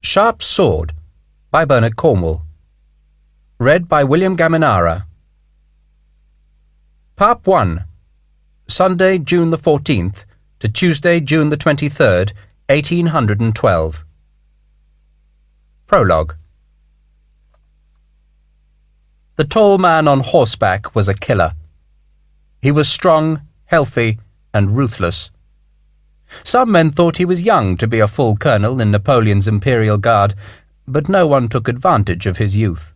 Sharpe's Sword by Bernard Cornwell. Read by William Gaminara. Part 1. Sunday, June the 14th to Tuesday, June the 23rd, 1812. Prologue. The tall man on horseback was a killer. He was strong, healthy, and ruthless. Some men thought he was young to be a full colonel in Napoleon's Imperial Guard, but no one took advantage of his youth.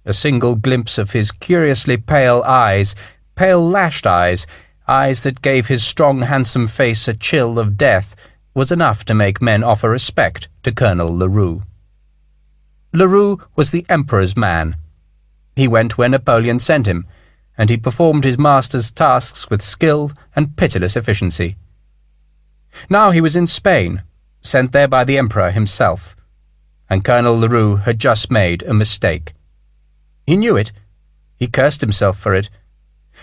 A single glimpse of his curiously pale eyes, pale-lashed eyes, eyes that gave his strong, handsome face a chill of death, was enough to make men offer respect to Colonel Larue. Larue was the Emperor's man. He went where Napoleon sent him, and he performed his master's tasks with skill and pitiless efficiency. Now he was in Spain, sent there by the Emperor himself, and Colonel Larue had just made a mistake. He knew it. He cursed himself for it.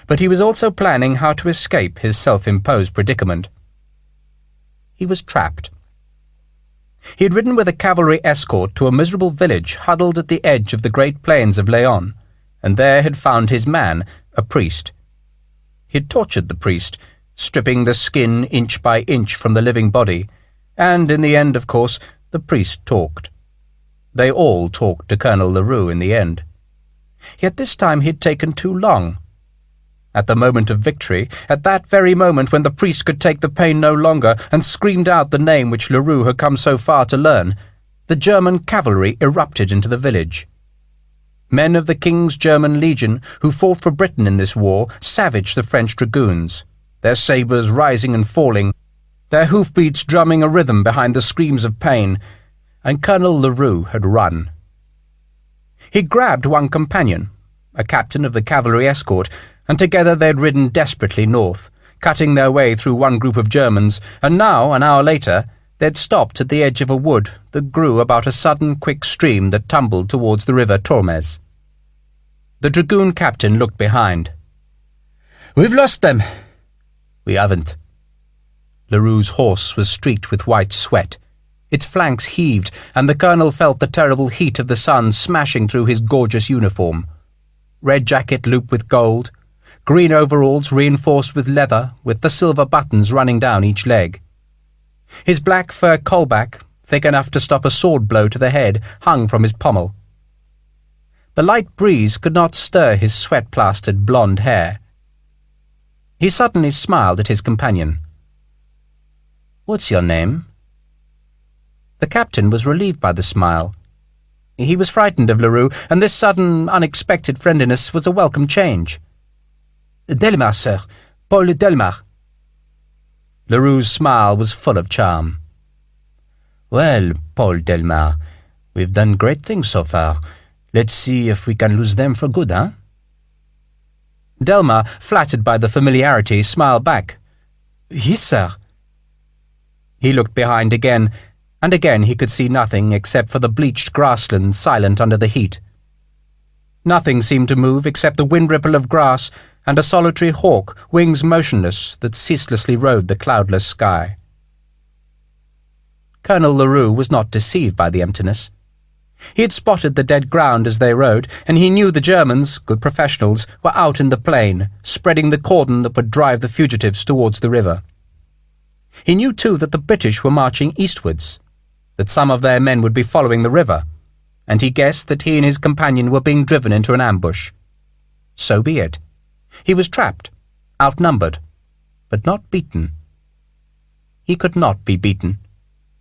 But he was also planning how to escape his self-imposed predicament. He was trapped. He had ridden with a cavalry escort to a miserable village huddled at the edge of the great plains of Leon, and there had found his man, a priest. He had tortured the priest, stripping the skin inch by inch from the living body, and in the end, of course, the priest talked. They all talked to Colonel Larue in the end. Yet this time he had taken too long. At the moment of victory, at that very moment when the priest could take the pain no longer and screamed out the name which Larue had come so far to learn, the German cavalry erupted into the village. Men of the King's German Legion, who fought for Britain in this war, savaged the French dragoons, their sabres rising and falling, their hoofbeats drumming a rhythm behind the screams of pain, and Colonel Larue had run. He grabbed one companion, a captain of the cavalry escort, and together they had ridden desperately north, cutting their way through one group of Germans, and now, an hour later, they had stopped at the edge of a wood that grew about a sudden, quick stream that tumbled towards the river Tormes. The dragoon captain looked behind. "We've lost them." "We haven't." Larue's horse was streaked with white sweat. Its flanks heaved, and the colonel felt the terrible heat of the sun smashing through his gorgeous uniform. Red jacket looped with gold, green overalls reinforced with leather, with the silver buttons running down each leg. His black fur colback, thick enough to stop a sword blow to the head, hung from his pommel. The light breeze could not stir his sweat-plastered blonde hair. He suddenly smiled at his companion. "What's your name?" The captain was relieved by the smile. He was frightened of Larue, and this sudden, unexpected friendliness was a welcome change. "Delmar, sir. Paul Delmar." Larue's smile was full of charm. "Well, Paul Delmar, we've done great things so far. Let's see if we can lose them for good, huh?" Delmar, flattered by the familiarity, smiled back. "Yes, sir." He looked behind again, and again he could see nothing except for the bleached grassland silent under the heat. Nothing seemed to move except the wind ripple of grass and a solitary hawk, wings motionless, that ceaselessly rode the cloudless sky. Colonel Larue was not deceived by the emptiness. He had spotted the dead ground as they rode, and he knew the Germans, good professionals, were out in the plain, spreading the cordon that would drive the fugitives towards the river. He knew, too, that the British were marching eastwards, that some of their men would be following the river, and he guessed that he and his companion were being driven into an ambush. So be it. He was trapped, outnumbered, but not beaten. He could not be beaten.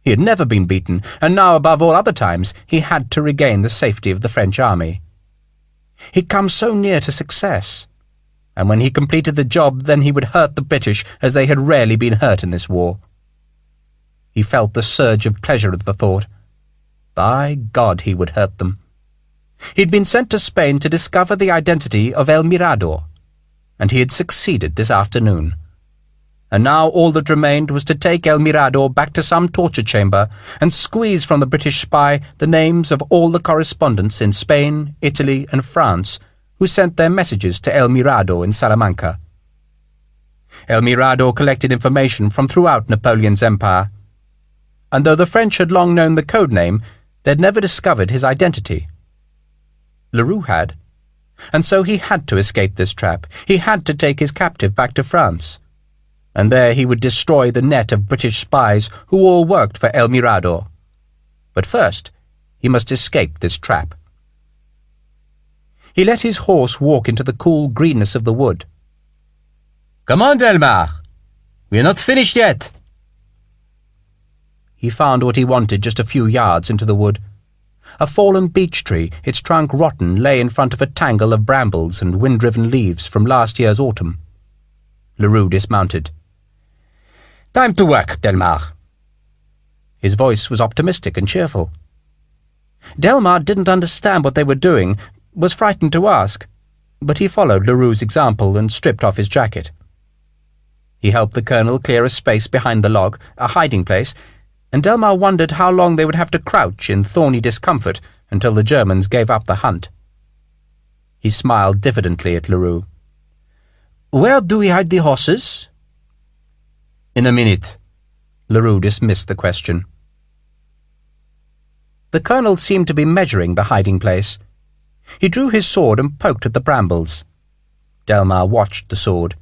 He had never been beaten, and now, above all other times, he had to regain the safety of the French army. He'd come so near to success, and when he completed the job, then he would hurt the British as they had rarely been hurt in this war. He felt the surge of pleasure at the thought. By God, he would hurt them. He'd been sent to Spain to discover the identity of El Mirador, and he had succeeded this afternoon. And now all that remained was to take El Mirador back to some torture chamber and squeeze from the British spy the names of all the correspondents in Spain, Italy, and France who sent their messages to El Mirador in Salamanca. El Mirador collected information from throughout Napoleon's empire. and though the French had long known the code name, they had never discovered his identity. Larue had, and so he had to escape this trap. He had to take his captive back to France, and there he would destroy the net of British spies who all worked for El Mirador. But first, he must escape this trap. He let his horse walk into the cool greenness of the wood. "Come on, Delmar. We are not finished yet." He found what he wanted just a few yards into the wood. A fallen beech tree, its trunk rotten, lay in front of a tangle of brambles and wind-driven leaves from last year's autumn. Larue dismounted. "Time to work, Delmar." His voice was optimistic and cheerful. Delmar didn't understand what they were doing, was frightened to ask, but he followed Larue's example and stripped off his jacket. He helped the colonel clear a space behind the log, a hiding place, and Delmar wondered how long they would have to crouch in thorny discomfort until the Germans gave up the hunt. He smiled diffidently at Larue. "Where do we hide the horses?" "In a minute." Larue dismissed the question. The colonel seemed to be measuring the hiding place. He drew his sword and poked at the brambles. Delmar watched the sword.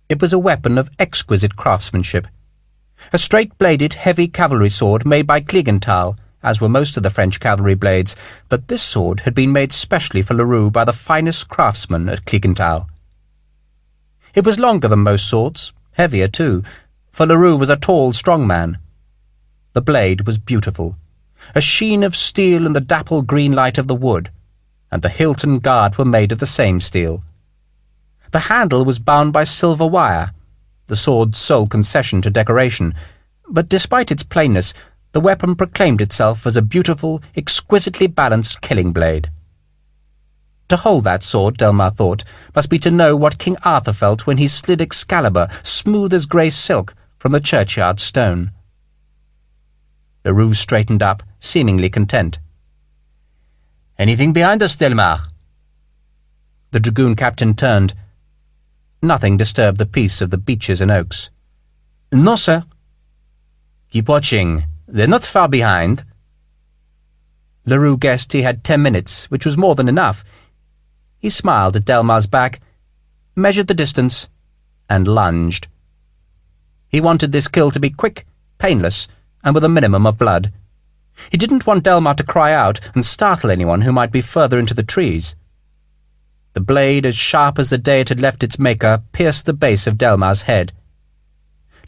It was a weapon of exquisite craftsmanship. A straight-bladed, heavy cavalry sword made by Kligenthal, as were most of the French cavalry blades, but this sword had been made specially for Larue by the finest craftsmen at Kligenthal. It was longer than most swords, heavier too, for Larue was a tall, strong man. The blade was beautiful, a sheen of steel in the dapple green light of the wood, and the hilt and guard were made of the same steel. The handle was bound by silver wire, the sword's sole concession to decoration, but despite its plainness, the weapon proclaimed itself as a beautiful, exquisitely balanced killing blade. To hold that sword, Delmar thought, must be to know what King Arthur felt when he slid Excalibur, smooth as grey silk, from the churchyard stone. Larue straightened up, seemingly content. "Anything behind us, Delmar?" The dragoon captain turned. Nothing disturbed the peace of the beeches and oaks. "No, sir." "Keep watching. They're not far behind." Larue guessed he had 10 minutes, which was more than enough. He smiled at Delmar's back, measured the distance, and lunged. He wanted this kill to be quick, painless, and with a minimum of blood. He didn't want Delmar to cry out and startle anyone who might be further into the trees. The blade, as sharp as the day it had left its maker, pierced the base of Delmar's head.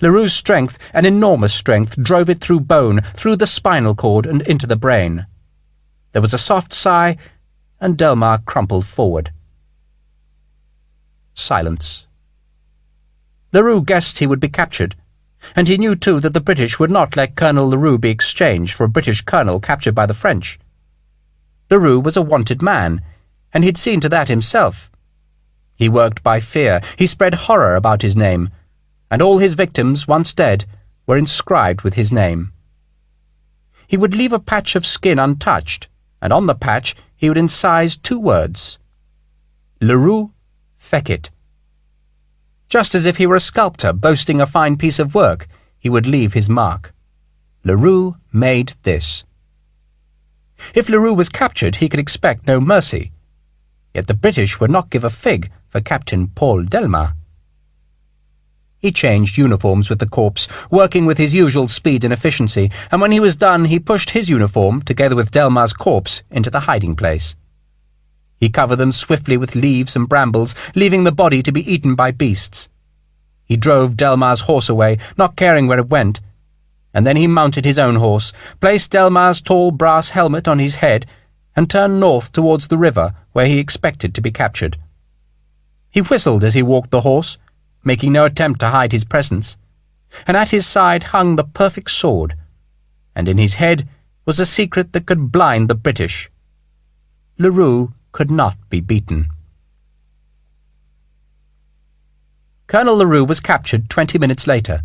Larue's strength, an enormous strength, drove it through bone, through the spinal cord, and into the brain. There was a soft sigh, and Delmar crumpled forward. Silence. Larue guessed he would be captured, and he knew too that the British would not let Colonel Larue be exchanged for a British colonel captured by the French. Larue was a wanted man, and he'd seen to that himself. He worked by fear, he spread horror about his name, and all his victims, once dead, were inscribed with his name. He would leave a patch of skin untouched, and on the patch he would incise 2 words: Larue fecit. Just as if he were a sculptor boasting a fine piece of work, he would leave his mark. Larue made this. If Larue was captured, he could expect no mercy. Yet the British would not give a fig for Captain Paul Delmar. He changed uniforms with the corps, working with his usual speed and efficiency, and when he was done he pushed his uniform, together with Delmar's corpse, into the hiding place. He covered them swiftly with leaves and brambles, leaving the body to be eaten by beasts. He drove Delmar's horse away, not caring where it went, and then he mounted his own horse, placed Delmar's tall brass helmet on his head, and turned north towards the river where he expected to be captured. He whistled as he walked the horse, making no attempt to hide his presence, and at his side hung the perfect sword, and in his head was a secret that could blind the British. Larue could not be beaten. Colonel Larue was captured 20 minutes later.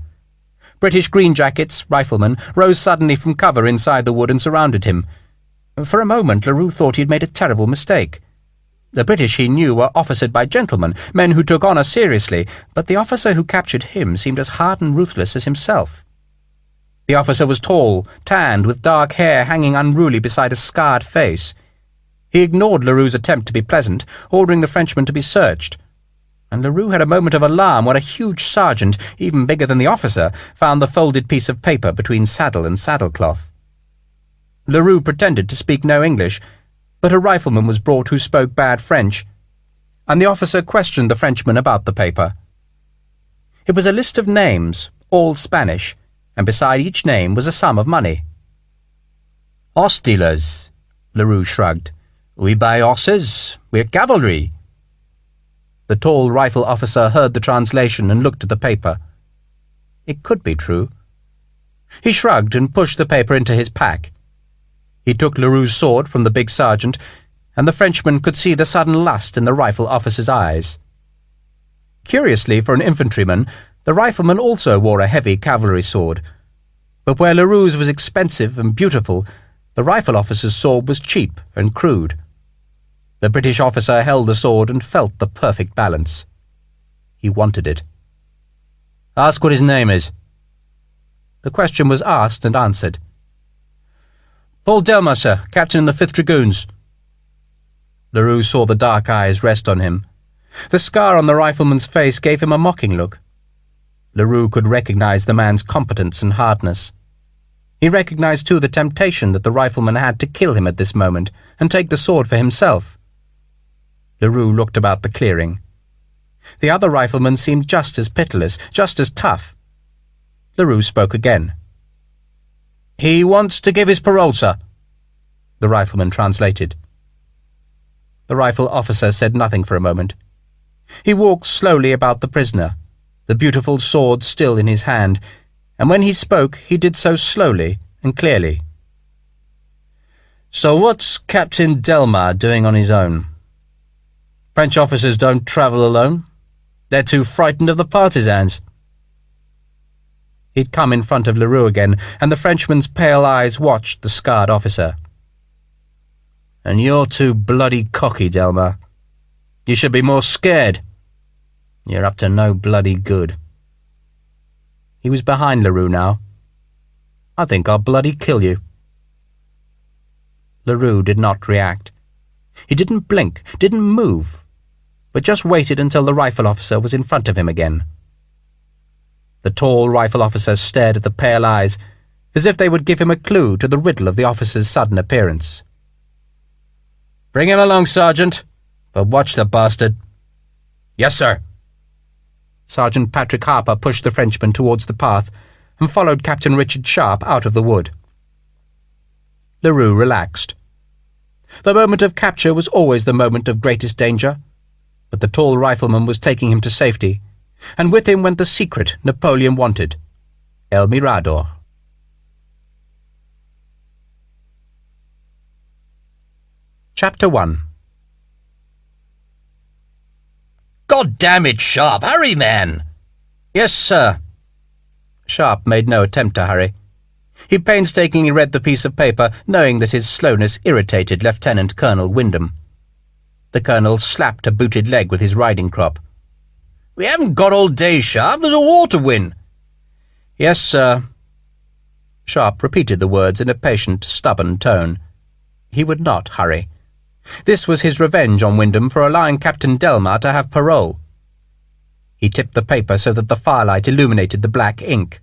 British greenjackets, riflemen, rose suddenly from cover inside the wood and surrounded him. For a moment Larue thought he had made a terrible mistake. The British, he knew, were officered by gentlemen, men who took honour seriously, but the officer who captured him seemed as hard and ruthless as himself. The officer was tall, tanned, with dark hair hanging unruly beside a scarred face. He ignored Larue's attempt to be pleasant, ordering the Frenchman to be searched. And Larue had a moment of alarm when a huge sergeant, even bigger than the officer, found the folded piece of paper between saddle and saddlecloth. Larue pretended to speak no English, but a rifleman was brought who spoke bad French, and the officer questioned the Frenchman about the paper. It was a list of names, all Spanish, and beside each name was a sum of money. "Horse dealers," Larue shrugged. "We buy horses. We're cavalry." The tall rifle officer heard the translation and looked at the paper. It could be true. He shrugged and pushed the paper into his pack. He took Larue's sword from the big sergeant, and the Frenchman could see the sudden lust in the rifle officer's eyes. Curiously, for an infantryman, the rifleman also wore a heavy cavalry sword, but where Larue's was expensive and beautiful, the rifle officer's sword was cheap and crude. The British officer held the sword and felt the perfect balance. He wanted it. "Ask what his name is." The question was asked and answered. "Paul Delmar, sir, captain in the 5th Dragoons." Larue saw the dark eyes rest on him. The scar on the rifleman's face gave him a mocking look. Larue could recognize the man's competence and hardness. He recognized, too, the temptation that the rifleman had to kill him at this moment and take the sword for himself. Larue looked about the clearing. The other riflemen seemed just as pitiless, just as tough. Larue spoke again. "He wants to give his parole, sir," the rifleman translated. The rifle officer said nothing for a moment. He walked slowly about the prisoner, the beautiful sword still in his hand, and when he spoke he did so slowly and clearly. "So what's Captain Delmar doing on his own? French officers don't travel alone. They're too frightened of the partisans." He'd come in front of Larue again, and the Frenchman's pale eyes watched the scarred officer. "And you're too bloody cocky, Delmar. You should be more scared. You're up to no bloody good." He was behind Larue now. "I think I'll bloody kill you." Larue did not react. He didn't blink, didn't move, but just waited until the rifle officer was in front of him again. The tall rifle officer stared at the pale eyes, as if they would give him a clue to the riddle of the officer's sudden appearance. "Bring him along, Sergeant, but watch the bastard." "Yes, sir." Sergeant Patrick Harper pushed the Frenchman towards the path and followed Captain Richard Sharpe out of the wood. Larue relaxed. The moment of capture was always the moment of greatest danger, but the tall rifleman was taking him to safety, and with him went the secret Napoleon wanted, El Mirador. Chapter 1. "God damn it, Sharpe! Hurry, man!" "Yes, sir." Sharpe made no attempt to hurry. He painstakingly read the piece of paper, knowing that his slowness irritated Lieutenant Colonel Wyndham. The colonel slapped a booted leg with his riding crop. "We haven't got all day, Sharpe. There's a war to win." "Yes, sir." Sharpe repeated the words in a patient, stubborn tone. He would not hurry. This was his revenge on Wyndham for allowing Captain Delmar to have parole. He tipped the paper so that the firelight illuminated the black ink.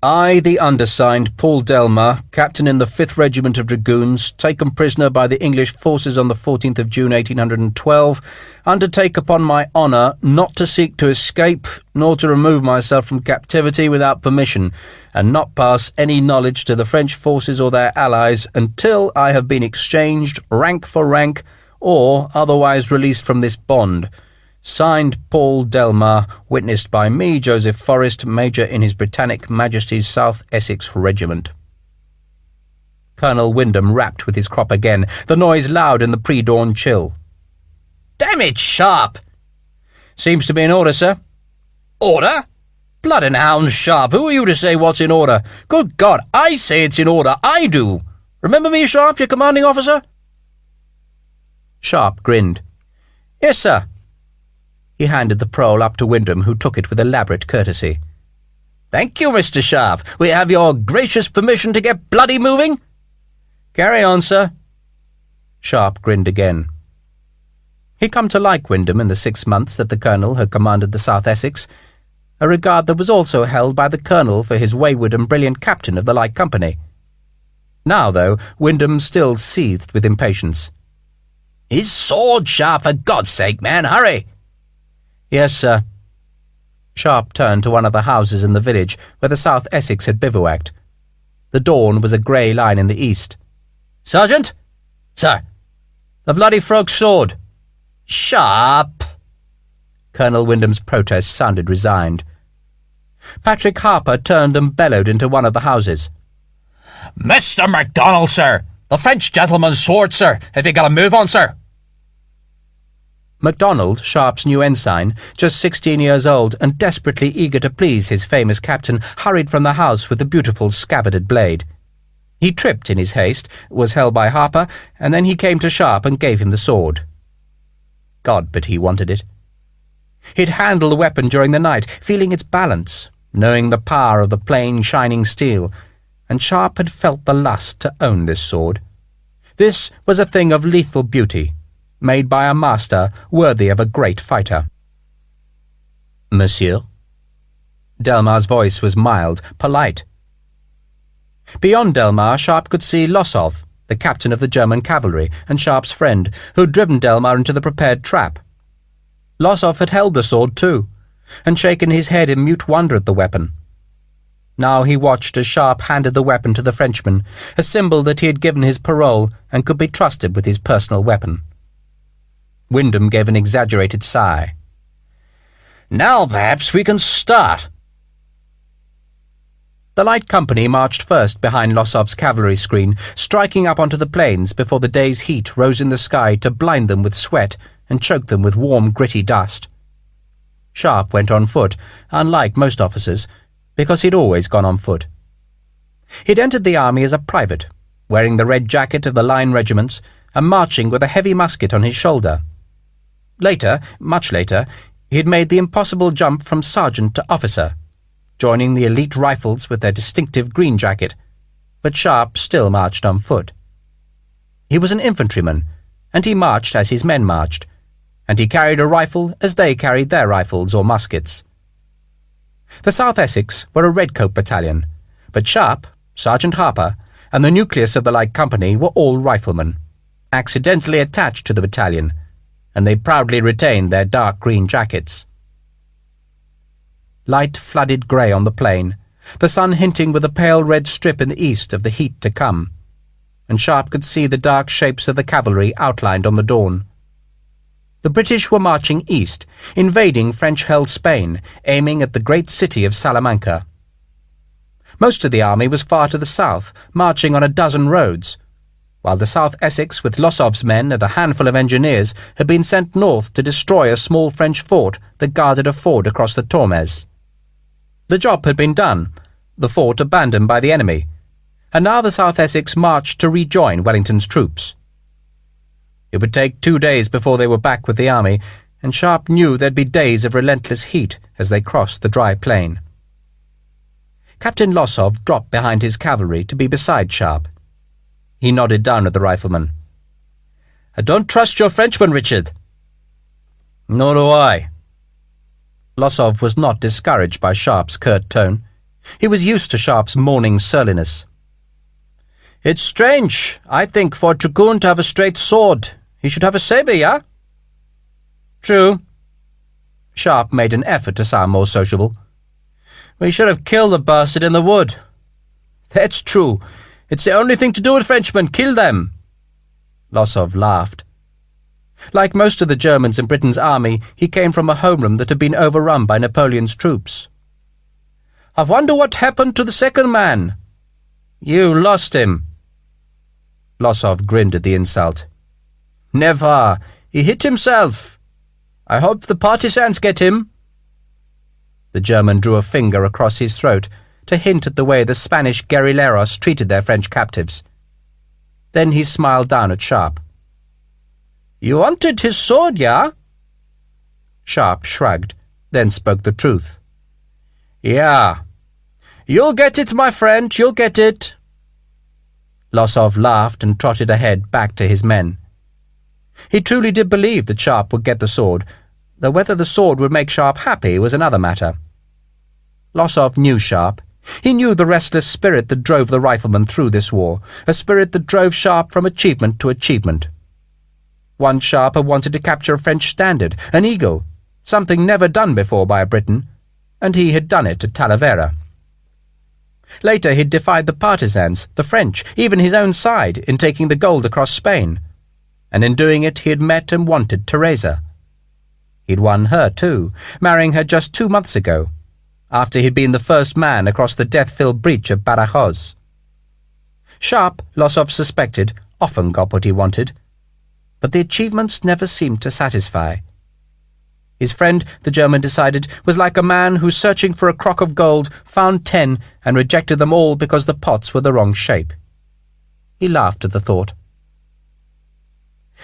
"I, the undersigned, Paul Delmar, captain in the 5th Regiment of Dragoons, taken prisoner by the English forces on the 14th of June 1812, undertake upon my honour not to seek to escape, nor to remove myself from captivity without permission, and not pass any knowledge to the French forces or their allies until I have been exchanged rank for rank, or otherwise released from this bond. Signed, Paul Delmar, witnessed by me, Joseph Forrest, Major in His Britannic Majesty's South Essex Regiment." Colonel Wyndham rapped with his crop again, the noise loud in the pre-dawn chill. "Damn it, Sharpe!" "Seems to be in order, sir." "Order? Blood and hounds, Sharpe, who are you to say what's in order? Good God, I say it's in order, I do. Remember me, Sharpe, your commanding officer?" Sharpe grinned. "Yes, sir." He handed the parole up to Wyndham, who took it with elaborate courtesy. Thank you, Mr. Sharpe. We have your gracious permission to get bloody moving?" "Carry on, sir." Sharpe grinned again. He'd come to like Wyndham in the 6 months that the colonel had commanded the South Essex, a regard that was also held by the colonel for his wayward and brilliant captain of the light company. Now, though, Wyndham still seethed with impatience. "His sword, Sharpe, for God's sake, man, hurry!" "Yes, sir." Sharpe turned to one of the houses in the village where the South Essex had bivouacked. The dawn was a grey line in the east. "Sergeant?" "Sir?" "The bloody frog's sword." "Sharpe!" Colonel Wyndham's protest sounded resigned. Patrick Harper turned and bellowed into one of the houses. "Mr. MacDonald, sir! The French gentleman's sword, sir! Have you got a move on, sir?" MacDonald, Sharpe's new ensign, just 16 years old and desperately eager to please his famous captain, hurried from the house with the beautiful scabbarded blade. He tripped in his haste, was held by Harper, and then he came to Sharpe and gave him the sword. God, but he wanted it. He'd handled the weapon during the night, feeling its balance, knowing the power of the plain, shining steel, and Sharpe had felt the lust to own this sword. This was a thing of lethal beauty, made by a master worthy of a great fighter. "Monsieur?" Delmar's voice was mild, polite. Beyond Delmar, Sharpe could see Losov, the captain of the German cavalry, and Sharpe's friend, who'd driven Delmar into the prepared trap. Losov had held the sword too, and shaken his head in mute wonder at the weapon. Now he watched as Sharpe handed the weapon to the Frenchman, a symbol that he had given his parole and could be trusted with his personal weapon. Wyndham gave an exaggerated sigh. "Now perhaps we can start." The light company marched first behind Losov's cavalry screen, striking up onto the plains before the day's heat rose in the sky to blind them with sweat and choke them with warm, gritty dust. Sharpe went on foot, unlike most officers, because he'd always gone on foot. He'd entered the army as a private, wearing the red jacket of the line regiments and marching with a heavy musket on his shoulder. Later, much later, he'd made the impossible jump from sergeant to officer, joining the elite rifles with their distinctive green jacket, but Sharpe still marched on foot. He was an infantryman, and he marched as his men marched, and he carried a rifle as they carried their rifles or muskets. The South Essex were a redcoat battalion, but Sharpe, Sergeant Harper, and the nucleus of the light company were all riflemen, accidentally attached to the battalion, and they proudly retained their dark green jackets. Light flooded grey on the plain, the sun hinting with a pale red strip in the east of the heat to come, and Sharpe could see the dark shapes of the cavalry outlined on the dawn. The British were marching east, invading French-held Spain, aiming at the great city of Salamanca. Most of the army was far to the south, marching on a dozen roads, while the South Essex, with Losov's men and a handful of engineers, had been sent north to destroy a small French fort that guarded a ford across the Tormes. The job had been done, the fort abandoned by the enemy, and now the South Essex marched to rejoin Wellington's troops. It would take 2 days before they were back with the army, and Sharpe knew there'd be days of relentless heat as they crossed the dry plain. Captain Losov dropped behind his cavalry to be beside Sharpe. He nodded down at the rifleman. "I don't trust your Frenchman, Richard." "Nor do I." Losov was not discouraged by Sharpe's curt tone. He was used to Sharpe's morning surliness. "It's strange, I think, for a dragoon to have a straight sword. He should have a sabre, yeah?" "True." Sharpe made an effort to sound more sociable. "We should have killed the bastard in the wood." "That's true. It's the only thing to do with Frenchmen. Kill them." Losov laughed. Like most of the Germans in Britain's army, he came from a homeland that had been overrun by Napoleon's troops. "I wonder what happened to the second man." "You lost him." Losov grinned at the insult. "Never. He hit himself. I hope the partisans get him." The German drew a finger across his throat to hint at the way the Spanish guerrilleros treated their French captives. Then he smiled down at Sharpe. "You wanted his sword, yeah?" Sharpe shrugged, then spoke the truth. "Yeah. "You'll get it, my friend, you'll get it." Lossow laughed and trotted ahead back to his men. He truly did believe that Sharpe would get the sword, though whether the sword would make Sharpe happy was another matter. Lossow knew Sharpe. He knew the restless spirit that drove the rifleman through this war, a spirit that drove Sharpe from achievement to achievement. Once Sharpe had wanted to capture a French standard, an eagle, something never done before by a Briton, and he had done it at Talavera. Later he'd defied the partisans, the French, even his own side, in taking the gold across Spain, and in doing it he had met and wanted Teresa. He'd won her too, marrying her just 2 months ago, after he'd been the first man across the death-filled breach of Badajoz. Sharpe, Lossow suspected, often got what he wanted, but the achievements never seemed to satisfy. His friend, the German decided, was like a man who, searching for a crock of gold, found 10 and rejected them all because the pots were the wrong shape. He laughed at the thought.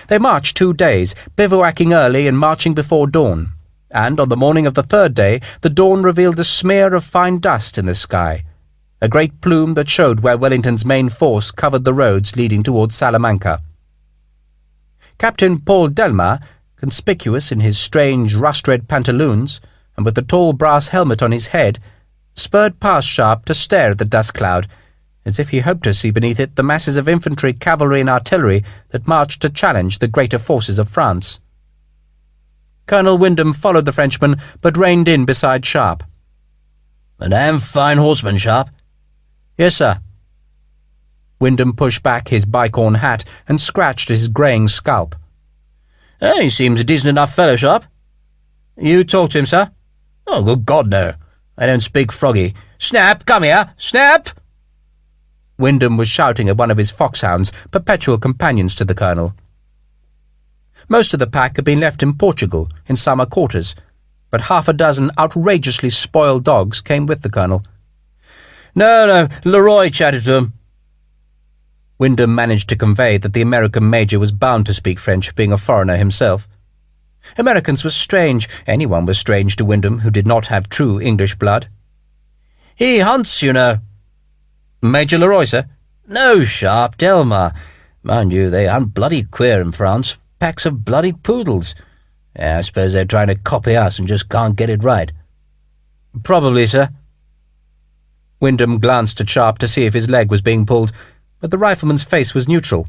They marched 2 days, bivouacking early and marching before dawn, and on the morning of the 3rd day the dawn revealed a smear of fine dust in the sky, a great plume that showed where Wellington's main force covered the roads leading towards Salamanca. Captain Paul Delma, conspicuous in his strange rust-red pantaloons, and with the tall brass helmet on his head, spurred past Sharpe to stare at the dust cloud, as if he hoped to see beneath it the masses of infantry, cavalry and artillery that marched to challenge the greater forces of France. Colonel Wyndham followed the Frenchman, but reined in beside Sharpe. "A damn fine horseman, Sharpe." "Yes, sir." Wyndham pushed back his bicorn hat and scratched at his greying scalp. "He seems a decent enough fellow, Sharpe." "You talk to him, sir?" "Oh, good God, no. I don't speak froggy. Snap, come here, Snap!" Wyndham was shouting at one of his foxhounds, perpetual companions to the colonel. Most of the pack had been left in Portugal, in summer quarters, but 6 outrageously spoiled dogs came with the colonel. No, Larue chatted to him." Wyndham managed to convey that the American major was bound to speak French, being a foreigner himself. Americans were strange. Anyone was strange to Wyndham who did not have true English blood. "He hunts, you know." "Major Larue, sir?" "No, Sharpe, Delma. Mind you, they hunt bloody queer in France. Packs of bloody poodles. Yeah, I suppose they're trying to copy us and just can't get it right." "Probably, sir." Wyndham glanced at Sharpe to see if his leg was being pulled, but the rifleman's face was neutral.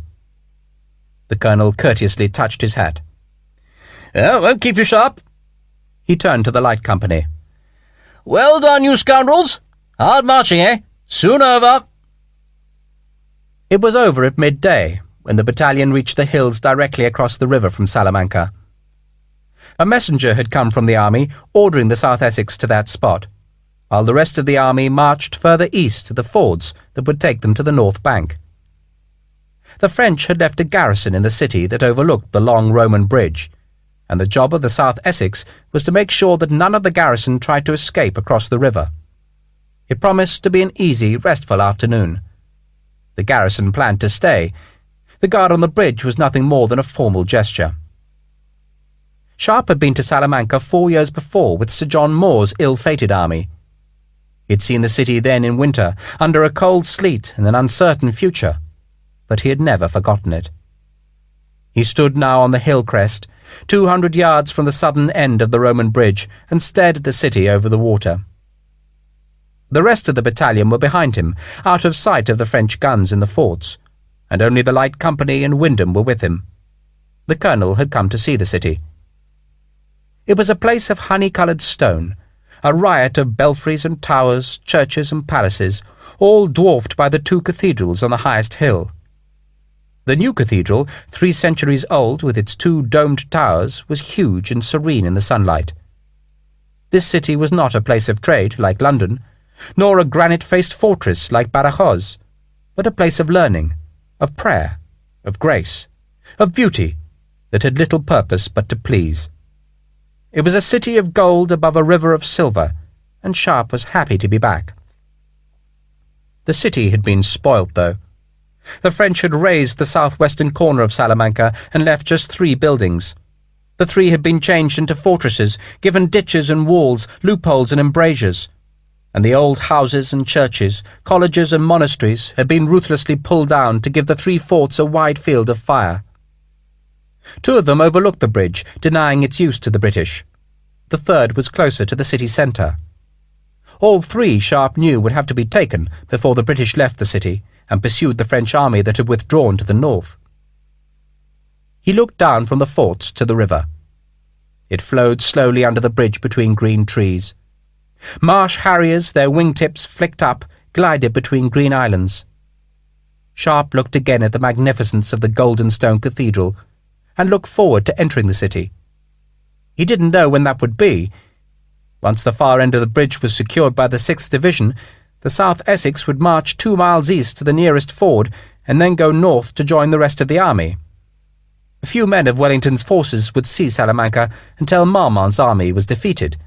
The colonel courteously touched his hat. "Oh, won't keep you, Sharpe." He turned to the light company. "Well done, you scoundrels. Hard marching, eh? Soon over." It was over at midday, when the battalion reached the hills directly across the river from Salamanca. A messenger had come from the army, ordering the South Essex to that spot, while the rest of the army marched further east to the fords that would take them to the north bank. The French had left a garrison in the city that overlooked the long Roman bridge, and the job of the South Essex was to make sure that none of the garrison tried to escape across the river. It promised to be an easy, restful afternoon. The garrison planned to stay. The guard on the bridge was nothing more than a formal gesture. Sharpe had been to Salamanca 4 years before with Sir John Moore's ill-fated army. He had seen the city then in winter, under a cold sleet and an uncertain future, but he had never forgotten it. He stood now on the hill crest, 200 yards from the southern end of the Roman bridge, and stared at the city over the water. The rest of the battalion were behind him, out of sight of the French guns in the forts, and only the light company and Wyndham were with him. The colonel had come to see the city. It was a place of honey-coloured stone, a riot of belfries and towers, churches and palaces, all dwarfed by the 2 cathedrals on the highest hill. The new cathedral, 3 centuries old with its 2 domed towers, was huge and serene in the sunlight. This city was not a place of trade like London, nor a granite-faced fortress like Badajoz, but a place of learning, of prayer, of grace, of beauty that had little purpose but to please. It was a city of gold above a river of silver, and Sharpe was happy to be back. The city had been spoilt, though. The French had razed the southwestern corner of Salamanca and left just 3 buildings. The 3 had been changed into fortresses, given ditches and walls, loopholes and embrasures. and the old houses and churches, colleges and monasteries had been ruthlessly pulled down to give the three forts a wide field of fire. Two of them overlooked the bridge, denying its use to the British. The third was closer to the city centre. All three Sharpe knew would have to be taken before the British left the city and pursued the French army that had withdrawn to the north. He looked down from the forts to the river. It flowed slowly under the bridge between green trees. Marsh harriers, their wingtips flicked up, glided between green islands. Sharpe looked again at the magnificence of the golden stone cathedral and looked forward to entering the city. He didn't know when that would be. Once the far end of the bridge was secured by the 6th Division, the South Essex would march 2 miles east to the nearest ford and then go north to join the rest of the army. A few men of Wellington's forces would seize Salamanca until Marmont's army was defeated.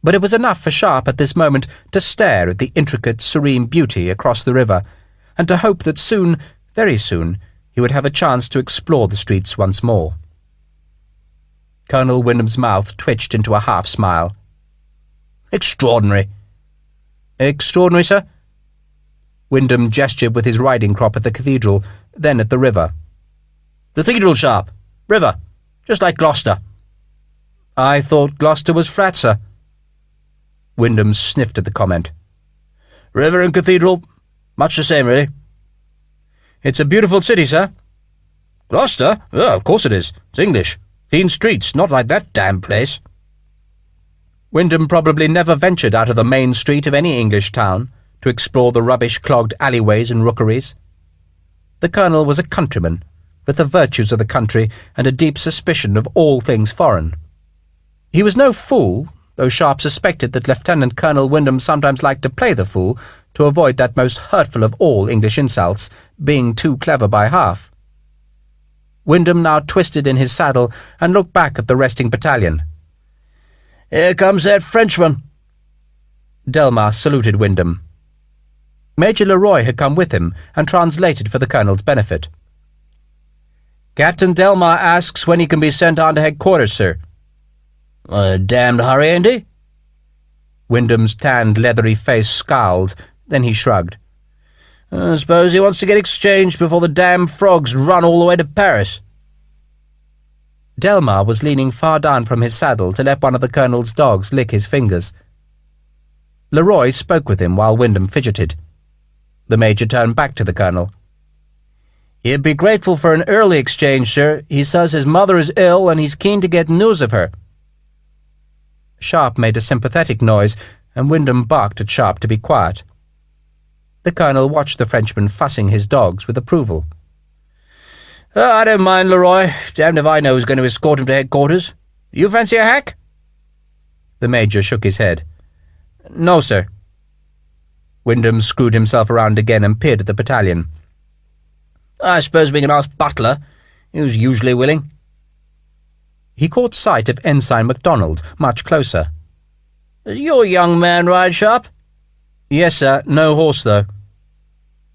But it was enough for Sharpe at this moment to stare at the intricate, serene beauty across the river and to hope that soon, very soon, he would have a chance to explore the streets once more. Colonel Wyndham's mouth twitched into a half-smile. "Extraordinary." "Extraordinary, sir?" Wyndham gestured with his riding crop at the cathedral, then at the river. "Cathedral, Sharpe. River. Just like Gloucester." "I thought Gloucester was flat, sir." Wyndham sniffed at the comment. "River and cathedral, much the same, really." "It's a beautiful city, sir." "Gloucester? Oh, of course it is. It's English. Clean streets, not like that damn place." Wyndham probably never ventured out of the main street of any English town to explore the rubbish-clogged alleyways and rookeries. The colonel was a countryman, with the virtues of the country and a deep suspicion of all things foreign. He was no fool, though Sharpe suspected that Lieutenant Colonel Wyndham sometimes liked to play the fool to avoid that most hurtful of all English insults, being too clever by half. Wyndham now twisted in his saddle and looked back at the resting battalion. "Here comes that Frenchman." Delmas saluted Wyndham. Major Larue had come with him and translated for the colonel's benefit. "Captain Delmas asks when he can be sent on to headquarters, sir." "A damned hurry, ain't he?" Wyndham's tanned, leathery face scowled, then he shrugged. "I suppose he wants to get exchanged before the damn frogs run all the way to Paris." Delmas was leaning far down from his saddle to let one of the colonel's dogs lick his fingers. Larue spoke with him while Wyndham fidgeted. The major turned back to the colonel. "He'd be grateful for an early exchange, sir. He says his mother is ill and he's keen to get news of her." Sharpe made a sympathetic noise, and Wyndham barked at Sharpe to be quiet. The colonel watched the Frenchman fussing his dogs with approval. "Oh, I don't mind, Larue. Damned if I know who's going to escort him to headquarters. You fancy a hack?" The major shook his head. "No, sir." Wyndham screwed himself around again and peered at the battalion. "I suppose we can ask Butler. He was usually willing." He caught sight of Ensign MacDonald much closer. "Does your young man ride, Sharpe?" "Yes, sir. No horse, though."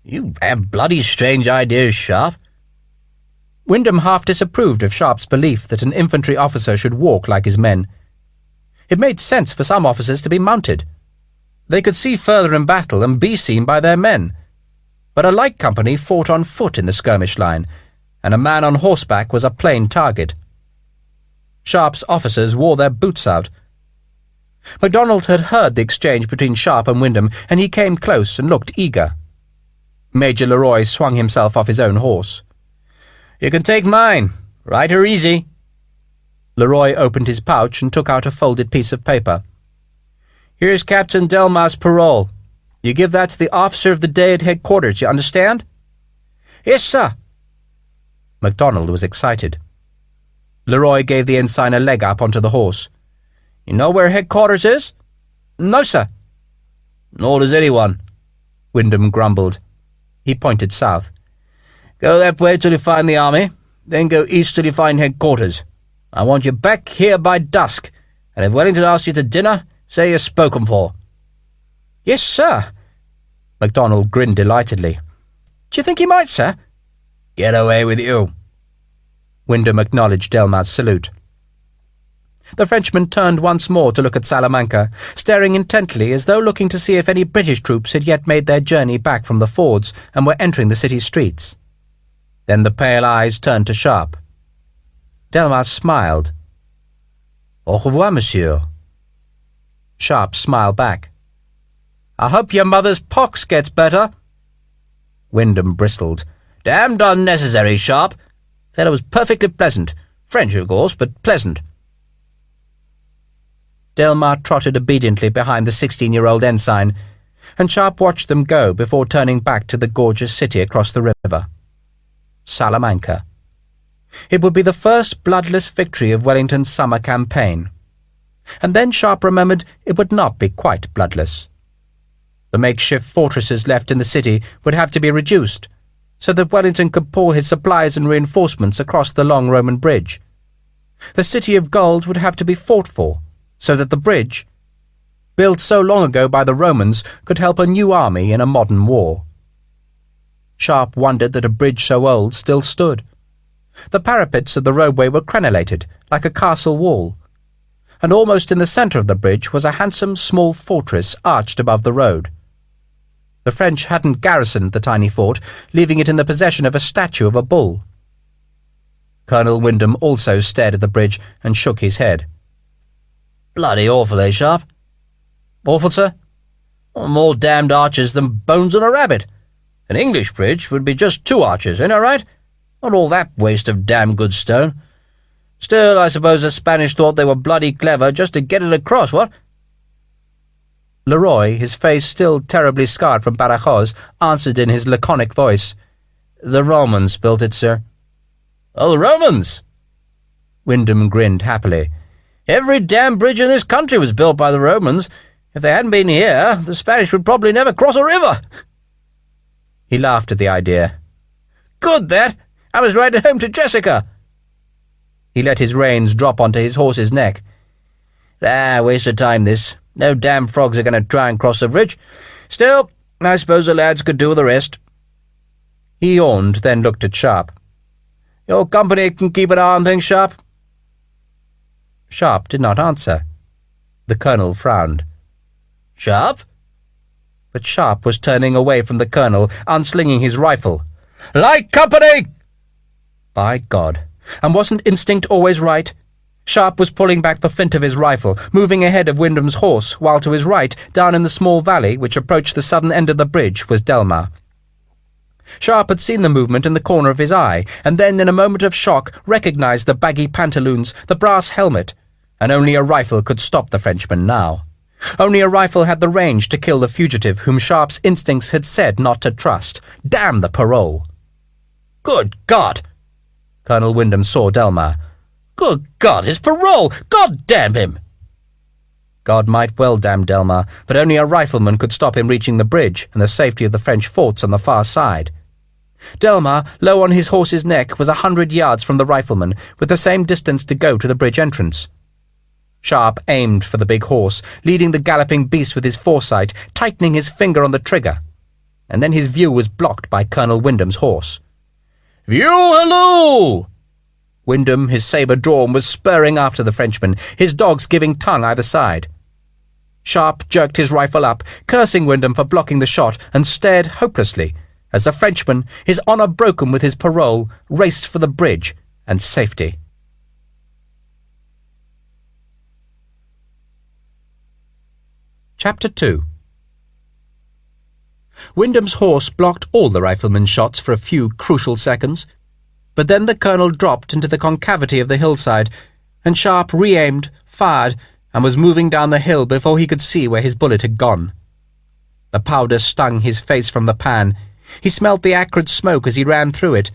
"You have bloody strange ideas, Sharpe." Wyndham half disapproved of Sharpe's belief that an infantry officer should walk like his men. It made sense for some officers to be mounted. They could see further in battle and be seen by their men. But a light company fought on foot in the skirmish line, and a man on horseback was a plain target. Sharpe's officers wore their boots out. MacDonald had heard the exchange between Sharpe and Wyndham, and he came close and looked eager. Major Larue swung himself off his own horse. "You can take mine. Ride her easy." Larue opened his pouch and took out a folded piece of paper. "Here's Captain Delmas' parole. You give that to the officer of the day at headquarters, you understand?" "Yes, sir." MacDonald was excited. Larue gave the ensign a leg up onto the horse. "You know where headquarters is?" "No, sir." "Nor does anyone," Wyndham grumbled. He pointed south. "Go that way till you find the army, then go east till you find headquarters. I want you back here by dusk, and if Wellington asks you to dinner, say you're spoken for." "Yes, sir." MacDonald grinned delightedly. "Do you think he might, sir?" "Get away with you." Wyndham acknowledged Delmas' salute. The Frenchman turned once more to look at Salamanca, staring intently as though looking to see if any British troops had yet made their journey back from the fords and were entering the city's streets. Then the pale eyes turned to Sharpe. Delmar smiled. "Au revoir, monsieur." Sharpe smiled back. "I hope your mother's pox gets better." Wyndham bristled. "Damned unnecessary, Sharpe. Fellow was perfectly pleasant. French, of course, but pleasant." Delmar trotted obediently behind the 16-year-old ensign, and Sharpe watched them go before turning back to the gorgeous city across the river. Salamanca. It would be the first bloodless victory of Wellington's summer campaign. And then Sharpe remembered it would not be quite bloodless. The makeshift fortresses left in the city would have to be reduced, so that Wellington could pour his supplies and reinforcements across the long Roman bridge. The city of gold would have to be fought for, so that the bridge, built so long ago by the Romans, could help a new army in a modern war. Sharpe wondered that a bridge so old still stood. The parapets of the roadway were crenellated, like a castle wall, and almost in the centre of the bridge was a handsome small fortress arched above the road. The French hadn't garrisoned the tiny fort, leaving it in the possession of a statue of a bull. Colonel Wyndham also stared at the bridge and shook his head. "Bloody awful, eh, Sharpe?" "Awful, sir?" "More damned arches than bones on a rabbit. An English bridge would be just 2 arches, ain't I right? Not all that waste of damn good stone. Still, I suppose the Spanish thought they were bloody clever just to get it across, what?" Larue, his face still terribly scarred from Badajoz, answered in his laconic voice. "The Romans built it, sir." "Oh, the Romans!" Wyndham grinned happily. "Every damn bridge in this country was built by the Romans. If they hadn't been here, the Spanish would probably never cross a river." He laughed at the idea. "Good, that! I was riding home to Jessica." He let his reins drop onto his horse's neck. Waste of time, this. No damn frogs are going to try and cross the bridge. Still, I suppose the lads could do the rest." He yawned, then looked at Sharpe. "Your company can keep an eye on things, Sharpe?" Sharpe did not answer. The colonel frowned. "Sharpe?" But Sharpe was turning away from the colonel, unslinging his rifle. "Light company!" By God! And wasn't instinct always right? Sharpe was pulling back the flint of his rifle, moving ahead of Wyndham's horse, while to his right, down in the small valley which approached the southern end of the bridge, was Delmar. Sharpe had seen the movement in the corner of his eye, and then, in a moment of shock, recognized the baggy pantaloons, the brass helmet, and only a rifle could stop the Frenchman now. Only a rifle had the range to kill the fugitive whom Sharpe's instincts had said not to trust. Damn the Parole! "Good God!" Colonel Wyndham saw Delmar. "Good God, his Parole! God damn him!" God might well damn Delmar, but only a rifleman could stop him reaching the bridge and the safety of the French forts on the far side. Delmar, low on his horse's neck, was 100 yards from the rifleman, with the same distance to go to the bridge entrance. Sharpe aimed for the big horse, leading the galloping beast with his foresight, tightening his finger on the trigger. And then his view was blocked by Colonel Wyndham's horse. "View halloo!" Wyndham, his sabre drawn, was spurring after the Frenchman, his dogs giving tongue either side. Sharpe jerked his rifle up, cursing Wyndham for blocking the shot, and stared hopelessly as the Frenchman, his honour broken with his parole, raced for the bridge and safety. Chapter 2. Wyndham's horse blocked all the rifleman's shots for a few crucial seconds, but then the colonel dropped into the concavity of the hillside, and Sharpe re-aimed, fired, and was moving down the hill before he could see where his bullet had gone. The powder stung his face from the pan. He smelt the acrid smoke as he ran through it,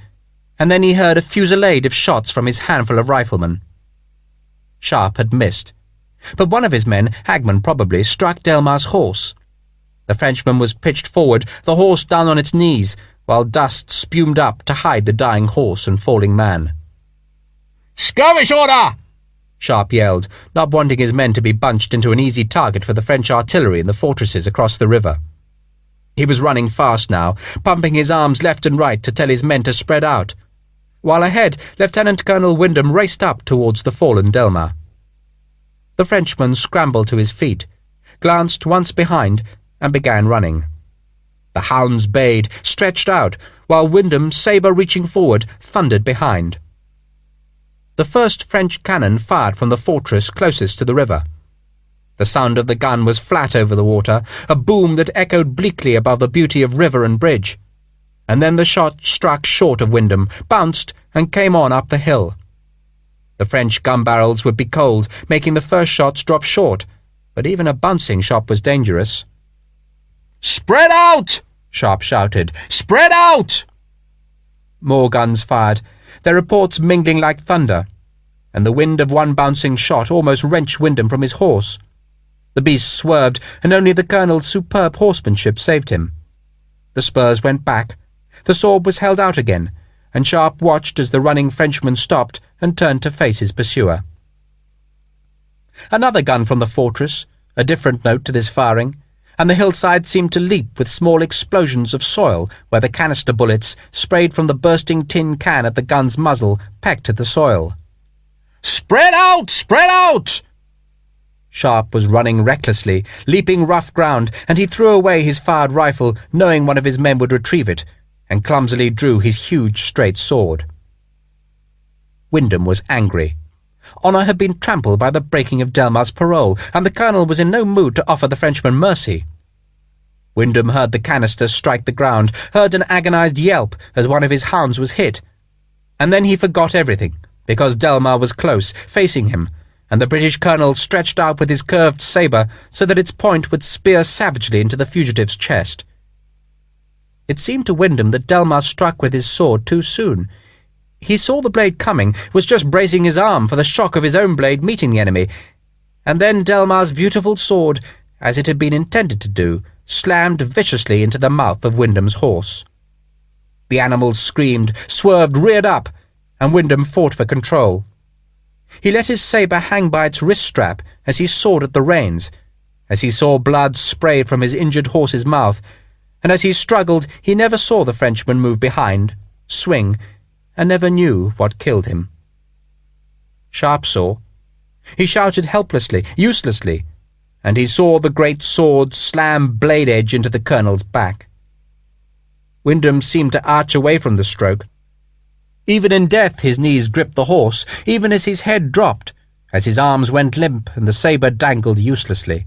and then he heard a fusillade of shots from his handful of riflemen. Sharpe had missed, but one of his men, Hagman probably, struck Delmar's horse. The Frenchman was pitched forward, the horse down on its knees, while dust spumed up to hide the dying horse and falling man. "Skirmish order!" Sharpe yelled, not wanting his men to be bunched into an easy target for the French artillery in the fortresses across the river. He was running fast now, pumping his arms left and right to tell his men to spread out, while ahead Lieutenant Colonel Wyndham raced up towards the fallen Delmar. The Frenchman scrambled to his feet, glanced once behind, and began running. The hounds bayed, stretched out, while Wyndham, sabre reaching forward, thundered behind. The first French cannon fired from the fortress closest to the river. The sound of the gun was flat over the water, a boom that echoed bleakly above the beauty of river and bridge. And then the shot struck short of Wyndham, bounced, and came on up the hill. The French gun barrels would be cold, making the first shots drop short, but even a bouncing shot was dangerous. "Spread out!" Sharpe shouted. "Spread out!" More guns fired, their reports mingling like thunder, and the wind of one bouncing shot almost wrenched Wyndham from his horse. The beast swerved, and only the colonel's superb horsemanship saved him. The spurs went back, the sword was held out again, and Sharpe watched as the running Frenchman stopped and turned to face his pursuer. Another gun from the fortress, a different note to this firing, and the hillside seemed to leap with small explosions of soil where the canister bullets, sprayed from the bursting tin can at the gun's muzzle, pecked at the soil. "Spread out! Spread out!" Sharpe was running recklessly, leaping rough ground, and he threw away his fired rifle, knowing one of his men would retrieve it, and clumsily drew his huge straight sword. Wyndham was angry. Honour had been trampled by the breaking of Delmar's parole, and the colonel was in no mood to offer the Frenchman mercy. Wyndham heard the canister strike the ground, heard an agonized yelp as one of his hounds was hit, and then he forgot everything, because Delmar was close, facing him, and the British colonel stretched out with his curved sabre so that its point would spear savagely into the fugitive's chest. It seemed to Wyndham that Delmar struck with his sword too soon. He saw the blade coming, was just bracing his arm for the shock of his own blade meeting the enemy, and then Delmar's beautiful sword, as it had been intended to do, slammed viciously into the mouth of Wyndham's horse. The animal screamed, swerved, reared up, and Wyndham fought for control. He let his sabre hang by its wrist strap as he sawed at the reins, as he saw blood spray from his injured horse's mouth, and as he struggled he never saw the Frenchman move behind, swing, and never knew what killed him. Sharpe saw. He shouted helplessly, uselessly, and he saw the great sword slam blade edge into the colonel's back. Wyndham seemed to arch away from the stroke. Even in death his knees gripped the horse, even as his head dropped, as his arms went limp and the sabre dangled uselessly.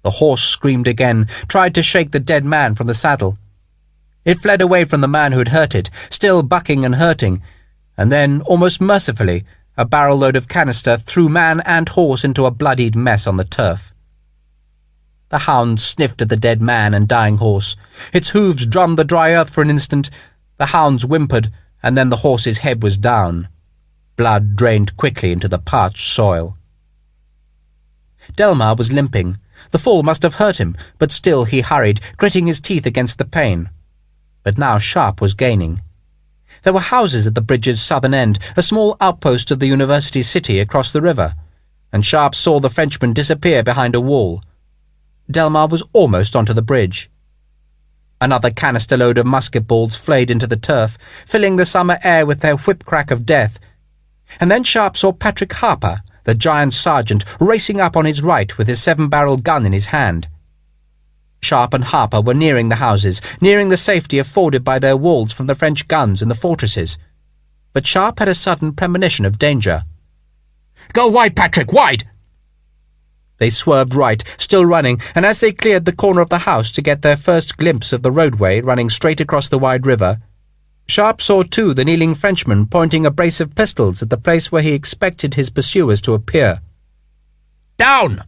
The horse screamed again, tried to shake the dead man from the saddle. It fled away from the man who had hurt it, still bucking and hurting, and then, almost mercifully, a barrel-load of canister threw man and horse into a bloodied mess on the turf. The hound sniffed at the dead man and dying horse. Its hooves drummed the dry earth for an instant. The hounds whimpered, and then the horse's head was down. Blood drained quickly into the parched soil. Delmar was limping. The fall must have hurt him, but still he hurried, gritting his teeth against the pain. But now Sharpe was gaining. There were houses at the bridge's southern end, a small outpost of the university city across the river, and Sharpe saw the Frenchman disappear behind a wall. Delmar was almost onto the bridge. Another canister load of musket balls flayed into the turf, filling the summer air with their whip-crack of death. And then Sharpe saw Patrick Harper, the giant sergeant, racing up on his right with his 7-barrel gun in his hand. Sharpe and Harper were nearing the houses, nearing the safety afforded by their walls from the French guns in the fortresses. But Sharpe had a sudden premonition of danger. "Go wide, Patrick, wide!" They swerved right, still running, and as they cleared the corner of the house to get their first glimpse of the roadway running straight across the wide river, Sharpe saw too the kneeling Frenchman pointing a brace of pistols at the place where he expected his pursuers to appear. "Down!"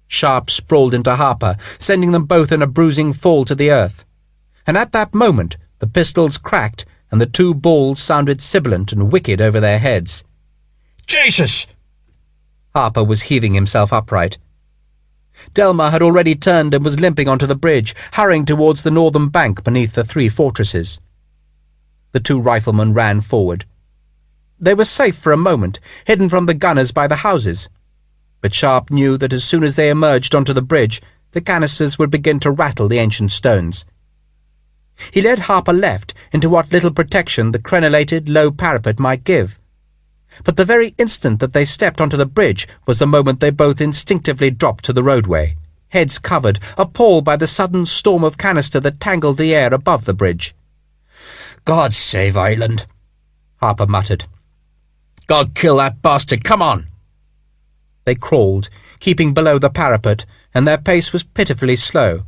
Sharpe sprawled into Harper, sending them both in a bruising fall to the earth. And at that moment the pistols cracked and the 2 balls sounded sibilant and wicked over their heads. "Jesus!" Harper was heaving himself upright. Delmar had already turned and was limping onto the bridge, hurrying towards the northern bank beneath the 3 fortresses. The 2 riflemen ran forward. They were safe for a moment, hidden from the gunners by the houses. But Sharpe knew that as soon as they emerged onto the bridge, the canisters would begin to rattle the ancient stones. He led Harper left into what little protection the crenellated, low parapet might give. But the very instant that they stepped onto the bridge was the moment they both instinctively dropped to the roadway, heads covered, appalled by the sudden storm of canister that tangled the air above the bridge. "God save Ireland," Harper muttered. "God kill that bastard, come on!" They crawled, keeping below the parapet, and their pace was pitifully slow,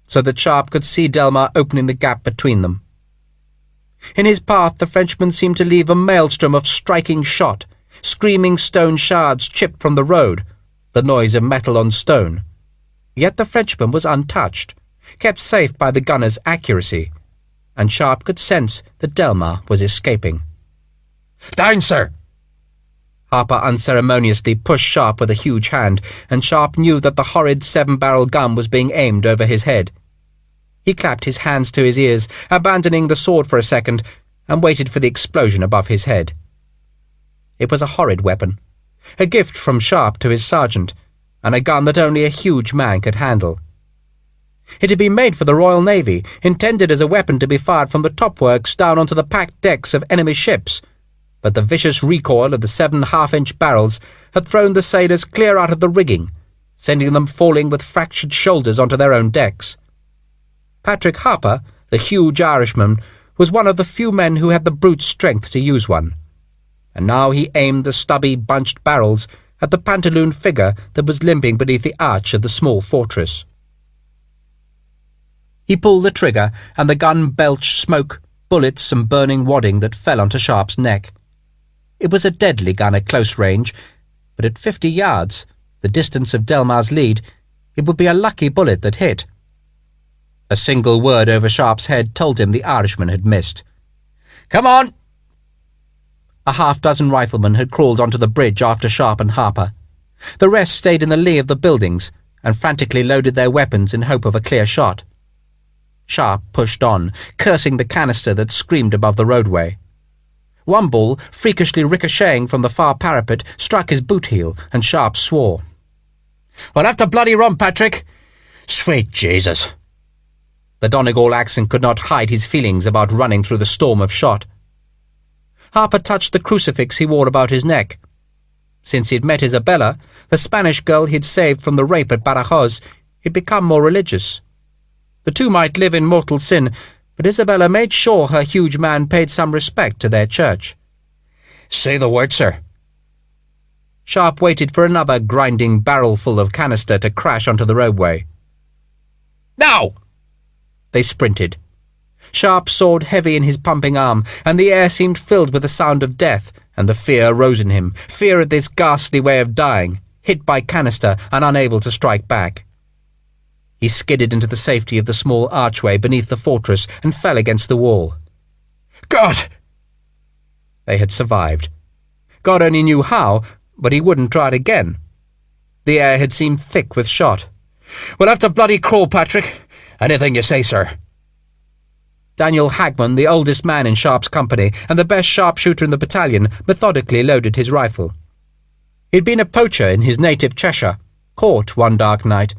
so that Sharpe could see Delmar opening the gap between them. In his path the Frenchman seemed to leave a maelstrom of striking shot, screaming stone shards chipped from the road, the noise of metal on stone. Yet the Frenchman was untouched, kept safe by the gunner's accuracy, and Sharpe could sense that Delmar was escaping. "Down, sir!" Harper unceremoniously pushed Sharpe with a huge hand, and Sharpe knew that the horrid 7-barrel gun was being aimed over his head. He clapped his hands to his ears, abandoning the sword for a second, and waited for the explosion above his head. It was a horrid weapon, a gift from Sharpe to his sergeant, and a gun that only a huge man could handle. It had been made for the Royal Navy, intended as a weapon to be fired from the topworks down onto the packed decks of enemy ships, but the vicious recoil of the 7 half-inch barrels had thrown the sailors clear out of the rigging, sending them falling with fractured shoulders onto their own decks. Patrick Harper, the huge Irishman, was one of the few men who had the brute strength to use one, and now he aimed the stubby, bunched barrels at the pantaloon figure that was limping beneath the arch of the small fortress. He pulled the trigger, and the gun belched smoke, bullets, and burning wadding that fell onto Sharpe's neck. It was a deadly gun at close range, but at 50 yards, the distance of Delmar's lead, it would be a lucky bullet that hit. A single word over Sharpe's head told him the Irishman had missed. "Come on!" A half-dozen riflemen had crawled onto the bridge after Sharpe and Harper. The rest stayed in the lee of the buildings and frantically loaded their weapons in hope of a clear shot. Sharpe pushed on, cursing the canister that screamed above the roadway. One ball, freakishly ricocheting from the far parapet, struck his boot heel, and Sharpe swore. "We'll have to bloody run, Patrick! Sweet Jesus!" The Donegal accent could not hide his feelings about running through the storm of shot. Harper touched the crucifix he wore about his neck. Since he'd met Isabella, the Spanish girl he'd saved from the rape at Badajoz, he'd become more religious. The two might live in mortal sin, but Isabella made sure her huge man paid some respect to their church. "Say the word, sir." Sharpe waited for another grinding barrelful of canister to crash onto the roadway. "Now!" They sprinted. Sharpe soared heavy in his pumping arm, and the air seemed filled with the sound of death, and the fear rose in him, fear at this ghastly way of dying, hit by canister and unable to strike back. He skidded into the safety of the small archway beneath the fortress and fell against the wall. God! They had survived. God only knew how, but he wouldn't try it again. The air had seemed thick with shot. "We'll have to bloody crawl, Patrick. Anything you say, sir." Daniel Hagman, the oldest man in Sharpe's company and the best sharpshooter in the battalion, methodically loaded his rifle. He'd been a poacher in his native Cheshire, caught one dark night,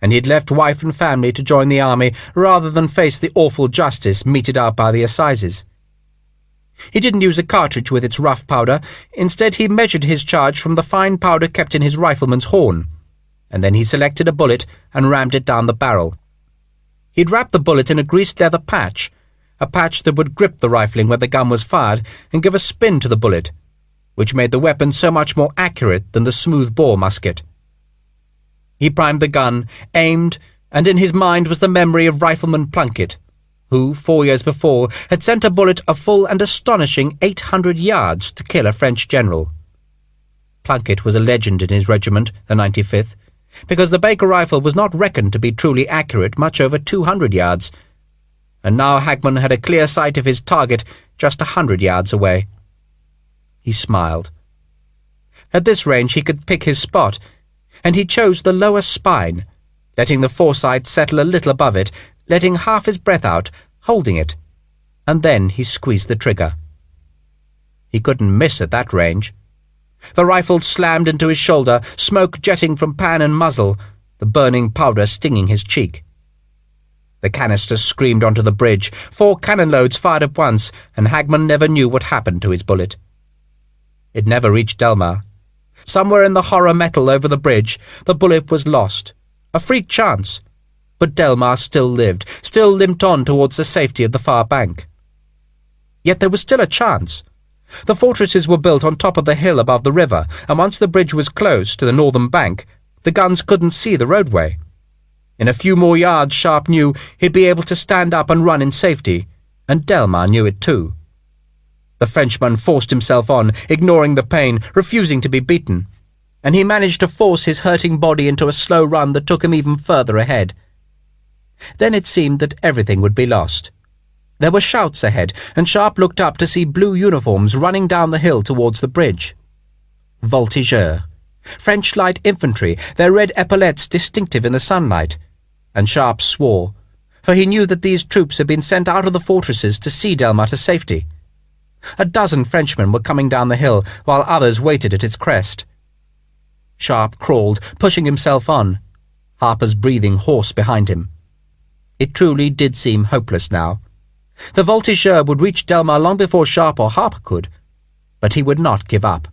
and he'd left wife and family to join the army rather than face the awful justice meted out by the assizes. He didn't use a cartridge with its rough powder. Instead, he measured his charge from the fine powder kept in his rifleman's horn, and then he selected a bullet and rammed it down the barrel. He'd wrap the bullet in a greased leather patch, a patch that would grip the rifling when the gun was fired and give a spin to the bullet, which made the weapon so much more accurate than the smooth-bore musket. He primed the gun, aimed, and in his mind was the memory of Rifleman Plunkett, who, 4 years before, had sent a bullet a full and astonishing 800 yards to kill a French general. Plunkett was a legend in his regiment, the 95th, because the Baker rifle was not reckoned to be truly accurate much over 200 yards, and now Hagman had a clear sight of his target just 100 yards away. He smiled. At this range he could pick his spot, and he chose the lower spine, letting the foresight settle a little above it, letting half his breath out, holding it, and then he squeezed the trigger. He couldn't miss at that range. The rifle slammed into his shoulder, smoke jetting from pan and muzzle, the burning powder stinging his cheek. The canister screamed onto the bridge, 4 cannon loads fired at once, and Hagman never knew what happened to his bullet. It never reached Delmar. Somewhere in the horror metal over the bridge, the bullet was lost. A freak chance. But Delmar still lived, still limped on towards the safety of the far bank. Yet there was still a chance. The fortresses were built on top of the hill above the river, and once the bridge was close to the northern bank, the guns couldn't see the roadway. In a few more yards, Sharpe knew he'd be able to stand up and run in safety, and Delmar knew it too. The Frenchman forced himself on, ignoring the pain, refusing to be beaten, and he managed to force his hurting body into a slow run that took him even further ahead. Then it seemed that everything would be lost. There were shouts ahead, and Sharpe looked up to see blue uniforms running down the hill towards the bridge. Voltigeurs. French light infantry, their red epaulettes distinctive in the sunlight. And Sharpe swore, for he knew that these troops had been sent out of the fortresses to see Delmar to safety. A dozen Frenchmen were coming down the hill, while others waited at its crest. Sharpe crawled, pushing himself on, Harper's breathing hoarse behind him. It truly did seem hopeless now. The Voltigeurs would reach Delmar long before Sharpe or Harper could, but he would not give up.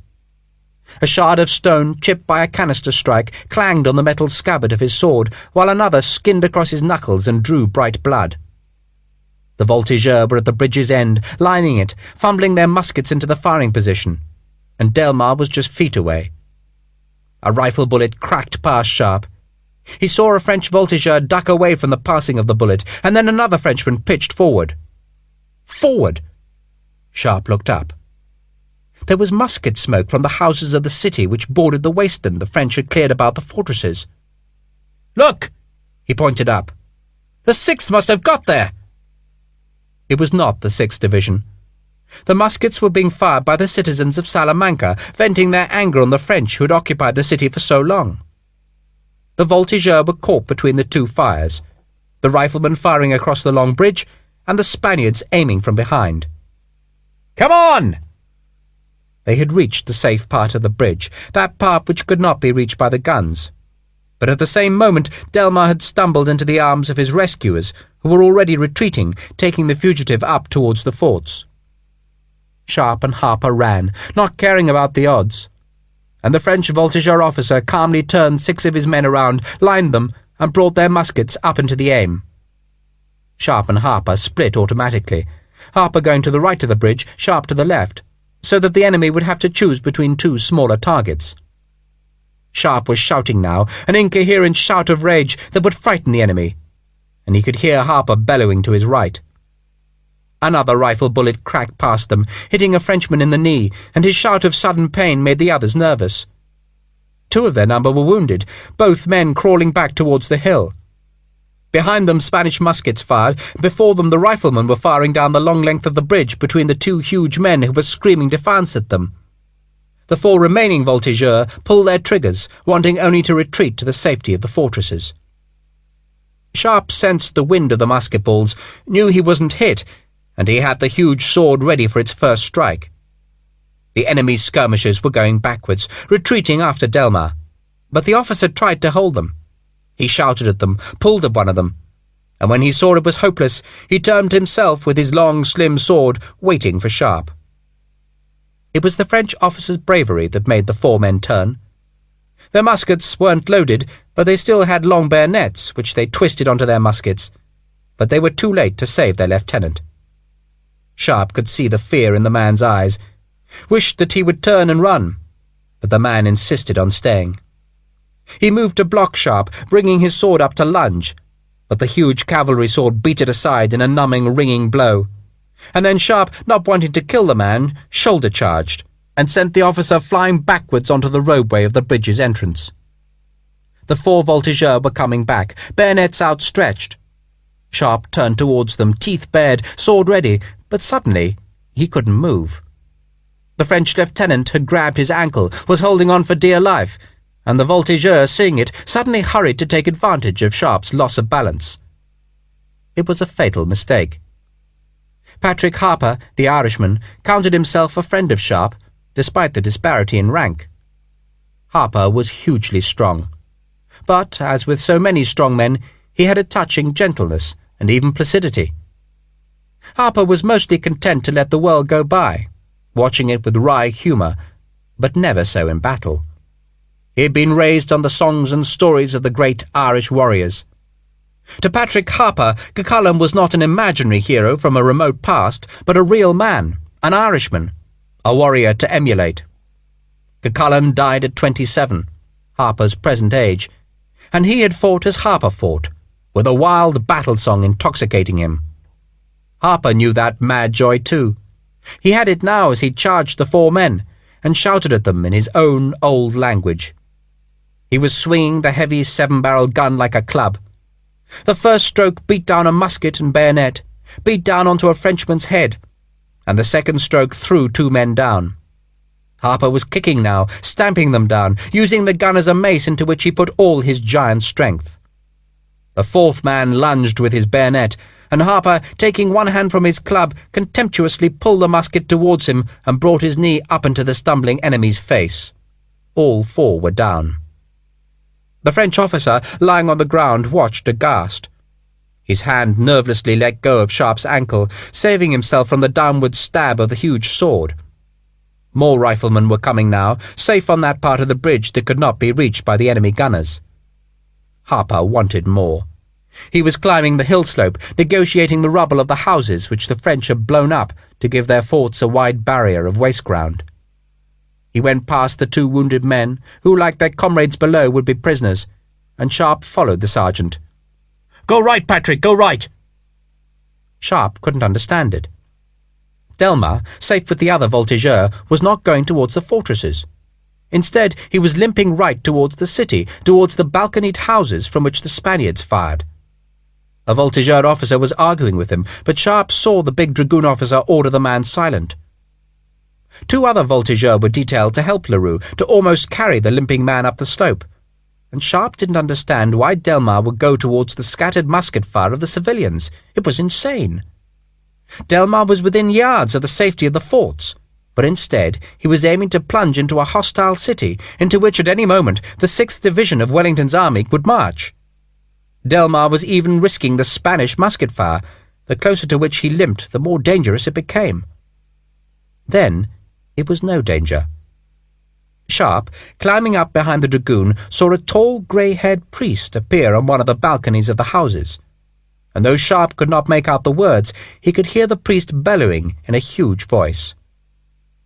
A shard of stone, chipped by a canister strike, clanged on the metal scabbard of his sword, while another skinned across his knuckles and drew bright blood. The Voltigeurs were at the bridge's end, lining it, fumbling their muskets into the firing position, and Delmar was just feet away. A rifle bullet cracked past Sharpe. He saw a French Voltigeur duck away from the passing of the bullet, and then another Frenchman pitched forward. Forward! Sharpe looked up. There was musket smoke from the houses of the city which bordered the wasteland the French had cleared about the fortresses. "Look!" he pointed up. "The 6th must have got there!" It was not the 6th Division. The muskets were being fired by the citizens of Salamanca, venting their anger on the French who had occupied the city for so long. The Voltigeurs were caught between the two fires, the riflemen firing across the long bridge, and the Spaniards aiming from behind. "Come on!" They had reached the safe part of the bridge, that part which could not be reached by the guns. But at the same moment, Delmar had stumbled into the arms of his rescuers, who were already retreating, taking the fugitive up towards the forts. Sharpe and Harper ran, not caring about the odds, and the French Voltigeur officer calmly turned 6 of his men around, lined them, and brought their muskets up into the aim. Sharpe and Harper split automatically, Harper going to the right of the bridge, Sharpe to the left, so that the enemy would have to choose between two smaller targets. Sharpe was shouting now, an incoherent shout of rage that would frighten the enemy, and he could hear Harper bellowing to his right. Another rifle bullet cracked past them, hitting a Frenchman in the knee, and his shout of sudden pain made the others nervous. 2 of their number were wounded, both men crawling back towards the hill. Behind them Spanish muskets fired, and before them the riflemen were firing down the long length of the bridge between the 2 huge men who were screaming defiance at them. The 4 remaining Voltigeurs pulled their triggers, wanting only to retreat to the safety of the fortresses. Sharpe sensed the wind of the musket balls, knew he wasn't hit, and he had the huge sword ready for its first strike. The enemy's skirmishers were going backwards, retreating after Delmar, but the officer tried to hold them. He shouted at them, pulled at one of them, and when he saw it was hopeless, he turned himself with his long, slim sword, waiting for Sharpe. It was the French officer's bravery that made the 4 men turn. Their muskets weren't loaded, but they still had long bayonets, which they twisted onto their muskets, but they were too late to save their lieutenant. Sharpe could see the fear in the man's eyes, wished that he would turn and run, but the man insisted on staying. He moved to block Sharpe, bringing his sword up to lunge, but the huge cavalry sword beat it aside in a numbing, ringing blow. And then Sharpe, not wanting to kill the man, shoulder-charged, and sent the officer flying backwards onto the roadway of the bridge's entrance. The 4 Voltigeurs were coming back, bayonets outstretched. Sharpe turned towards them, teeth bared, sword ready, but suddenly he couldn't move. The French lieutenant had grabbed his ankle, was holding on for dear life, and the Voltigeur, seeing it, suddenly hurried to take advantage of Sharpe's loss of balance. It was a fatal mistake. Patrick Harper, the Irishman, counted himself a friend of Sharpe, despite the disparity in rank. Harper was hugely strong, but, as with so many strong men, he had a touching gentleness and even placidity. Harper was mostly content to let the world go by, watching it with wry humour, but never so in battle. He had been raised on the songs and stories of the great Irish warriors. To Patrick Harper, Cuchulainn was not an imaginary hero from a remote past, but a real man, an Irishman, a warrior to emulate. Cuchulainn died at 27, Harper's present age, and he had fought as Harper fought, with a wild battle song intoxicating him. Harper knew that mad joy too. He had it now as he charged the four men, and shouted at them in his own old language. He was swinging the heavy 7-barrel gun like a club. The first stroke beat down a musket and bayonet, beat down onto a Frenchman's head, and the second stroke threw 2 men down. Harper was kicking now, stamping them down, using the gun as a mace into which he put all his giant strength. The fourth man lunged with his bayonet, and Harper, taking one hand from his club, contemptuously pulled the musket towards him and brought his knee up into the stumbling enemy's face. All 4 were down. The French officer, lying on the ground, watched aghast. His hand nervelessly let go of Sharpe's ankle, saving himself from the downward stab of the huge sword. More riflemen were coming now, safe on that part of the bridge that could not be reached by the enemy gunners. Harper wanted more. He was climbing the hill slope, negotiating the rubble of the houses which the French had blown up to give their forts a wide barrier of waste ground. He went past the 2 wounded men, who, like their comrades below, would be prisoners, and Sharpe followed the sergeant. "Go right, Patrick, go right!" Sharpe couldn't understand it. Delmar, safe with the other voltigeurs, was not going towards the fortresses. Instead, he was limping right towards the city, towards the balconied houses from which the Spaniards fired. A voltigeur officer was arguing with him, but Sharpe saw the big dragoon officer order the man silent. 2 other voltigeurs were detailed to help Larue, to almost carry the limping man up the slope, and Sharpe didn't understand why Delmar would go towards the scattered musket fire of the civilians. It was insane. Delmar was within yards of the safety of the forts, but instead he was aiming to plunge into a hostile city, into which at any moment the 6th Division of Wellington's army would march. Delmar was even risking the Spanish musket fire, the closer to which he limped, the more dangerous it became. Then it was no danger. Sharpe, climbing up behind the dragoon, saw a tall, grey-haired priest appear on one of the balconies of the houses, and though Sharpe could not make out the words, he could hear the priest bellowing in a huge voice.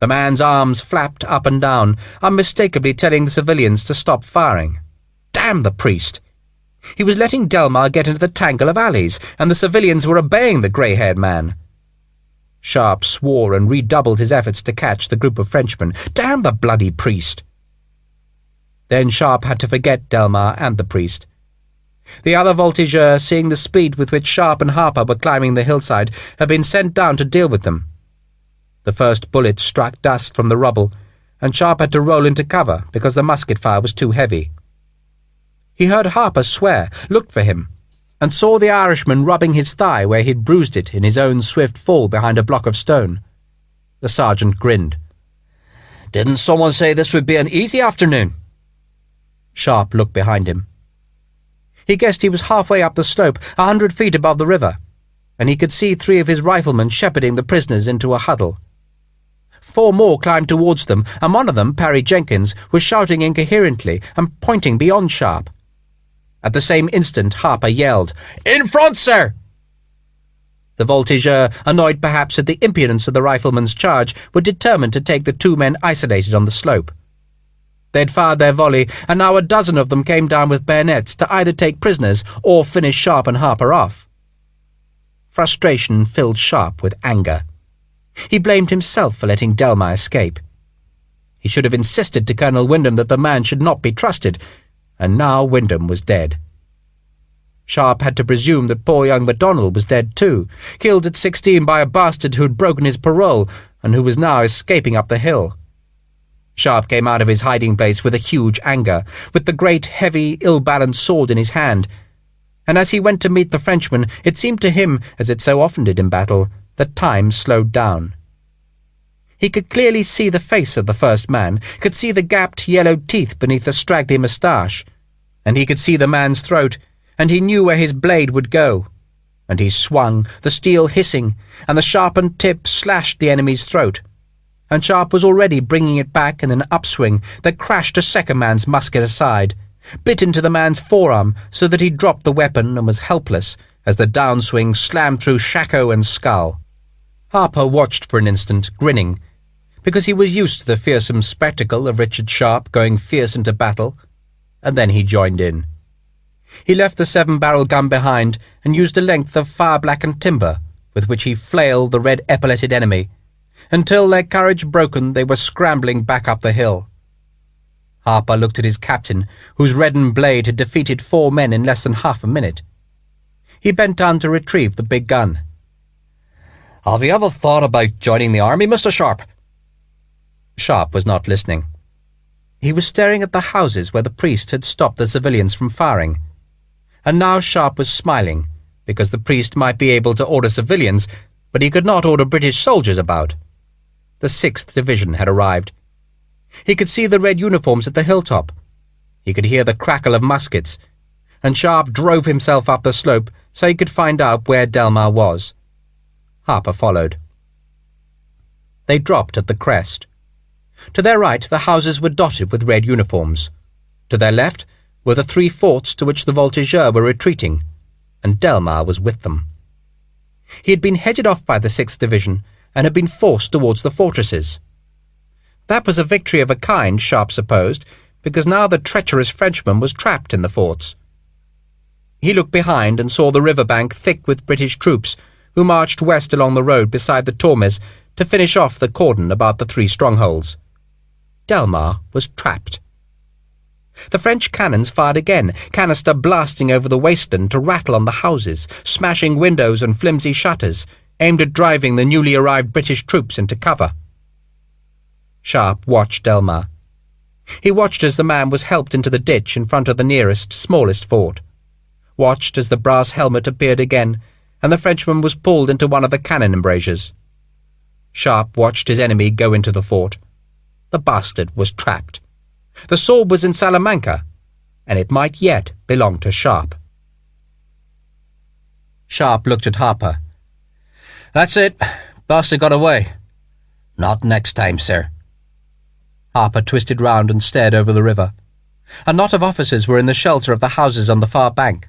The man's arms flapped up and down, unmistakably telling the civilians to stop firing. Damn the priest! He was letting Delmar get into the tangle of alleys, and the civilians were obeying the grey-haired man. Sharpe swore and redoubled his efforts to catch the group of Frenchmen. Damn the bloody priest! Then Sharpe had to forget Delmar and the priest. The other voltigeurs, seeing the speed with which Sharpe and Harper were climbing the hillside, had been sent down to deal with them. The first bullet struck dust from the rubble, and Sharpe had to roll into cover because the musket fire was too heavy. He heard Harper swear, looked for him, and saw the Irishman rubbing his thigh where he'd bruised it in his own swift fall behind a block of stone. The sergeant grinned. "Didn't someone say this would be an easy afternoon?" Sharpe looked behind him. He guessed he was halfway up the slope, 100 feet above the river, and he could see 3 of his riflemen shepherding the prisoners into a huddle. 4 more climbed towards them, and one of them, Parry Jenkins, was shouting incoherently and pointing beyond Sharpe. At the same instant, Harper yelled, "In front, sir!" The voltigeurs, annoyed perhaps at the impudence of the rifleman's charge, were determined to take the 2 men isolated on the slope. They had fired their volley, and now a dozen of them came down with bayonets to either take prisoners or finish Sharpe and Harper off. Frustration filled Sharpe with anger. He blamed himself for letting Delmar escape. He should have insisted to Colonel Wyndham that the man should not be trusted, and now Wyndham was dead. Sharpe had to presume that poor young MacDonald was dead too, killed at 16 by a bastard who had broken his parole and who was now escaping up the hill. Sharpe came out of his hiding place with a huge anger, with the great, heavy, ill-balanced sword in his hand, and as he went to meet the Frenchman, it seemed to him, as it so often did in battle, that time slowed down. He could clearly see the face of the first man, could see the gapped yellow teeth beneath the straggly moustache, and he could see the man's throat, and he knew where his blade would go. And he swung, the steel hissing, and the sharpened tip slashed the enemy's throat. and Sharpe was already bringing it back in an upswing that crashed a second man's musket aside, bit into the man's forearm so that he dropped the weapon and was helpless as the downswing slammed through shako and skull. Harper watched for an instant, grinning, because he was used to the fearsome spectacle of Richard Sharpe going fierce into battle, and then he joined in. He left the 7-barrel gun behind and used a length of fire-blackened timber with which he flailed the red-epauletted enemy, until, their courage broken, they were scrambling back up the hill. Harper looked at his captain, whose reddened blade had defeated 4 men in less than half a minute. He bent down to retrieve the big gun. "Have you ever thought about joining the army, Mr. Sharpe?" Sharpe was not listening. He was staring at the houses where the priest had stopped the civilians from firing. And now Sharpe was smiling, because the priest might be able to order civilians, but he could not order British soldiers about. The 6th Division had arrived. He could see the red uniforms at the hilltop. He could hear the crackle of muskets, and Sharpe drove himself up the slope so he could find out where Delmar was. Harper followed. They dropped at the crest. To their right, the houses were dotted with red uniforms. To their left were the 3 forts to which the voltigeurs were retreating, and Delmar was with them. He had been headed off by the 6th Division and had been forced towards the fortresses. That was a victory of a kind, Sharpe supposed, because now the treacherous Frenchman was trapped in the forts. He looked behind and saw the riverbank thick with British troops, who marched west along the road beside the Tormes to finish off the cordon about the 3 strongholds. Delmar was trapped. The French cannons fired again, canister blasting over the wasteland to rattle on the houses, smashing windows and flimsy shutters, aimed at driving the newly arrived British troops into cover. Sharpe watched Delmar. He watched as the man was helped into the ditch in front of the nearest, smallest fort, watched as the brass helmet appeared again, and the Frenchman was pulled into one of the cannon embrasures. Sharpe watched his enemy go into the fort. The bastard was trapped. The sword was in Salamanca, and it might yet belong to Sharpe. Sharpe looked at Harper. "That's it. Bastard got away." "Not next time, sir." Harper twisted round and stared over the river. A knot of officers were in the shelter of the houses on the far bank.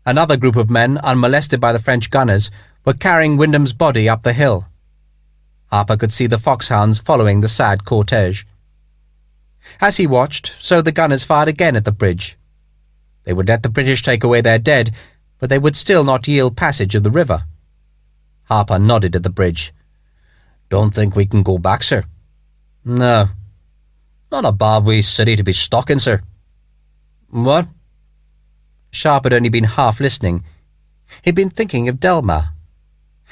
Another group of men, unmolested by the French gunners, were carrying Wyndham's body up the hill. Harper could see the foxhounds following the sad cortege. As he watched, so the gunners fired again at the bridge. They would let the British take away their dead, but they would still not yield passage of the river. Harper nodded at the bridge. "Don't think we can go back, sir?" "No. Not a bad wee city to be stuck in, sir." "What?" Sharpe had only been half listening. He'd been thinking of Delmar.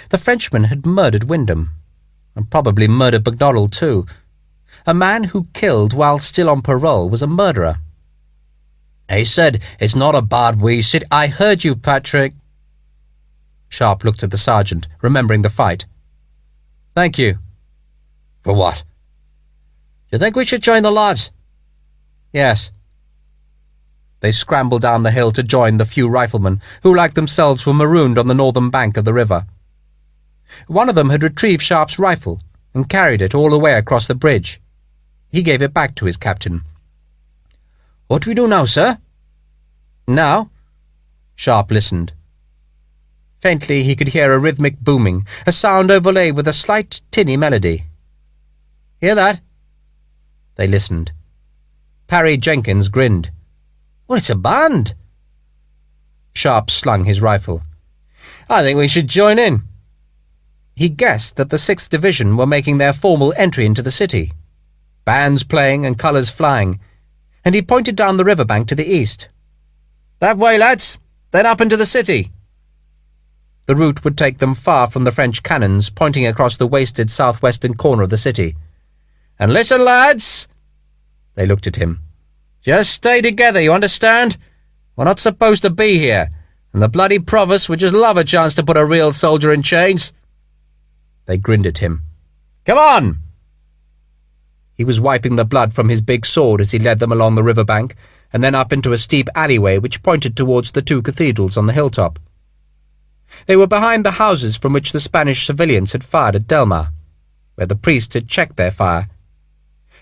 The Frenchman had murdered Wyndham, and probably murdered MacDonald too. A man who killed while still on parole was a murderer. "I said it's not a bad wee city." "I heard you, Patrick." Sharpe looked at the sergeant, remembering the fight. "Thank you." "For what?" "Do you think we should join the lads?" "Yes." They scrambled down the hill to join the few riflemen who, like themselves, were marooned on the northern bank of the river. One of them had retrieved Sharpe's rifle and carried it all the way across the bridge. He gave it back to his captain. "What do we do now, sir?" "Now?" Sharpe listened. Faintly he could hear a rhythmic booming, a sound overlaid with a slight tinny melody. "Hear that?" They listened. Parry Jenkins grinned. "Well, it's a band." Sharpe slung his rifle. "I think we should join in." He guessed that the 6th Division were making their formal entry into the city, bands playing and colours flying, and he pointed down the riverbank to the east. "That way, lads, then up into the city." The route would take them far from the French cannons pointing across the wasted southwestern corner of the city. "And listen, lads!" They looked at him. "Just stay together, you understand? We're not supposed to be here, and the bloody provost would just love a chance to put a real soldier in chains." They grinned at him. "Come on!" He was wiping the blood from his big sword as he led them along the riverbank, and then up into a steep alleyway which pointed towards the 2 cathedrals on the hilltop. They were behind the houses from which the Spanish civilians had fired at Delmar, where the priests had checked their fire,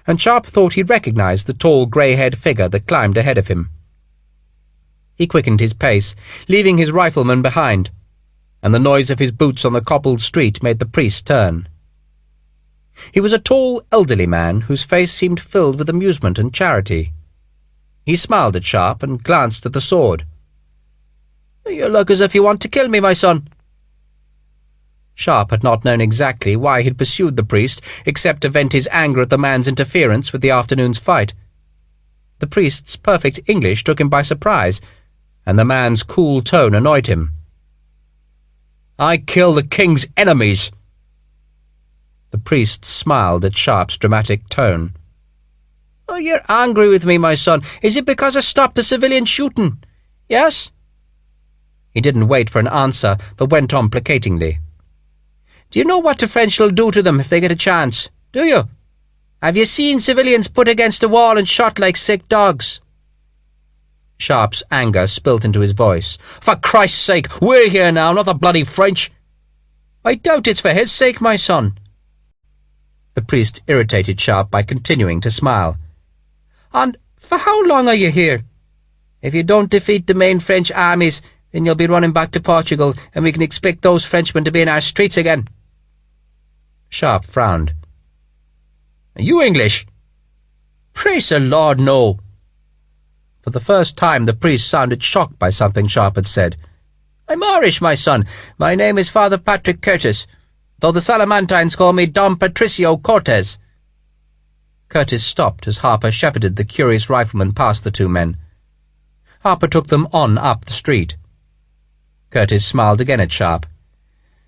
and Sharpe thought he recognized the tall grey-haired figure that climbed ahead of him. He quickened his pace, leaving his rifleman behind, and the noise of his boots on the cobbled street made the priest turn. He was a tall, elderly man whose face seemed filled with amusement and charity. He smiled at Sharpe and glanced at the sword. "You look as if you want to kill me, my son." Sharpe had not known exactly why he'd pursued the priest, except to vent his anger at the man's interference with the afternoon's fight. The priest's perfect English took him by surprise, and the man's cool tone annoyed him. "I kill the king's enemies." The priest smiled at Sharpe's dramatic tone. "Oh, you're angry with me, my son. Is it because I stopped the civilian shooting? Yes?" He didn't wait for an answer, but went on placatingly. "Do you know what the French will do to them if they get a chance? Do you? Have you seen civilians put against a wall and shot like sick dogs?" Sharpe's anger spilt into his voice. "For Christ's sake, we're here now, not the bloody French." "I doubt it's for his sake, my son." The priest irritated Sharpe by continuing to smile. "And for how long are you here? If you don't defeat the main French armies, then you'll be running back to Portugal, and we can expect those Frenchmen to be in our streets again." Sharpe frowned. "Are you English?" "Praise the Lord, no." For the first time the priest sounded shocked by something Sharpe had said. "I'm Irish, my son. My name is Father Patrick Curtis, though the Salamantines call me Don Patricio Cortes." Curtis stopped as Harper shepherded the curious rifleman past the two men. Harper took them on up the street. Curtis smiled again at Sharpe.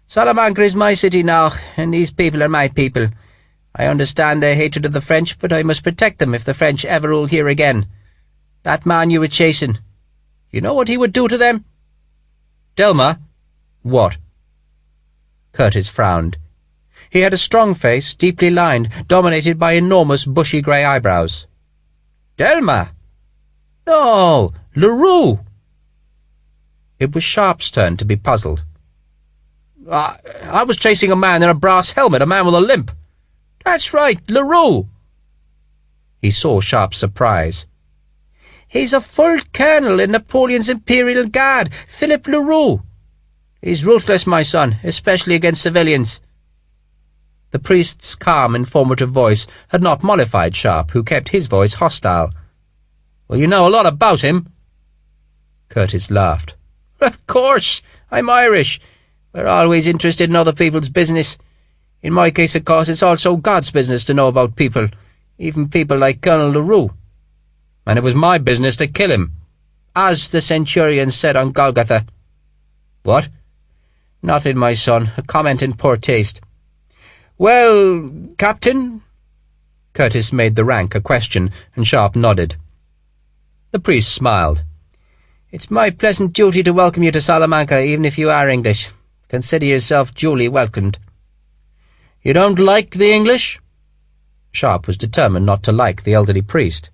"Salamanca is my city now, and these people are my people. I understand their hatred of the French, but I must protect them if the French ever rule here again. That man you were chasing, you know what he would do to them?" "Delma? What?" Curtis frowned. He had a strong face, deeply lined, dominated by enormous bushy grey eyebrows. "Delma? No, Larue." It was Sharpe's turn to be puzzled. I was chasing a man in a brass helmet, a man with a limp." "That's right, Larue." He saw Sharpe's surprise. "He's a full colonel in Napoleon's Imperial Guard, Philip Larue. He's ruthless, my son, especially against civilians." The priest's calm, informative voice had not mollified Sharpe, who kept his voice hostile. "Well, you know a lot about him." Curtis laughed. "Of course, I'm Irish. We're always interested in other people's business. In my case, of course, it's also God's business to know about people, even people like Colonel Larue. And it was my business to kill him, as the centurion said on Golgotha." "What?" "Nothing, my son. A comment in poor taste." "Well, Captain?" Curtis made the rank a question, and Sharpe nodded. The priest smiled. "It's my pleasant duty to welcome you to Salamanca, even if you are English. Consider yourself duly welcomed." "You don't like the English?" Sharpe was determined not to like the elderly priest.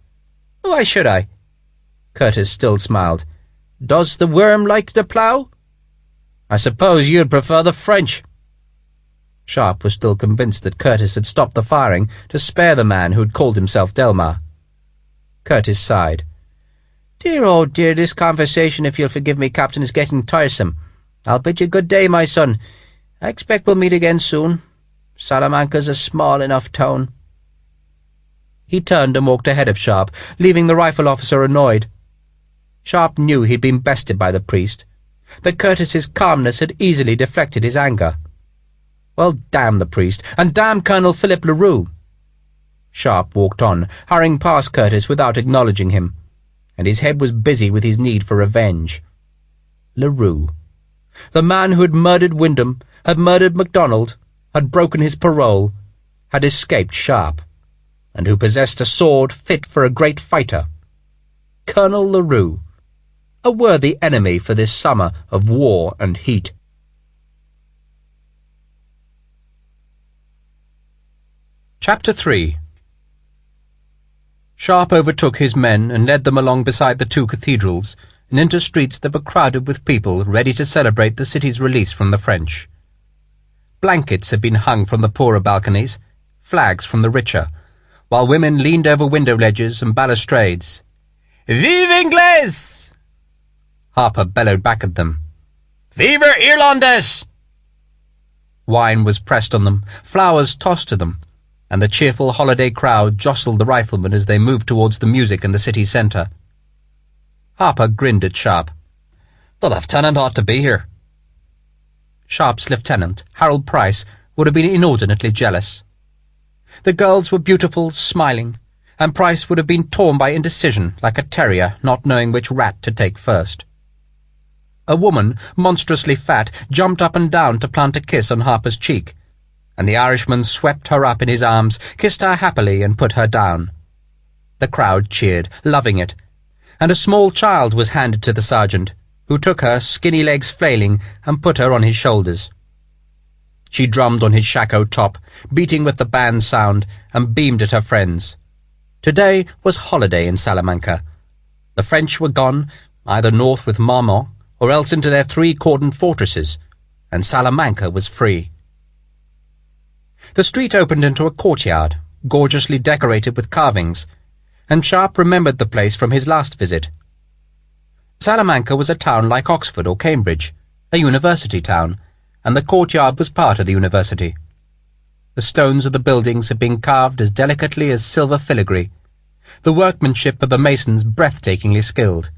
"Why should I?" Curtis still smiled. "Does the worm like the plough?" "I suppose you'd prefer the French." Sharpe was still convinced that Curtis had stopped the firing to spare the man who had called himself Delmar. Curtis sighed. "Dear, oh dear, this conversation, if you'll forgive me, Captain, is getting tiresome. I'll bid you good day, my son. I expect we'll meet again soon. Salamanca's a small enough town." He turned and walked ahead of Sharpe, leaving the rifle officer annoyed. Sharpe knew he'd been bested by the priest, that Curtis's calmness had easily deflected his anger. Well, damn the priest, and damn Colonel Philip Larue. Sharpe walked on, hurrying past Curtis without acknowledging him, and his head was busy with his need for revenge. Larue. The man who had murdered Wyndham, had murdered MacDonald, had broken his parole, had escaped Sharpe, and who possessed a sword fit for a great fighter. Colonel Larue, a worthy enemy for this summer of war and heat. Chapter 3. Sharpe overtook his men and led them along beside the two cathedrals and into streets that were crowded with people ready to celebrate the city's release from the French. Blankets had been hung from the poorer balconies, flags from the richer, while women leaned over window ledges and balustrades. "Vive Ingles!" Harper bellowed back at them. "Vive Irlandes!" Wine was pressed on them, flowers tossed to them, and the cheerful holiday crowd jostled the riflemen as they moved towards the music in the city centre. Harper grinned at Sharpe. "The lieutenant ought to be here." Sharpe's lieutenant, Harold Price, would have been inordinately jealous. The girls were beautiful, smiling, and Price would have been torn by indecision like a terrier not knowing which rat to take first. A woman, monstrously fat, jumped up and down to plant a kiss on Harper's cheek, and the Irishman swept her up in his arms, kissed her happily, and put her down. The crowd cheered, loving it, and a small child was handed to the sergeant, who took her, skinny legs flailing, and put her on his shoulders. She drummed on his shako top, beating with the band sound, and beamed at her friends. Today was holiday in Salamanca. The French were gone, either north with Marmont, or else into their 3-cordoned fortresses, and Salamanca was free. The street opened into a courtyard, gorgeously decorated with carvings, and Sharpe remembered the place from his last visit. Salamanca was a town like Oxford or Cambridge, a university town, and the courtyard was part of the university. The stones of the buildings had been carved as delicately as silver filigree, the workmanship of the masons breathtakingly skilled,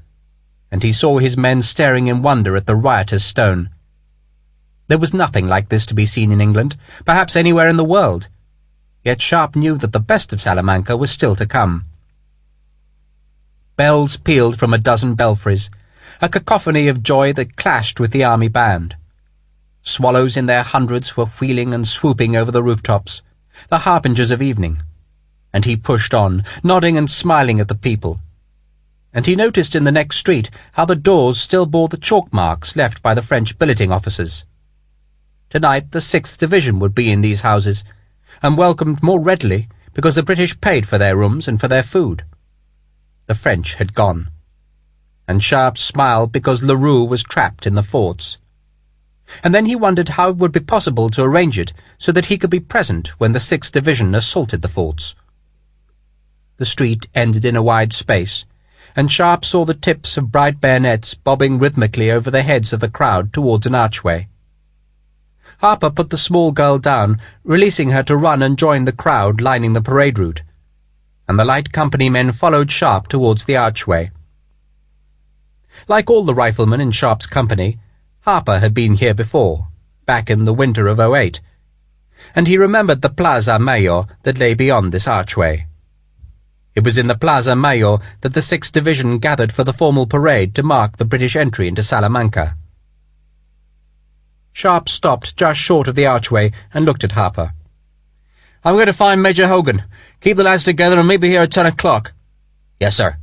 and he saw his men staring in wonder at the riotous stone. There was nothing like this to be seen in England, perhaps anywhere in the world, yet Sharpe knew that the best of Salamanca was still to come. Bells pealed from a dozen belfries, a cacophony of joy that clashed with the army band. Swallows in their hundreds were wheeling and swooping over the rooftops, the harbingers of evening, and he pushed on, nodding and smiling at the people. And he noticed in the next street how the doors still bore the chalk marks left by the French billeting officers. Tonight the 6th Division would be in these houses, and welcomed more readily because the British paid for their rooms and for their food. The French had gone, and Sharpe smiled because Larue was trapped in the forts. And then he wondered how it would be possible to arrange it so that he could be present when the 6th Division assaulted the forts. The street ended in a wide space, and Sharpe saw the tips of bright bayonets bobbing rhythmically over the heads of the crowd towards an archway. Harper put the small girl down, releasing her to run and join the crowd lining the parade route, and the light company men followed Sharpe towards the archway. Like all the riflemen in Sharpe's company, Harper had been here before, back in the winter of '08, and he remembered the Plaza Mayor that lay beyond this archway. It was in the Plaza Mayor that the 6th Division gathered for the formal parade to mark the British entry into Salamanca. Sharpe stopped just short of the archway and looked at Harper. "I'm going to find Major Hogan. Keep the lads together and meet me here at 10 o'clock. "Yes, sir."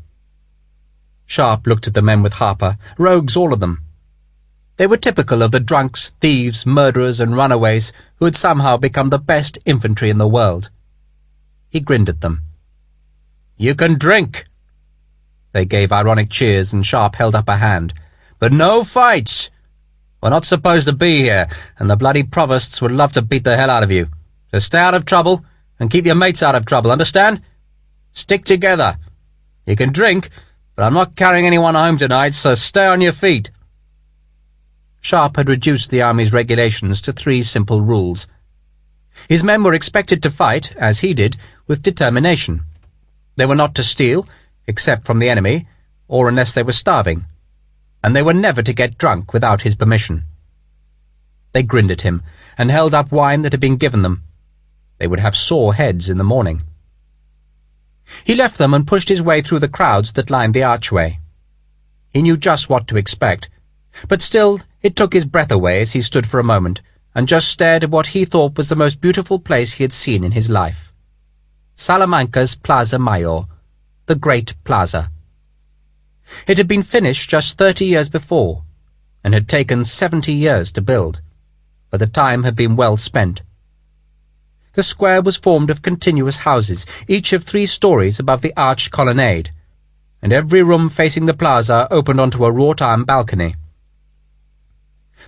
Sharpe looked at the men with Harper, rogues all of them. They were typical of the drunks, thieves, murderers, and runaways who had somehow become the best infantry in the world. He grinned at them. "You can drink." They gave ironic cheers, and Sharpe held up a hand. "But no fights. We're not supposed to be here, and the bloody provosts would love to beat the hell out of you. So stay out of trouble, and keep your mates out of trouble, understand? Stick together. You can drink, but I'm not carrying anyone home tonight, so stay on your feet." Sharpe had reduced the army's regulations to 3 simple rules. His men were expected to fight, as he did, with determination. They were not to steal, except from the enemy, or unless they were starving, and they were never to get drunk without his permission. They grinned at him, and held up wine that had been given them. They would have sore heads in the morning. He left them and pushed his way through the crowds that lined the archway. He knew just what to expect, but still it took his breath away as he stood for a moment and just stared at what he thought was the most beautiful place he had seen in his life. Salamanca's Plaza Mayor, the Great Plaza. It had been finished just 30 years before, and had taken 70 years to build, but the time had been well spent. The square was formed of continuous houses, each of 3 stories above the arched colonnade, and every room facing the plaza opened onto a wrought-iron balcony.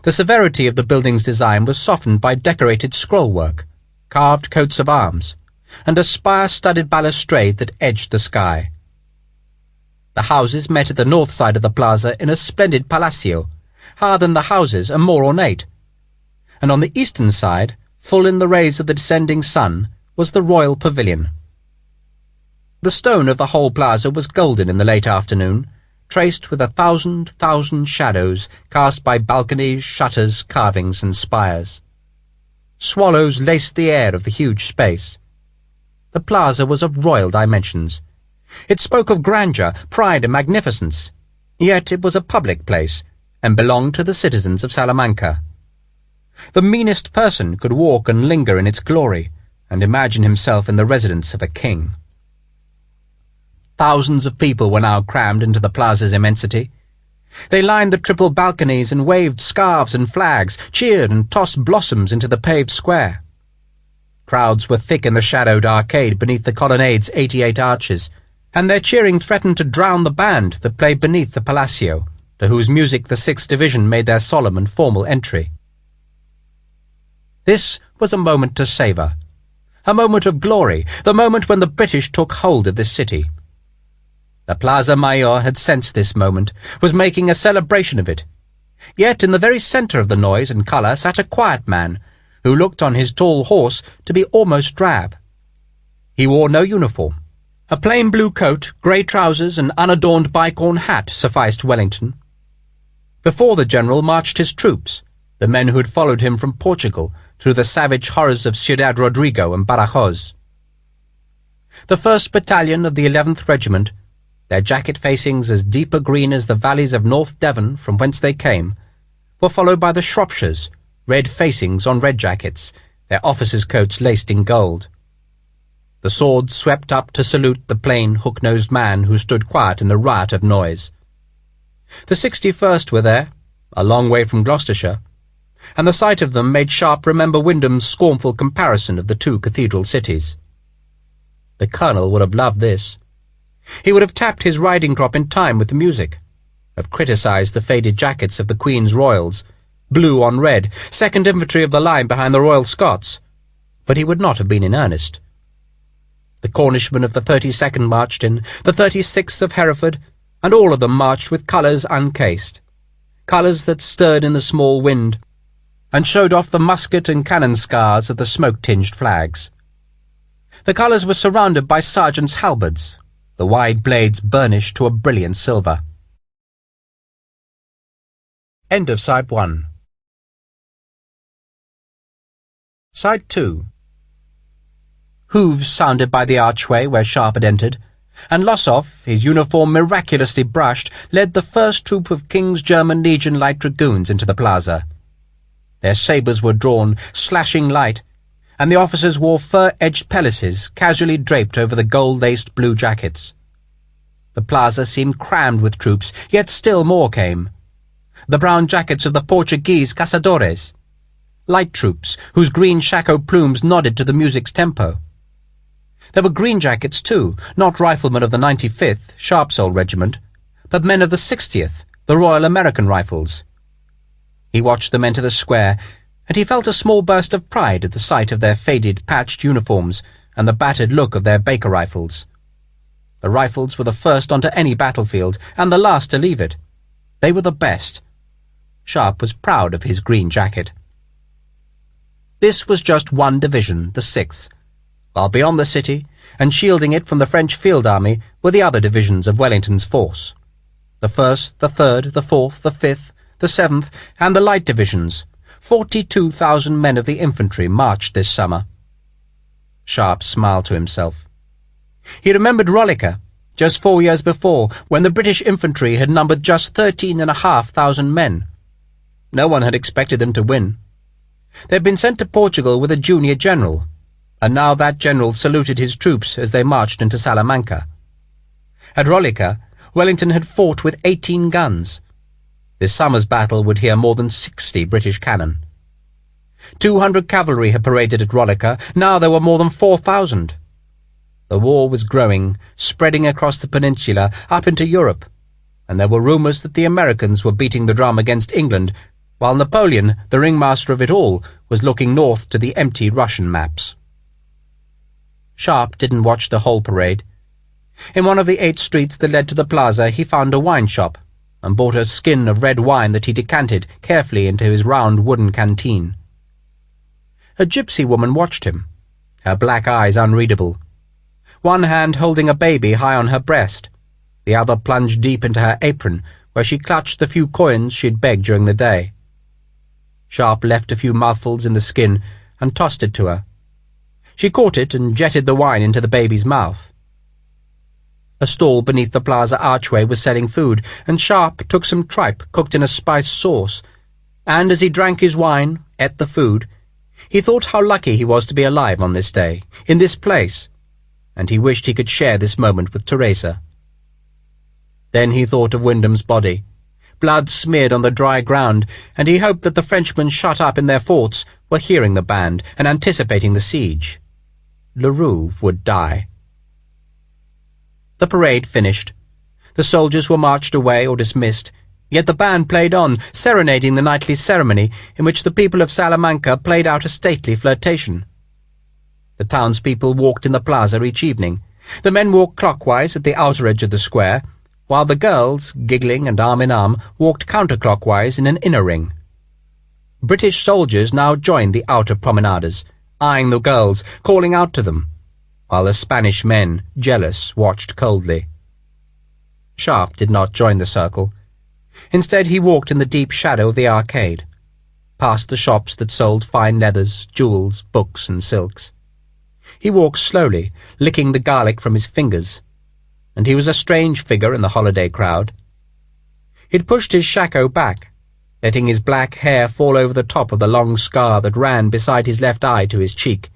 The severity of the building's design was softened by decorated scrollwork, carved coats of arms, and a spire-studded balustrade that edged the sky. The houses met at the north side of the plaza in a splendid palacio, higher than the houses and more ornate, and on the eastern side, full in the rays of the descending sun, was the royal pavilion. The stone of the whole plaza was golden in the late afternoon, traced with 1,000 shadows cast by balconies, shutters, carvings, and spires. Swallows laced the air of the huge space. The plaza was of royal dimensions. It spoke of grandeur, pride, and magnificence, yet it was a public place, and belonged to the citizens of Salamanca. The meanest person could walk and linger in its glory, and imagine himself in the residence of a king. Thousands of people were now crammed into the plaza's immensity. They lined the triple balconies and waved scarves and flags, cheered and tossed blossoms into the paved square. Crowds were thick in the shadowed arcade beneath the colonnade's 88 arches, and their cheering threatened to drown the band that played beneath the Palacio, to whose music the 6th Division made their solemn and formal entry. This was a moment to savour, a moment of glory, the moment when the British took hold of this city. The Plaza Mayor had sensed this moment, was making a celebration of it. Yet in the very centre of the noise and colour sat a quiet man, who looked on his tall horse to be almost drab. He wore no uniform. A plain blue coat, grey trousers, and unadorned bicorn hat sufficed Wellington. Before the general marched his troops, the men who had followed him from Portugal through the savage horrors of Ciudad Rodrigo and Badajoz. The 1st Battalion of the 11th Regiment, their jacket facings as deep a green as the valleys of North Devon from whence they came, were followed by the Shropshires, red facings on red jackets, their officers' coats laced in gold. The swords swept up to salute the plain, hook-nosed man who stood quiet in the riot of noise. The 61st were there, a long way from Gloucestershire, and the sight of them made Sharpe remember Wyndham's scornful comparison of the two cathedral cities. The colonel would have loved this. He would have tapped his riding crop in time with the music, have criticised the faded jackets of the Queen's Royals, blue on red, 2nd Infantry of the line behind the Royal Scots, but he would not have been in earnest. The Cornishmen of the 32nd marched in, the 36th of Hereford, and all of them marched with colours uncased, colours that stirred in the small wind, and showed off the musket and cannon scars of the smoke-tinged flags. The colours were surrounded by sergeants' halberds, the wide blades burnished to a brilliant silver. End of Side 1. Side 2. Hoofs sounded by the archway where Sharpe had entered, and Lossoff, his uniform miraculously brushed, led the first troop of King's German Legion Light Dragoons into the plaza. Their sabres were drawn, slashing light, and the officers wore fur-edged pelisses casually draped over the gold-laced blue jackets. The plaza seemed crammed with troops, yet still more came. The brown jackets of the Portuguese caçadores, light troops whose green shako plumes nodded to the music's tempo. There were green jackets too, not riflemen of the 95th, Sharpe's old regiment, but men of the 60th, the Royal American Rifles. He watched them enter the square, and he felt a small burst of pride at the sight of their faded, patched uniforms and the battered look of their Baker rifles. The rifles were the first onto any battlefield, and the last to leave it. They were the best. Sharpe was proud of his green jacket. This was just one division, the 6th, while beyond the city, and shielding it from the French field army, were the other divisions of Wellington's force. The 1st, the 3rd, the 4th, the 5th, the 7th, and the light divisions. 42,000 men of the infantry marched this summer. Sharpe smiled to himself. He remembered Rolica, just 4 years before, when the British infantry had numbered just 13,500 men. No one had expected them to win. They had been sent to Portugal with a junior general, and now that general saluted his troops as they marched into Salamanca. At Rolica, Wellington had fought with 18 guns. This summer's battle would hear more than 60 British cannon. 200 cavalry had paraded at Rolica, now there were more than 4,000. The war was growing, spreading across the peninsula, up into Europe, and there were rumours that the Americans were beating the drum against England, while Napoleon, the ringmaster of it all, was looking north to the empty Russian maps. Sharpe didn't watch the whole parade. In one of the 8 streets that led to the plaza, he found a wine shop and bought a skin of red wine that he decanted carefully into his round wooden canteen. A gypsy woman watched him, her black eyes unreadable, one hand holding a baby high on her breast, the other plunged deep into her apron, where she clutched the few coins she'd begged during the day. Sharpe left a few mouthfuls in the skin and tossed it to her. She caught it and jetted the wine into the baby's mouth. A stall beneath the plaza archway was selling food, and Sharpe took some tripe cooked in a spiced sauce, and as he drank his wine, ate the food, he thought how lucky he was to be alive on this day, in this place, and he wished he could share this moment with Teresa. Then he thought of Wyndham's body, blood smeared on the dry ground, and he hoped that the Frenchmen shut up in their forts were hearing the band and anticipating the siege. Larue would die. The parade finished. The soldiers were marched away or dismissed, yet the band played on, serenading the nightly ceremony in which the people of Salamanca played out a stately flirtation. The townspeople walked in the plaza each evening. The men walked clockwise at the outer edge of the square, while the girls, giggling and arm in arm, walked counterclockwise in an inner ring. British soldiers now joined the outer promenaders, eyeing the girls, calling out to them, while the Spanish men, jealous, watched coldly. Sharpe did not join the circle. Instead, he walked in the deep shadow of the arcade, past the shops that sold fine leathers, jewels, books, and silks. He walked slowly, licking the garlic from his fingers, and he was a strange figure in the holiday crowd. He'd pushed his shako back, letting his black hair fall over the top of the long scar that ran beside his left eye to his cheek.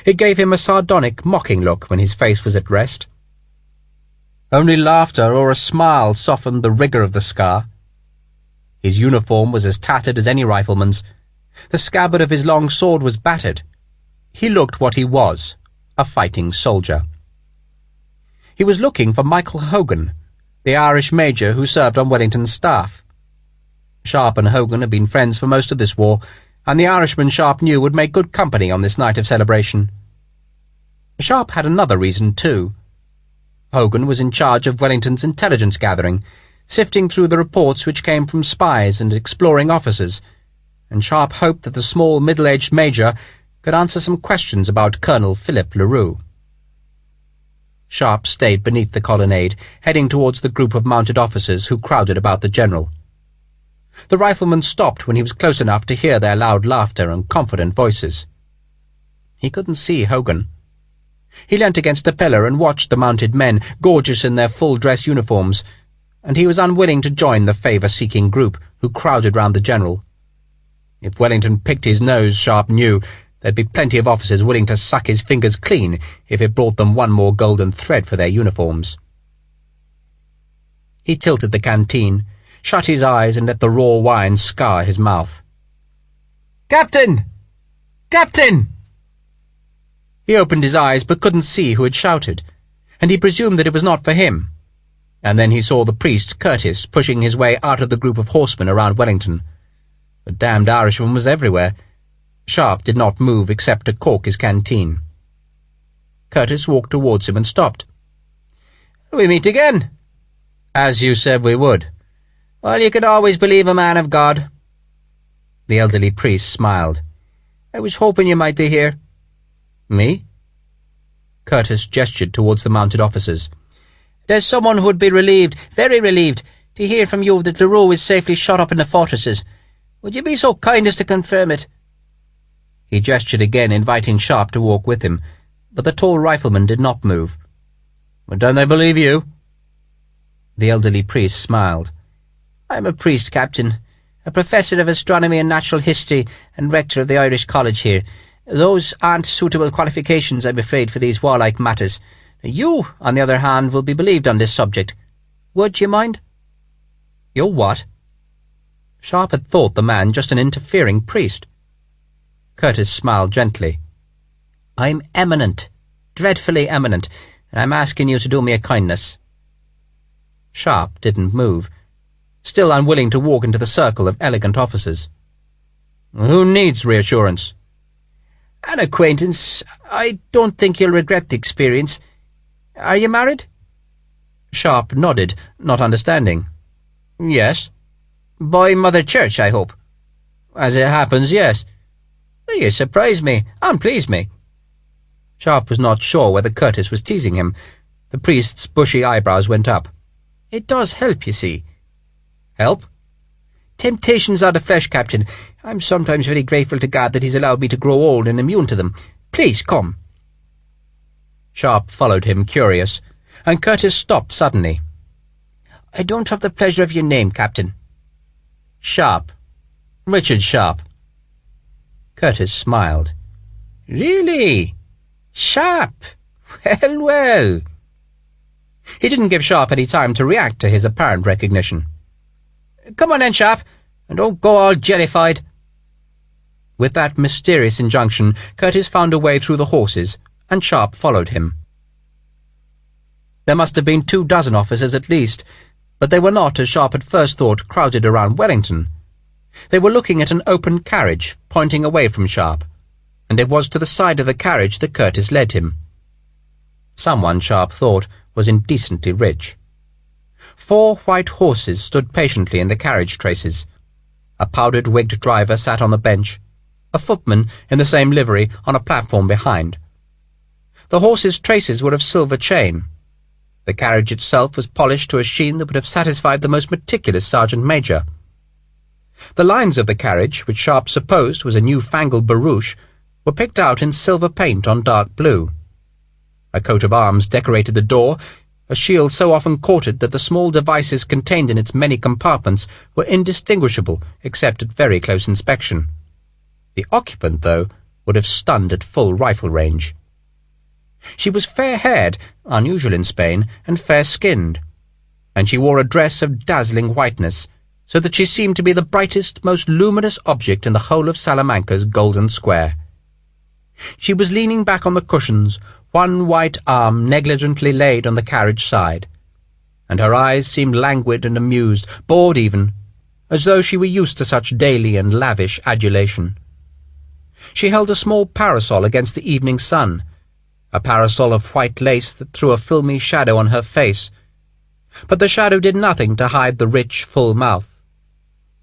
It gave him a sardonic, mocking look when his face was at rest. Only laughter or a smile softened the rigour of the scar. His uniform was as tattered as any rifleman's. The scabbard of his long sword was battered. He looked what he was, a fighting soldier. He was looking for Michael Hogan, the Irish major who served on Wellington's staff. Sharpe and Hogan had been friends for most of this war, and the Irishman Sharpe knew would make good company on this night of celebration. Sharpe had another reason, too. Hogan was in charge of Wellington's intelligence gathering, sifting through the reports which came from spies and exploring officers, and Sharpe hoped that the small middle-aged major could answer some questions about Colonel Philip Larue. Sharpe stayed beneath the colonnade, heading towards the group of mounted officers who crowded about the general. The rifleman stopped when he was close enough to hear their loud laughter and confident voices. He couldn't see Hogan. He leant against a pillar and watched the mounted men, gorgeous in their full-dress uniforms, and he was unwilling to join the favour-seeking group who crowded round the general. If Wellington picked his nose, Sharpe knew, there'd be plenty of officers willing to suck his fingers clean if it brought them one more golden thread for their uniforms. He tilted the canteen, shut his eyes and let the raw wine scar his mouth. "Captain! Captain!" He opened his eyes but couldn't see who had shouted, and he presumed that it was not for him. And then he saw the priest, Curtis, pushing his way out of the group of horsemen around Wellington. The damned Irishman was everywhere. Sharpe did not move except to cork his canteen. Curtis walked towards him and stopped. "We meet again." "As you said we would." "Well, you can always believe a man of God." The elderly priest smiled. "I was hoping you might be here." "Me?" Curtis gestured towards the mounted officers. "There's someone who would be relieved, very relieved, to hear from you that Larue is safely shut up in the fortresses. Would you be so kind as to confirm it?" He gestured again, inviting Sharpe to walk with him, but the tall rifleman did not move. "Well, don't they believe you?" The elderly priest smiled. "I'm a priest, Captain, a professor of astronomy and natural history and rector of the Irish College here. Those aren't suitable qualifications, I'm afraid, for these warlike matters. You, on the other hand, will be believed on this subject. Would you mind?" "You're what?" Sharpe had thought the man just an interfering priest. Curtis smiled gently. "I'm eminent, dreadfully eminent, and I'm asking you to do me a kindness." Sharpe didn't move. still unwilling to walk into the circle of elegant officers. "Who needs reassurance?" "An acquaintance. I don't think you'll regret the experience. Are you married?" Sharpe nodded, not understanding. "Yes." "By Mother Church, I hope." "As it happens, yes." "You surprise me and please me." Sharpe was not sure whether Curtis was teasing him. The priest's bushy eyebrows went up. "It does help, you see." "Help?" "Temptations are the flesh, Captain. I'm sometimes very grateful to God that he's allowed me to grow old and immune to them. Please, come." Sharpe followed him, curious, and Curtis stopped suddenly. "I don't have the pleasure of your name, Captain." "Sharpe. Richard Sharpe." Curtis smiled. "Really? Sharpe? Well, well." He didn't give Sharpe any time to react to his apparent recognition. "Come on then, Sharpe, and don't go all jellified." With that mysterious injunction, Curtis found a way through the horses, and Sharpe followed him. There must have been 24 officers at least, but they were not, as Sharpe had first thought, crowded around Wellington. They were looking at an open carriage, pointing away from Sharpe, and it was to the side of the carriage that Curtis led him. Someone, Sharpe thought, was indecently rich. 4 white horses stood patiently in the carriage traces. A powdered-wigged driver sat on the bench, a footman in the same livery on a platform behind. The horses' traces were of silver chain. The carriage itself was polished to a sheen that would have satisfied the most meticulous sergeant-major. The lines of the carriage, which Sharpe supposed was a new-fangled barouche, were picked out in silver paint on dark blue. A coat of arms decorated the door, a shield so often courted that the small devices contained in its many compartments were indistinguishable except at very close inspection. The occupant, though, would have stunned at full rifle range. She was fair-haired, unusual in Spain, and fair-skinned, and she wore a dress of dazzling whiteness, so that she seemed to be the brightest, most luminous object in the whole of Salamanca's golden square. She was leaning back on the cushions, one white arm negligently laid on the carriage side, and her eyes seemed languid and amused, bored even, as though she were used to such daily and lavish adulation. She held a small parasol against the evening sun, a parasol of white lace that threw a filmy shadow on her face, but the shadow did nothing to hide the rich, full mouth,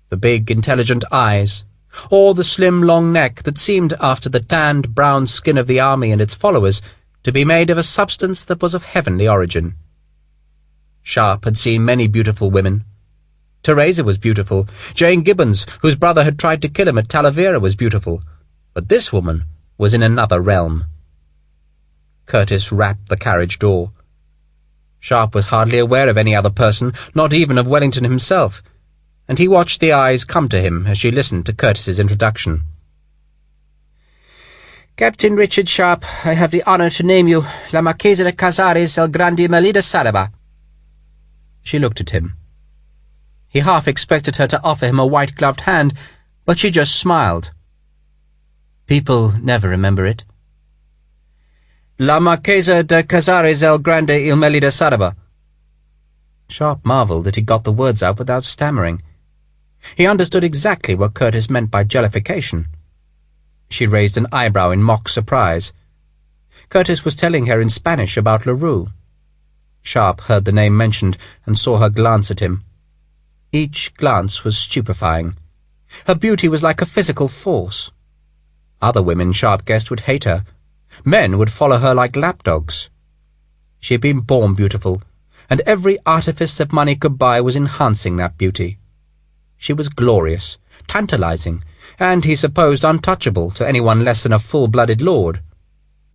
the big, intelligent eyes, or the slim, long neck that seemed, after the tanned, brown skin of the army and its followers, to be made of a substance that was of heavenly origin. Sharpe had seen many beautiful women. Teresa was beautiful. Jane Gibbons, whose brother had tried to kill him at Talavera, was beautiful. But this woman was in another realm. Curtis rapped the carriage door. Sharpe was hardly aware of any other person, not even of Wellington himself, and he watched the eyes come to him as she listened to Curtis's introduction. "Captain Richard Sharpe, I have the honour to name you La Marchesa de Casares el Grande Melida Salaba." She looked at him. He half expected her to offer him a white-gloved hand, but she just smiled. "People never remember it." "La Marchesa de Casares el Grande il Melida Salaba." Sharpe marvelled that he got the words out without stammering. He understood exactly what Curtis meant by jellification. She raised an eyebrow in mock surprise. Curtis was telling her in Spanish about Larue. Sharpe heard the name mentioned and saw her glance at him. Each glance was stupefying. Her beauty was like a physical force. Other women, Sharpe guessed, would hate her. Men would follow her like lapdogs. She had been born beautiful, and every artifice that money could buy was enhancing that beauty. She was glorious, tantalizing, and, he supposed, untouchable to anyone less than a full-blooded lord.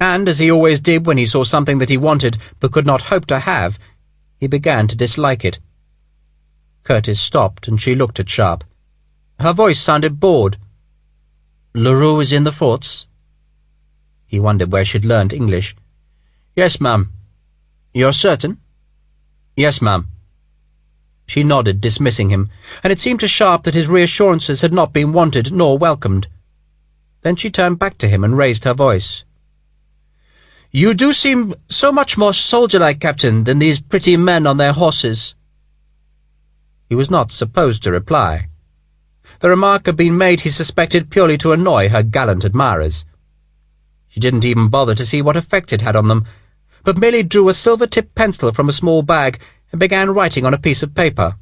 And, as he always did when he saw something that he wanted but could not hope to have, he began to dislike it. Curtis stopped, and she looked at Sharpe. Her voice sounded bored. "Larue is in the forts?" He wondered where she'd learned English. "Yes, ma'am." "You're certain?" "Yes, ma'am." She nodded, dismissing him, and it seemed to Sharpe that his reassurances had not been wanted nor welcomed. Then she turned back to him and raised her voice. "You do seem so much more soldier-like, Captain, than these pretty men on their horses." He was not supposed to reply. The remark had been made, he suspected, purely to annoy her gallant admirers. She didn't even bother to see what effect it had on them, but merely drew a silver-tipped pencil from a small bag and began writing on a piece of paper.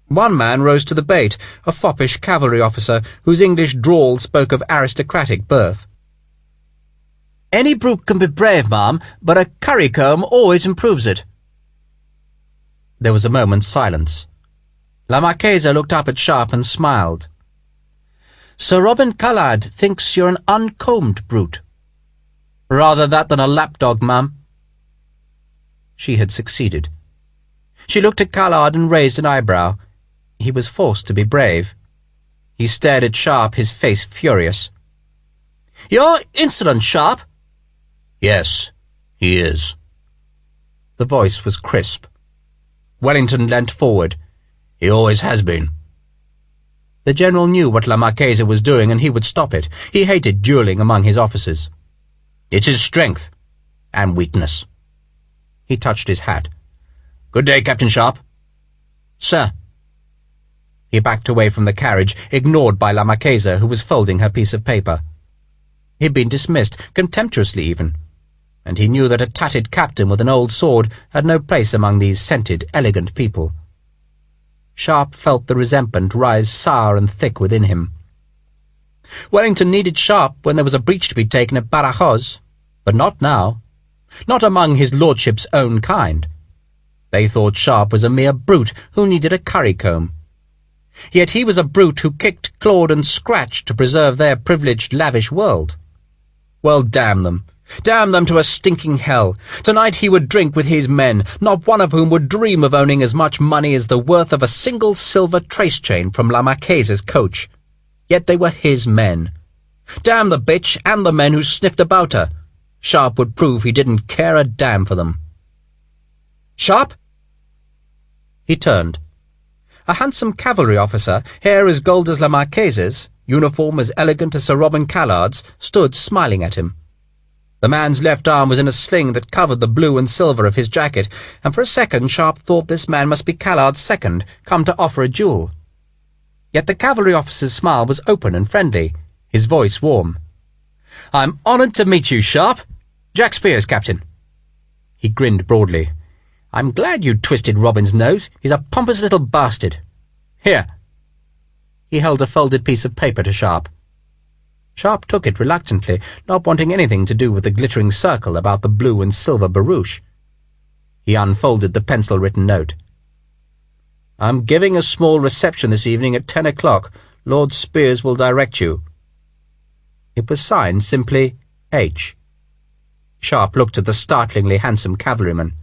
One man rose to the bait, a foppish cavalry officer whose English drawl spoke of aristocratic birth. "Any brute can be brave, ma'am, but a currycomb always improves it." There was a moment's silence. La Marchesa looked up at Sharpe and smiled. "Sir Robin Callard thinks you're an uncombed brute." "Rather that than a lapdog, ma'am." She had succeeded. She looked at Callard and raised an eyebrow. He was forced to be brave. He stared at Sharpe, his face furious. "You're insolent, Sharpe." "Yes, he is." The voice was crisp. Wellington leant forward. "He always has been." The general knew what La Marchesa was doing, and he would stop it. He hated duelling among his officers. "It's his strength and weakness." He touched his hat. "Good day, Captain Sharpe." "Sir." He backed away from the carriage, ignored by La Marchesa, who was folding her piece of paper. He'd been dismissed, contemptuously even, and he knew that a tattered captain with an old sword had no place among these scented, elegant people. Sharpe felt the resentment rise sour and thick within him. Wellington needed Sharpe when there was a breach to be taken at Badajoz, but not now. Not among his lordship's own kind. They thought Sharpe was a mere brute who needed a currycomb. Yet he was a brute who kicked, clawed, and scratched to preserve their privileged, lavish world. Well, damn them. Damn them to a stinking hell. Tonight he would drink with his men, not one of whom would dream of owning as much money as the worth of a single silver trace chain from La Marchesa's coach. Yet they were his men. Damn the bitch and the men who sniffed about her. Sharpe would prove he didn't care a damn for them. "Sharpe?" He turned. A handsome cavalry officer, hair as gold as La Marchesa's, uniform as elegant as Sir Robin Callard's, stood smiling at him. The man's left arm was in a sling that covered the blue and silver of his jacket, and for a second Sharpe thought this man must be Callard's second, come to offer a duel. Yet the cavalry officer's smile was open and friendly, his voice warm. "I'm honoured to meet you, Sharpe. Jack Spears, Captain." He grinned broadly. "I'm glad you twisted Robin's nose. He's a pompous little bastard. Here." He held a folded piece of paper to Sharpe. Sharpe took it reluctantly, not wanting anything to do with the glittering circle about the blue and silver barouche. He unfolded the pencil-written note. "I'm giving a small reception this evening at 10 o'clock. Lord Spears will direct you." It was signed simply H. Sharpe looked at the startlingly handsome cavalryman.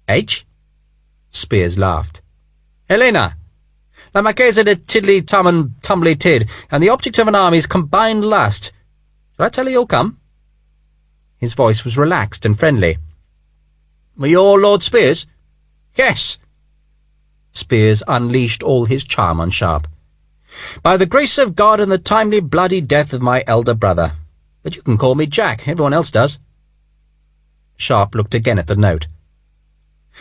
"H?" Spears laughed. "Helena! La Marchesa de Tiddly-Tum and Tumbly-Tid, and the object of an army's combined lust. Shall I tell her you'll come?" His voice was relaxed and friendly. "You're Lord Spears?" "Yes." Spears unleashed all his charm on Sharpe. "By the grace of God and the timely bloody death of my elder brother. But you can call me Jack, everyone else does." Sharpe looked again at the note.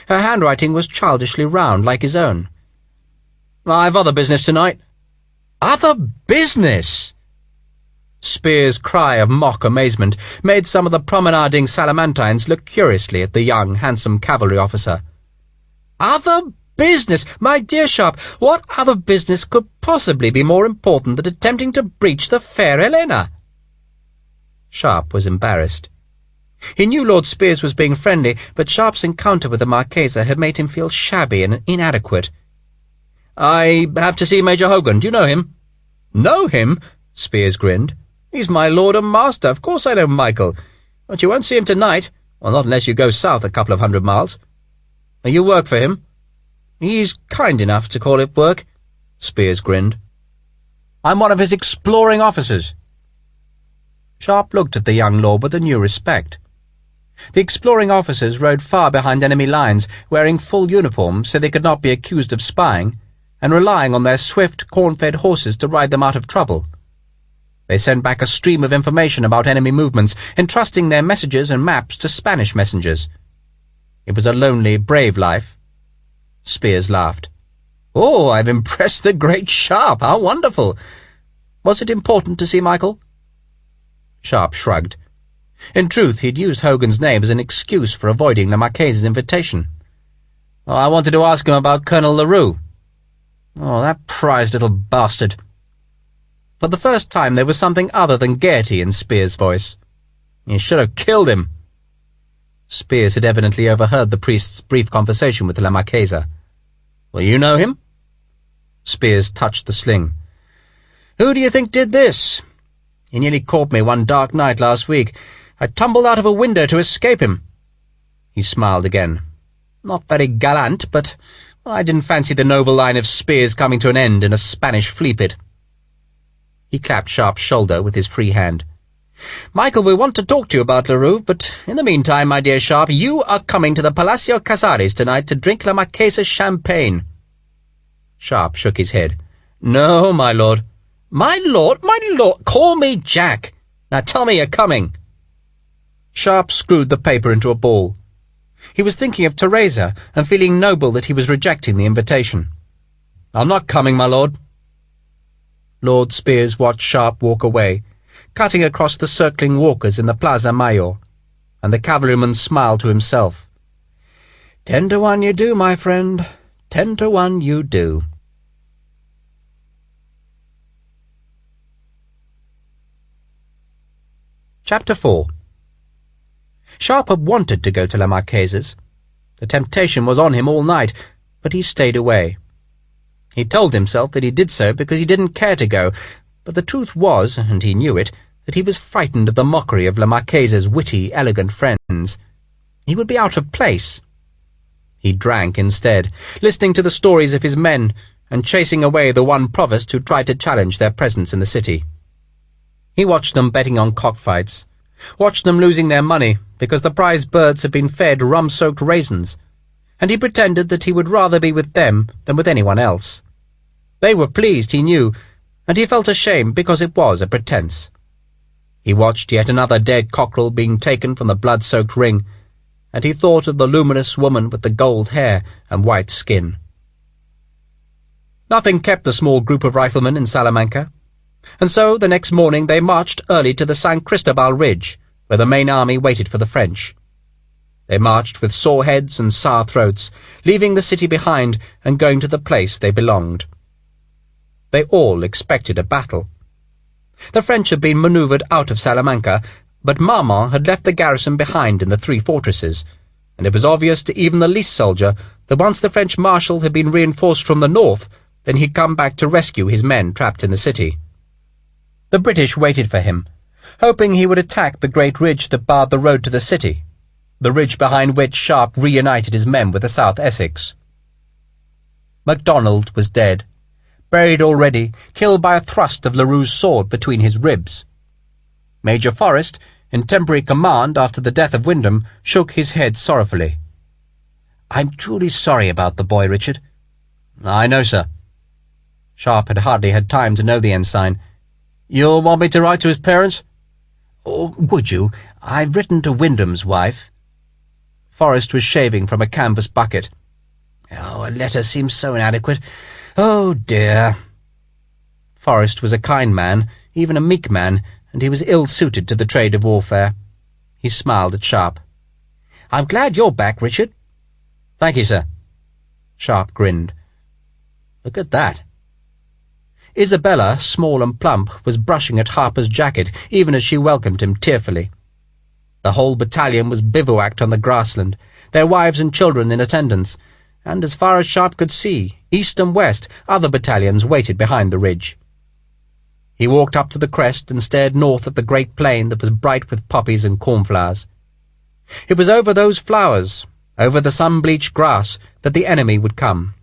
Her handwriting was childishly round, like his own. "I've other business tonight." "Other business?" Spears' cry of mock amazement made some of the promenading Salamantines look curiously at the young, handsome cavalry officer. "Other business? My dear Sharpe, what other business could possibly be more important than attempting to breach the fair Helena?" Sharpe was embarrassed. He knew Lord Spears was being friendly, but Sharpe's encounter with the Marchesa had made him feel shabby and inadequate. "I have to see Major Hogan. Do you know him?" "Know him?" Spears grinned. "He's my lord and master. Of course I know Michael. But you won't see him tonight. Well, not unless you go south a couple of 100 miles. You work for him?" "He's kind enough to call it work." Spears grinned. "I'm one of his exploring officers." Sharpe looked at the young lord with a new respect. The exploring officers rode far behind enemy lines, wearing full uniforms so they could not be accused of spying, and relying on their swift, corn-fed horses to ride them out of trouble. They sent back a stream of information about enemy movements, entrusting their messages and maps to Spanish messengers. It was a lonely, brave life. Spears laughed. "Oh, I've impressed the great Sharpe. How wonderful! Was it important to see Michael?" Sharpe shrugged. In truth, he'd used Hogan's name as an excuse for avoiding the Marchese's invitation. "Oh, I wanted to ask him about Colonel Larue." "Oh, that prized little bastard." For the first time there was something other than gaiety in Spears' voice. "You should have killed him." Spears had evidently overheard the priest's brief conversation with the Marchese. "Well, you know him?" Spears touched the sling. "Who do you think did this? He nearly caught me one dark night last week. I tumbled out of a window to escape him." He smiled again. "Not very gallant, but I didn't fancy the noble line of Spears coming to an end in a Spanish flea pit." He clapped Sharpe's shoulder with his free hand. "Michael will want to talk to you about Larue, but in the meantime, my dear Sharpe, you are coming to the Palacio Casares tonight to drink La Marchesa's champagne." Sharpe shook his head. "No, my lord." "My lord, my lord! Call me Jack. Now tell me you're coming." Sharpe screwed the paper into a ball. He was thinking of Teresa and feeling noble that he was rejecting the invitation. "I'm not coming, my lord." Lord Spears watched Sharpe walk away, cutting across the circling walkers in the Plaza Mayor, and the cavalryman smiled to himself. 10 to 1 you do, my friend. 10 to 1 you do. Chapter 4. Sharpe had wanted to go to La Marchesa's. The temptation was on him all night, but he stayed away. He told himself that he did so because he didn't care to go, but the truth was, and he knew it, that he was frightened of the mockery of La Marchesa's witty, elegant friends. He would be out of place. He drank instead, listening to the stories of his men, and chasing away the one provost who tried to challenge their presence in the city. He watched them betting on cockfights, watched them losing their money because the prize birds had been fed rum-soaked raisins, and he pretended that he would rather be with them than with anyone else. They were pleased, he knew, and he felt ashamed because it was a pretence. He watched yet another dead cockerel being taken from the blood-soaked ring, and he thought of the luminous woman with the gold hair and white skin. Nothing kept the small group of riflemen in Salamanca, and so the next morning they marched early to the San Cristobal Ridge, where the main army waited for the French. They marched with sore heads and sour throats, leaving the city behind and going to the place they belonged. They all expected a battle. The French had been manoeuvred out of Salamanca, but Marmont had left the garrison behind in the 3 fortresses, and it was obvious to even the least soldier that once the French marshal had been reinforced from the north, then he'd come back to rescue his men trapped in the city. The British waited for him, hoping he would attack the great ridge that barred the road to the city, the ridge behind which Sharpe reunited his men with the South Essex. MacDonald was dead, buried already, killed by a thrust of Larue's sword between his ribs. Major Forrest, in temporary command after the death of Wyndham, shook his head sorrowfully. "I'm truly sorry about the boy, Richard." "I know, sir." Sharpe had hardly had time to know the ensign. "You'll want me to write to his parents?" "Oh, would you? I've written to Wyndham's wife." Forrest was shaving from a canvas bucket. "Oh, a letter seems so inadequate. Oh, dear." Forrest was a kind man, even a meek man, and he was ill-suited to the trade of warfare. He smiled at Sharpe. "I'm glad you're back, Richard." "Thank you, sir." Sharpe grinned. "Look at that." Isabella, small and plump, was brushing at Harper's jacket, even as she welcomed him tearfully. The whole battalion was bivouacked on the grassland, their wives and children in attendance, and as far as Sharpe could see, east and west, other battalions waited behind the ridge. He walked up to the crest and stared north at the great plain that was bright with poppies and cornflowers. It was over those flowers, over the sun-bleached grass, that the enemy would come.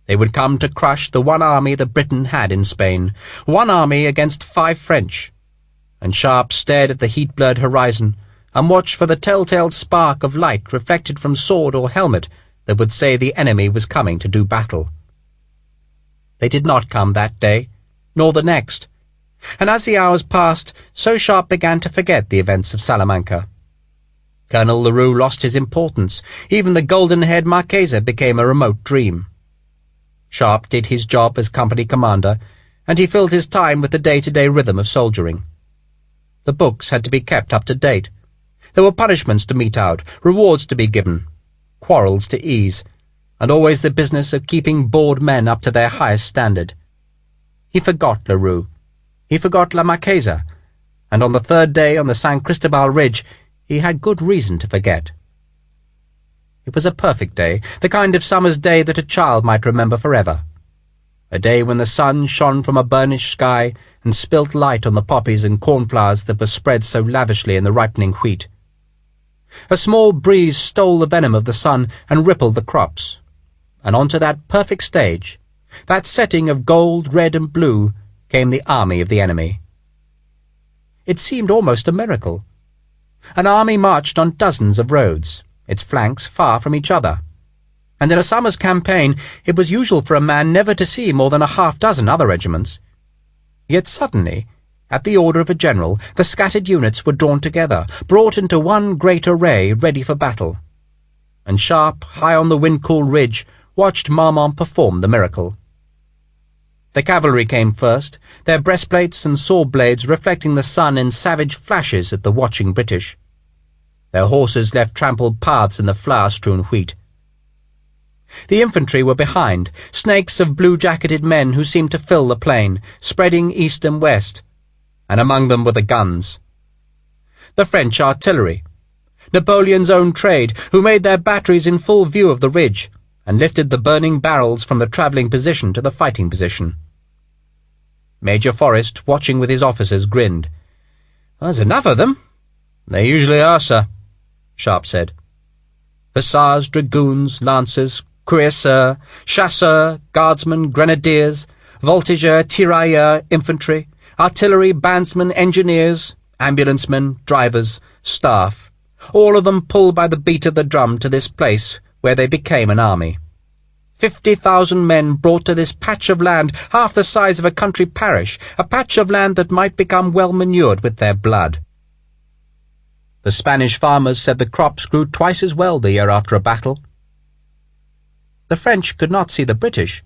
They would come to crush the one army that Britain had in Spain, one army against 5 French, and Sharpe stared at the heat-blurred horizon and watched for the telltale spark of light reflected from sword or helmet that would say the enemy was coming to do battle. They did not come that day, nor the next, and as the hours passed, so Sharpe began to forget the events of Salamanca. Colonel Larue lost his importance. Even the golden-haired Marchese became a remote dream. Sharpe did his job as company commander, and he filled his time with the day-to-day rhythm of soldiering. The books had to be kept up to date. There were punishments to mete out, rewards to be given, quarrels to ease, and always the business of keeping bored men up to their highest standard. He forgot Larue. He forgot La Marquesa, and on the third day on the San Cristobal Ridge he had good reason to forget. It was a perfect day, the kind of summer's day that a child might remember forever. A day when the sun shone from a burnished sky and spilt light on the poppies and cornflowers that were spread so lavishly in the ripening wheat. A small breeze stole the venom of the sun and rippled the crops, and onto that perfect stage, that setting of gold, red, and blue, came the army of the enemy. It seemed almost a miracle. An army marched on dozens of roads, its flanks far from each other, and in a summer's campaign it was usual for a man never to see more than a half-dozen other regiments. Yet suddenly, at the order of a general, the scattered units were drawn together, brought into one great array ready for battle, and Sharpe, high on the wind-cooled ridge, watched Marmont perform the miracle. The cavalry came first, their breastplates and sword blades reflecting the sun in savage flashes at the watching British. Their horses left trampled paths in the flower-strewn wheat. The infantry were behind, snakes of blue-jacketed men who seemed to fill the plain, spreading east and west, and among them were the guns. The French artillery, Napoleon's own trade, who made their batteries in full view of the ridge, and lifted the burning barrels from the travelling position to the fighting position. Major Forrest, watching with his officers, grinned. "There's enough of them." "They usually are, sir," Sharpe said. Hussars, dragoons, lancers, cuirassiers, chasseurs, guardsmen, grenadiers, voltigeurs, tirailleurs, infantry, artillery, bandsmen, engineers, ambulancemen, drivers, staff, all of them pulled by the beat of the drum to this place where they became an army. 50,000 men brought to this patch of land half the size of a country parish, a patch of land that might become well manured with their blood. The Spanish farmers said the crops grew twice as well the year after a battle. The French could not see the British.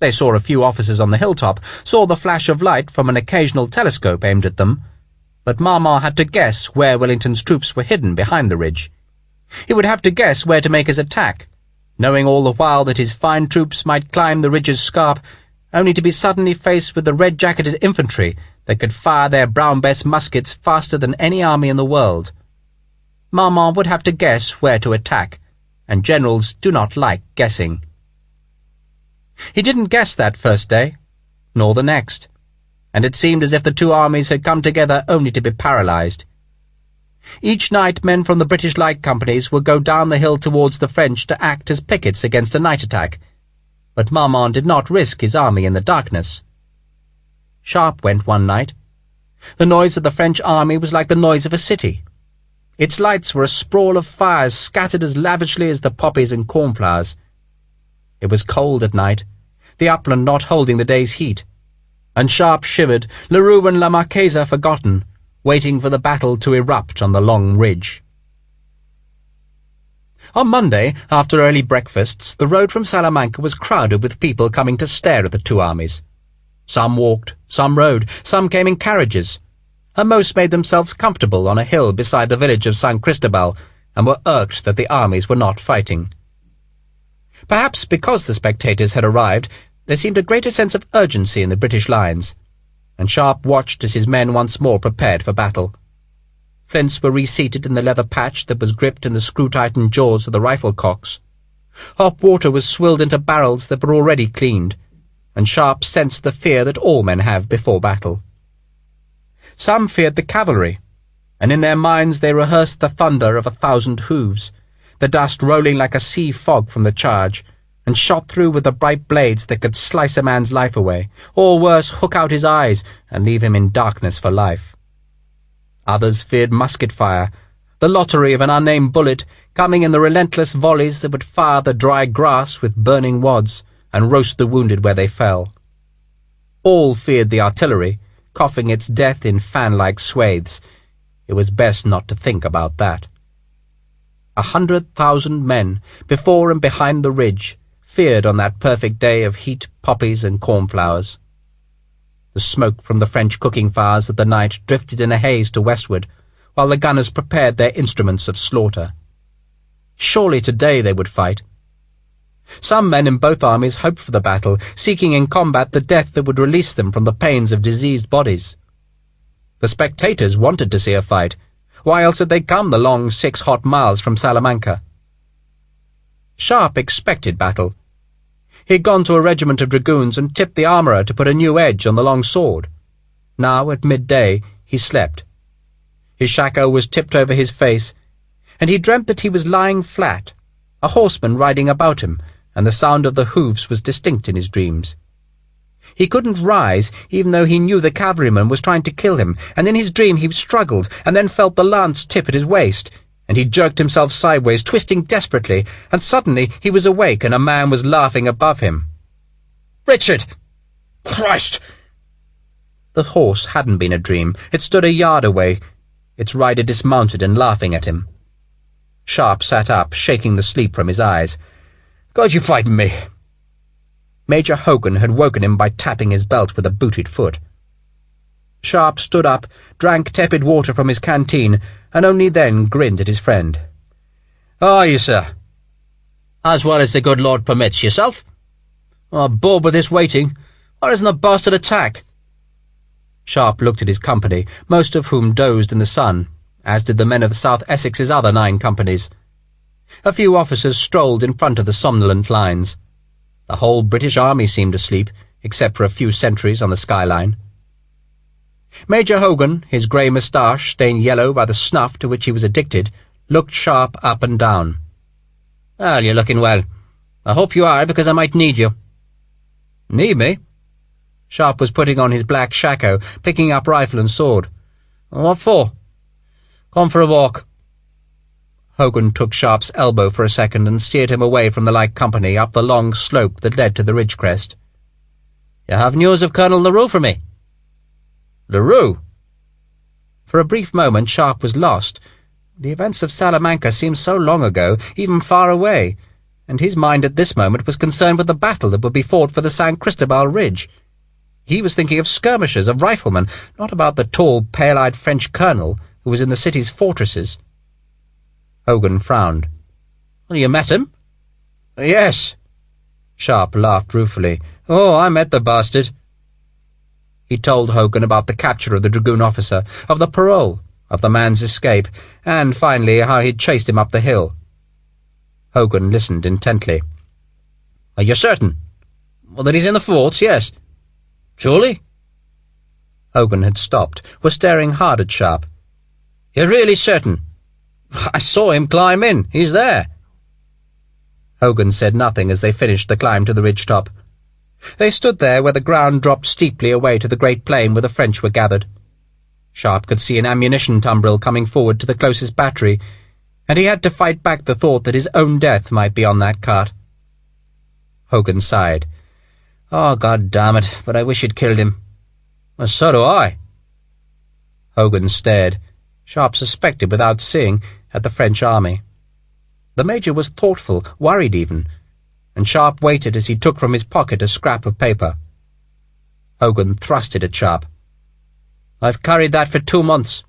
They saw a few officers on the hilltop, saw the flash of light from an occasional telescope aimed at them, but Marmont had to guess where Wellington's troops were hidden behind the ridge. He would have to guess where to make his attack, knowing all the while that his fine troops might climb the ridge's scarp, only to be suddenly faced with the red-jacketed infantry that could fire their brown-bess muskets faster than any army in the world. Marmont would have to guess where to attack, and generals do not like guessing. He didn't guess that first day, nor the next, and it seemed as if the two armies had come together only to be paralyzed. Each night men from the British light companies would go down the hill towards the French to act as pickets against a night attack, but Marmont did not risk his army in the darkness. Sharpe went one night. The noise of the French army was like the noise of a city. Its lights were a sprawl of fires scattered as lavishly as the poppies and cornflowers. It was cold at night, the upland not holding the day's heat, and Sharpe shivered, Larue and La Marquesa forgotten, waiting for the battle to erupt on the long ridge. On Monday, after early breakfasts, the road from Salamanca was crowded with people coming to stare at the two armies. Some walked, some rode, some came in carriages, and most made themselves comfortable on a hill beside the village of San Cristobal, and were irked that the armies were not fighting. Perhaps because the spectators had arrived, there seemed a greater sense of urgency in the British lines, and Sharpe watched as his men once more prepared for battle. Flints were reseated in the leather patch that was gripped in the screw-tightened jaws of the rifle cocks. Hot water was swilled into barrels that were already cleaned, and Sharpe sensed the fear that all men have before battle. Some feared the cavalry, and in their minds they rehearsed the thunder of 1,000 hooves, the dust rolling like a sea fog from the charge, and shot through with the bright blades that could slice a man's life away, or worse, hook out his eyes and leave him in darkness for life. Others feared musket fire, the lottery of an unnamed bullet coming in the relentless volleys that would fire the dry grass with burning wads and roast the wounded where they fell. All feared the artillery, coughing its death in fan-like swathes. It was best not to think about that. 100,000 men, before and behind the ridge, feared on that perfect day of heat, poppies, and cornflowers. The smoke from the French cooking fires of the night drifted in a haze to westward, while the gunners prepared their instruments of slaughter. Surely today they would fight. Some men in both armies hoped for the battle, seeking in combat the death that would release them from the pains of diseased bodies. The spectators wanted to see a fight. Why else had they come the long 6 hot miles from Salamanca? Sharpe expected battle. He had gone to a regiment of dragoons and tipped the armourer to put a new edge on the long sword. Now, at midday, he slept. His shako was tipped over his face, and he dreamt that he was lying flat, a horseman riding about him, and the sound of the hoofs was distinct in his dreams. He couldn't rise, even though he knew the cavalryman was trying to kill him, and in his dream he struggled, and then felt the lance tip at his waist, and he jerked himself sideways, twisting desperately, and suddenly he was awake and a man was laughing above him. "Richard! Christ!" The horse hadn't been a dream. It stood a yard away, its rider dismounted and laughing at him. Sharpe sat up, shaking the sleep from his eyes. "God, you frightened me." Major Hogan had woken him by tapping his belt with a booted foot. Sharpe stood up, drank tepid water from his canteen, and only then grinned at his friend. "How are you, sir?" "As well as the good Lord permits. Yourself?" "Bored with this waiting. Why doesn't the bastard attack?" Sharpe looked at his company, most of whom dozed in the sun, as did the men of the South Essex's other 9 companies. A few officers strolled in front of the somnolent lines. The whole British army seemed asleep, except for a few sentries on the skyline. Major Hogan, his grey moustache stained yellow by the snuff to which he was addicted, looked Sharpe up and down. "Well, you're looking well. I hope you are, because I might need you." "Need me?" Sharpe was putting on his black shako, picking up rifle and sword. "What for?" "Come for a walk." Hogan took Sharpe's elbow for a second and steered him away from the light company up the long slope that led to the ridge crest. "You have news of Colonel Larue for me?" "Larue?" For a brief moment Sharpe was lost. The events of Salamanca seemed so long ago, even far away, and his mind at this moment was concerned with the battle that would be fought for the San Cristobal Ridge. He was thinking of skirmishers, of riflemen, not about the tall, pale-eyed French colonel who was in the city's fortresses. Hogan frowned. "Well, you met him?" "Yes." Sharpe laughed ruefully. "Oh, I met the bastard." He told Hogan about the capture of the dragoon officer, of the parole, of the man's escape, and, finally, how he'd chased him up the hill. Hogan listened intently. "Are you certain?" "Well, that he's in the forts, yes." "Surely?" Hogan had stopped, was staring hard at Sharpe. "You're really certain?" "I saw him climb in. He's there." Hogan said nothing as they finished the climb to the ridge-top. They stood there where the ground dropped steeply away to the great plain where the French were gathered. Sharpe could see an ammunition tumbril coming forward to the closest battery, and he had to fight back the thought that his own death might be on that cart. Hogan sighed. "Oh, God damn it, but I wish you'd killed him." "Well, so do I." Hogan stared. Sharpe suspected, without seeing, at the French army. The major was thoughtful, worried even, and Sharpe waited as he took from his pocket a scrap of paper. Hogan thrust it at Sharpe. "I've carried that for 2 months."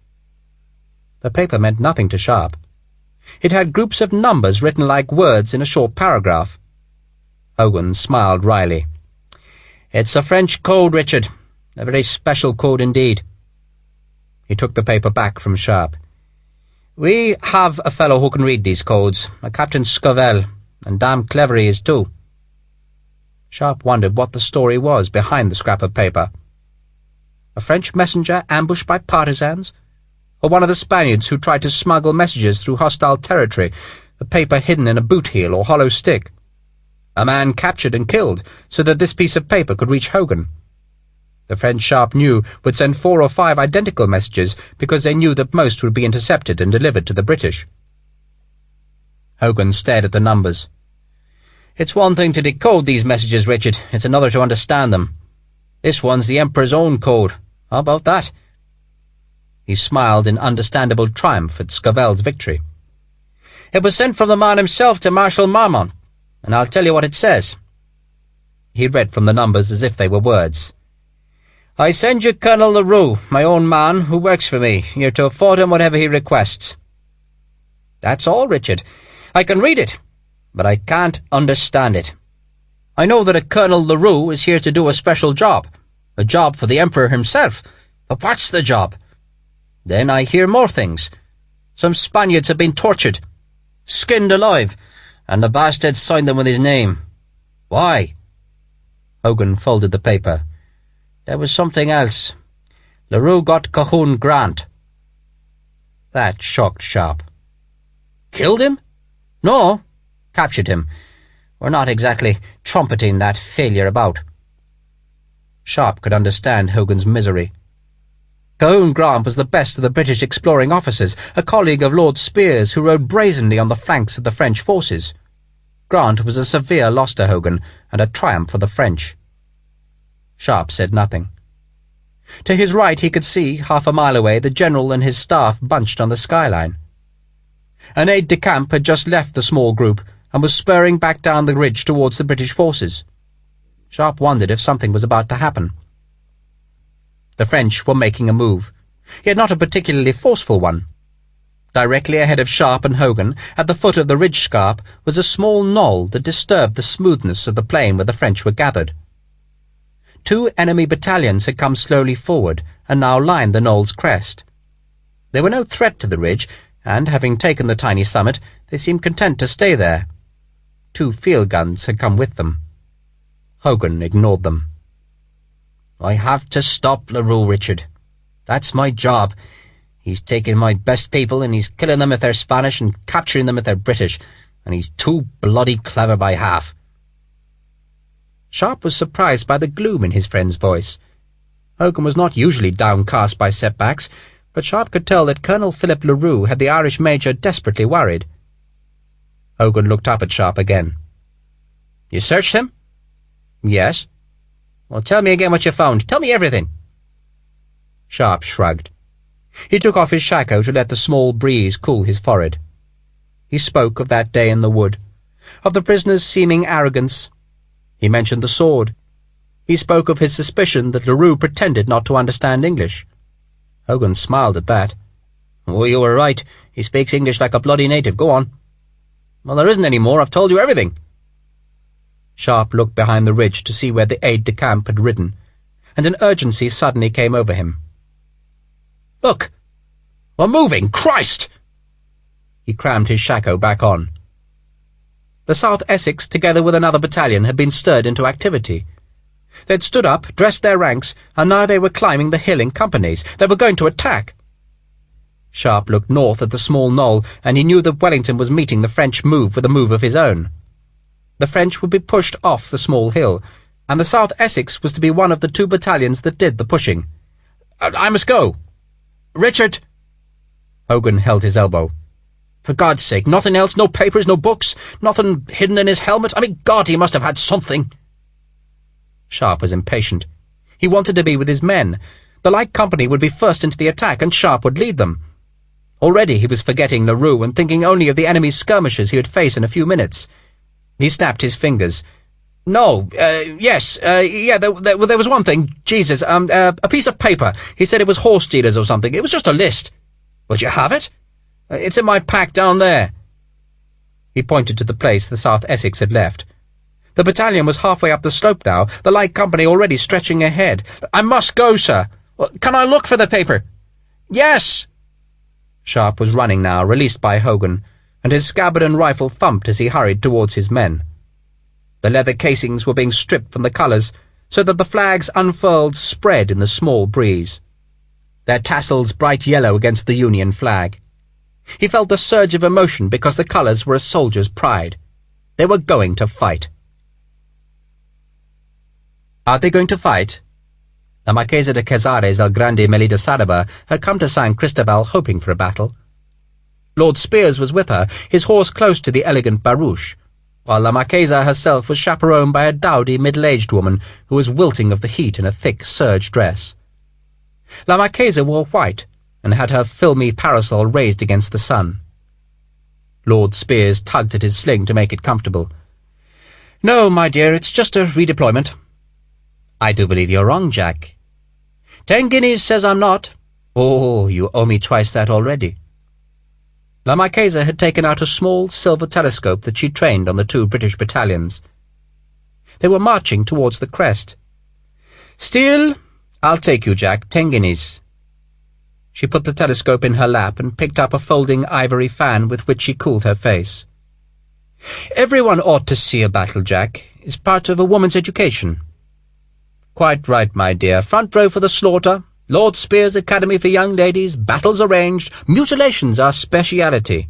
The paper meant nothing to Sharpe. It had groups of numbers written like words in a short paragraph. Hogan smiled wryly. "It's a French code, Richard. A very special code indeed." He took the paper back from Sharpe. "We have a fellow who can read these codes, a Captain Scovell, and damn clever he is too." Sharpe wondered what the story was behind the scrap of paper. A French messenger ambushed by partisans? Or one of the Spaniards who tried to smuggle messages through hostile territory, the paper hidden in a boot heel or hollow stick? A man captured and killed so that this piece of paper could reach Hogan. The French, Sharpe knew, would send 4 or 5 identical messages because they knew that most would be intercepted and delivered to the British. Hogan stared at the numbers. "It's one thing to decode these messages, Richard. It's another to understand them. This one's the Emperor's own code. How about that?" He smiled in understandable triumph at Scovell's victory. "It was sent from the man himself to Marshal Marmont. and I'll tell you what it says." He read from the numbers as if they were words. "I send you Colonel Larue, my own man, who works for me. You're to afford him whatever he requests." "That's all, Richard. I can read it, but I can't understand it. I know that a Colonel Larue is here to do a special job, a job for the Emperor himself. But what's the job? Then I hear more things. Some Spaniards have been tortured, skinned alive, and the bastard signed them with his name. Why?" Hogan folded the paper. "There was something else. Larue got Cahoon Grant." That shocked Sharpe. "Killed him?" "No, captured him. We're not exactly trumpeting that failure about." Sharpe could understand Hogan's misery. Cahoon Grant was the best of the British exploring officers, a colleague of Lord Spear's who rode brazenly on the flanks of the French forces. Grant was a severe loss to Hogan and a triumph for the French. Sharpe said nothing. To his right he could see, half a mile away, the general and his staff bunched on the skyline. An aide-de-camp had just left the small group and was spurring back down the ridge towards the British forces. Sharpe wondered if something was about to happen. The French were making a move, yet not a particularly forceful one. Directly ahead of Sharpe and Hogan, at the foot of the ridge scarp, was a small knoll that disturbed the smoothness of the plain where the French were gathered. 2 enemy battalions had come slowly forward and now lined the knoll's crest. They were no threat to the ridge, and, having taken the tiny summit, they seemed content to stay there. 2 field guns had come with them. Hogan ignored them. "I have to stop Larue, Richard. That's my job. He's taking my best people, and he's killing them if they're Spanish and capturing them if they're British, and he's too bloody clever by half." Sharpe was surprised by the gloom in his friend's voice. Hogan was not usually downcast by setbacks, but Sharpe could tell that Colonel Philip Larue had the Irish major desperately worried. Hogan looked up at Sharpe again. "You searched him?" "Yes." "Well, tell me again what you found. Tell me everything." Sharpe shrugged. He took off his shako to let the small breeze cool his forehead. He spoke of that day in the wood, of the prisoner's seeming arrogance. He mentioned the sword. He spoke of his suspicion that Larue pretended not to understand English. Hogan smiled at that. "Oh, you were right. He speaks English like a bloody native. Go on." "Well, there isn't any more. I've told you everything." Sharpe looked behind the ridge to see where the aide-de-camp had ridden, and an urgency suddenly came over him. "Look! We're moving! Christ!" He crammed his shako back on. The South Essex, together with another battalion, had been stirred into activity. They'd stood up, dressed their ranks, and now they were climbing the hill in companies. They were going to attack. Sharpe looked north at the small knoll, and he knew that Wellington was meeting the French move with a move of his own. The French would be pushed off the small hill, and the South Essex was to be one of the 2 battalions that did the pushing. "I must go." "Richard!" Hogan held his elbow. "For God's sake, nothing else? No papers, no books? Nothing hidden in his helmet? I mean, God, he must have had something." Sharpe was impatient. He wanted to be with his men. The light company would be first into the attack, and Sharpe would lead them. Already he was forgetting Larue and thinking only of the enemy's skirmishers he would face in a few minutes. He snapped his fingers. "No, yes, there was one thing. Jesus, a piece of paper. He said it was horse dealers or something. It was just a list." "But you have it?" "It's in my pack down there." He pointed to the place the South Essex had left. The battalion was halfway up the slope now, the light company already stretching ahead. "I must go, sir." "Can I look for the paper?" "Yes." Sharpe was running now, released by Hogan, and his scabbard and rifle thumped as he hurried towards his men. The leather casings were being stripped from the colours, so that the flags unfurled spread in the small breeze, their tassels bright yellow against the Union flag. He felt the surge of emotion because the colours were a soldier's pride. They were going to fight. Are they going to fight? The Marchesa de Casares el Grande Melida Saraba had come to San Cristobal hoping for a battle. Lord Spears was with her, his horse close to the elegant barouche, while La Marchesa herself was chaperoned by a dowdy middle-aged woman who was wilting of the heat in a thick serge dress. La Marchesa wore white, and had her filmy parasol raised against the sun. Lord Spears tugged at his sling to make it comfortable. "No, my dear, it's just a redeployment." "I do believe you're wrong, Jack." "10 guineas says I'm not." "Oh, you owe me twice that already." La Marchesa had taken out a small silver telescope that she trained on the 2 British battalions. They were marching towards the crest. "Still, I'll take you, Jack, 10 guineas. She put the telescope in her lap and picked up a folding ivory fan with which she cooled her face. "Everyone ought to see a battle, Jack. It's part of a woman's education." "Quite right, my dear. Front row for the slaughter. Lord Spear's Academy for young ladies. Battles arranged. Mutilations our speciality."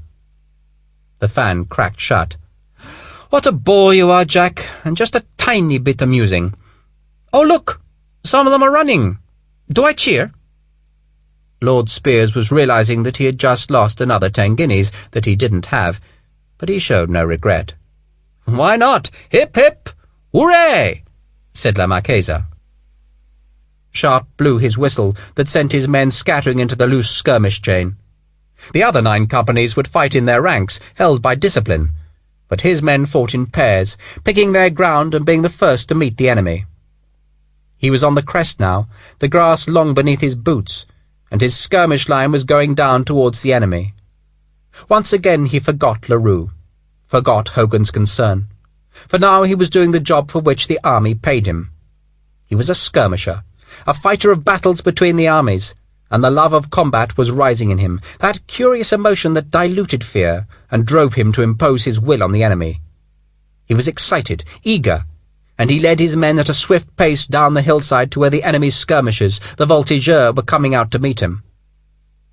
The fan cracked shut. "What a bore you are, Jack, and just a tiny bit amusing. Oh, look! Some of them are running. Do I cheer?" Lord Spears was realizing that he had just lost another 10 guineas that he didn't have, but he showed no regret. "Why not? Hip, hip! Hooray!" said La Marchesa. Sharpe blew his whistle that sent his men scattering into the loose skirmish chain. The other 9 companies would fight in their ranks, held by discipline, but his men fought in pairs, picking their ground and being the first to meet the enemy. He was on the crest now, the grass long beneath his boots, and his skirmish line was going down towards the enemy. Once again he forgot Larue, forgot Hogan's concern, for now he was doing the job for which the army paid him. He was a skirmisher, a fighter of battles between the armies, and the love of combat was rising in him, that curious emotion that diluted fear and drove him to impose his will on the enemy. He was excited, eager, and he led his men at a swift pace down the hillside to where the enemy's skirmishers, the voltigeurs, were coming out to meet him.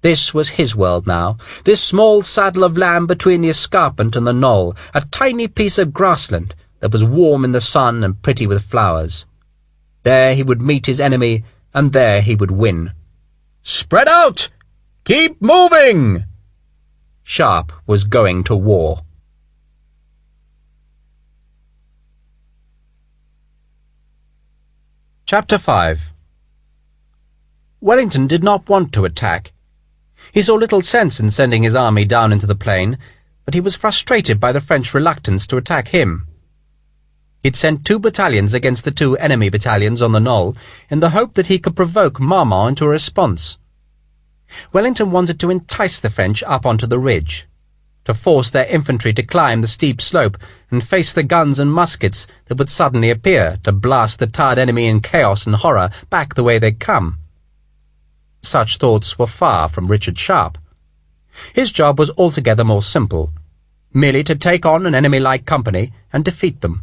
This was his world now, this small saddle of land between the escarpment and the knoll, a tiny piece of grassland that was warm in the sun and pretty with flowers. There he would meet his enemy, and there he would win. "Spread out! Keep moving!" Sharpe was going to war. Chapter 5. Wellington did not want to attack. He saw little sense in sending his army down into the plain, but he was frustrated by the French reluctance to attack him. He'd sent 2 battalions against the 2 enemy battalions on the knoll in the hope that he could provoke Marmont into a response. Wellington wanted to entice the French up onto the ridge, to force their infantry to climb the steep slope and face the guns and muskets that would suddenly appear to blast the tired enemy in chaos and horror back the way they'd come. Such thoughts were far from Richard Sharpe. His job was altogether more simple, merely to take on an enemy-like company and defeat them.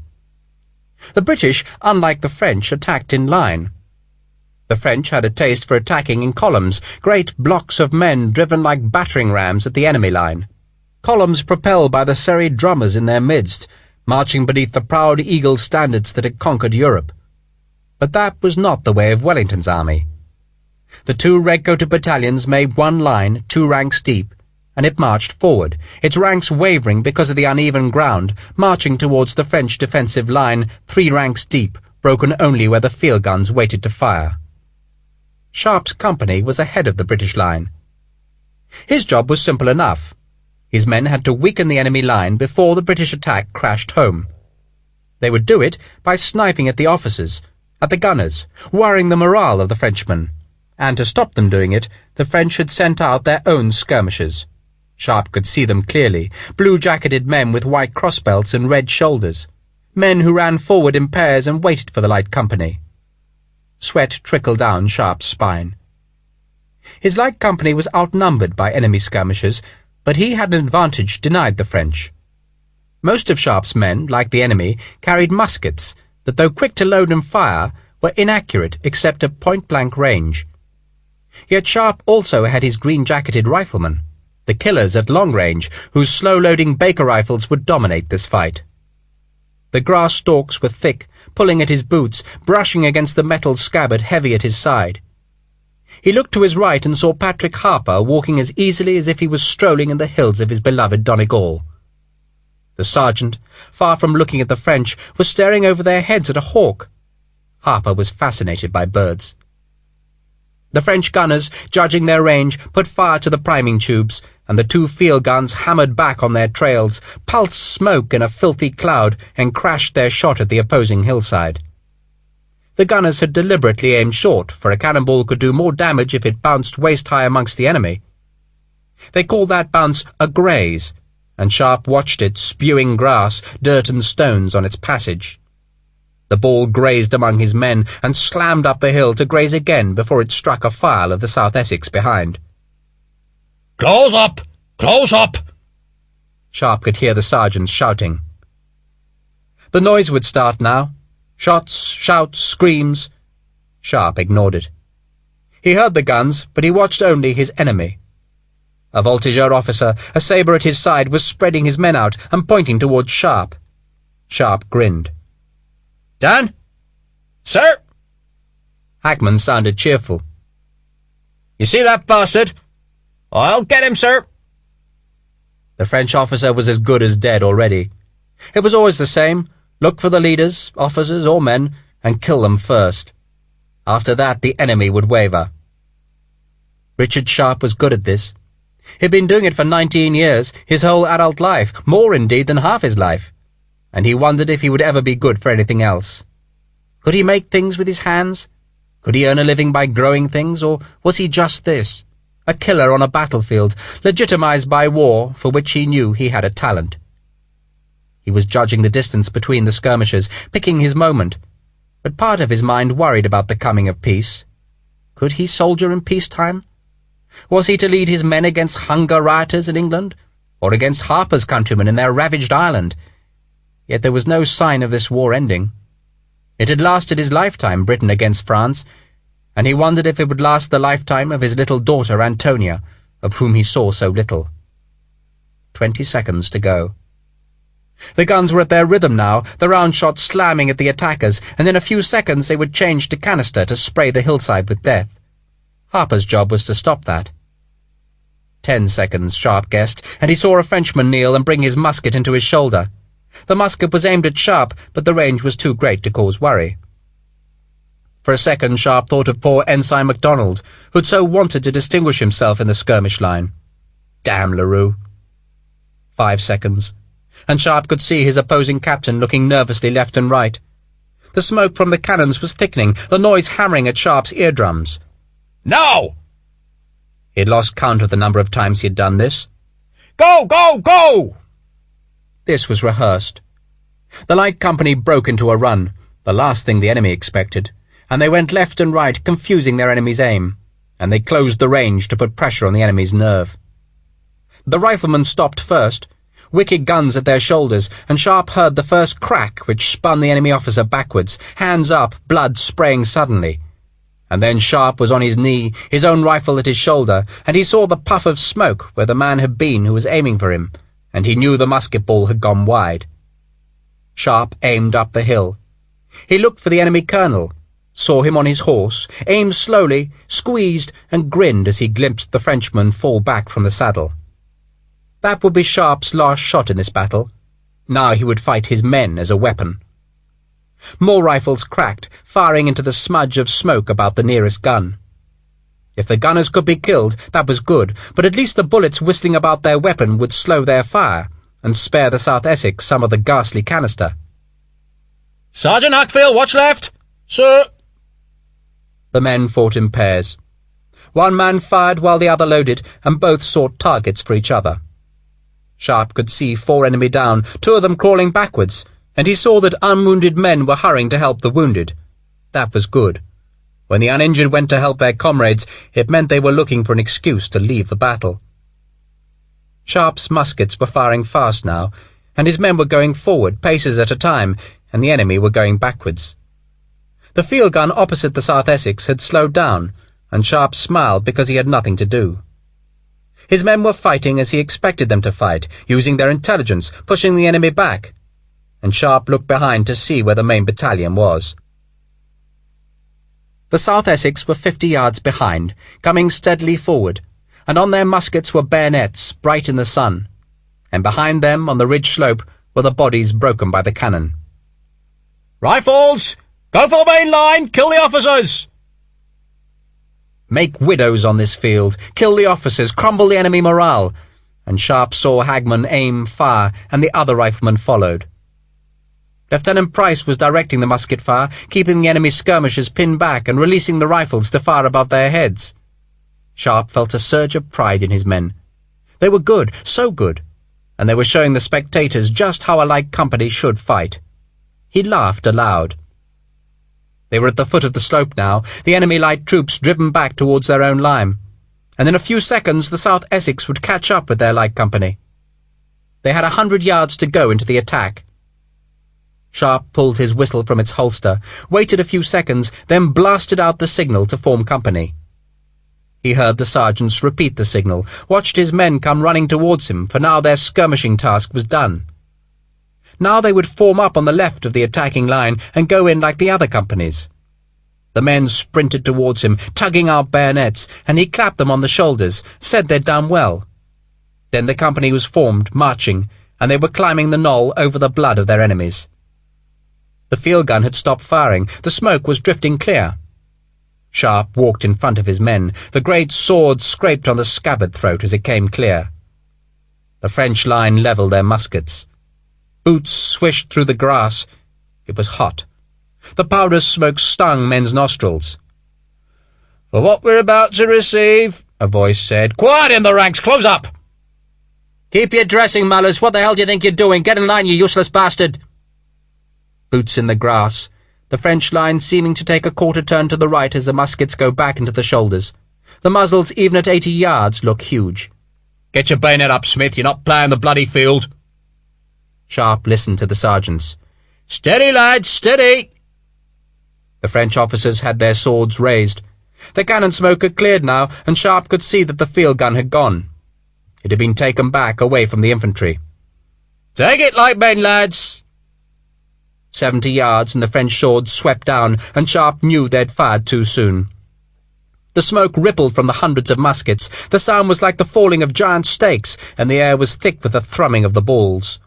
The British, unlike the French, attacked in line. The French had a taste for attacking in columns, great blocks of men driven like battering rams at the enemy line. Columns propelled by the serried drummers in their midst, marching beneath the proud eagle standards that had conquered Europe. But that was not the way of Wellington's army. The 2 red-coated battalions made one line 2 ranks deep, and it marched forward, its ranks wavering because of the uneven ground, marching towards the French defensive line 3 ranks deep, broken only where the field guns waited to fire. Sharpe's company was ahead of the British line. His job was simple enough. His men had to weaken the enemy line before the British attack crashed home. They would do it by sniping at the officers, at the gunners, worrying the morale of the Frenchmen. And to stop them doing it, the French had sent out their own skirmishers. Sharpe could see them clearly, blue-jacketed men with white crossbelts and red shoulders, men who ran forward in pairs and waited for the light company. Sweat trickled down Sharpe's spine. His light company was outnumbered by enemy skirmishers, but he had an advantage denied the French. Most of Sharpe's men, like the enemy, carried muskets that, though quick to load and fire, were inaccurate except at point-blank range. Yet Sharpe also had his green-jacketed riflemen, the killers at long range, whose slow-loading Baker rifles would dominate this fight. The grass stalks were thick, pulling at his boots, brushing against the metal scabbard heavy at his side. He looked to his right and saw Patrick Harper walking as easily as if he was strolling in the hills of his beloved Donegal. The sergeant, far from looking at the French, was staring over their heads at a hawk. Harper was fascinated by birds. The French gunners, judging their range, put fire to the priming tubes, and the two field guns hammered back on their trails, pulsed smoke in a filthy cloud, and crashed their shot at the opposing hillside. The gunners had deliberately aimed short, for a cannonball could do more damage if it bounced waist-high amongst the enemy. They called that bounce a graze, and Sharpe watched it spewing grass, dirt and stones on its passage. The ball grazed among his men and slammed up the hill to graze again before it struck a file of the South Essex behind. "Close up! Close up!" Sharpe could hear the sergeants shouting. The noise would start now. Shots, shouts, screams. Sharpe ignored it. He heard the guns, but he watched only his enemy. A voltigeur officer, a sabre at his side, was spreading his men out and pointing towards Sharpe. Sharpe grinned. "Dan?" "Sir?" Hackman sounded cheerful. "You see that bastard? I'll get him, sir." The French officer was as good as dead already. It was always the same. Look for the leaders, officers or men, and kill them first. After that, the enemy would waver. Richard Sharpe was good at this. He'd been doing it for 19 years, his whole adult life, more indeed than half his life, and he wondered if he would ever be good for anything else. Could he make things with his hands? Could he earn a living by growing things, or was he just this, a killer on a battlefield, legitimized by war, for which he knew he had a talent? He was judging the distance between the skirmishers, picking his moment, but part of his mind worried about the coming of peace. Could he soldier in peacetime? Was he to lead his men against hunger rioters in England, or against Harper's countrymen in their ravaged Ireland? Yet there was no sign of this war ending. It had lasted his lifetime, Britain against France, and he wondered if it would last the lifetime of his little daughter Antonia, of whom he saw so little. 20 seconds to go. The guns were at their rhythm now, the round shots slamming at the attackers, and in a few seconds they would change to canister to spray the hillside with death. Harper's job was to stop that. 10 seconds, Sharpe guessed, and he saw a Frenchman kneel and bring his musket into his shoulder. The musket was aimed at Sharpe, but the range was too great to cause worry. For a second Sharpe thought of poor Ensign MacDonald, who'd so wanted to distinguish himself in the skirmish line. Damn Larue. 5 seconds, and Sharpe could see his opposing captain looking nervously left and right. The smoke from the cannons was thickening, the noise hammering at Sharpe's eardrums. "Now!" He had lost count of the number of times he had done this. "Go, go, go!" This was rehearsed. The light company broke into a run, the last thing the enemy expected, and they went left and right, confusing their enemy's aim, and they closed the range to put pressure on the enemy's nerve. The riflemen stopped first, wicked guns at their shoulders, and Sharpe heard the first crack which spun the enemy officer backwards, hands up, blood spraying suddenly. And then Sharpe was on his knee, his own rifle at his shoulder, and he saw the puff of smoke where the man had been who was aiming for him, and he knew the musket ball had gone wide. Sharpe aimed up the hill. He looked for the enemy colonel, saw him on his horse, aimed slowly, squeezed, and grinned as he glimpsed the Frenchman fall back from the saddle. That would be Sharpe's last shot in this battle. Now he would fight his men as a weapon. More rifles cracked, firing into the smudge of smoke about the nearest gun. If the gunners could be killed, that was good, but at least the bullets whistling about their weapon would slow their fire and spare the South Essex some of the ghastly canister. "Sergeant Hackfield, watch left!" "Sir!" The men fought in pairs. One man fired while the other loaded, and both sought targets for each other. Sharpe could see 4 enemy down, 2 of them crawling backwards, and he saw that unwounded men were hurrying to help the wounded. That was good. When the uninjured went to help their comrades, it meant they were looking for an excuse to leave the battle. Sharpe's muskets were firing fast now, and his men were going forward, paces at a time, and the enemy were going backwards. The field gun opposite the South Essex had slowed down, and Sharpe smiled because he had nothing to do. His men were fighting as he expected them to fight, using their intelligence, pushing the enemy back, and Sharpe looked behind to see where the main battalion was. The South Essex were 50 yards behind, coming steadily forward, and on their muskets were bayonets, bright in the sun, and behind them, on the ridge slope, were the bodies broken by the cannon. "Rifles! Go for the main line! Kill the officers!" Make widows on this field, kill the officers, crumble the enemy morale. and Sharpe saw Hagman aim, fire, and the other rifleman followed. Lieutenant Price was directing the musket fire, keeping the enemy skirmishers pinned back and releasing the rifles to fire above their heads. Sharpe felt a surge of pride in his men. They were good, so good, and they were showing the spectators just how a light company should fight. He laughed aloud. They were at the foot of the slope now, the enemy light troops driven back towards their own line, and in a few seconds the South Essex would catch up with their light company. They had 100 yards to go into the attack. Sharpe pulled his whistle from its holster, waited a few seconds, then blasted out the signal to form company. He heard the sergeants repeat the signal, watched his men come running towards him, for now their skirmishing task was done. Now they would form up on the left of the attacking line and go in like the other companies. The men sprinted towards him, tugging out bayonets, and he clapped them on the shoulders, said they'd done well. Then the company was formed, marching, and they were climbing the knoll over the blood of their enemies. The field gun had stopped firing, the smoke was drifting clear. Sharpe walked in front of his men, the great sword scraped on the scabbard throat as it came clear. The French line levelled their muskets. Boots swished through the grass. It was hot. The powder smoke stung men's nostrils. "For what we're about to receive," a voice said. "Quiet in the ranks! Close up!" "Keep your dressing, Mullers! What the hell do you think you're doing? Get in line, you useless bastard!" Boots in the grass, the French line seeming to take a quarter turn to the right as the muskets go back into the shoulders. The muzzles, even at 80 yards, look huge. "Get your bayonet up, Smith. You're not playing the bloody field." Sharpe listened to the sergeants. "Steady, lads, steady!" The French officers had their swords raised. The cannon smoke had cleared now, and Sharpe could see that the field gun had gone. It had been taken back away from the infantry. "Take it, light men, lads!" 70 yards, and the French swords swept down, and Sharpe knew they'd fired too soon. The smoke rippled from the hundreds of muskets. The sound was like the falling of giant stakes, and the air was thick with the thrumming of the balls.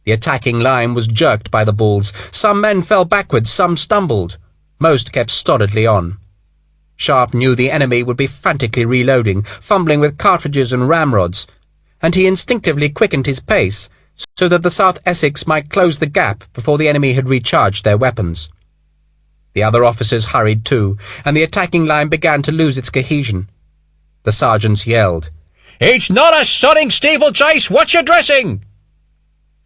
The attacking line was jerked by the balls. Some men fell backwards, some stumbled. Most kept stolidly on. Sharpe knew the enemy would be frantically reloading, fumbling with cartridges and ramrods, and he instinctively quickened his pace, so that the South Essex might close the gap before the enemy had recharged their weapons. The other officers hurried too, and the attacking line began to lose its cohesion. The sergeants yelled, "It's not a stunning steeplechase! What's your dressing?"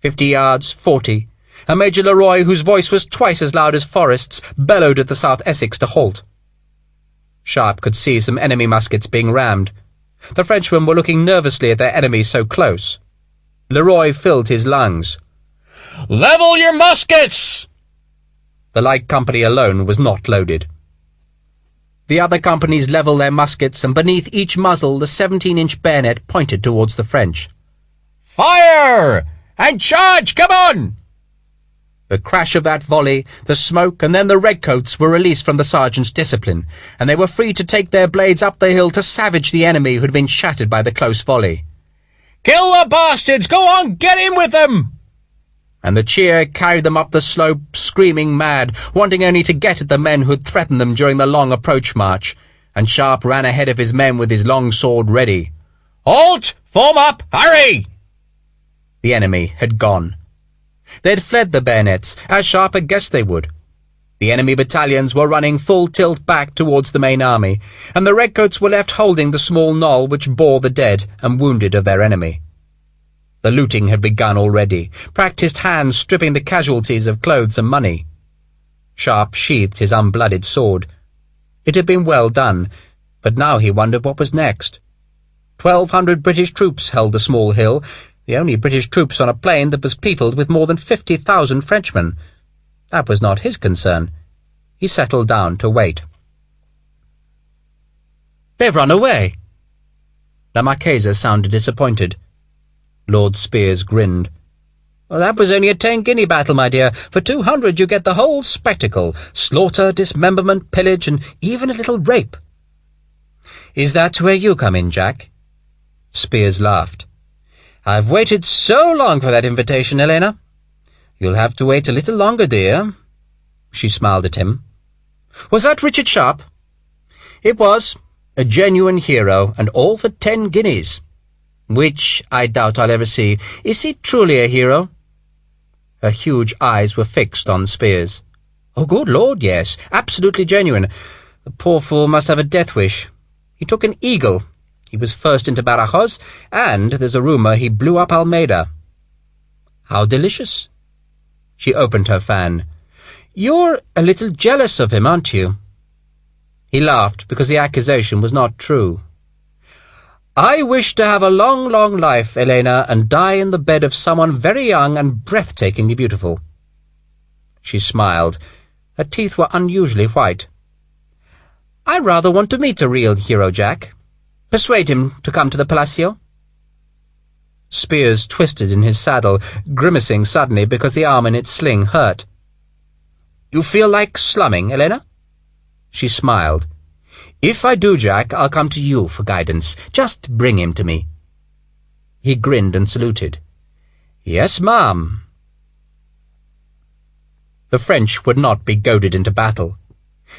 50 yards, 40, and Major Larue, whose voice was twice as loud as Forrest's, bellowed at the South Essex to halt. Sharpe could see some enemy muskets being rammed. The Frenchmen were looking nervously at their enemy so close. Larue filled his lungs. "Level your muskets!" The light company alone was not loaded. The other companies levelled their muskets, and beneath each muzzle the 17-inch bayonet pointed towards the French. "Fire! And charge! Come on!" The crash of that volley, the smoke, and then the redcoats were released from the sergeant's discipline, and they were free to take their blades up the hill to savage the enemy who had been shattered by the close volley. "Kill the bastards! Go on, get in with them!" And the cheer carried them up the slope, screaming mad, wanting only to get at the men who had threatened them during the long approach march, and Sharpe ran ahead of his men with his long sword ready. "Halt! Form up! Hurry!" The enemy had gone. They had fled the bayonets, as Sharpe had guessed they would. The enemy battalions were running full tilt back towards the main army, and the redcoats were left holding the small knoll which bore the dead and wounded of their enemy. The looting had begun already, practised hands stripping the casualties of clothes and money. Sharpe sheathed his unblooded sword. It had been well done, but now he wondered what was next. 1,200 British troops held the small hill, the only British troops on a plain that was peopled with more than 50,000 Frenchmen. That was not his concern. He settled down to wait. "They've run away." La Marchesa sounded disappointed. Lord Spears grinned. "Well, that was only a 10-guinea battle, my dear. For 200 you get the whole spectacle. Slaughter, dismemberment, pillage, and even a little rape." "Is that where you come in, Jack?" Spears laughed. "I've waited so long for that invitation, Helena." "You'll have to wait a little longer, dear." She smiled at him. "Was that Richard Sharpe?" "It was. A genuine hero, and all for 10 guineas." which I doubt I'll ever see. Is he truly a hero?" Her huge eyes were fixed on Spears. "Oh, good Lord, yes. Absolutely genuine. The poor fool must have a death wish. He took an eagle. He was first into Badajoz, and there's a rumour he blew up Almeida." "How delicious." She opened her fan. "You're a little jealous of him, aren't you?" He laughed because the accusation was not true. "I wish to have a long, long life, Elena, and die in the bed of someone very young and breathtakingly beautiful." She smiled. Her teeth were unusually white. "I rather want to meet a real hero, Jack. Persuade him to come to the Palacio." Spears twisted in his saddle, grimacing suddenly because the arm in its sling hurt. "You feel like slumming, Elena?" She smiled. "If I do, Jack, I'll come to you for guidance. Just bring him to me." He grinned and saluted. "Yes, ma'am." The French would not be goaded into battle.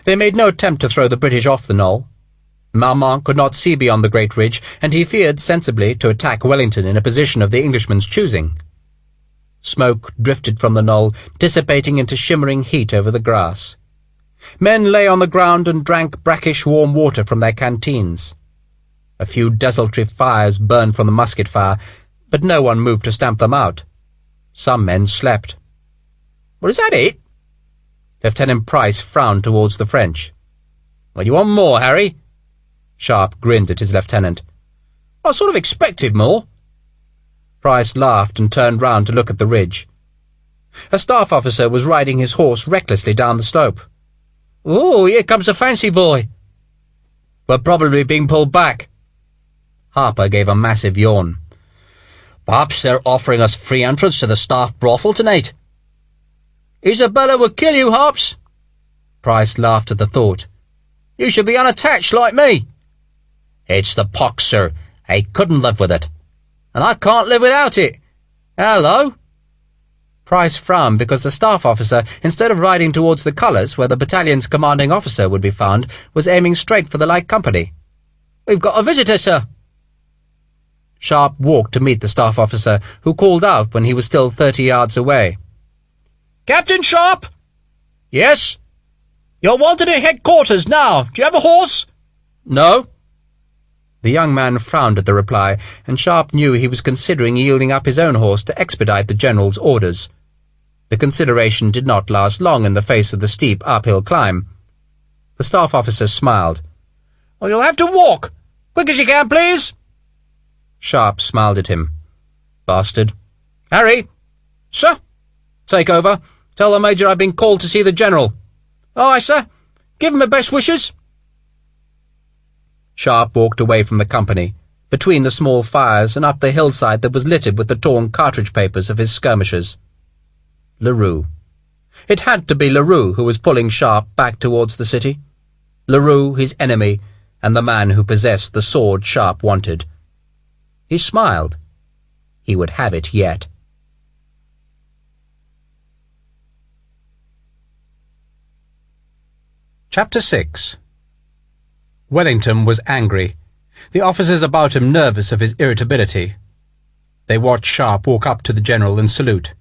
They made no attempt to throw the British off the knoll. Marmont could not see beyond the great ridge, and he feared sensibly to attack Wellington in a position of the Englishman's choosing. Smoke drifted from the knoll, dissipating into shimmering heat over the grass. Men lay on the ground and drank brackish warm water from their canteens. A few desultory fires burned from the musket fire, but no one moved to stamp them out. Some men slept. "Well, is that it?" Lieutenant Price frowned towards the French. "Well, you want more, Harry?" Sharpe grinned at his lieutenant. "I sort of expected more." Price laughed and turned round to look at the ridge. A staff officer was riding his horse recklessly down the slope. "Oh, here comes a fancy boy." "We're probably being pulled back." Harper gave a massive yawn. "Perhaps they're offering us free entrance to the staff brothel tonight." "Isabella will kill you, Harps." Price laughed at the thought. "You should be unattached like me." "It's the pox, sir. I couldn't live with it." "And I can't live without it. Hello." Price frowned because the staff officer, instead of riding towards the colours where the battalion's commanding officer would be found, was aiming straight for the light company. "We've got a visitor, sir." Sharpe walked to meet the staff officer, who called out when he was still 30 yards away. "Captain Sharpe?" "Yes?" "You're wanted at headquarters now. Do you have a horse?" "No." The young man frowned at the reply, and Sharpe knew he was considering yielding up his own horse to expedite the general's orders. The consideration did not last long in the face of the steep uphill climb. The staff officer smiled. "Well, you'll have to walk. Quick as you can, please." Sharpe smiled at him. "Bastard." "Harry." "Sir?" "Take over. Tell the Major I've been called to see the General." "Aye, sir. Give him my best wishes." Sharpe walked away from the company, between the small fires and up the hillside that was littered with the torn cartridge papers of his skirmishers. Larue. It had to be Larue who was pulling Sharpe back towards the city. Larue, his enemy, and the man who possessed the sword Sharpe wanted. He smiled. He would have it yet. Chapter 6. Wellington was angry, the officers about him nervous of his irritability. They watched Sharpe walk up to the general and salute.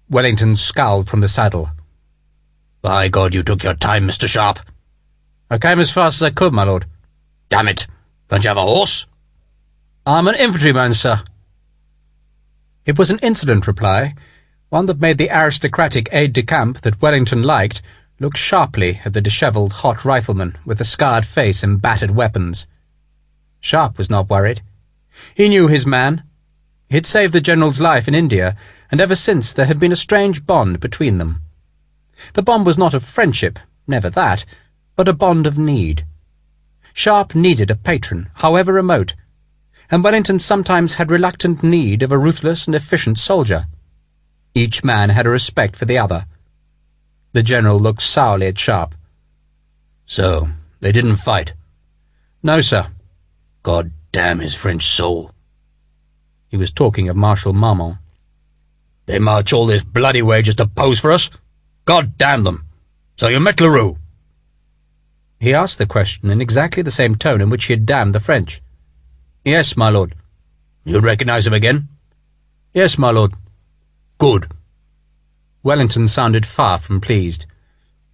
Wellington scowled from the saddle. "By God, you took your time, Mr. Sharpe." "I came as fast as I could, my lord." "Damn it! Don't you have a horse?" "I'm an infantryman, sir." It was an insolent reply, one that made the aristocratic aide-de-camp that Wellington liked look sharply at the dishevelled hot rifleman with the scarred face and battered weapons. Sharpe was not worried. He knew his man. He'd saved the general's life in India, and ever since there had been a strange bond between them. The bond was not of friendship, never that, but a bond of need. Sharpe needed a patron, however remote, and Wellington sometimes had reluctant need of a ruthless and efficient soldier. Each man had a respect for the other. The general looked sourly at Sharpe. "So, they didn't fight?" "No, sir." "God damn his French soul." He was talking of Marshal Marmont. "They march all this bloody way just to pose for us? God damn them! So you met Larue?" He asked the question in exactly the same tone in which he had damned the French. "Yes, my lord." You recognise him again? Yes, my lord. Good. Wellington sounded far from pleased.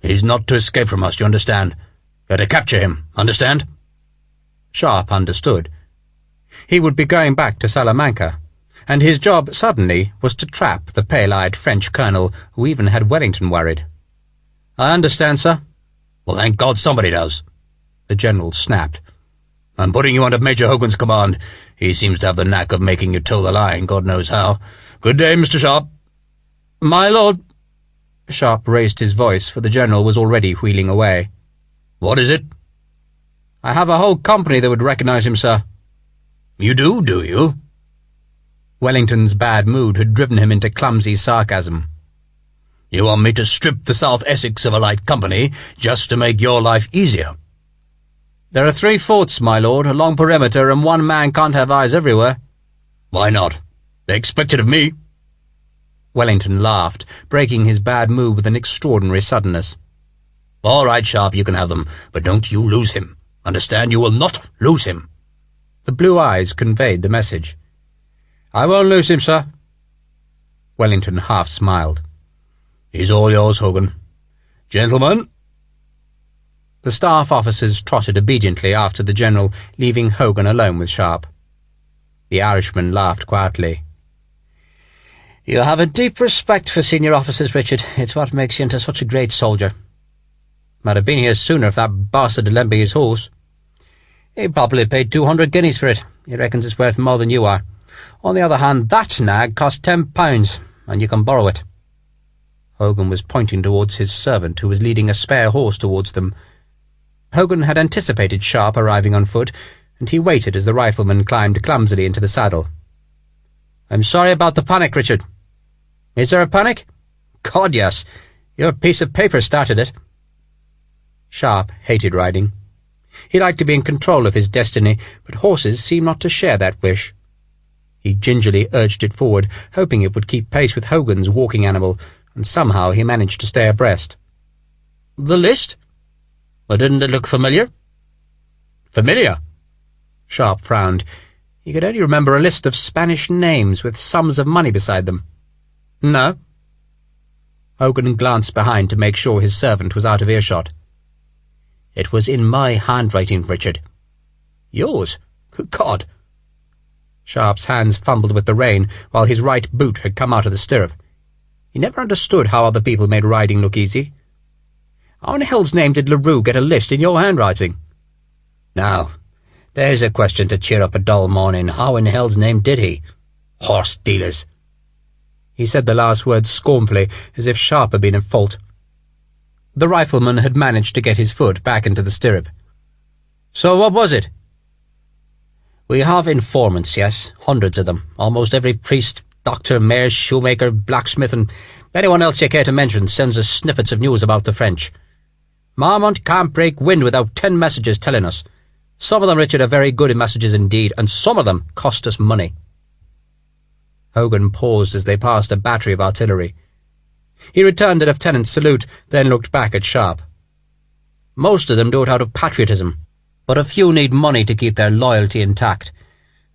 He's not to escape from us, you understand? You're to capture him, understand? Sharpe understood. He would be going back to Salamanca, and his job, suddenly, was to trap the pale-eyed French colonel who even had Wellington worried. "I understand, sir." Well, thank God somebody does, the general snapped. "I'm putting you under Major Hogan's command. He seems to have the knack of making you toe the line, God knows how. Good day, Mr. Sharpe." "My lord—" Sharpe raised his voice, for the general was already wheeling away. "What is it?" "I have a whole company that would recognise him, sir." "You do you?" Wellington's bad mood had driven him into clumsy sarcasm. "You want me to strip the South Essex of a light company just to make your life easier?" "There are 3 forts, my lord, a long perimeter, and one man can't have eyes everywhere." "Why not? They expect it of me." Wellington laughed, breaking his bad mood with an extraordinary suddenness. "All right, Sharpe, you can have them, but don't you lose him. Understand, you will not lose him." The blue eyes conveyed the message. "I won't lose him, sir." Wellington half smiled. "He's all yours, Hogan. Gentlemen." The staff officers trotted obediently after the general, leaving Hogan alone with Sharpe. The Irishman laughed quietly. "You have a deep respect for senior officers, Richard. It's what makes you into such a great soldier. Might have been here sooner if that bastard had lent me his horse. He probably paid 200 guineas for it. He reckons it's worth more than you are. On the other hand, that nag cost £10, and you can borrow it." Hogan was pointing towards his servant, who was leading a spare horse towards them. Hogan had anticipated Sharpe arriving on foot, and he waited as the rifleman climbed clumsily into the saddle. "I'm sorry about the panic, Richard." "Is there a panic?" "God, yes. Your piece of paper started it." Sharpe hated riding. He liked to be in control of his destiny, but horses seemed not to share that wish. He gingerly urged it forward, hoping it would keep pace with Hogan's walking animal, and somehow he managed to stay abreast. "The list? Well, didn't it look familiar?" "Familiar?" Sharpe frowned. He could only remember a list of Spanish names with sums of money beside them. "No." Hogan glanced behind to make sure his servant was out of earshot. "It was in my handwriting, Richard." "Yours? Good God!" Sharpe's hands fumbled with the rein, while his right boot had come out of the stirrup. He never understood how other people made riding look easy. "How in hell's name did Larue get a list in your handwriting?" "Now, there's a question to cheer up a dull morning. How in hell's name did he? Horse dealers." He said the last words scornfully, as if Sharpe had been in fault. The rifleman had managed to get his foot back into the stirrup. "So what was it?" "We have informants, yes, hundreds of them. Almost every priest, doctor, mayor, shoemaker, blacksmith, and anyone else you care to mention sends us snippets of news about the French. Marmont can't break wind without 10 messages telling us. Some of them, Richard, are very good messages indeed, and some of them cost us money." Hogan paused as they passed a battery of artillery. He returned the lieutenant's salute, then looked back at Sharpe. "Most of them do it out of patriotism, but a few need money to keep their loyalty intact.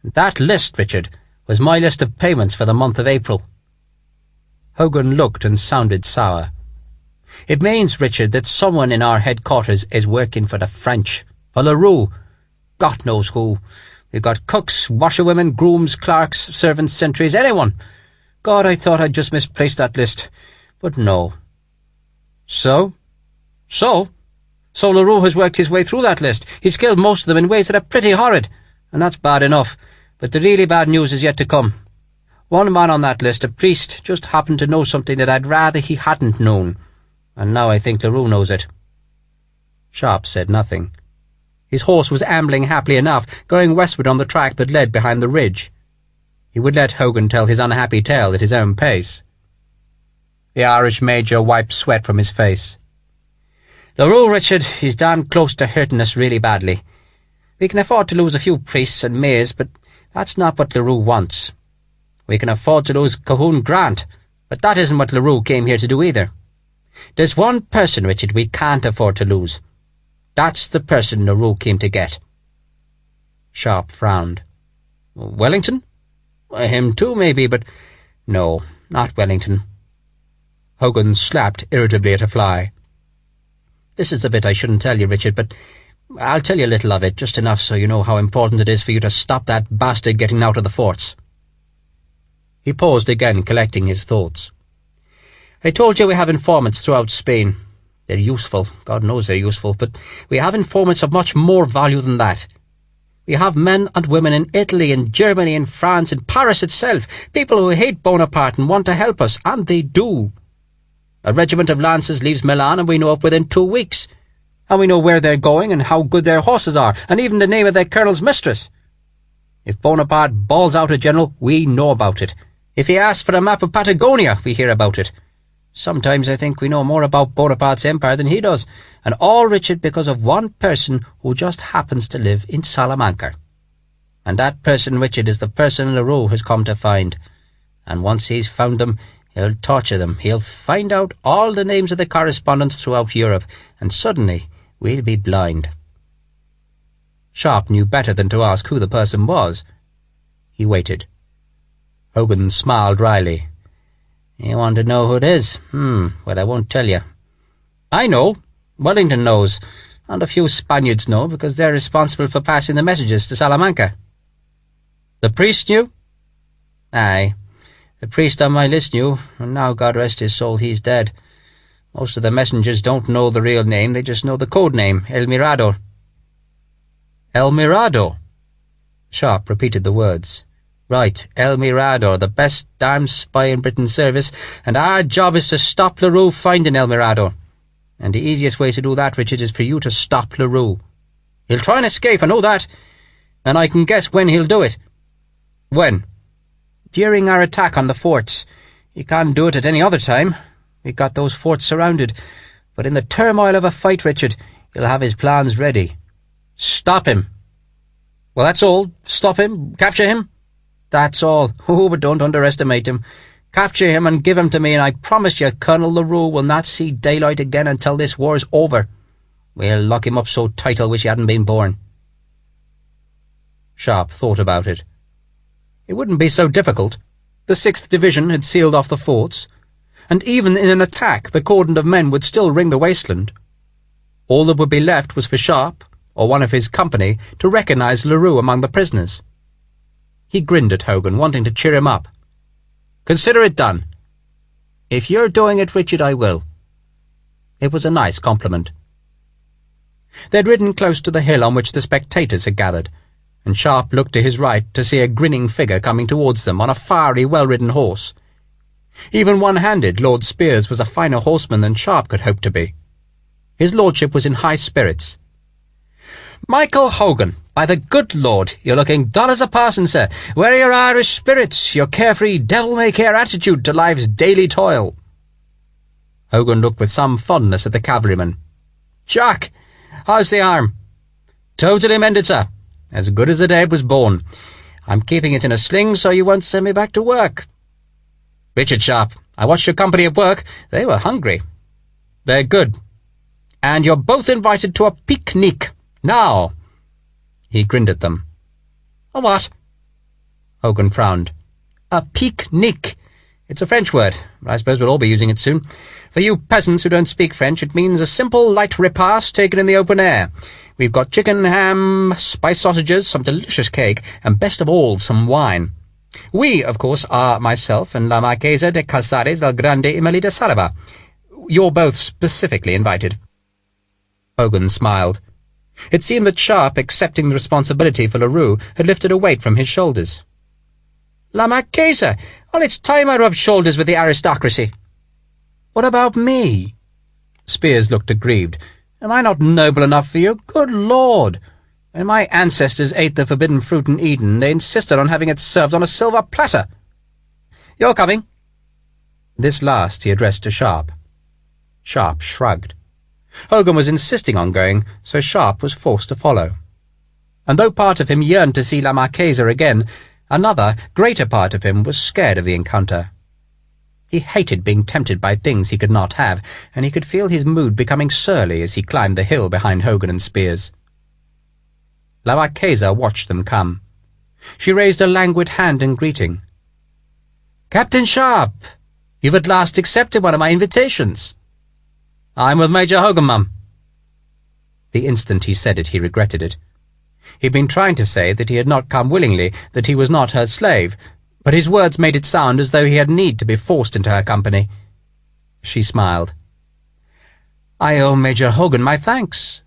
That list, Richard, was my list of payments for the month of April." Hogan looked and sounded sour. "It means, Richard, that someone in our headquarters is working for the French, for Larue, God knows who. We've got cooks, washerwomen, grooms, clerks, servants, sentries, anyone. God, I thought I'd just misplaced that list. But no." So Larue has worked his way through that list. He's killed most of them in ways that are pretty horrid, and that's bad enough. But the really bad news is yet to come. One man on that list, a priest, just happened to know something that I'd rather he hadn't known, and now I think Larue knows it." Sharpe said nothing. His horse was ambling happily enough, going westward on the track that led behind the ridge. He would let Hogan tell his unhappy tale at his own pace. The Irish major wiped sweat from his face. "Larue, Richard, he's damned close to hurting us really badly. We can afford to lose a few priests and mayors, but that's not what Larue wants. We can afford to lose Cahoon Grant, but that isn't what Larue came here to do either. There's one person, Richard, we can't afford to lose. That's the person Larue came to get." Sharpe frowned. "Wellington?" Him too, maybe, but no, not Wellington. Hogan slapped irritably at a fly. This is a bit I shouldn't tell you, Richard, but I'll tell you a little of it, just enough so you know how important it is for you to stop that bastard getting out of the forts. He paused again, collecting his thoughts. I told you we have informants throughout Spain. They're useful, God knows they're useful, but we have informants of much more value than that. We have men and women in Italy, in Germany, in France, in Paris itself, people who hate Bonaparte and want to help us, and they do. A regiment of lancers leaves Milan and we know it within 2 weeks. And we know where they're going and how good their horses are, and even the name of their colonel's mistress. If Bonaparte bawls out a general, we know about it. If he asks for a map of Patagonia, we hear about it. Sometimes I think we know more about Bonaparte's empire than he does, and all, Richard, because of one person who just happens to live in Salamanca. And that person, Richard, is the person Larue has come to find. And once he's found them, he'll torture them. He'll find out all the names of the correspondents throughout Europe, and suddenly we'll be blind. Sharpe knew better than to ask who the person was. He waited. Hogan smiled wryly. You want to know who it is? Well, I won't tell you. I know. Wellington knows, and a few Spaniards know, because they're responsible for passing the messages to Salamanca. The priest knew? Aye. The priest on my list knew, and now, God rest his soul, he's dead. Most of the messengers don't know the real name, they just know the code name, El Mirador. El Mirador? Sharpe repeated the words. Right, El Mirador, the best damned spy in Britain's service, and our job is to stop Larue finding El Mirador. And the easiest way to do that, Richard, is for you to stop Larue. He'll try and escape, I know that, and I can guess when he'll do it. When? During our attack on the forts. He can't do it at any other time. We've got those forts surrounded. But in the turmoil of a fight, Richard, he'll have his plans ready. Stop him. Well, that's all. Stop him. Capture him. That's all. Oh, but don't underestimate him. Capture him and give him to me, and I promise you Colonel Larue will not see daylight again until this war's over. We'll lock him up so tight he'll wish he hadn't been born. Sharpe thought about it. It wouldn't be so difficult. The 6th Division had sealed off the forts, and even in an attack the cordon of men would still ring the wasteland. All that would be left was for Sharpe, or one of his company, to recognize Larue among the prisoners. He grinned at Hogan, wanting to cheer him up. "Consider it done." "If you're doing it, Richard, I will." It was a nice compliment. They'd ridden close to the hill on which the spectators had gathered, and Sharpe looked to his right to see a grinning figure coming towards them on a fiery, well-ridden horse. Even one-handed, Lord Spiers was a finer horseman than Sharpe could hope to be. His lordship was in high spirits. "Michael Hogan, by the good Lord, you're looking dull as a parson, sir. Where are your Irish spirits, your carefree, devil-may-care attitude to life's daily toil?" Hogan looked with some fondness at the cavalryman. "Jack, how's the arm?" "Totally mended, sir. As good as the day it was born. I'm keeping it in a sling so you won't send me back to work." "Richard Sharpe, I watched your company at work. They were hungry." "They're good. And you're both invited to a picnic. Now." He grinned at them. "A what?" Hogan frowned. "A picnic. It's a French word. I suppose we'll all be using it soon. For you peasants who don't speak French, it means a simple, light repast taken in the open air. We've got chicken, ham, spiced sausages, some delicious cake, and best of all, some wine. We, of course, are myself and La Marchesa de Casares del Grande Emily de Salaba. You're both specifically invited." Hogan smiled. It seemed that Sharpe, accepting the responsibility for Larue, had lifted a weight from his shoulders. "La Marchesa! Well, it's time I rubbed shoulders with the aristocracy." "What about me?" Spiers looked aggrieved. "Am I not noble enough for you? Good Lord! When my ancestors ate the forbidden fruit in Eden, they insisted on having it served on a silver platter. You're coming?" This last he addressed to Sharpe. Sharpe shrugged. Hogan was insisting on going, so Sharpe was forced to follow. And though part of him yearned to see La Marchesa again, another, greater part of him was scared of the encounter. He hated being tempted by things he could not have, and he could feel his mood becoming surly as he climbed the hill behind Hogan and Spiers. La Marchesa watched them come. She raised a languid hand in greeting. "Captain Sharpe, you've at last accepted one of my invitations." "I'm with Major Hogan, ma'am." The instant he said it, he regretted it. He'd been trying to say that he had not come willingly, that he was not her slave, but his words made it sound as though he had need to be forced into her company. She smiled. "I owe Major Hogan my thanks."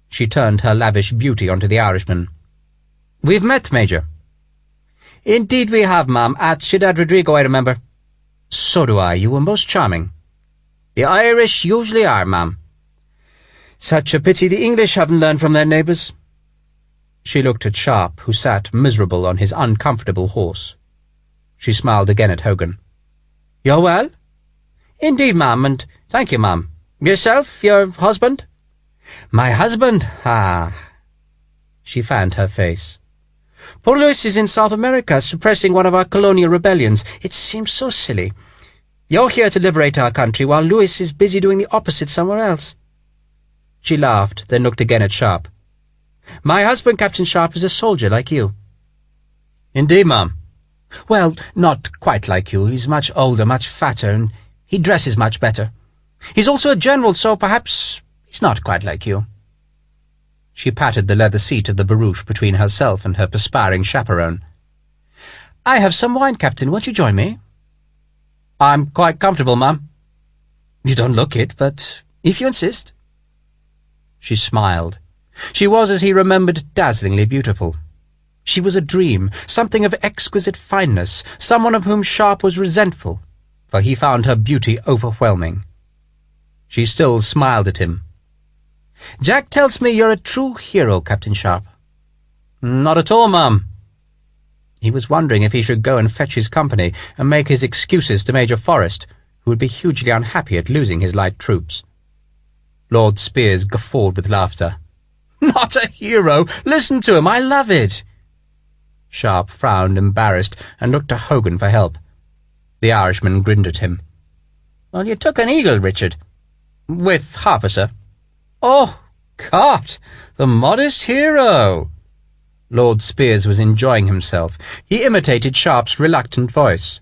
She turned her lavish beauty onto the Irishman. "We've met, Major." "Indeed we have, ma'am, at Ciudad Rodrigo, I remember." "So do I. You were most charming." "The Irish usually are, ma'am." "Such a pity the English haven't learned from their neighbours." She looked at Sharpe, who sat miserable on his uncomfortable horse. She smiled again at Hogan. "You're well?" "Indeed, ma'am, and thank you, ma'am. Yourself, your husband?" "My husband? Ah." She fanned her face. "Poor Louis is in South America, suppressing one of our colonial rebellions. It seems so silly. You're here to liberate our country, while Louis is busy doing the opposite somewhere else." She laughed, then looked again at Sharpe. "My husband, Captain Sharpe, is a soldier like you." "Indeed, ma'am." "Well, not quite like you. He's much older, much fatter, and he dresses much better. He's also a general, so perhaps he's not quite like you." She patted the leather seat of the barouche between herself and her perspiring chaperone. "I have some wine, Captain. Won't you join me?" "I'm quite comfortable, ma'am." "You don't look it, but if you insist." She smiled. She was, as he remembered, dazzlingly beautiful. She was a dream, something of exquisite fineness, someone of whom Sharpe was resentful, for he found her beauty overwhelming. She still smiled at him. "Jack tells me you're a true hero, Captain Sharpe." "Not at all, ma'am." He was wondering if he should go and fetch his company and make his excuses to Major Forrest, who would be hugely unhappy at losing his light troops. Lord Spiers guffawed with laughter. "Not a hero! Listen to him! I love it!" Sharpe frowned, embarrassed, and looked to Hogan for help. The Irishman grinned at him. "Well, you took an eagle, Richard." "With Harper, sir." "Oh, God! The modest hero!" Lord Spiers was enjoying himself. He imitated Sharpe's reluctant voice.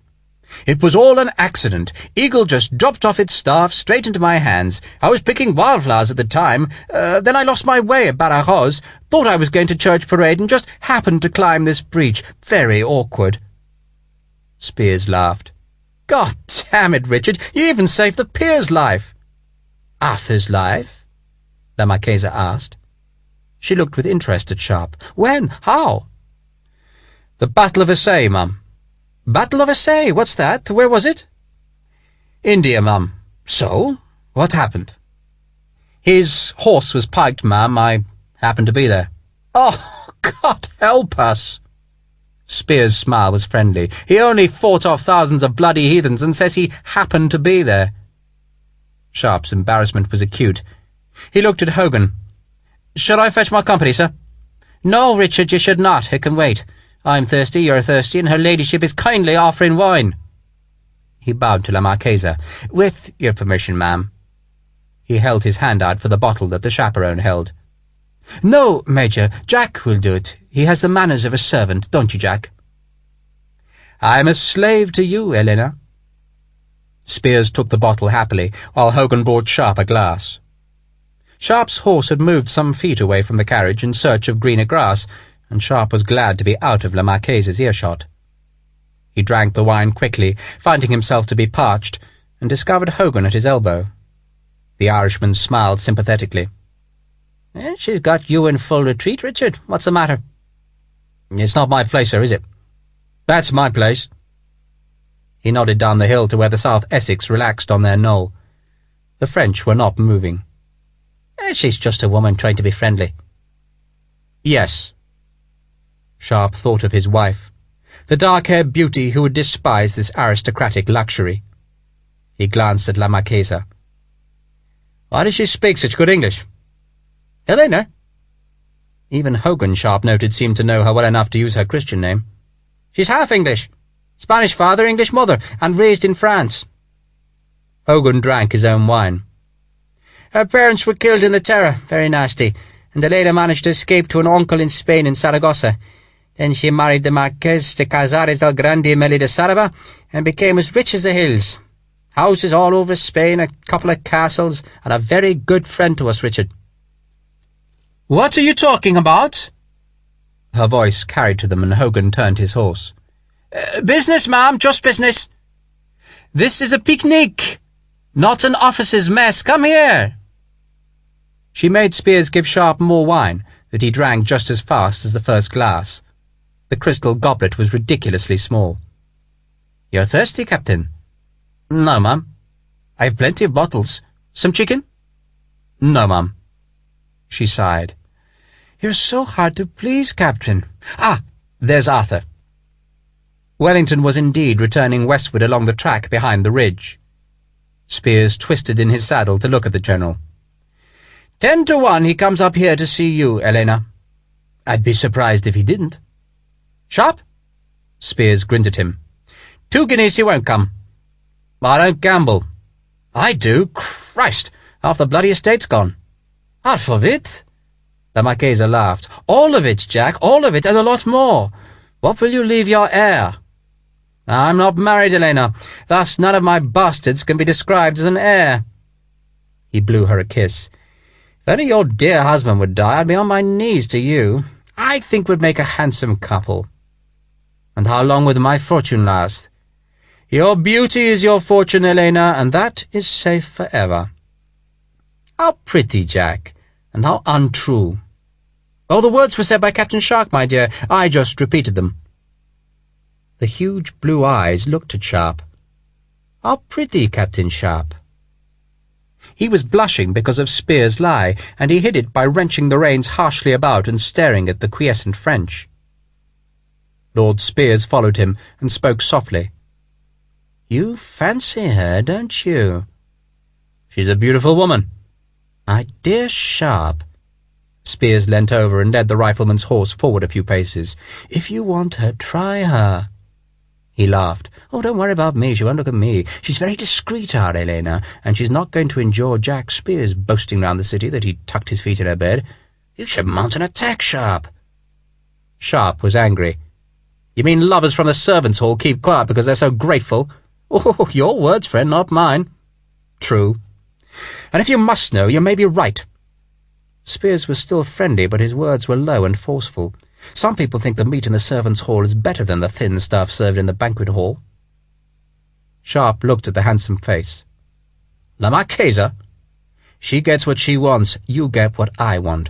"It was all an accident. Eagle just dropped off its staff straight into my hands. I was picking wildflowers at the time. Then I lost my way at Badajoz, thought I was going to church parade, and just happened to climb this breach. Very awkward." Spiers laughed. "God damn it, Richard, you even saved the peer's life." "Arthur's life?" La Marchesa asked. She looked with interest at Sharpe. "When? How?" "The Battle of Assaye, ma'am." "Battle of Assaye? What's that? Where was it?" "India, ma'am." "So? What happened?" "His horse was piked, ma'am. I happened to be there." "Oh, God help us!" Spiers' smile was friendly. "He only fought off thousands of bloody heathens and says he happened to be there." Sharpe's embarrassment was acute. He looked at Hogan. "Should I fetch my company, sir?" "No, Richard, you should not. It can wait. I'm thirsty, you're thirsty, and her ladyship is kindly offering wine." He bowed to La Marchesa. "With your permission, ma'am." He held his hand out for the bottle that the chaperone held. "No, Major, Jack will do it. He has the manners of a servant, don't you, Jack?" "I'm a slave to you, Elena." Spiers took the bottle happily, while Hogan brought Sharpe a glass. Sharpe's horse had moved some feet away from the carriage in search of greener grass, and Sharpe was glad to be out of La Marchesa's earshot. He drank the wine quickly, finding himself to be parched, and discovered Hogan at his elbow. The Irishman smiled sympathetically. "She's got you in full retreat, Richard. What's the matter?" "It's not my place, sir, is it?" "That's my place." He nodded down the hill to where the South Essex relaxed on their knoll. The French were not moving. "She's just a woman trying to be friendly." "Yes." Sharpe thought of his wife, the dark-haired beauty who would despise this aristocratic luxury. He glanced at La Marchesa. "Why does she speak such good English?" "Helena." Even Hogan, Sharpe noted, seemed to know her well enough to use her Christian name. "She's half English. Spanish father, English mother, and raised in France." Hogan drank his own wine. "Her parents were killed in the Terror, very nasty, and Elena managed to escape to an uncle in Spain in Saragossa. Then she married the Marquez de Casares del Grande Meli de Saraba and became as rich as the hills. Houses all over Spain, a couple of castles, and a very good friend to us, Richard." "What are you talking about?" Her voice carried to them, and Hogan turned his horse. "Business, ma'am, just business. This is a picnic, not an officer's mess. Come here." She made Spears give Sharpe more wine, that he drank just as fast as the first glass. The crystal goblet was ridiculously small. "You're thirsty, Captain?" "No, ma'am. I have plenty of bottles. Some chicken?" "No, ma'am." She sighed. "You're so hard to please, Captain. Ah, there's Arthur." Wellington was indeed returning westward along the track behind the ridge. Spears twisted in his saddle to look at the General. 10 to 1 he comes up here to see you, Elena. I'd be surprised if he didn't. Sharpe? Spears grinned at him. 2 guineas he won't come. I don't gamble. I do. Christ, half the bloody estate's gone. Half of it? The Marchesa laughed. All of it, Jack, all of it, and a lot more. What will you leave your heir? I'm not married, Elena. Thus none of my bastards can be described as an heir. He blew her a kiss. If only your dear husband would die, I'd be on my knees to you. I think we'd make a handsome couple. And how long would my fortune last? Your beauty is your fortune, Elena, and that is safe forever. How pretty, Jack, and how untrue. Oh, the words were said by Captain Sharpe, my dear. I just repeated them. The huge blue eyes looked at Sharpe. How pretty, Captain Sharpe. He was blushing because of Spears' lie, and he hid it by wrenching the reins harshly about and staring at the quiescent French. Lord Spears followed him and spoke softly. You fancy her, don't you? She's a beautiful woman. My dear Sharpe. Spears leant over and led the rifleman's horse forward a few paces. If you want her, try her. He laughed. Oh, don't worry about me. She won't look at me. She's very discreet, our Elena, and she's not going to endure Jack Spears boasting round the city that he tucked his feet in her bed. You should mount an attack, Sharpe. Sharpe was angry. You mean lovers from the servants' hall keep quiet because they're so grateful? Oh, your words, friend, not mine. True. And if you must know, you may be right. Spears was still friendly, but his words were low and forceful. Some people think the meat in the servants' hall is better than the thin stuff served in the banquet hall. Sharpe looked at the handsome face. La Marchesa? She gets what she wants, you get what I want.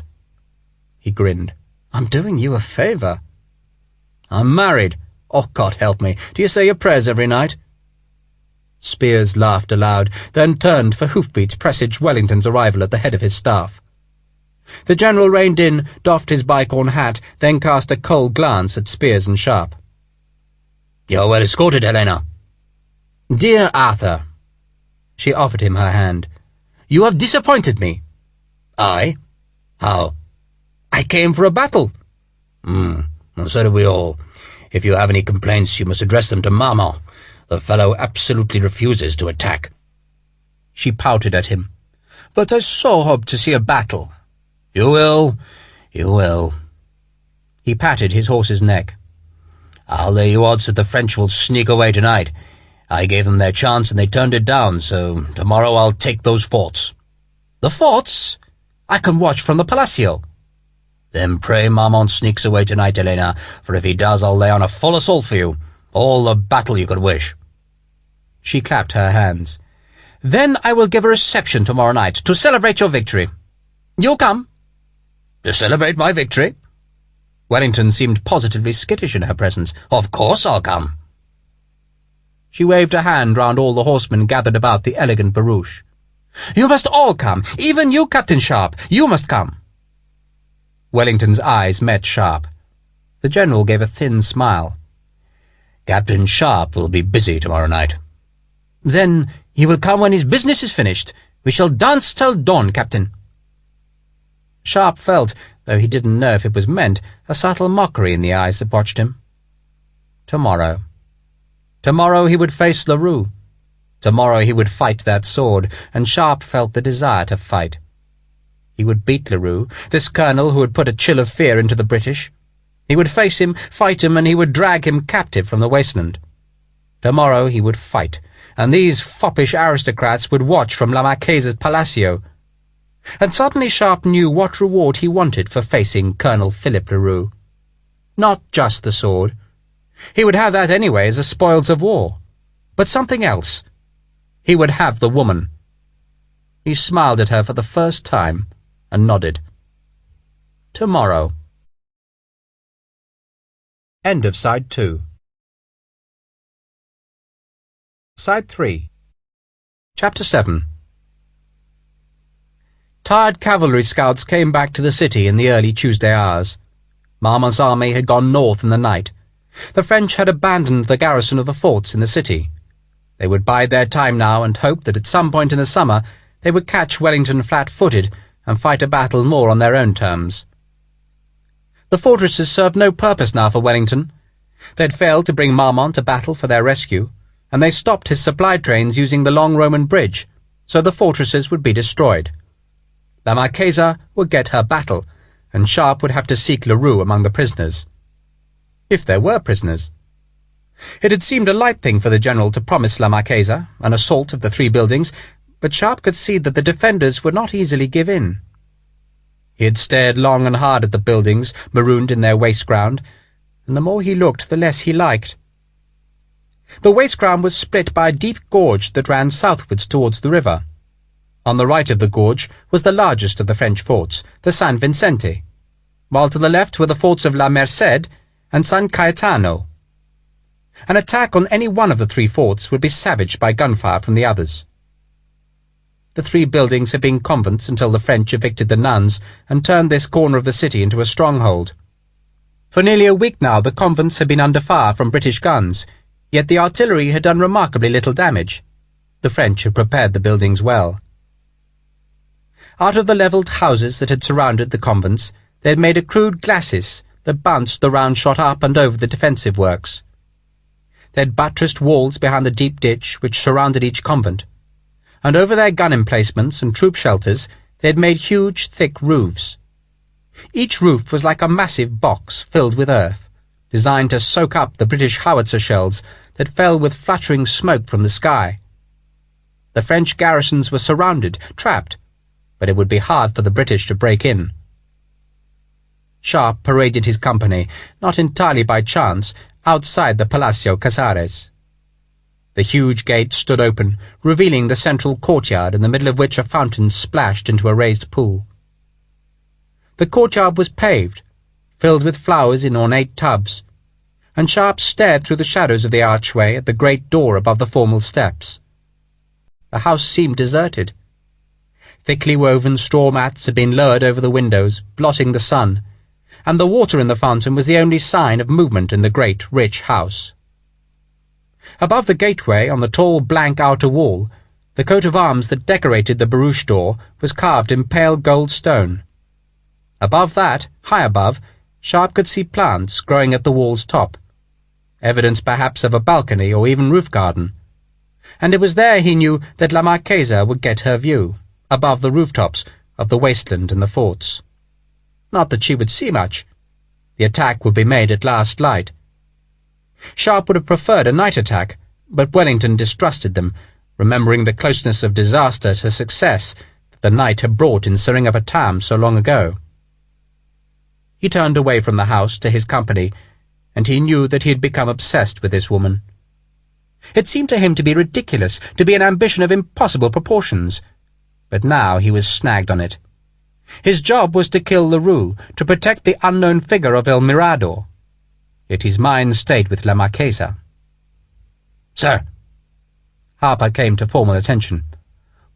He grinned. I'm doing you a favour. I'm married. Oh, God help me. Do you say your prayers every night? Spears laughed aloud, then turned for hoofbeats presaged Wellington's arrival at the head of his staff. The General reined in, doffed his bicorn hat, then cast a cold glance at Spears and Sharpe. You're well escorted, Helena. Dear Arthur. She offered him her hand. You have disappointed me. I? How? I came for a battle. Well, so do we all. If you have any complaints, you must address them to Mama. The fellow absolutely refuses to attack. She pouted at him. But I so hope to see a battle. You will, you will. He patted his horse's neck. I'll lay you odds that the French will sneak away tonight. I gave them their chance and they turned it down, so tomorrow I'll take those forts. The forts? I can watch from the Palacio. Then pray Marmont sneaks away tonight, Elena, for if he does I'll lay on a full assault for you. All the battle you could wish. She clapped her hands. Then I will give a reception tomorrow night to celebrate your victory. You'll come? To celebrate my victory? Wellington seemed positively skittish in her presence. Of course I'll come. She waved a hand round all the horsemen gathered about the elegant barouche. You must all come, even you, Captain Sharpe. You must come. Wellington's eyes met Sharpe. The General gave a thin smile. Captain Sharpe will be busy tomorrow night. Then he will come when his business is finished. We shall dance till dawn, Captain. Sharpe felt, though he didn't know if it was meant, a subtle mockery in the eyes that watched him. Tomorrow. Tomorrow he would face Larue. Tomorrow he would fight that sword, and Sharpe felt the desire to fight. He would beat Larue, this colonel who had put a chill of fear into the British. He would face him, fight him, and he would drag him captive from the wasteland. Tomorrow he would fight, and these foppish aristocrats would watch from La Marchesa's palacio. And suddenly Sharpe knew what reward he wanted for facing Colonel Philip Larue. Not just the sword. He would have that anyway as the spoils of war. But something else. He would have the woman. He smiled at her for the first time and nodded. Tomorrow. End of Side 2. Side 3. Chapter 7. Tired cavalry scouts came back to the city in the early Tuesday hours. Marmont's army had gone north in the night. The French had abandoned the garrison of the forts in the city. They would bide their time now and hope that at some point in the summer they would catch Wellington flat-footed and fight a battle more on their own terms. The fortresses served no purpose now for Wellington. They had failed to bring Marmont to battle for their rescue, and they stopped his supply trains using the long Roman bridge, so the fortresses would be destroyed. La Marchesa would get her battle, and Sharpe would have to seek Larue among the prisoners. If there were prisoners. It had seemed a light thing for the general to promise La Marchesa an assault of the 3 buildings, but Sharpe could see that the defenders would not easily give in. He had stared long and hard at the buildings, marooned in their waste ground, and the more he looked, the less he liked. The waste ground was split by a deep gorge that ran southwards towards the river. On the right of the gorge was the largest of the French forts, the San Vicente, while to the left were the forts of La Merced and San Cayetano. An attack on any one of the 3 forts would be savaged by gunfire from the others. The 3 buildings had been convents until the French evicted the nuns and turned this corner of the city into a stronghold. For nearly a week now the convents had been under fire from British guns, yet the artillery had done remarkably little damage. The French had prepared the buildings well. Out of the levelled houses that had surrounded the convents, they had made a crude glacis that bounced the round shot up and over the defensive works. They had buttressed walls behind the deep ditch which surrounded each convent, and over their gun emplacements and troop shelters they had made huge, thick roofs. Each roof was like a massive box filled with earth, designed to soak up the British howitzer shells that fell with fluttering smoke from the sky. The French garrisons were surrounded, trapped, but it would be hard for the British to break in. Sharpe paraded his company, not entirely by chance, outside the Palacio Casares. The huge gate stood open, revealing the central courtyard in the middle of which a fountain splashed into a raised pool. The courtyard was paved, filled with flowers in ornate tubs, and Sharpe stared through the shadows of the archway at the great door above the formal steps. The house seemed deserted. Thickly woven straw mats had been lowered over the windows, blotting the sun, and the water in the fountain was the only sign of movement in the great, rich house. Above the gateway, on the tall, blank outer wall, the coat of arms that decorated the barouche door was carved in pale gold stone. Above that, high above, Sharpe could see plants growing at the wall's top, evidence perhaps of a balcony or even roof garden, and it was there he knew that La Marchesa would get her view, above the rooftops of the wasteland and the forts. Not that she would see much. The attack would be made at last light. Sharpe would have preferred a night attack, but Wellington distrusted them, remembering the closeness of disaster to success that the night had brought in Seringapatam so long ago. He turned away from the house to his company, and he knew that he had become obsessed with this woman. It seemed to him to be ridiculous, to be an ambition of impossible proportions, but now he was snagged on it. His job was to kill Larue, to protect the unknown figure of El Mirador. Yet his mind stayed with La Marchesa. "Sir." Harper came to formal attention.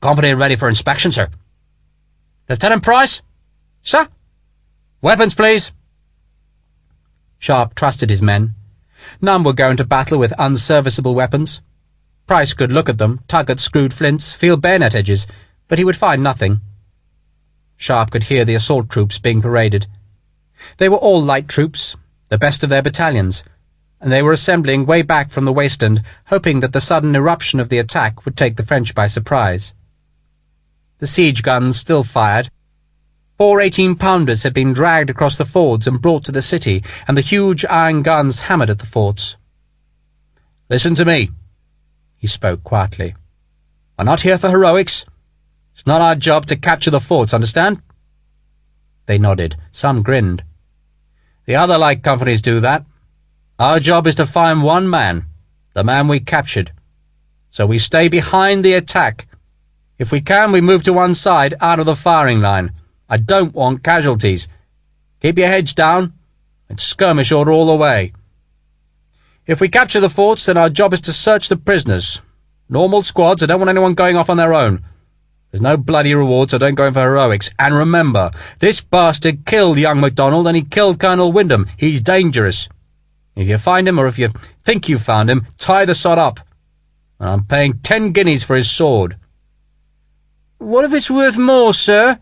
"Company ready for inspection, sir." "Lieutenant Price?" "Sir?" "Weapons, please." Sharpe trusted his men. None were going to battle with unserviceable weapons. Price could look at them, tug at screwed flints, feel bayonet edges, but he would find nothing. Sharpe could hear the assault troops being paraded. They were all light troops, the best of their battalions, and they were assembling way back from the wasteland, hoping that the sudden eruption of the attack would take the French by surprise. The siege guns still fired. 4 18-pounders had been dragged across the fords and brought to the city, and the huge iron guns hammered at the forts. "Listen to me," he spoke quietly. "We're not here for heroics. It's not our job to capture the forts, understand?" They nodded. Some grinned. "The other light companies do that. Our job is to find one man, the man we captured. So we stay behind the attack. If we can, we move to one side, out of the firing line. I don't want casualties. Keep your heads down and skirmish order all the way. If we capture the forts, then our job is to search the prisoners. Normal squads, I don't want anyone going off on their own. There's no bloody reward, so don't go in for heroics. And remember, this bastard killed young MacDonald and he killed Colonel Wyndham. He's dangerous. If you find him, or if you think you found him, tie the sod up. And I'm paying 10 guineas for his sword." "What if it's worth more, sir?"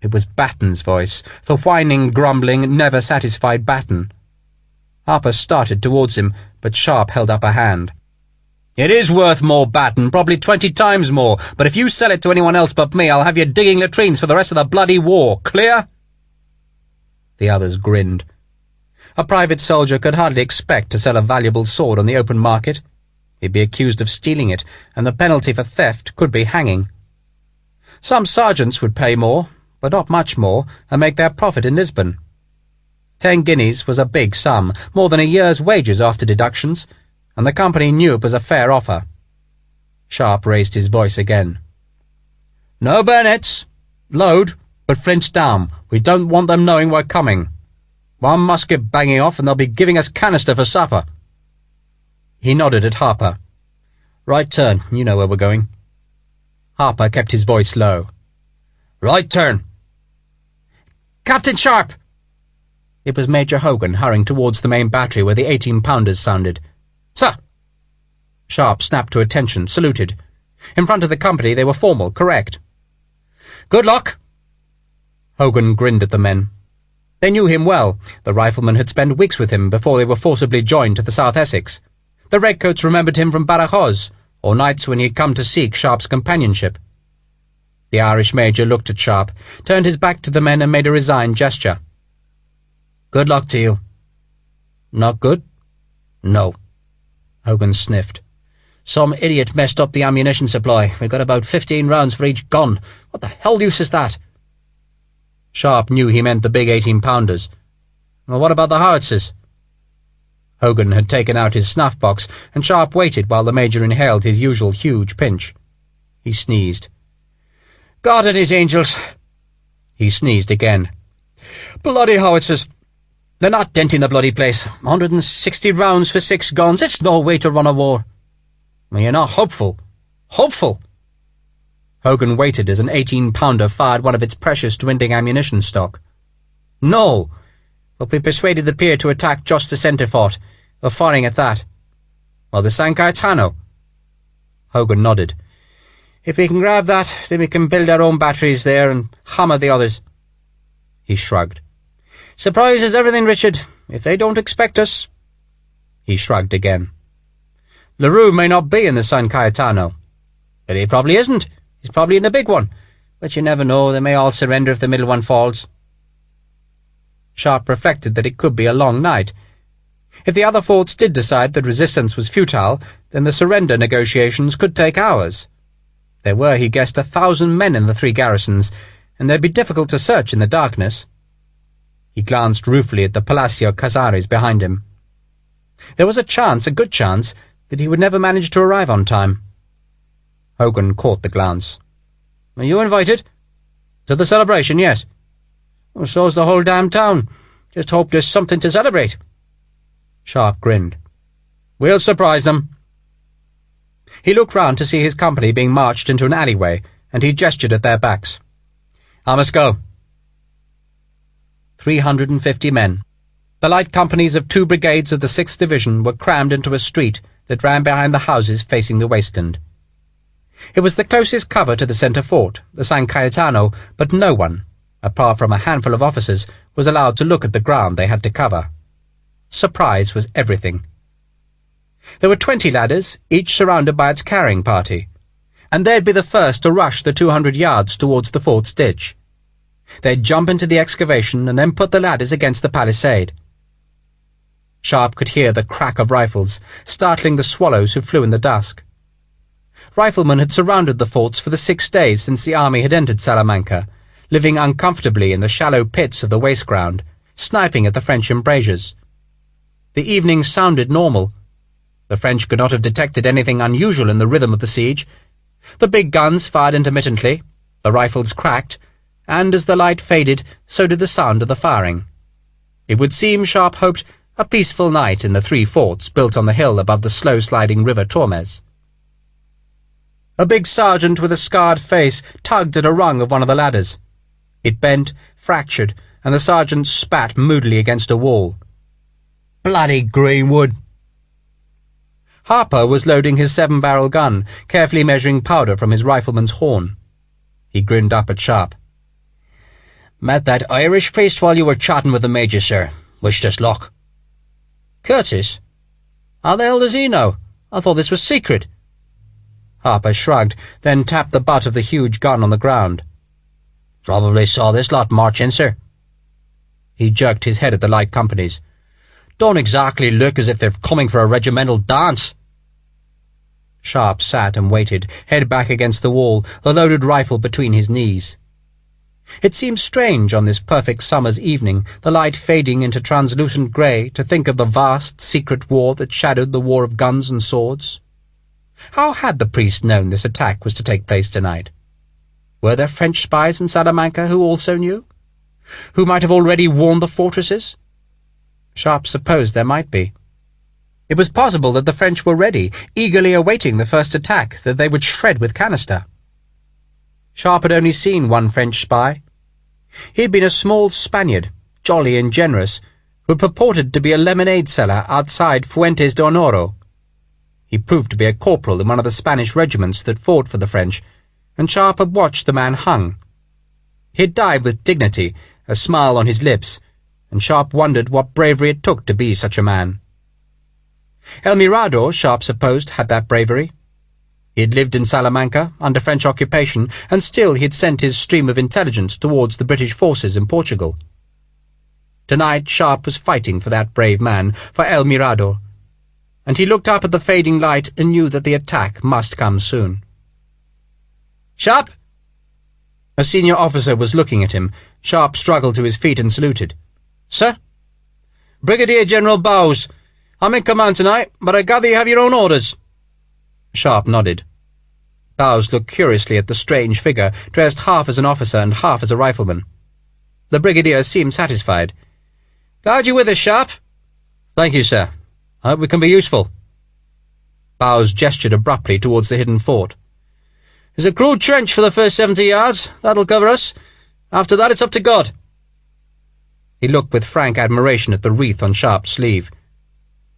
It was Batten's voice, the whining, grumbling, never-satisfied Batten. Harper started towards him, but Sharpe held up a hand. "It is worth more, Batten, probably 20 times more, but if you sell it to anyone else but me, I'll have you digging latrines for the rest of the bloody war. Clear?" The others grinned. A private soldier could hardly expect to sell a valuable sword on the open market. He'd be accused of stealing it, and the penalty for theft could be hanging. Some sergeants would pay more, but not much more, and make their profit in Lisbon. 10 guineas was a big sum, more than a year's wages after deductions, and the company knew it was a fair offer. Sharpe raised his voice again. "No bayonets. Load, but flinch down. We don't want them knowing we're coming. One musket banging off, and they'll be giving us canister for supper." He nodded at Harper. "Right turn. You know where we're going." Harper kept his voice low. "Right turn." "Captain Sharpe!" It was Major Hogan hurrying towards the main battery where the 18-pounders sounded. "Sir!" Sharpe snapped to attention, saluted. In front of the company they were formal, correct. "Good luck!" Hogan grinned at the men. They knew him well. The riflemen had spent weeks with him before they were forcibly joined to the South Essex. The redcoats remembered him from Badajoz, or nights when he had come to seek Sharpe's companionship. The Irish major looked at Sharpe, turned his back to the men and made a resigned gesture. "Good luck to you." "Not good?" "No." Hogan sniffed. "Some idiot messed up the ammunition supply. We got about 15 rounds for each gun. What the hell use is that?" Sharpe knew he meant the big 18-pounders. "Well, what about the howitzers?" Hogan had taken out his snuff-box, and Sharpe waited while the major inhaled his usual huge pinch. He sneezed. "God and his angels!" He sneezed again. "Bloody howitzers! They're not denting the bloody place. 160 rounds for 6 guns. It's no way to run a war." "Well, you're not hopeful." "Hopeful!" Hogan waited as an 18-pounder fired one of its precious dwindling ammunition stock. "No, but we persuaded the pier to attack just the centre fort. We're firing at that." "Well, the San Cayetano?" Hogan nodded. "If we can grab that, then we can build our own batteries there and hammer the others." He shrugged. "Surprise is everything, Richard. If they don't expect us—" He shrugged again. "Larue may not be in the San Cayetano." "But he probably isn't. He's probably in the big one. But you never know. They may all surrender if the middle one falls." Sharpe reflected that it could be a long night. If the other forts did decide that resistance was futile, then the surrender negotiations could take hours. There were, he guessed, 1,000 men in the 3 garrisons, and they'd be difficult to search in the darkness. He glanced ruefully at the Palacio Casares behind him. There was a good chance, that he would never manage to arrive on time. Hogan caught the glance. "Are you invited?" "To the celebration, yes." "Well, so's the whole damn town. Just hope there's something to celebrate." Sharpe grinned. "We'll surprise them." He looked round to see his company being marched into an alleyway, and he gestured at their backs. "I must go." 350 men. The light companies of 2 brigades of the 6th Division were crammed into a street that ran behind the houses facing the wasteland. It was the closest cover to the centre fort, the San Cayetano, but no one, apart from a handful of officers, was allowed to look at the ground they had to cover. Surprise was everything. There were 20 ladders, each surrounded by its carrying party, and they'd be the first to rush the 200 yards towards the fort's ditch. They'd jump into the excavation and then put the ladders against the palisade. Sharpe could hear the crack of rifles, startling the swallows who flew in the dusk. Riflemen had surrounded the forts for the 6 days since the army had entered Salamanca, living uncomfortably in the shallow pits of the waste ground, sniping at the French embrasures. The evening sounded normal. The French could not have detected anything unusual in the rhythm of the siege. The big guns fired intermittently, the rifles cracked, and as the light faded, so did the sound of the firing. It would seem, Sharpe hoped, a peaceful night in the 3 forts built on the hill above the slow-sliding river Tormes. A big sergeant with a scarred face tugged at a rung of one of the ladders. It bent, fractured, and the sergeant spat moodily against a wall. "Bloody Greenwood!" Harper was loading his 7-barrel gun, carefully measuring powder from his rifleman's horn. He grinned up at Sharpe. "Met that Irish priest while you were chatting with the Major, sir. Wished us luck." "Curtis? How the hell does he know? I thought this was secret." Harper shrugged, then tapped the butt of the huge gun on the ground. "Probably saw this lot march in, sir." He jerked his head at the light companies. "Don't exactly look as if they're coming for a regimental dance." Sharpe sat and waited, head back against the wall, the loaded rifle between his knees. It seemed strange on this perfect summer's evening, the light fading into translucent grey, to think of the vast, secret war that shadowed the war of guns and swords. How had the priest known this attack was to take place tonight? Were there French spies in Salamanca who also knew? Who might have already warned the fortresses? Sharpe supposed there might be. It was possible that the French were ready, eagerly awaiting the first attack that they would shred with canister. Sharpe had only seen one French spy. He had been a small Spaniard, jolly and generous, who had purported to be a lemonade seller outside Fuentes de Honoro. He proved to be a corporal in one of the Spanish regiments that fought for the French, and Sharpe had watched the man hung. He had died with dignity, a smile on his lips, and Sharpe wondered what bravery it took to be such a man. El Mirador, Sharpe supposed, had that bravery. He had lived in Salamanca, under French occupation, and still he had sent his stream of intelligence towards the British forces in Portugal. Tonight Sharpe was fighting for that brave man, for El Mirador, and he looked up at the fading light and knew that the attack must come soon. "Sharpe!" A senior officer was looking at him. Sharpe struggled to his feet and saluted. "Sir?" "Brigadier General Bowes. I'm in command tonight, but I gather you have your own orders." Sharpe nodded. Bowes looked curiously at the strange figure, dressed half as an officer and half as a rifleman. The brigadier seemed satisfied. "Glad you're with us, Sharpe." "Thank you, sir. I hope we can be useful." Bowes gestured abruptly towards the hidden fort. "There's a crude trench for the first 70 yards. That'll cover us. After that, it's up to God." He looked with frank admiration at the wreath on Sharpe's sleeve.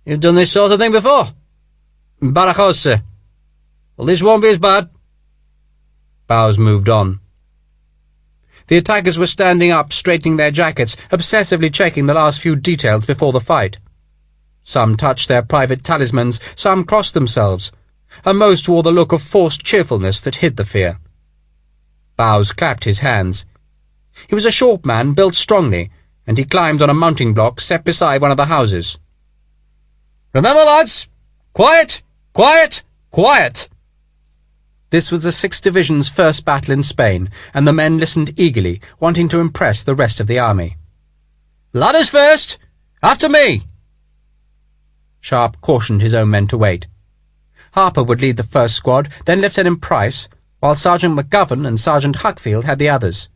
"You've done this sort of thing before?" "Badajoz, sir." "Well, this won't be as bad." Bowes moved on. The attackers were standing up, straightening their jackets, obsessively checking the last few details before the fight. Some touched their private talismans, some crossed themselves, and most wore the look of forced cheerfulness that hid the fear. Bowes clapped his hands. He was a short man, built strongly, and he climbed on a mounting block set beside one of the houses. "Remember, lads! Quiet! Quiet! Quiet!" This was the 6th Division's first battle in Spain, and the men listened eagerly, wanting to impress the rest of the army. "Ladders first! After me!" Sharpe cautioned his own men to wait. Harper would lead the first squad, then Lieutenant Price, while Sergeant McGovern and Sergeant Huckfield had the others.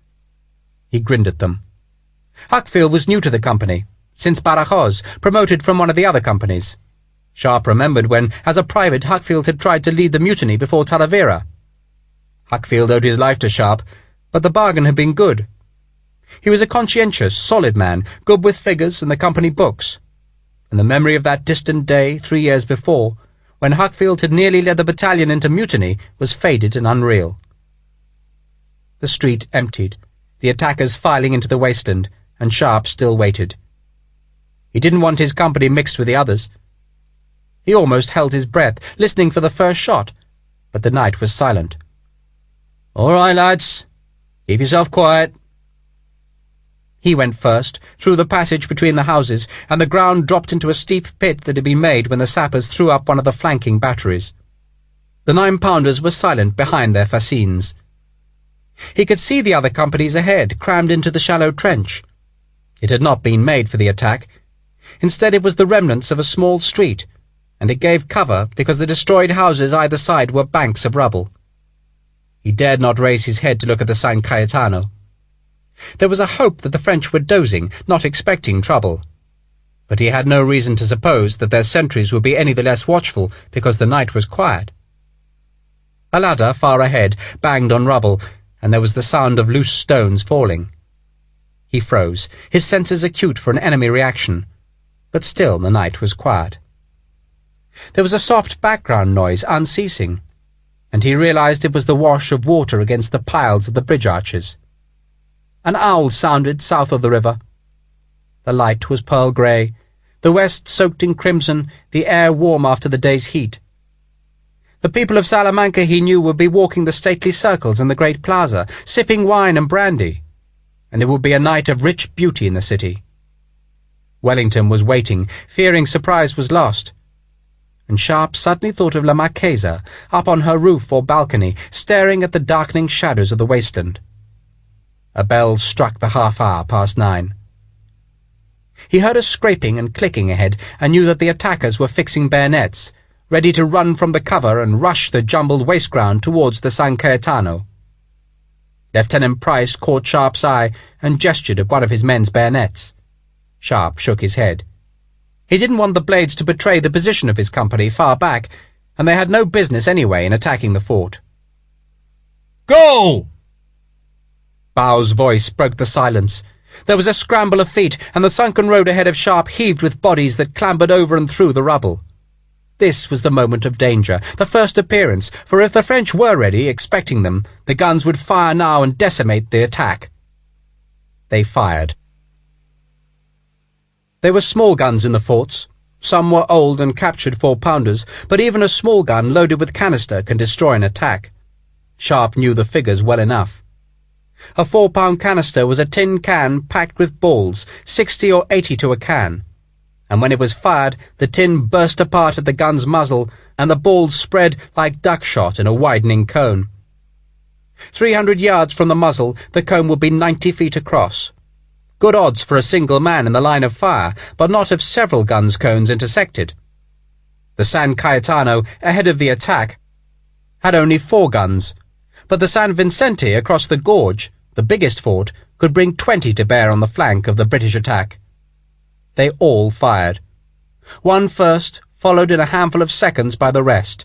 He grinned at them. Huckfield was new to the company, since Badajoz, promoted from one of the other companies. Sharpe remembered when, as a private, Huckfield had tried to lead the mutiny before Talavera. Huckfield owed his life to Sharpe, but the bargain had been good. He was a conscientious, solid man, good with figures and the company books, and the memory of that distant day 3 years before, when Huckfield had nearly led the battalion into mutiny, was faded and unreal. The street emptied, the attackers filing into the wasteland, and Sharpe still waited. He didn't want his company mixed with the others. He almost held his breath, listening for the first shot, but the night was silent. "All right, lads. Keep yourself quiet." He went first, through the passage between the houses, and the ground dropped into a steep pit that had been made when the sappers threw up one of the flanking batteries. The 9-pounders were silent behind their fascines. He could see the other companies ahead, crammed into the shallow trench. It had not been made for the attack. Instead, it was the remnants of a small street, and it gave cover because the destroyed houses either side were banks of rubble. He dared not raise his head to look at the San Cayetano. There was a hope that the French were dozing, not expecting trouble. But he had no reason to suppose that their sentries would be any the less watchful because the night was quiet. A ladder far ahead banged on rubble, and there was the sound of loose stones falling. He froze, his senses acute for an enemy reaction, but still the night was quiet. There was a soft background noise unceasing, and he realized it was the wash of water against the piles of the bridge arches. An owl sounded south of the river. The light was pearl grey, the west soaked in crimson, the air warm after the day's heat. The people of Salamanca, he knew, would be walking the stately circles in the great plaza, sipping wine and brandy, and it would be a night of rich beauty in the city. Wellington was waiting, fearing surprise was lost, and Sharpe suddenly thought of La Marquesa, up on her roof or balcony, staring at the darkening shadows of the wasteland. A bell struck the half-hour past 9. He heard a scraping and clicking ahead, and knew that the attackers were fixing bayonets, ready to run from the cover and rush the jumbled waste ground towards the San Cayetano. Lieutenant Price caught Sharpe's eye and gestured at one of his men's bayonets. Sharpe shook his head. He didn't want the blades to betray the position of his company far back, and they had no business anyway in attacking the fort. "Go!" Bow's voice broke the silence. There was a scramble of feet, and the sunken road ahead of Sharpe heaved with bodies that clambered over and through the rubble. This was the moment of danger, the first appearance, for if the French were ready, expecting them, the guns would fire now and decimate the attack. They fired. There were small guns in the forts. Some were old and captured 4-pounders, but even a small gun loaded with canister can destroy an attack. Sharpe knew the figures well enough. A 4-pound canister was a tin can packed with balls, 60 or 80 to a can, and when it was fired, the tin burst apart at the gun's muzzle, and the balls spread like duckshot in a widening cone. 300 yards from the muzzle, the cone would be 90 feet across. Good odds for a single man in the line of fire, but not if several guns' cones intersected. The San Cayetano, ahead of the attack, had only 4 guns, but the San Vicente across the gorge, the biggest fort, could bring 20 to bear on the flank of the British attack. They all fired. One first, followed in a handful of seconds by the rest,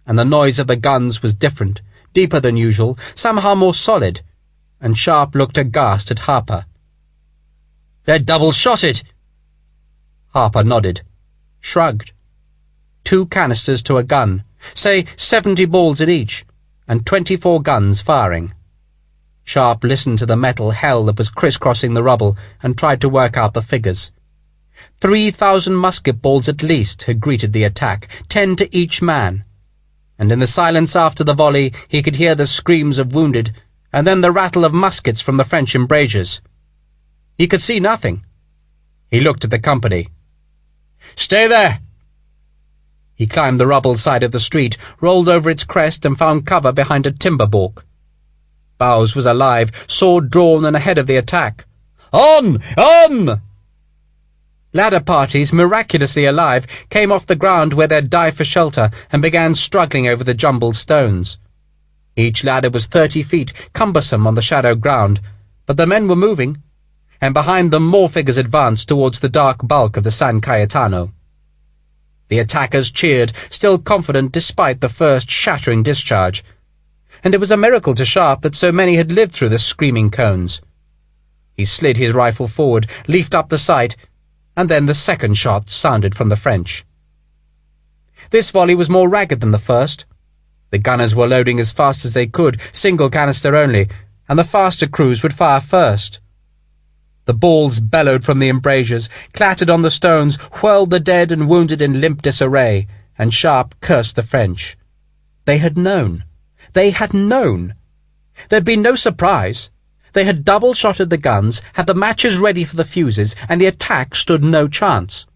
and the noise of the guns was different, deeper than usual, somehow more solid, and Sharpe looked aghast at Harper. "They're double-shotted." Harper nodded, shrugged. 2 canisters to a gun, say 70 balls in each, and 24 guns firing. Sharpe listened to the metal hell that was crisscrossing the rubble and tried to work out the figures. 3,000 musket balls at least had greeted the attack, 10 to each man, and in the silence after the volley he could hear the screams of wounded, and then the rattle of muskets from the French embrasures. He could see nothing. He looked at the company. "Stay there!" He climbed the rubble side of the street, rolled over its crest, and found cover behind a timber balk. Bowes was alive, sword drawn and ahead of the attack. "On! On!" Ladder parties, miraculously alive, came off the ground where they'd dived for shelter and began struggling over the jumbled stones. Each ladder was 30 feet, cumbersome on the shadowed ground, but the men were moving, and behind them more figures advanced towards the dark bulk of the San Cayetano. The attackers cheered, still confident despite the first shattering discharge, and it was a miracle to Sharpe that so many had lived through the screaming cones. He slid his rifle forward, leafed up the sight, and then the second shot sounded from the French. This volley was more ragged than the first. The gunners were loading as fast as they could, single canister only, and the faster crews would fire first. The balls bellowed from the embrasures, clattered on the stones, whirled the dead and wounded in limp disarray, and Sharpe cursed the French. They had known. They had known. There'd been no surprise. They had double-shotted the guns, had the matches ready for the fuses, and the attack stood no chance.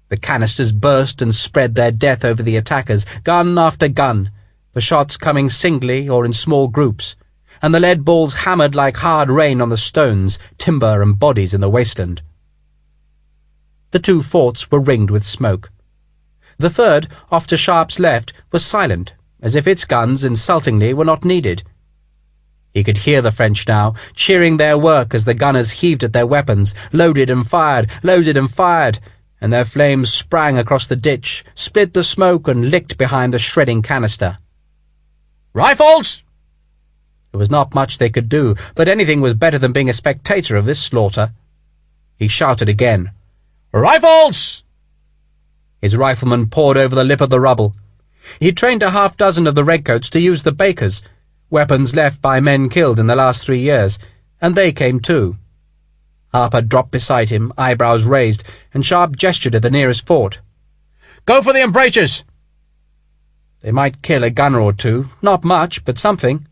The canisters burst and spread their death over the attackers, gun after gun, the shots coming singly or in small groups, and the lead balls hammered like hard rain on the stones, timber and bodies in the wasteland. The two forts were ringed with smoke. The third, off to Sharpe's left, was silent, as if its guns, insultingly, were not needed. He could hear the French now, cheering their work as the gunners heaved at their weapons, loaded and fired, and their flames sprang across the ditch, split the smoke and licked behind the shredding canister. "Rifles!" There was not much they could do, but anything was better than being a spectator of this slaughter. He shouted again, "Rifles!" His riflemen poured over the lip of the rubble. He trained a half-dozen of the redcoats to use the Bakers, weapons left by men killed in the last 3 years, and they came too. Harper dropped beside him, eyebrows raised, and Sharpe gestured at the nearest fort. "Go for the embrasures!" They might kill a gunner or two, not much, but something.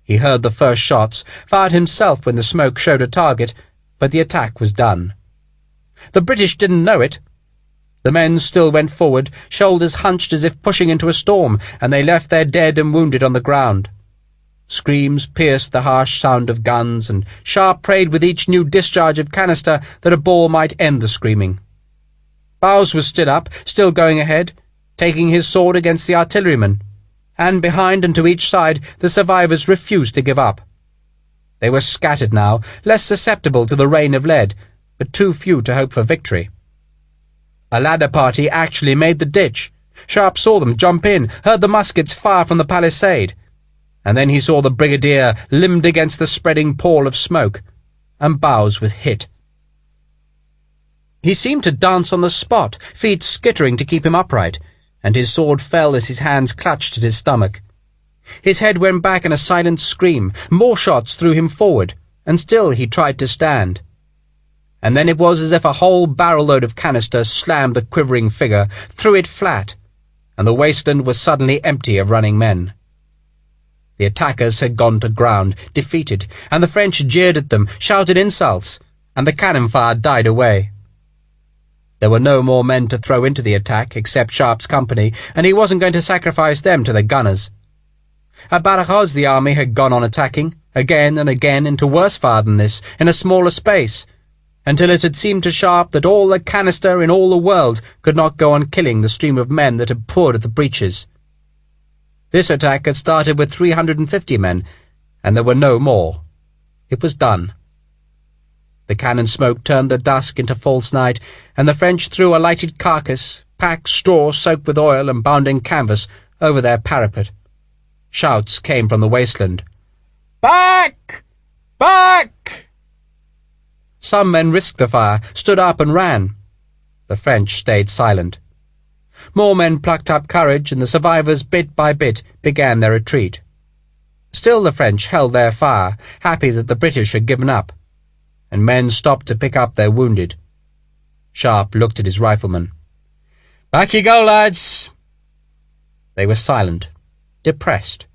He heard the first shots, fired himself when the smoke showed a target, but the attack was done. The British didn't know it. The men still went forward, shoulders hunched as if pushing into a storm, and they left their dead and wounded on the ground. Screams pierced the harsh sound of guns, and Sharpe prayed with each new discharge of canister that a ball might end the screaming. Bowes was stood up, still going ahead, taking his sword against the artillerymen, and behind and to each side the survivors refused to give up. They were scattered now, less susceptible to the rain of lead, but too few to hope for victory. A ladder party actually made the ditch. Sharpe saw them jump in, heard the muskets fire from the palisade, and then he saw the brigadier limned against the spreading pall of smoke, and Bowes was hit. He seemed to dance on the spot, feet skittering to keep him upright, and his sword fell as his hands clutched at his stomach. His head went back in a silent scream, more shots threw him forward, and still he tried to stand. And then it was as if a whole barrel-load of canister slammed the quivering figure, threw it flat, and the wasteland was suddenly empty of running men. The attackers had gone to ground, defeated, and the French jeered at them, shouted insults, and the cannon fire died away. There were no more men to throw into the attack except Sharpe's company, and he wasn't going to sacrifice them to the gunners. At Badajoz the army had gone on attacking, again and again, into worse fire than this, in a smaller space, until it had seemed to Sharpe that all the canister in all the world could not go on killing the stream of men that had poured at the breaches. This attack had started with 350 men, and there were no more. It was done. The cannon smoke turned the dusk into false night, and the French threw a lighted carcass, packed straw soaked with oil and bound in canvas, over their parapet. Shouts came from the wasteland. "Back! Back!" Some men risked the fire, stood up and ran. The French stayed silent. More men plucked up courage, and the survivors, bit by bit, began their retreat. Still the French held their fire, happy that the British had given up, and men stopped to pick up their wounded. Sharpe looked at his riflemen. "Back you go, lads!" They were silent, depressed.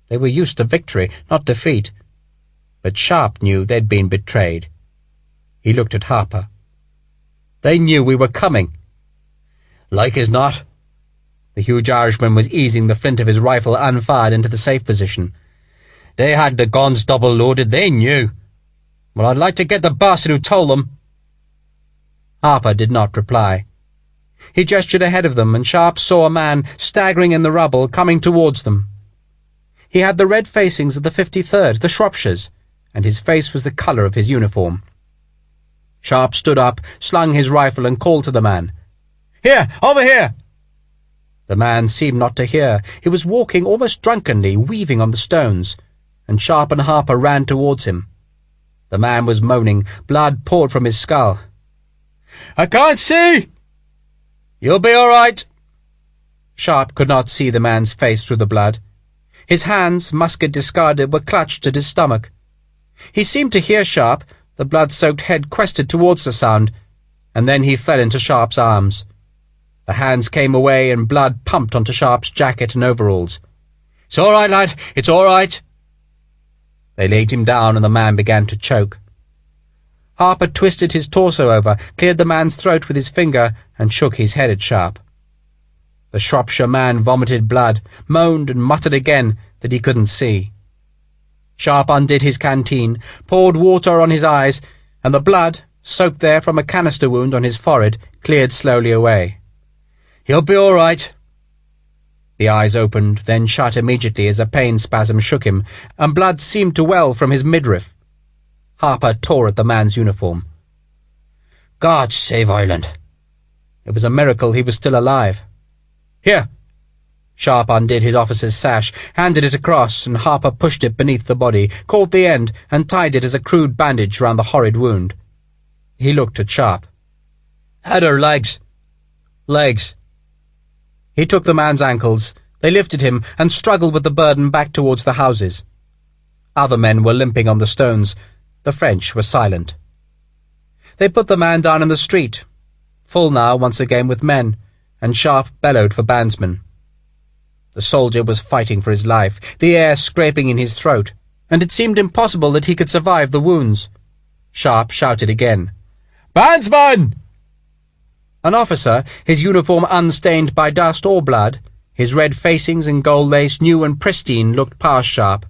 They were used to victory, not defeat. But Sharpe knew they'd been betrayed. He looked at Harper. "They knew we were coming." "Like as not." The huge Irishman was easing the flint of his rifle unfired into the safe position. "They had the guns double-loaded, they knew. Well, I'd like to get the bastard who told them." Harper did not reply. He gestured ahead of them, and Sharpe saw a man staggering in the rubble coming towards them. He had the red facings of the 53rd, the Shropshires, and his face was the colour of his uniform. Sharpe stood up, slung his rifle, and called to the man. "Here! Over here!" The man seemed not to hear. He was walking almost drunkenly, weaving on the stones, and Sharpe and Harper ran towards him. The man was moaning. Blood poured from his skull. "I can't see!" "You'll be all right." Sharpe could not see the man's face through the blood. His hands, musket discarded, were clutched at his stomach. He seemed to hear Sharpe. The blood-soaked head quested towards the sound, and then he fell into Sharpe's arms. The hands came away, and blood pumped onto Sharpe's jacket and overalls. "It's all right, lad, it's all right." They laid him down and the man began to choke. Harper twisted his torso over, cleared the man's throat with his finger, and shook his head at Sharpe. The Shropshire man vomited blood, moaned and muttered again that he couldn't see. Sharpe undid his canteen, poured water on his eyes, and the blood, soaked there from a canister wound on his forehead, cleared slowly away. "He'll be all right." The eyes opened, then shut immediately as a pain spasm shook him, and blood seemed to well from his midriff. Harper tore at the man's uniform. "God save Ireland!" It was a miracle he was still alive. "Here!" Sharpe undid his officer's sash, handed it across, and Harper pushed it beneath the body, caught the end, and tied it as a crude bandage round the horrid wound. He looked at Sharpe. "Had her legs." "Legs." He took the man's ankles. They lifted him and struggled with the burden back towards the houses. Other men were limping on the stones. The French were silent. They put the man down in the street, full now once again with men, and Sharpe bellowed for bandsmen. The soldier was fighting for his life, the air scraping in his throat, and it seemed impossible that he could survive the wounds. Sharpe shouted again, "Bandsman!" An officer, his uniform unstained by dust or blood, his red facings and gold lace new and pristine, looked past Sharpe.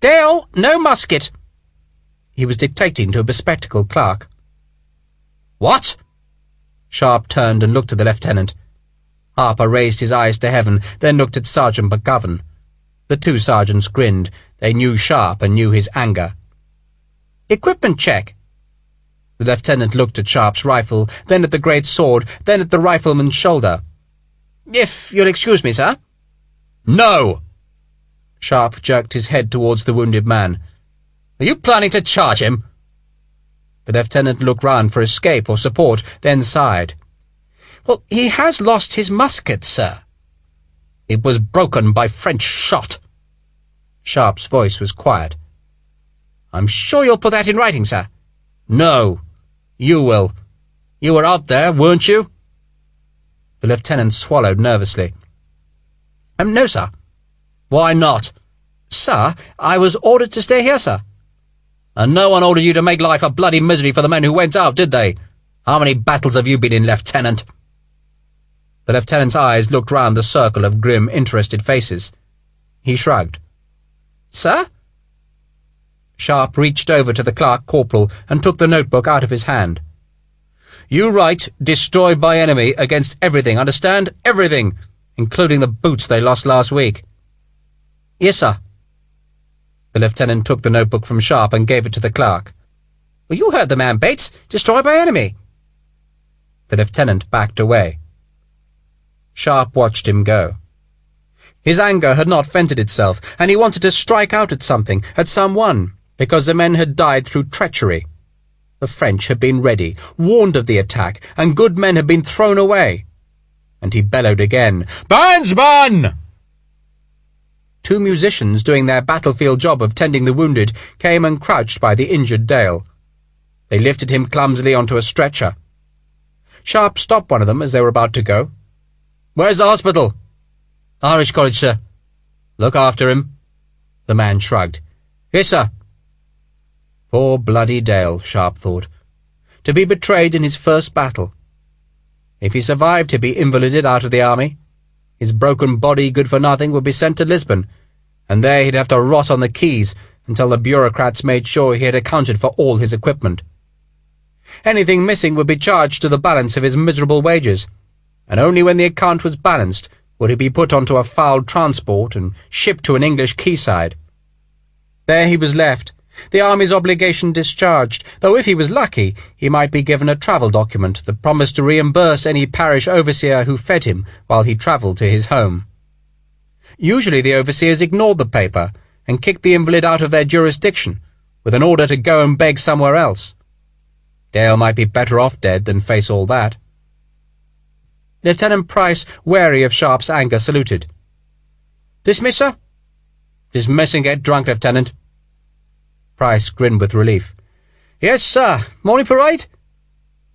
"Dale, no musket!" He was dictating to a bespectacled clerk. "What?" Sharpe turned and looked at the lieutenant. Harper raised his eyes to heaven, then looked at Sergeant McGovern. The two sergeants grinned. They knew Sharpe and knew his anger. "Equipment check." The lieutenant looked at Sharpe's rifle, then at the great sword, then at the rifleman's shoulder. "If you'll excuse me, sir." "No!" Sharpe jerked his head towards the wounded man. "Are you planning to charge him?" The lieutenant looked round for escape or support, then sighed. "Well, he has lost his musket, sir." "It was broken by French shot." Sharpe's voice was quiet. "I'm sure you'll put that in writing, sir." "No. You will. You were out there, weren't you?" The lieutenant swallowed nervously. No, sir." "Why not?" "Sir, I was ordered to stay here, sir." "And no one ordered you to make life a bloody misery for the men who went out, did they? How many battles have you been in, Lieutenant?" The lieutenant's eyes looked round the circle of grim, interested faces. He shrugged. "Sir?" Sharpe reached over to the clerk corporal and took the notebook out of his hand. "You write, 'Destroyed by enemy,' against everything, understand? Everything, including the boots they lost last week." "Yes, sir." The lieutenant took the notebook from Sharpe and gave it to the clerk. "Well, you heard the man, Bates. Destroyed by enemy." The lieutenant backed away. Sharpe watched him go. His anger had not vented itself, and he wanted to strike out at something, at someone, because the men had died through treachery. The French had been ready, warned of the attack, and good men had been thrown away. And he bellowed again, "Bandsman!" Two musicians, doing their battlefield job of tending the wounded, came and crouched by the injured Dale. They lifted him clumsily onto a stretcher. Sharpe stopped one of them as they were about to go. "Where's the hospital?" "Irish College, sir." "Look after him." The man shrugged. "Yes, sir." Poor bloody Dale, Sharpe thought. To be betrayed in his first battle. If he survived to be invalided out of the army, his broken body, good for nothing, would be sent to Lisbon, and there he'd have to rot on the quays until the bureaucrats made sure he had accounted for all his equipment. Anything missing would be charged to the balance of his miserable wages, and only when the account was balanced would he be put onto a foul transport and shipped to an English quayside. There he was left, the army's obligation discharged, though if he was lucky, he might be given a travel document that promised to reimburse any parish overseer who fed him while he travelled to his home. Usually the overseers ignored the paper and kicked the invalid out of their jurisdiction, with an order to go and beg somewhere else. Dale might be better off dead than face all that. Lieutenant Price, wary of Sharpe's anger, saluted. "Dismiss, sir?" "Dismiss and get drunk, Lieutenant." Price grinned with relief. "Yes, sir. Morning parade?"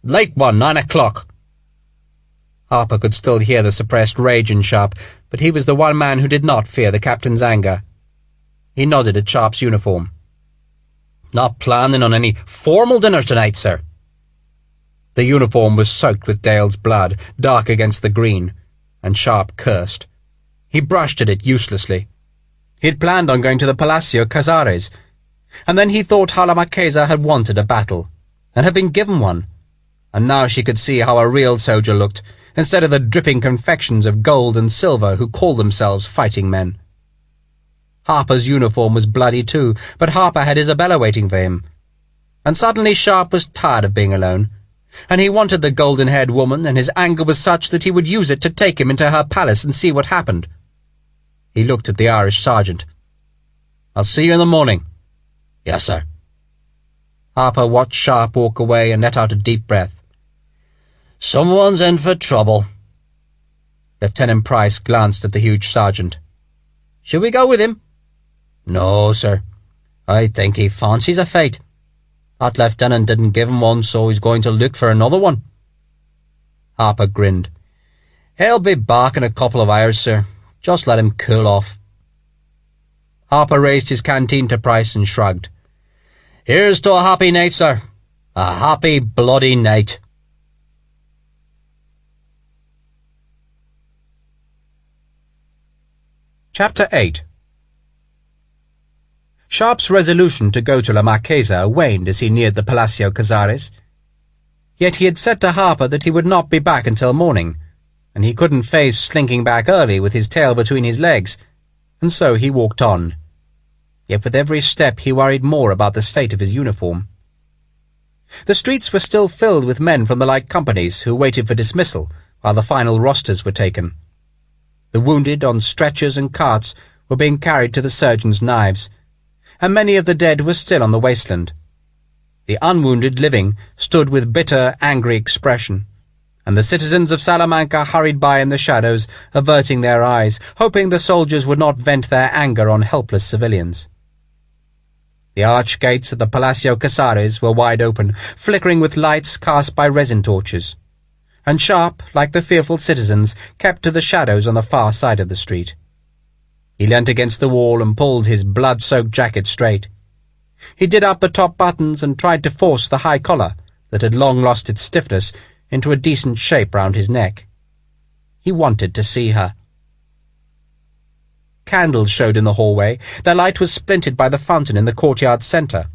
"Late one, 9 o'clock. Harper could still hear the suppressed rage in Sharpe, but he was the one man who did not fear the captain's anger. He nodded at Sharpe's uniform. "Not planning on any formal dinner tonight, sir." The uniform was soaked with Dale's blood, dark against the green, and Sharpe cursed. He brushed at it uselessly. He'd planned on going to the Palacio Casares, and then he thought how La Marquesa had wanted a battle, and had been given one, and now she could see how a real soldier looked, instead of the dripping confections of gold and silver who called themselves fighting men. Harper's uniform was bloody too, but Harper had Isabella waiting for him. And suddenly Sharpe was tired of being alone, and he wanted the golden-haired woman, and his anger was such that he would use it to take him into her palace and see what happened. He looked at the Irish sergeant. "I'll see you in the morning." "Yes, sir." Harper watched Sharpe walk away and let out a deep breath. "Someone's in for trouble." Lieutenant Price glanced at the huge sergeant. "Should we go with him?" "No, sir. I think he fancies a fight. That lieutenant didn't give him one, so he's going to look for another one." Harper grinned. "He'll be back in a couple of hours, sir. Just let him cool off." Harper raised his canteen to Price and shrugged. "Here's to a happy night, sir. A happy bloody night." Chapter 8. Sharpe's resolution to go to La Marquesa waned as he neared the Palacio Casares. Yet he had said to Harper that he would not be back until morning, and he couldn't face slinking back early with his tail between his legs, and so he walked on. Yet with every step he worried more about the state of his uniform. The streets were still filled with men from the light companies who waited for dismissal while the final rosters were taken. The wounded on stretchers and carts were being carried to the surgeons' knives, and many of the dead were still on the wasteland. The unwounded living stood with bitter, angry expression, and the citizens of Salamanca hurried by in the shadows, averting their eyes, hoping the soldiers would not vent their anger on helpless civilians. The arch gates of the Palacio Casares were wide open, flickering with lights cast by resin torches, and Sharpe, like the fearful citizens, kept to the shadows on the far side of the street. He leant against the wall and pulled his blood-soaked jacket straight. He did up the top buttons and tried to force the high collar, that had long lost its stiffness, into a decent shape round his neck. He wanted to see her. Candles showed in the hallway. Their light was splintered by the fountain in the courtyard centre.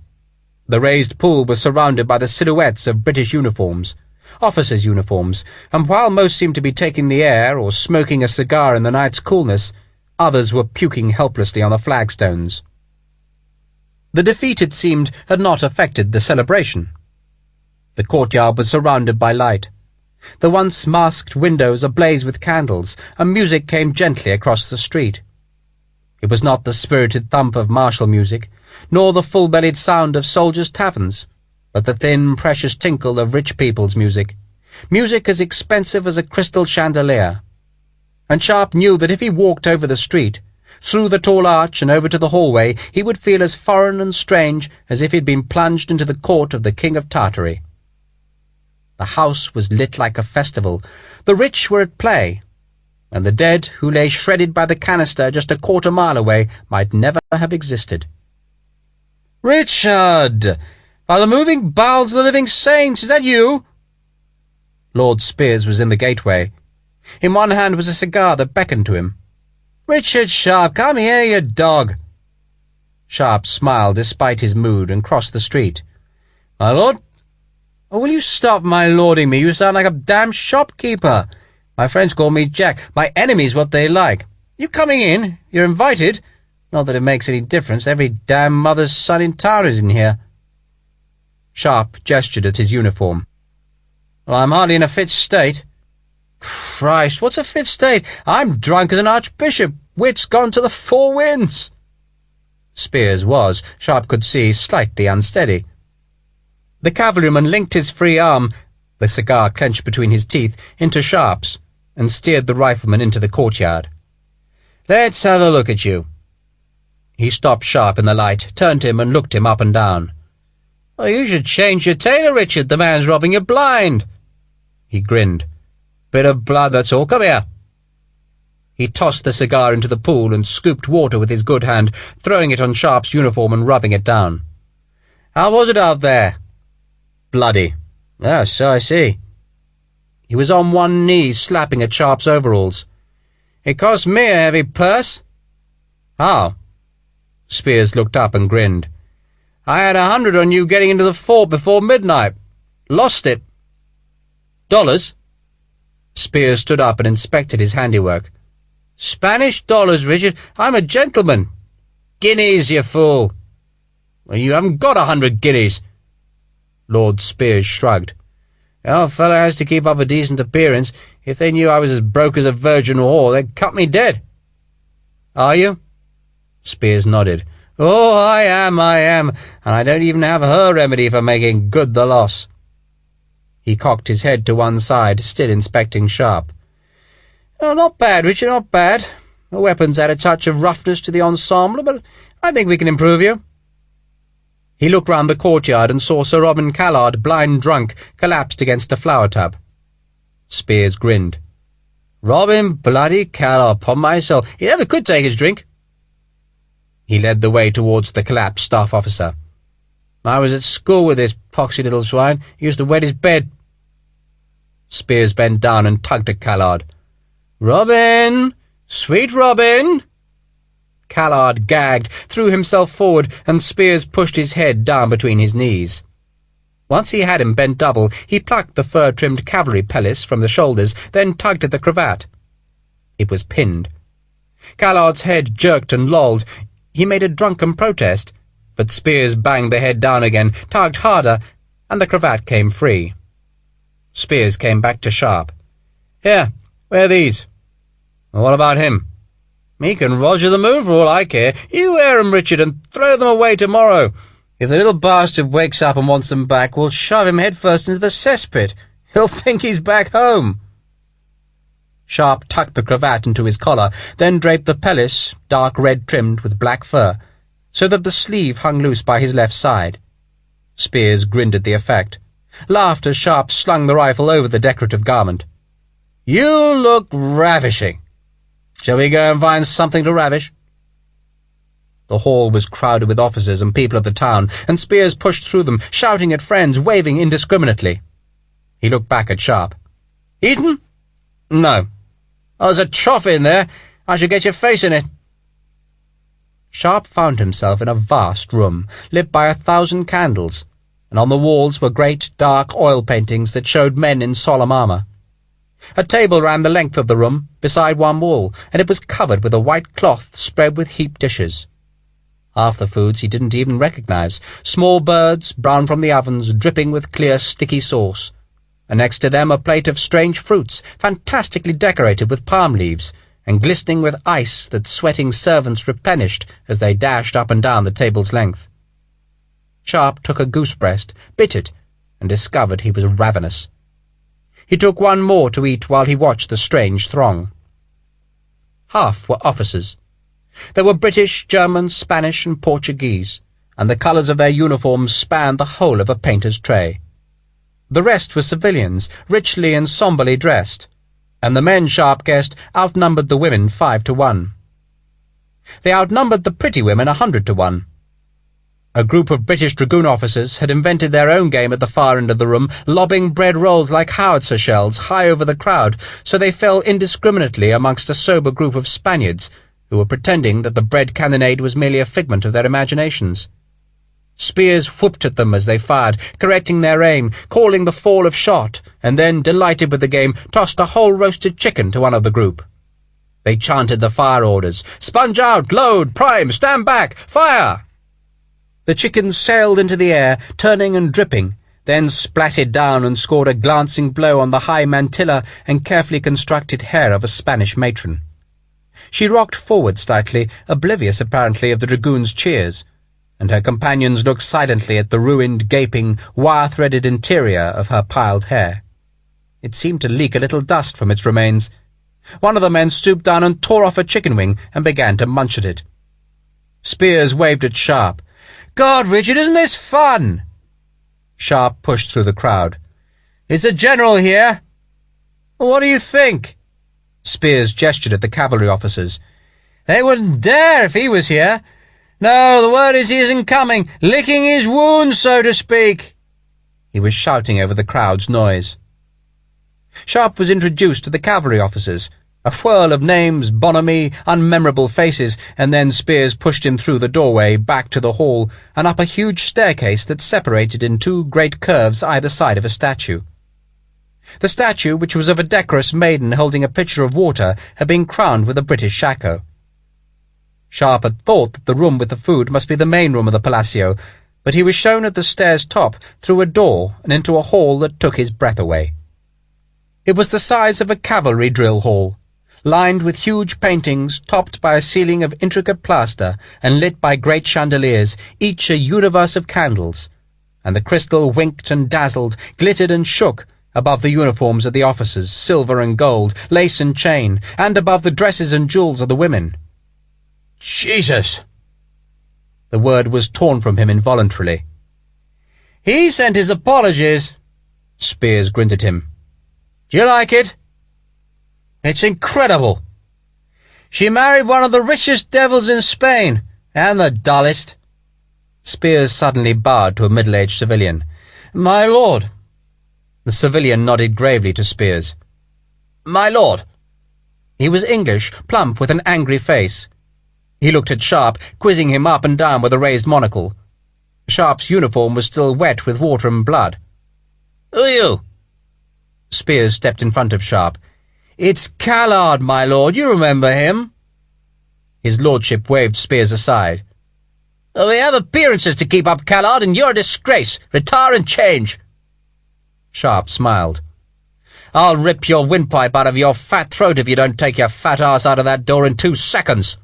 The raised pool was surrounded by the silhouettes of British uniforms, officers' uniforms, and while most seemed to be taking the air or smoking a cigar in the night's coolness, others were puking helplessly on the flagstones. The defeat, it seemed, had not affected the celebration. The courtyard was surrounded by light. The once masked windows ablaze with candles, and music came gently across the street. It was not the spirited thump of martial music, nor the full-bellied sound of soldiers' taverns, but the thin, precious tinkle of rich people's music, music as expensive as a crystal chandelier. And Sharpe knew that if he walked over the street, through the tall arch and over to the hallway, he would feel as foreign and strange as if he had been plunged into the court of the King of Tartary. The house was lit like a festival. The rich were at play, and the dead, who lay shredded by the canister just a quarter-mile away, might never have existed. "Richard! By the moving bowels of the living saints, is that you?" Lord Spiers was in the gateway. In one hand was a cigar that beckoned to him. "Richard Sharpe, come here, you dog!" Sharpe smiled despite his mood and crossed the street. "My lord?" "Oh, will you stop my lording me? You sound like a damn shopkeeper. My friends call me Jack. My enemies what they like. You coming in? You're invited. Not that it makes any difference. Every damn mother's son in town is in here." Sharpe gestured at his uniform. "Well, I'm hardly in a fit state." "Christ, what's a fit state? I'm drunk as an archbishop. Wit's gone to the four winds." Spiers was, Sharpe could see, slightly unsteady. The cavalryman linked his free arm, the cigar clenched between his teeth, into Sharpe's, and steered the rifleman into the courtyard. "Let's have a look at you." He stopped Sharpe in the light, turned him and looked him up and down. "Oh, you should change your tailor, Richard. The man's robbing you blind." He grinned. "Bit of blood, that's all. Come here." He tossed the cigar into the pool and scooped water with his good hand, throwing it on Sharpe's uniform and rubbing it down. "How was it out there?" "Bloody." "Oh, so I see." He was on one knee, slapping at Sharpe's overalls. "It cost me a heavy purse." "How?" Spears looked up and grinned. "I had 100 on you getting into the fort before midnight. Lost it." "Dollars?" Spears stood up and inspected his handiwork. "Spanish dollars, Richard. I'm a gentleman." "Guineas, you fool." "Well, you haven't got 100 guineas." Lord Spears shrugged. "A fellow has to keep up a decent appearance. If they knew I was as broke as a virgin whore, they'd cut me dead." "Are you?" Spears nodded. "Oh, I am, and I don't even have her remedy for making good the loss." He cocked his head to one side, still inspecting Sharpe. "Oh, not bad, Richard, not bad. The weapons add a touch of roughness to the ensemble, but I think we can improve you." He looked round the courtyard and saw Sir Robin Callard, blind drunk, collapsed against a flower tub. Spears grinned. "Robin bloody Callard, upon my soul. He never could take his drink." He led the way towards the collapsed staff officer. "I was at school with this poxy little swine. He used to wet his bed." Spears bent down and tugged at Callard. "Robin! Sweet Robin!" Callard gagged, threw himself forward, and Spears pushed his head down between his knees. Once he had him bent double, he plucked the fur-trimmed cavalry pelisse from the shoulders, then tugged at the cravat. It was pinned. Callard's head jerked and lolled. He made a drunken protest, but Spears banged the head down again, tugged harder, and the cravat came free. Spears came back to Sharpe. "Here, wear these." "What about him?" "He can Roger the moon for all I care. You wear 'em, Richard, and throw them away tomorrow. If the little bastard wakes up and wants them back, we'll shove him headfirst into the cesspit. He'll think he's back home." Sharpe tucked the cravat into his collar, then draped the pelisse, dark red trimmed with black fur, so that the sleeve hung loose by his left side. Spears grinned at the effect, laughed as Sharpe slung the rifle over the decorative garment. "You look ravishing. Shall we go and find something to ravish?" The hall was crowded with officers and people of the town, and Spears pushed through them, shouting at friends, waving indiscriminately. He looked back at Sharpe. "Eaten?" "No." "Oh, there's a trough in there. I shall get your face in it." Sharpe found himself in a vast room, lit by 1,000 candles, and on the walls were great, dark oil paintings that showed men in solemn armour. A table ran the length of the room, beside one wall, and it was covered with a white cloth spread with heaped dishes. Half the foods he didn't even recognise, small birds, brown from the ovens, dripping with clear, sticky sauce, and next to them a plate of strange fruits, fantastically decorated with palm leaves, and glistening with ice that sweating servants replenished as they dashed up and down the table's length. Sharpe took a goose breast, bit it, and discovered he was ravenous. He took one more to eat while he watched the strange throng. Half were officers. There were British, German, Spanish, and Portuguese, and the colours of their uniforms spanned the whole of a painter's tray. The rest were civilians, richly and sombrely dressed, and the men, Sharpe guessed, outnumbered the women 5 to 1. They outnumbered the pretty women 100 to 1. A group of British dragoon officers had invented their own game at the far end of the room, lobbing bread rolls like howitzer shells high over the crowd, so they fell indiscriminately amongst a sober group of Spaniards, who were pretending that the bread cannonade was merely a figment of their imaginations. Spears whooped at them as they fired, correcting their aim, calling the fall of shot, and then, delighted with the game, tossed a whole roasted chicken to one of the group. They chanted the fire orders: "Sponge out! Load! Prime! Stand back! Fire!" The chicken sailed into the air, turning and dripping, then splatted down and scored a glancing blow on the high mantilla and carefully constructed hair of a Spanish matron. She rocked forward slightly, oblivious apparently of the dragoons' cheers, and her companions looked silently at the ruined, gaping, wire-threaded interior of her piled hair. It seemed to leak a little dust from its remains. One of the men stooped down and tore off a chicken wing and began to munch at it. Spears waved at Sharpe. "God, Richard, isn't this fun?" Sharpe pushed through the crowd. "Is the General here?" "What do you think?" Spears gestured at the cavalry officers. "They wouldn't dare if he was here. No, the word is he isn't coming, licking his wounds, so to speak." He was shouting over the crowd's noise. Sharpe was introduced to the cavalry officers, a whirl of names, bonhomie, unmemorable faces, and then Spears pushed him through the doorway, back to the hall, and up a huge staircase that separated in two great curves either side of a statue. The statue, which was of a decorous maiden holding a pitcher of water, had been crowned with a British shako. Sharpe had thought that the room with the food must be the main room of the Palacio, but he was shown at the stairs' top through a door and into a hall that took his breath away. It was the size of a cavalry drill hall, lined with huge paintings topped by a ceiling of intricate plaster and lit by great chandeliers, each a universe of candles, and the crystal winked and dazzled, glittered and shook above the uniforms of the officers, silver and gold, lace and chain, and above the dresses and jewels of the women. "Jesus!" The word was torn from him involuntarily. "He sent his apologies." Spears grinned at him. "Do you like it?" "It's incredible. She married one of the richest devils in Spain, and the dullest." Spears suddenly bowed to a middle-aged civilian. "My lord." The civilian nodded gravely to Spears. "My lord." He was English, plump, with an angry face. He looked at Sharpe, quizzing him up and down with a raised monocle. Sharpe's uniform was still wet with water and blood. "Who are you?" Spears stepped in front of Sharpe. "It's Callard, my lord. You remember him?" His lordship waved Spears aside. "We have appearances to keep up, Callard, and you're a disgrace. Retire and change." Sharpe smiled. "I'll rip your windpipe out of your fat throat if you don't take your fat ass out of that door in 2 seconds."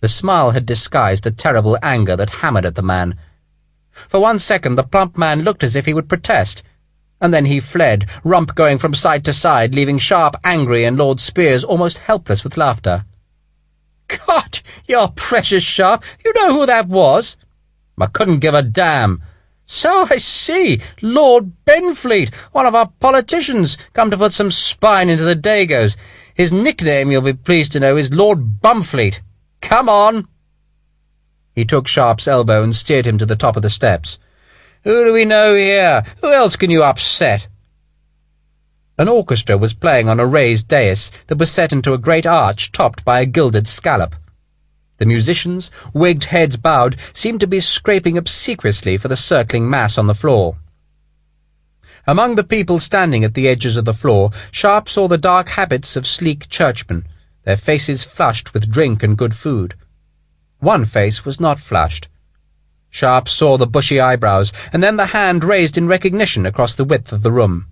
The smile had disguised a terrible anger that hammered at the man. For 1 second the plump man looked as if he would protest, and then he fled, rump going from side to side, leaving Sharpe angry and Lord Spears almost helpless with laughter. "God, you're precious Sharpe. You know who that was?" "I couldn't give a damn." "So I see. Lord Benfleet, one of our politicians, come to put some spine into the Dagos. His nickname, you'll be pleased to know, is Lord Bumfleet. Come on." He took Sharpe's elbow and steered him to the top of the steps. "Who do we know here? Who else can you upset?" An orchestra was playing on a raised dais that was set into a great arch topped by a gilded scallop. The musicians, wigged heads bowed, seemed to be scraping obsequiously for the circling mass on the floor. Among the people standing at the edges of the floor, Sharpe saw the dark habits of sleek churchmen, their faces flushed with drink and good food. One face was not flushed. Sharpe saw the bushy eyebrows, and then the hand raised in recognition across the width of the room.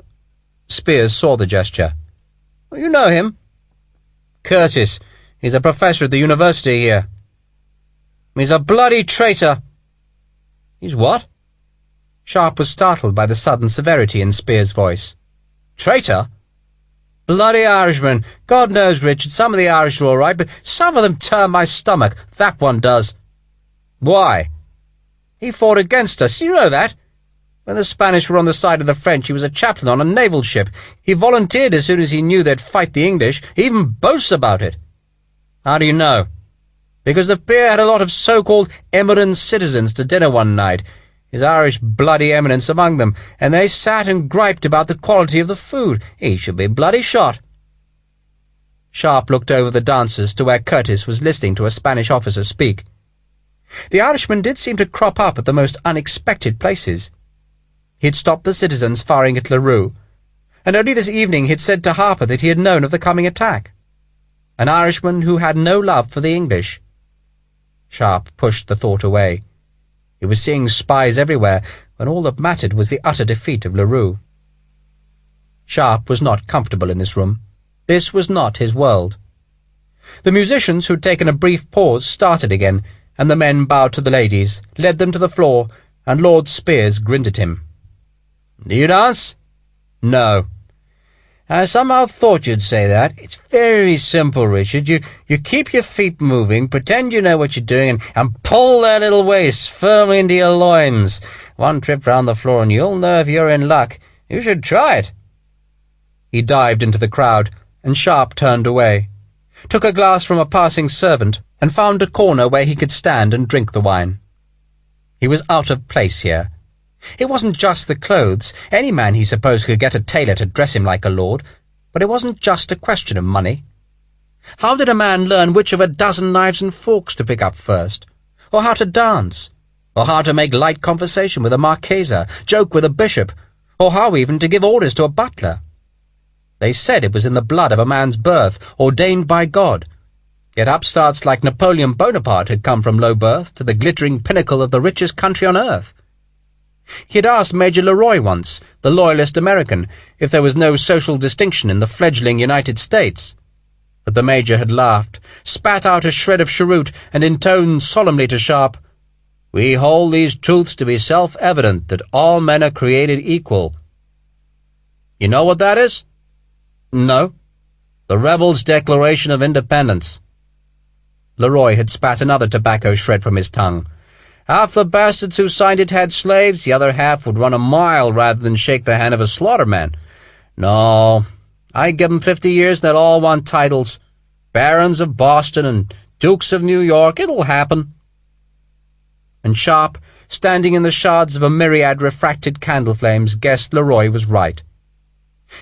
Spears saw the gesture. "You know him?" "Curtis. He's a professor at the university here." "He's a bloody traitor." "He's what?" Sharpe was startled by the sudden severity in Spears' voice. "Traitor?" "Bloody Irishman. God knows, Richard, some of the Irish are all right, but some of them turn my stomach. That one does." "Why?" "He fought against us. You know that. When the Spanish were on the side of the French, he was a chaplain on a naval ship. He volunteered as soon as he knew they'd fight the English. He even boasts about it." "How do you know?" "Because the peer had a lot of so-called eminent citizens to dinner one night, his Irish bloody eminence among them, and they sat and griped about the quality of the food. He should be bloody shot." Sharpe looked over the dancers to where Curtis was listening to a Spanish officer speak. The Irishman did seem to crop up at the most unexpected places. He had stopped the citizens firing at Larue, and only this evening he had said to Harper that he had known of the coming attack. An Irishman who had no love for the English. Sharpe pushed the thought away. He was seeing spies everywhere, when all that mattered was the utter defeat of Larue. Sharpe was not comfortable in this room. This was not his world. The musicians, who'd taken a brief pause, started again, and the men bowed to the ladies, led them to the floor, and Lord Spears grinned at him. "Do you dance?" "No." "I somehow thought you'd say that. It's very simple, Richard. You keep your feet moving, pretend you know what you're doing, and pull their little waists firmly into your loins. One trip round the floor and you'll know if you're in luck. You should try it." He dived into the crowd, and Sharpe turned away, took a glass from a passing servant, and found a corner where he could stand and drink the wine. He was out of place here. It wasn't just the clothes. Any man, he supposed, could get a tailor to dress him like a lord, but it wasn't just a question of money. How did a man learn which of a dozen knives and forks to pick up first, or how to dance, or how to make light conversation with a marchesa, joke with a bishop, or how even to give orders to a butler? They said it was in the blood of a man's birth, ordained by God. Yet upstarts like Napoleon Bonaparte had come from low birth to the glittering pinnacle of the richest country on earth. He had asked Major Larue once, the loyalist American, if there was no social distinction in the fledgling United States. But the Major had laughed, spat out a shred of cheroot, and intoned solemnly to Sharpe, "We hold these truths to be self-evident, that all men are created equal." "You know what that is?" "No." "The rebels' Declaration of Independence." Larue had spat another tobacco shred from his tongue. "Half the bastards who signed it had slaves, the other half would run a mile rather than shake the hand of a slaughterman. No, I give 'em 50 years and they'll all want titles. Barons of Boston and Dukes of New York, it'll happen." And Sharpe, standing in the shards of a myriad refracted candle flames, guessed Larue was right.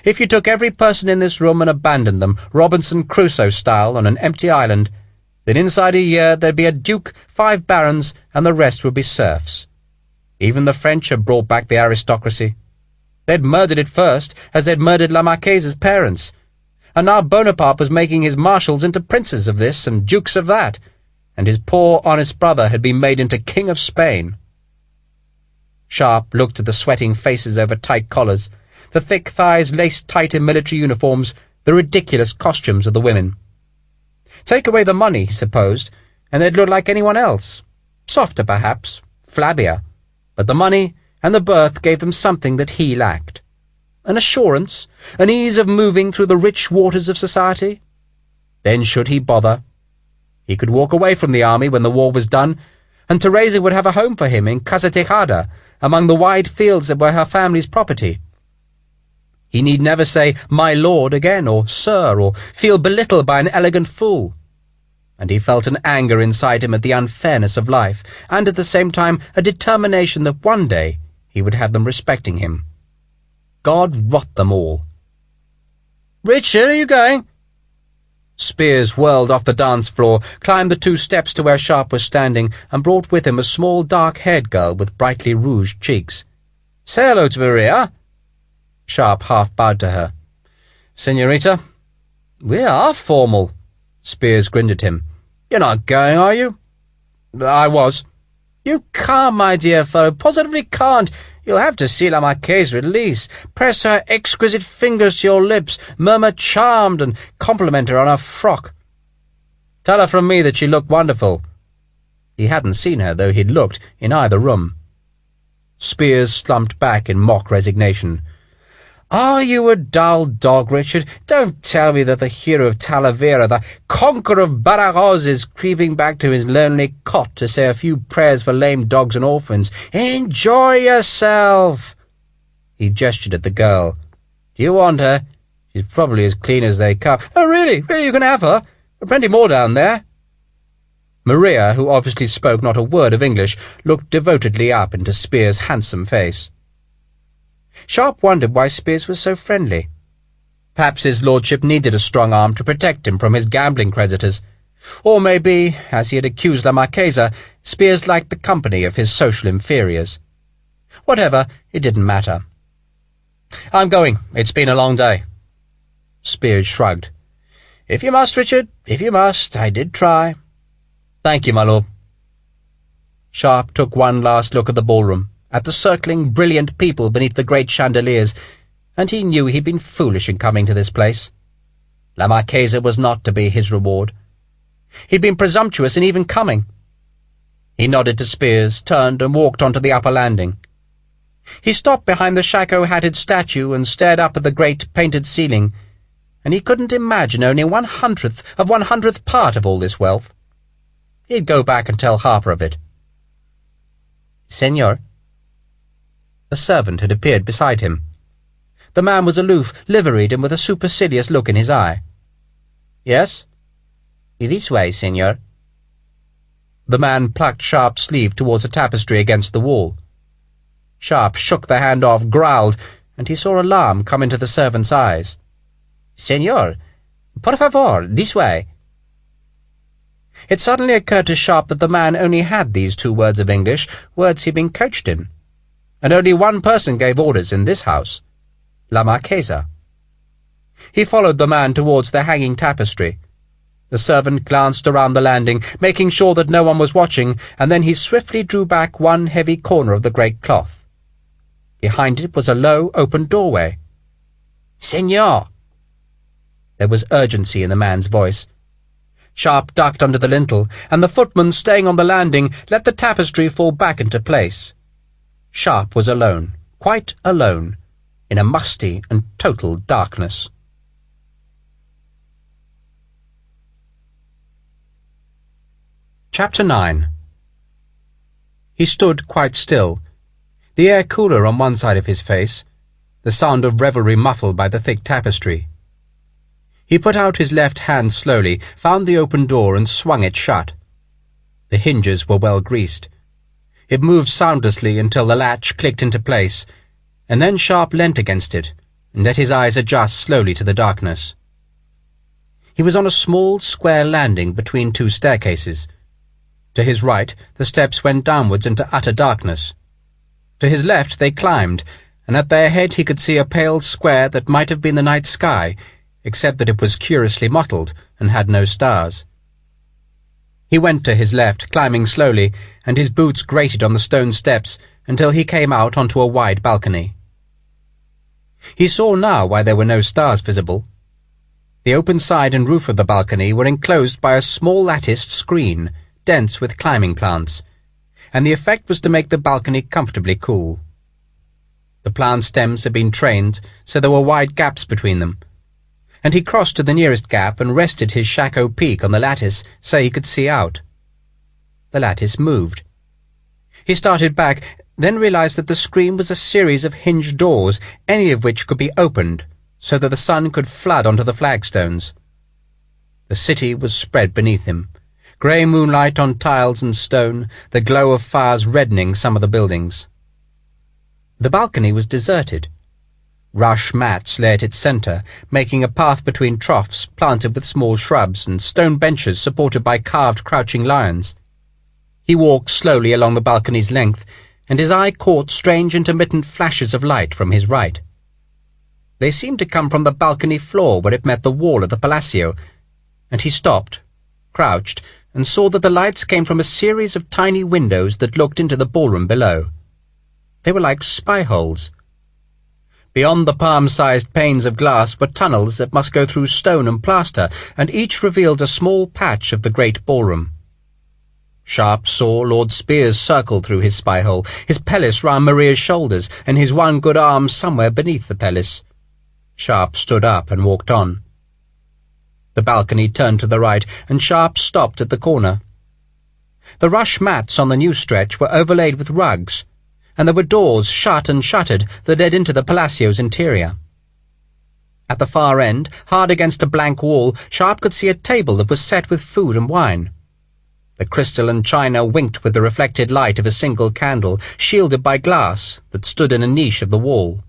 If you took every person in this room and abandoned them, Robinson Crusoe style, on an empty island, then inside a year there'd be a duke, 5 barons, and the rest would be serfs. Even the French had brought back the aristocracy. They'd murdered it first, as they'd murdered La Marquese's parents, and now Bonaparte was making his marshals into princes of this and dukes of that, and his poor, honest brother had been made into King of Spain. Sharpe looked at the sweating faces over tight collars, the thick thighs laced tight in military uniforms, the ridiculous costumes of the women. Take away the money, he supposed, and they'd look like anyone else. Softer, perhaps, flabbier, but the money and the birth gave them something that he lacked. An assurance, an ease of moving through the rich waters of society. Then should he bother? He could walk away from the army when the war was done, and Teresa would have a home for him in Casa Tejada, among the wide fields that were her family's property. He need never say, "My lord," again, or "sir," or feel belittled by an elegant fool. And he felt an anger inside him at the unfairness of life, and at the same time a determination that one day he would have them respecting him. God rot them all. "Richard, are you going?" Spears whirled off the dance floor, climbed the 2 steps to where Sharpe was standing, and brought with him a small dark-haired girl with brightly rouged cheeks. "Say hello to Maria." Sharpe half bowed to her. "Senorita?" "We are formal." Spears grinned at him. "You're not going, are you?" "I was." "You can't, my dear fellow, positively can't. You'll have to see La Marquese at least. Press her exquisite fingers to your lips, murmur charmed, and compliment her on her frock. Tell her from me that she looked wonderful." He hadn't seen her, though he'd looked, in either room. Spears slumped back in mock resignation. "Are you a dull dog, Richard? Don't tell me that the hero of Talavera, the conqueror of Badajoz, is creeping back to his lonely cot to say a few prayers for lame dogs and orphans. Enjoy yourself!" He gestured at the girl. "Do you want her? She's probably as clean as they come." "Oh, really? Really, you can have her? There are plenty more down there." Maria, who obviously spoke not a word of English, looked devotedly up into Spears' handsome face. Sharpe wondered why Spears was so friendly. Perhaps his lordship needed a strong arm to protect him from his gambling creditors. Or maybe, as he had accused La Marquesa, Spears liked the company of his social inferiors. Whatever, it didn't matter. "I'm going. It's been a long day." Spears shrugged. "If you must, Richard, if you must. I did try." "Thank you, my lord." Sharpe took one last look at the ballroom, at the circling, brilliant people beneath the great chandeliers, and he knew he'd been foolish in coming to this place. La Marquesa was not to be his reward. He'd been presumptuous in even coming. He nodded to Spears, turned and walked onto the upper landing. He stopped behind the shako-hatted statue and stared up at the great painted ceiling, and he couldn't imagine only 1/100th of 1/100th part of all this wealth. He'd go back and tell Harper of it. "Senor?" A servant had appeared beside him. The man was aloof, liveried, and with a supercilious look in his eye. Yes? This way, senor. The man plucked Sharpe's sleeve towards a tapestry against the wall. Sharpe shook the hand off, growled, and he saw alarm come into the servant's eyes. Senor, por favor, this way. It suddenly occurred to Sharpe that the man only had these 2 words of English, words he'd been coached in. And only one person gave orders in this house, La Marchesa. He followed the man towards the hanging tapestry. The servant glanced around the landing, making sure that no one was watching, and then he swiftly drew back one heavy corner of the great cloth. Behind it was a low, open doorway. Senor! There was urgency in the man's voice. Sharpe ducked under the lintel, and the footman, staying on the landing, let the tapestry fall back into place. Sharpe was alone, quite alone, in a musty and total darkness. Chapter 9. He stood quite still, the air cooler on one side of his face, the sound of revelry muffled by the thick tapestry. He put out his left hand slowly, found the open door and swung it shut. The hinges were well greased. It moved soundlessly until the latch clicked into place, and then Sharpe leant against it and let his eyes adjust slowly to the darkness. He was on a small, square landing between 2 staircases. To his right, the steps went downwards into utter darkness. To his left they climbed, and at their head he could see a pale square that might have been the night sky, except that it was curiously mottled and had no stars. He went to his left, climbing slowly, and his boots grated on the stone steps until he came out onto a wide balcony. He saw now why there were no stars visible. The open side and roof of the balcony were enclosed by a small latticed screen, dense with climbing plants, and the effect was to make the balcony comfortably cool. The plant stems had been trained, so there were wide gaps between them, and he crossed to the nearest gap and rested his shako peak on the lattice so he could see out. The lattice moved. He started back, then realized that the screen was a series of hinged doors, any of which could be opened, so that the sun could flood onto the flagstones. The city was spread beneath him, grey moonlight on tiles and stone, the glow of fires reddening some of the buildings. The balcony was deserted. Rush mats lay at its centre, making a path between troughs planted with small shrubs and stone benches supported by carved crouching lions. He walked slowly along the balcony's length, and his eye caught strange intermittent flashes of light from his right. They seemed to come from the balcony floor where it met the wall of the Palacio, and he stopped, crouched, and saw that the lights came from a series of tiny windows that looked into the ballroom below. They were like spy holes. Beyond the palm-sized panes of glass were tunnels that must go through stone and plaster, and each revealed a small patch of the great ballroom. Sharpe saw Lord Spears circle through his spy-hole, his pelisse round Maria's shoulders, and his one good arm somewhere beneath the pelisse. Sharpe stood up and walked on. The balcony turned to the right, and Sharpe stopped at the corner. The rush mats on the new stretch were overlaid with rugs, and there were doors, shut and shuttered, that led into the Palacio's interior. At the far end, hard against a blank wall, Sharpe could see a table that was set with food and wine. The crystal and china winked with the reflected light of a single candle, shielded by glass, that stood in a niche of the wall.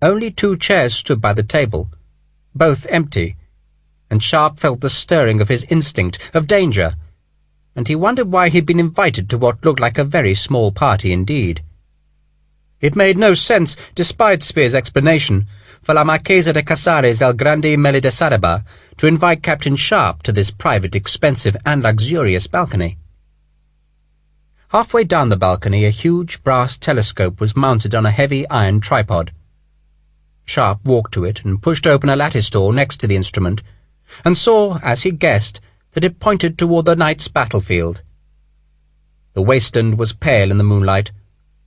Only 2 chairs stood by the table, both empty, and Sharpe felt the stirring of his instinct, of danger, and he wondered why he'd been invited to what looked like a very small party indeed. It made no sense, despite Spear's explanation, for La Marchesa de Casares el Grande Meli de Saraba to invite Captain Sharpe to this private, expensive, and luxurious balcony. Halfway down the balcony, a huge brass telescope was mounted on a heavy iron tripod. Sharpe walked to it and pushed open a lattice door next to the instrument, and saw, as he guessed, that it pointed toward the night's battlefield. The wasteland was pale in the moonlight,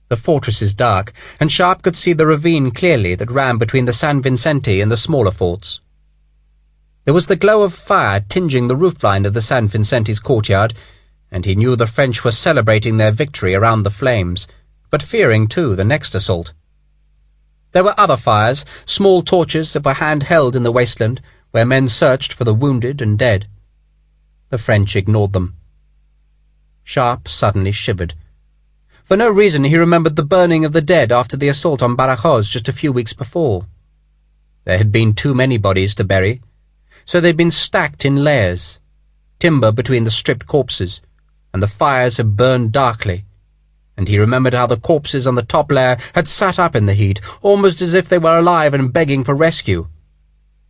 the fortresses dark, and Sharpe could see the ravine clearly that ran between the San Vicente and the smaller forts. There was the glow of fire tinging the roofline of the San Vicente's courtyard, and he knew the French were celebrating their victory around the flames, but fearing, too, the next assault. There were other fires, small torches that were hand-held in the wasteland, where men searched for the wounded and dead. The French ignored them. Sharpe suddenly shivered. For no reason he remembered the burning of the dead after the assault on Badajoz just a few weeks before. There had been too many bodies to bury, so they'd been stacked in layers, timber between the stripped corpses, and the fires had burned darkly, and he remembered how the corpses on the top layer had sat up in the heat, almost as if they were alive and begging for rescue.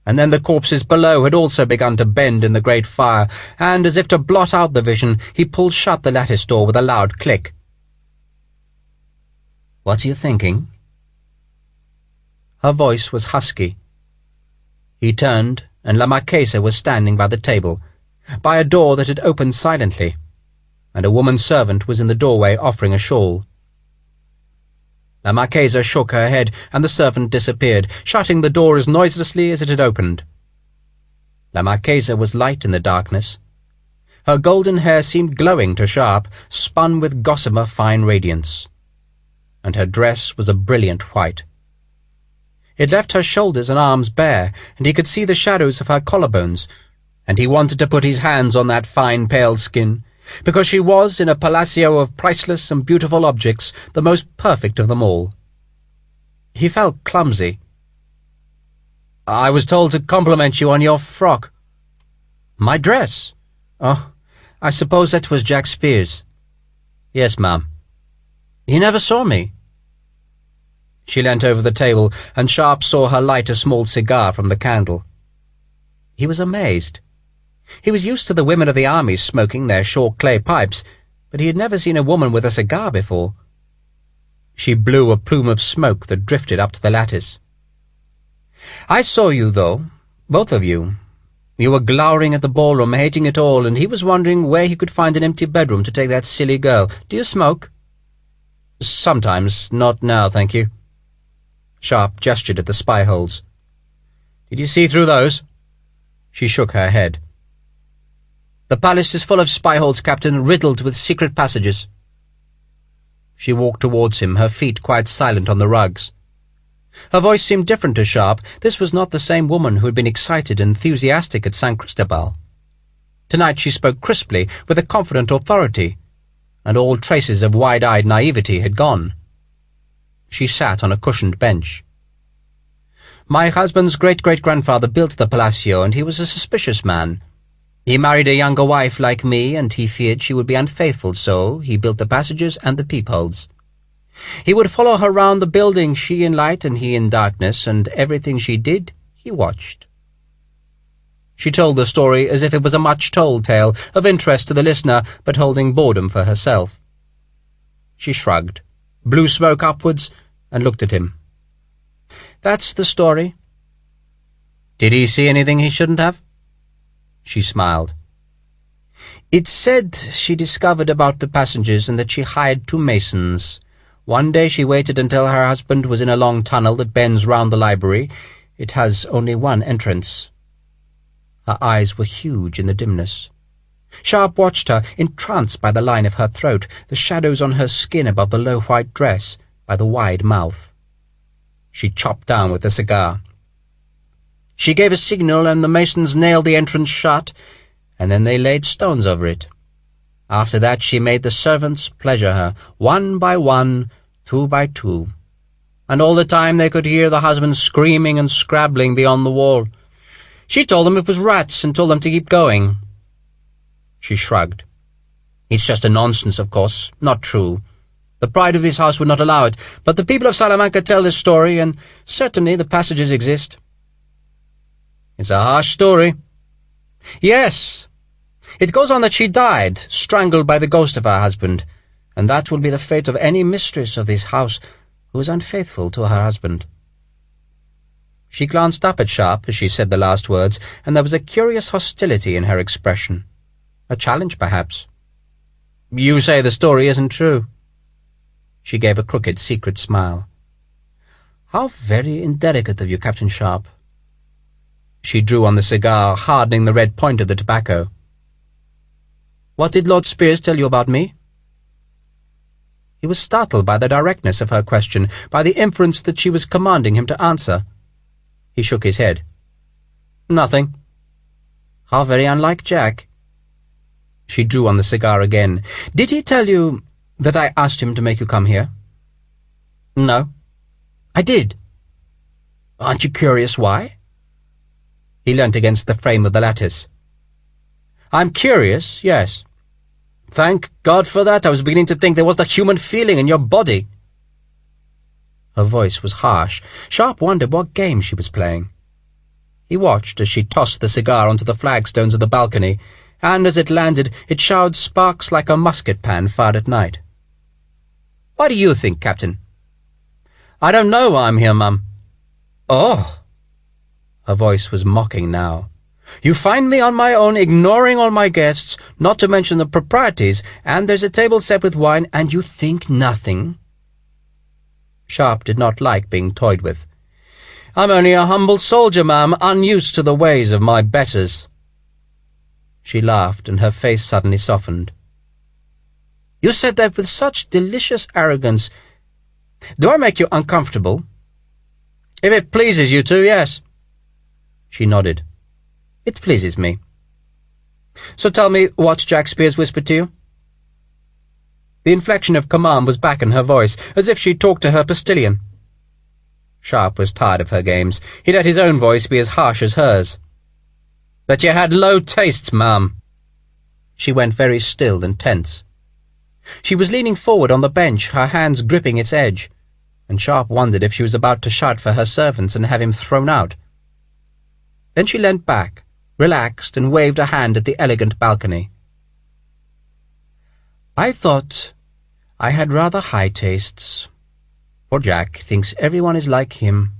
And then the corpses below had also begun to bend in the great fire, and, as if to blot out the vision, he pulled shut the lattice door with a loud click. "What are you thinking?" Her voice was husky. He turned, and La Marquesa was standing by the table, by a door that had opened silently, and a woman servant was in the doorway offering a shawl. La Marquesa shook her head, and the servant disappeared, shutting the door as noiselessly as it had opened. La Marquesa was light in the darkness. Her golden hair seemed glowing to Sharpe, spun with gossamer fine radiance, and her dress was a brilliant white. It left her shoulders and arms bare, and he could see the shadows of her collarbones, and he wanted to put his hands on that fine pale skin, because she was, in a palacio of priceless and beautiful objects, the most perfect of them all. He felt clumsy. "I was told to compliment you on your frock." "My dress? Oh, I suppose that was Jack Spear's." "Yes, ma'am." "He never saw me." She leant over the table, and Sharpe saw her light a small cigar from the candle. He was amazed. He was used to the women of the army smoking their short clay pipes, but he had never seen a woman with a cigar before. She blew a plume of smoke that drifted up to the lattice. "I saw you, though, both of you. You were glowering at the ballroom, hating it all, and he was wondering where he could find an empty bedroom to take that silly girl. Do you smoke?" "Sometimes. Not now, thank you." Sharpe gestured at the spy holes. "Did you see through those?" She shook her head. "The palace is full of spy holes, Captain, riddled with secret passages." She walked towards him, her feet quite silent on the rugs. Her voice seemed different to Sharpe. This was not the same woman who had been excited and enthusiastic at San Cristobal. Tonight she spoke crisply, with a confident authority, and all traces of wide-eyed naivety had gone. She sat on a cushioned bench. "My husband's great-great-grandfather built the Palacio, and he was a suspicious man. He married a younger wife like me, and he feared she would be unfaithful, so he built the passages and the peepholes. He would follow her round the building, she in light and he in darkness, and everything she did, he watched." She told the story as if it was a much-told tale, of interest to the listener, but holding boredom for herself. She shrugged, blew smoke upwards, and looked at him. "That's the story." "Did he see anything he shouldn't have?" She smiled. "It's said she discovered about the passengers and that she hired 2 masons. One day she waited until her husband was in a long tunnel that bends round the library. It has only one entrance." Her eyes were huge in the dimness. Sharpe watched her, entranced by the line of her throat, the shadows on her skin above the low white dress, by the wide mouth. She chopped down with the cigar. "She gave a signal, and the masons nailed the entrance shut, and then they laid stones over it. After that she made the servants pleasure her, 1 by 1, 2 by 2. And all the time they could hear the husband screaming and scrabbling beyond the wall. She told them it was rats and told them to keep going." She shrugged. "It's just a nonsense, of course, not true. The pride of this house would not allow it, but the people of Salamanca tell this story, and certainly the passages exist." "It's a harsh story." "Yes. It goes on that she died, strangled by the ghost of her husband, and that will be the fate of any mistress of this house who is unfaithful to her husband." She glanced up at Sharpe as she said the last words, and there was a curious hostility in her expression. A challenge, perhaps. "You say the story isn't true." She gave a crooked, secret smile. "How very indelicate of you, Captain Sharpe." She drew on the cigar, hardening the red point of the tobacco. "What did Lord Spears tell you about me?" He was startled by the directness of her question, by the inference that she was commanding him to answer. He shook his head. Nothing. How very unlike Jack. She drew on the cigar again. Did he tell you that I asked him to make you come here? No. I did. Aren't you curious why? He leant against the frame of the lattice. I'm curious, yes. Thank God for that. I was beginning to think there was the human feeling in your body. Her voice was harsh. Sharpe wondered what game she was playing. He watched as she tossed the cigar onto the flagstones of the balcony, and as it landed, it showered sparks like a musket pan fired at night. What do you think, Captain? I don't know why I'm here, Mum. Oh! Her voice was mocking now. You find me on my own, ignoring all my guests, not to mention the proprieties, and there's a table set with wine, and you think nothing? Sharpe did not like being toyed with. I'm only a humble soldier, ma'am, unused to the ways of my betters. She laughed, and her face suddenly softened. You said that with such delicious arrogance. Do I make you uncomfortable? If it pleases you to, yes. She nodded. It pleases me. So tell me what Jack Spears whispered to you. The inflection of command was back in her voice, as if she talked to her postilion. Sharpe was tired of her games. He let his own voice be as harsh as hers. That you had low tastes, ma'am. She went very still and tense. She was leaning forward on the bench, her hands gripping its edge, and Sharpe wondered if she was about to shout for her servants and have him thrown out. Then she leant back, relaxed, and waved a hand at the elegant balcony. I thought I had rather high tastes. Poor Jack thinks everyone is like him.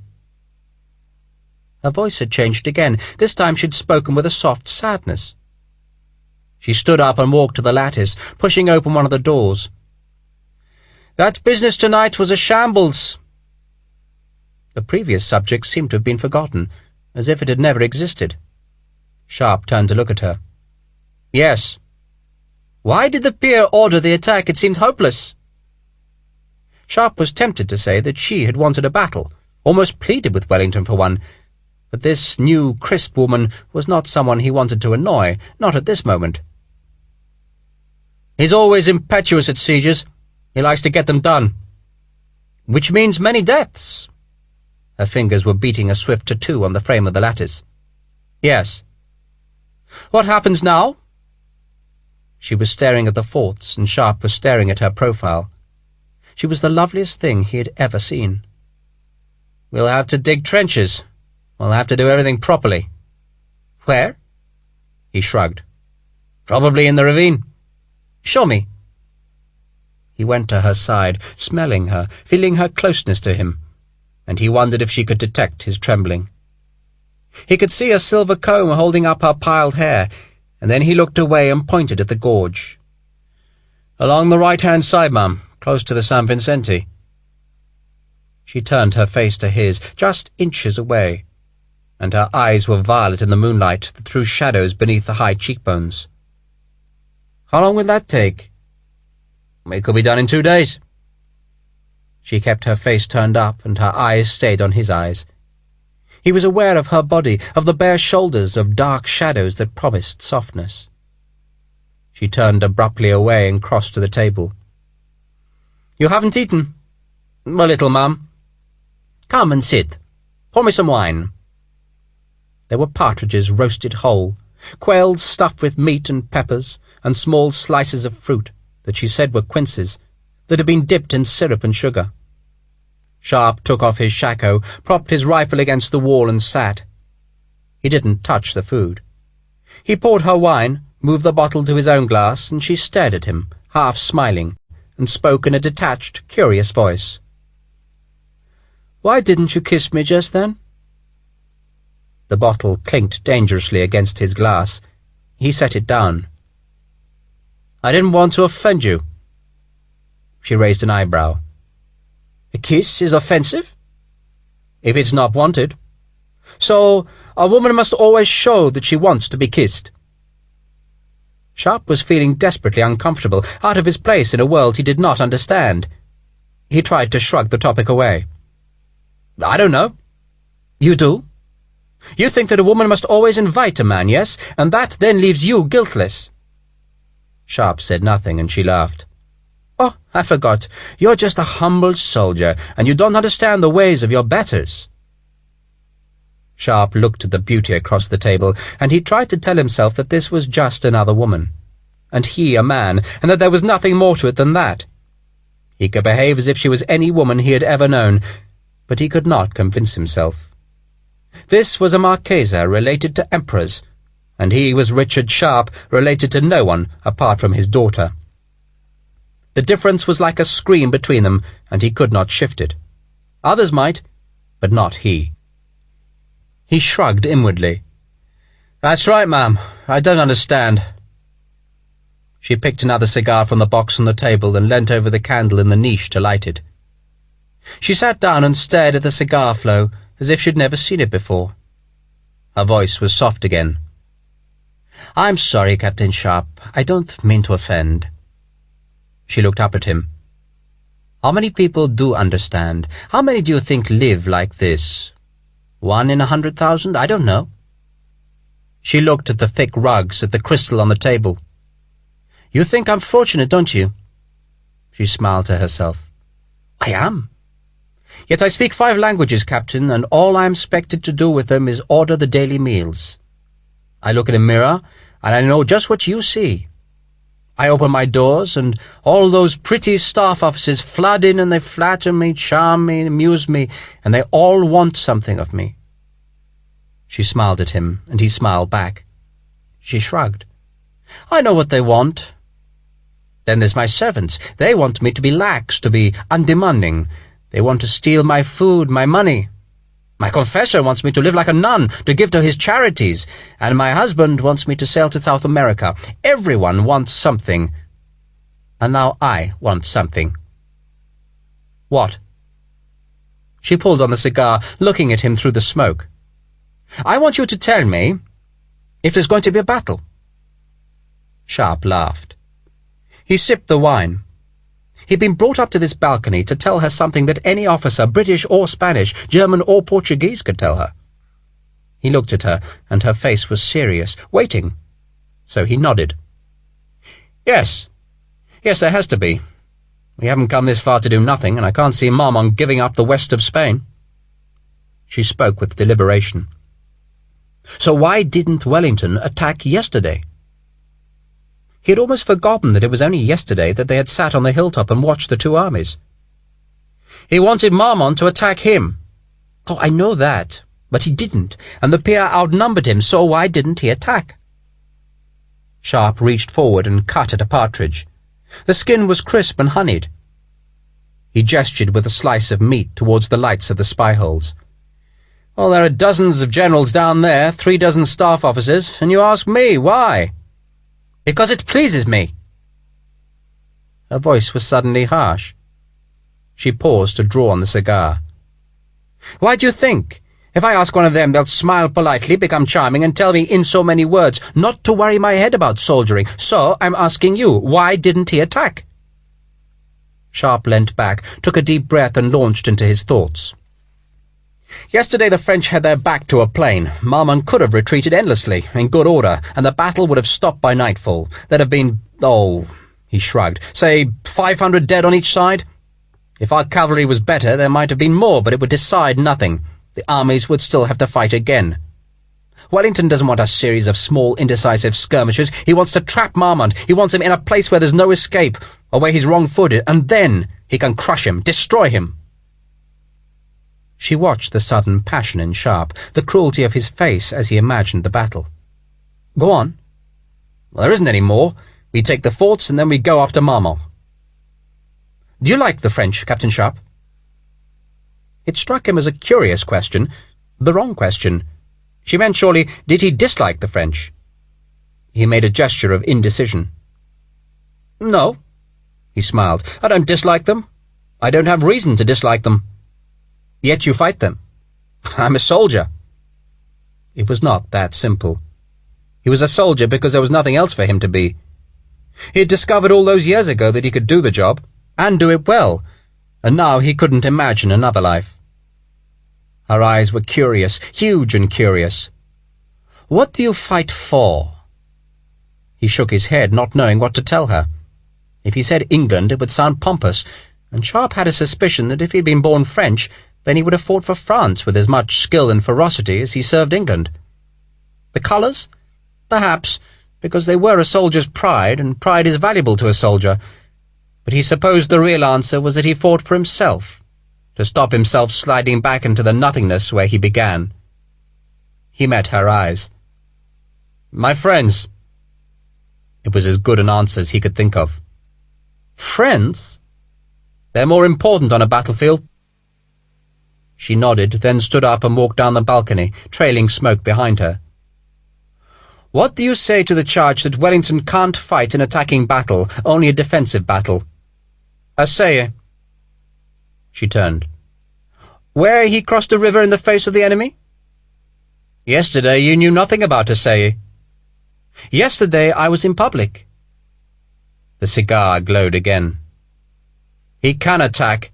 Her voice had changed again. This time she'd spoken with a soft sadness. She stood up and walked to the lattice, pushing open one of the doors. That business tonight was a shambles. The previous subject seemed to have been forgotten, as if it had never existed. Sharpe turned to look at her. Yes. Why did the peer order the attack? It seemed hopeless. Sharpe was tempted to say that she had wanted a battle, almost pleaded with Wellington for one, but this new, crisp woman was not someone he wanted to annoy, not at this moment. He's always impetuous at sieges. He likes to get them done. Which means many deaths. Her fingers were beating a swift tattoo on the frame of the lattice. Yes. What happens now? She was staring at the forts, and Sharpe was staring at her profile. She was the loveliest thing he had ever seen. We'll have to dig trenches. We'll have to do everything properly. Where? He shrugged. Probably in the ravine. Show me. He went to her side, smelling her, feeling her closeness to him, and he wondered if she could detect his trembling. He could see a silver comb holding up her piled hair, and then he looked away and pointed at the gorge. Along the right-hand side, ma'am, close to the San Vicente. She turned her face to his, just inches away, and her eyes were violet in the moonlight that threw shadows beneath the high cheekbones. How long will that take? It could be done in 2 days. She kept her face turned up, and her eyes stayed on his eyes. He was aware of her body, of the bare shoulders, of dark shadows that promised softness. She turned abruptly away and crossed to the table. You haven't eaten? A little, ma'am. Come and sit. Pour me some wine. There were partridges roasted whole, quails stuffed with meat and peppers, and small slices of fruit that she said were quinces, that had been dipped in syrup and sugar. Sharpe took off his shako, propped his rifle against the wall and sat. He didn't touch the food. He poured her wine, moved the bottle to his own glass, and she stared at him, half smiling, and spoke in a detached, curious voice. Why didn't you kiss me just then? The bottle clinked dangerously against his glass. He set it down. I didn't want to offend you. She raised an eyebrow. A kiss is offensive? If it's not wanted. So, a woman must always show that she wants to be kissed. Sharpe was feeling desperately uncomfortable, out of his place in a world he did not understand. He tried to shrug the topic away. I don't know. You do? You think that a woman must always invite a man, yes? And that then leaves you guiltless." Sharpe said nothing, and she laughed. "Oh, I forgot. You're just a humble soldier, and you don't understand the ways of your betters." Sharpe looked at the beauty across the table, and he tried to tell himself that this was just another woman, and he a man, and that there was nothing more to it than that. He could behave as if she was any woman he had ever known, but he could not convince himself. This was a Marchesa related to emperors, and he was Richard Sharpe, related to no one apart from his daughter. The difference was like a screen between them, and he could not shift it. Others might, but not he. He shrugged inwardly. "That's right, ma'am. I don't understand." She picked another cigar from the box on the table and leant over the candle in the niche to light it. She sat down and stared at the cigar flow as if she'd never seen it before. Her voice was soft again. "I'm sorry, Captain Sharpe. I don't mean to offend." She looked up at him. "How many people do understand? How many do you think live like this? 1 in 100,000? I don't know." She looked at the thick rugs, at the crystal on the table. "You think I'm fortunate, don't you?" She smiled to herself. "I am. Yet I speak 5 languages, Captain, and all I am expected to do with them is order the daily meals. I look in a mirror, and I know just what you see. I open my doors, and all those pretty staff officers flood in, and they flatter me, charm me, amuse me, and they all want something of me." She smiled at him, and he smiled back. She shrugged. "I know what they want. Then there's my servants. They want me to be lax, to be undemanding. They want to steal my food, my money. My confessor wants me to live like a nun, to give to his charities, and my husband wants me to sail to South America. Everyone wants something. And now I want something." "What?" She pulled on the cigar, looking at him through the smoke. "I want you to tell me if there's going to be a battle." Sharpe laughed. He sipped the wine. He'd been brought up to this balcony to tell her something that any officer, British or Spanish, German or Portuguese, could tell her. He looked at her, and her face was serious, waiting. So he nodded. Yes, there has to be. We haven't come this far to do nothing, and I can't see Marmont giving up the west of Spain." She spoke with deliberation. "So why didn't Wellington attack yesterday?" He had almost forgotten that it was only yesterday that they had sat on the hilltop and watched the 2 armies. "He wanted Marmont to attack him." "Oh, I know that, but he didn't, and the Peer outnumbered him, so why didn't he attack?" Sharpe reached forward and cut at a partridge. The skin was crisp and honeyed. He gestured with a slice of meat towards the lights of the spy holes. "Well, there are dozens of generals down there, 3 dozen staff officers, and you ask me, why?" "Because it pleases me." Her voice was suddenly harsh. She paused to draw on the cigar. "Why do you think? If I ask one of them, they'll smile politely, become charming, and tell me in so many words not to worry my head about soldiering. So I'm asking you, why didn't he attack?" Sharpe leant back, took a deep breath, and launched into his thoughts. "Yesterday the French had their back to a plain. Marmont could have retreated endlessly, in good order, and the battle would have stopped by nightfall. There'd have been, he shrugged, say 500 dead on each side. If our cavalry was better, there might have been more, but it would decide nothing. The armies would still have to fight again. Wellington doesn't want a series of small, indecisive skirmishes. He wants to trap Marmont. He wants him in a place where there's no escape, or where he's wrong-footed, and then he can crush him, destroy him." She watched the sudden passion in Sharpe, the cruelty of his face as he imagined the battle. "Go on." "Well, there isn't any more. We take the forts, and then we go after Marmont." "Do you like the French, Captain Sharpe?" It struck him as a curious question, the wrong question. She meant surely, did he dislike the French? He made a gesture of indecision. "No," he smiled. "I don't dislike them. I don't have reason to dislike them." "Yet you fight them." "I'm a soldier." It was not that simple. He was a soldier because there was nothing else for him to be. He had discovered all those years ago that he could do the job, and do it well, and now he couldn't imagine another life. Her eyes were curious, huge and curious. "What do you fight for?" He shook his head, not knowing what to tell her. If he said England, it would sound pompous, and Sharpe had a suspicion that if he had been born French, then he would have fought for France with as much skill and ferocity as he served England. The colours? Perhaps, because they were a soldier's pride, and pride is valuable to a soldier. But he supposed the real answer was that he fought for himself, to stop himself sliding back into the nothingness where he began. He met her eyes. "My friends." It was as good an answer as he could think of. "Friends? They're more important on a battlefield." She nodded, then stood up and walked down the balcony, trailing smoke behind her. "What do you say to the charge that Wellington can't fight an attacking battle, only a defensive battle?" "Assay." She turned. "Where he crossed the river in the face of the enemy?" "Yesterday you knew nothing about Assay." "Yesterday I was in public." The cigar glowed again. "He can attack."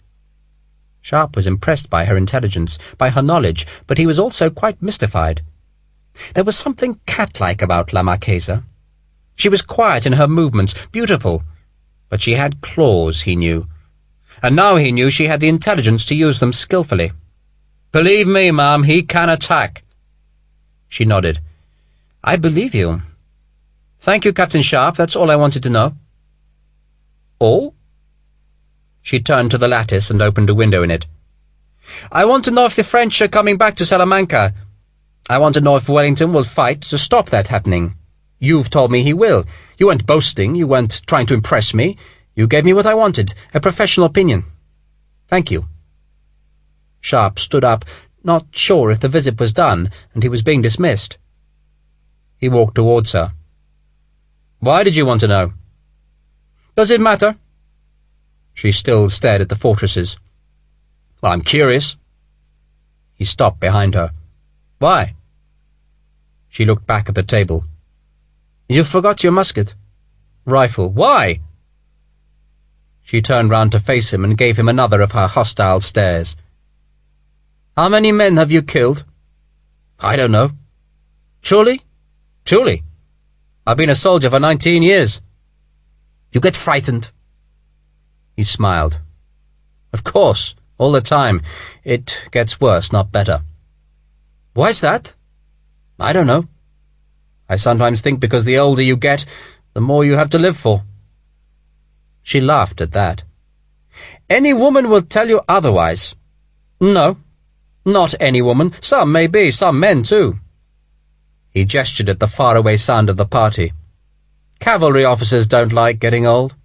Sharpe was impressed by her intelligence, by her knowledge, but he was also quite mystified. There was something cat-like about La Marquesa. She was quiet in her movements, beautiful, but she had claws, he knew. And now he knew she had the intelligence to use them skillfully. "Believe me, ma'am, he can attack." She nodded. "I believe you." "Thank you, Captain Sharpe, that's all I wanted to know." "All?" She turned to the lattice and opened a window in it. "I want to know if the French are coming back to Salamanca. I want to know if Wellington will fight to stop that happening. You've told me he will. You weren't boasting, you weren't trying to impress me. You gave me what I wanted, a professional opinion. Thank you." Sharpe stood up, not sure if the visit was done, and he was being dismissed. He walked towards her. "Why did you want to know?" "Does it matter?" She still stared at the fortresses. "Well, I'm curious." He stopped behind her. "Why?" She looked back at the table. "You forgot your musket." "Rifle. Why?" She turned round to face him and gave him another of her hostile stares. "How many men have you killed?" "I don't know." "Truly?" "Truly. I've been a soldier for 19 years. "You get frightened." He smiled. "Of course, all the time. It gets worse, not better." "Why's that?" "I don't know. I sometimes think because the older you get, the more you have to live for." She laughed at that. "Any woman will tell you otherwise." "No, not any woman. Some may be, some men too." He gestured at the faraway sound of the party. "Cavalry officers don't like getting old."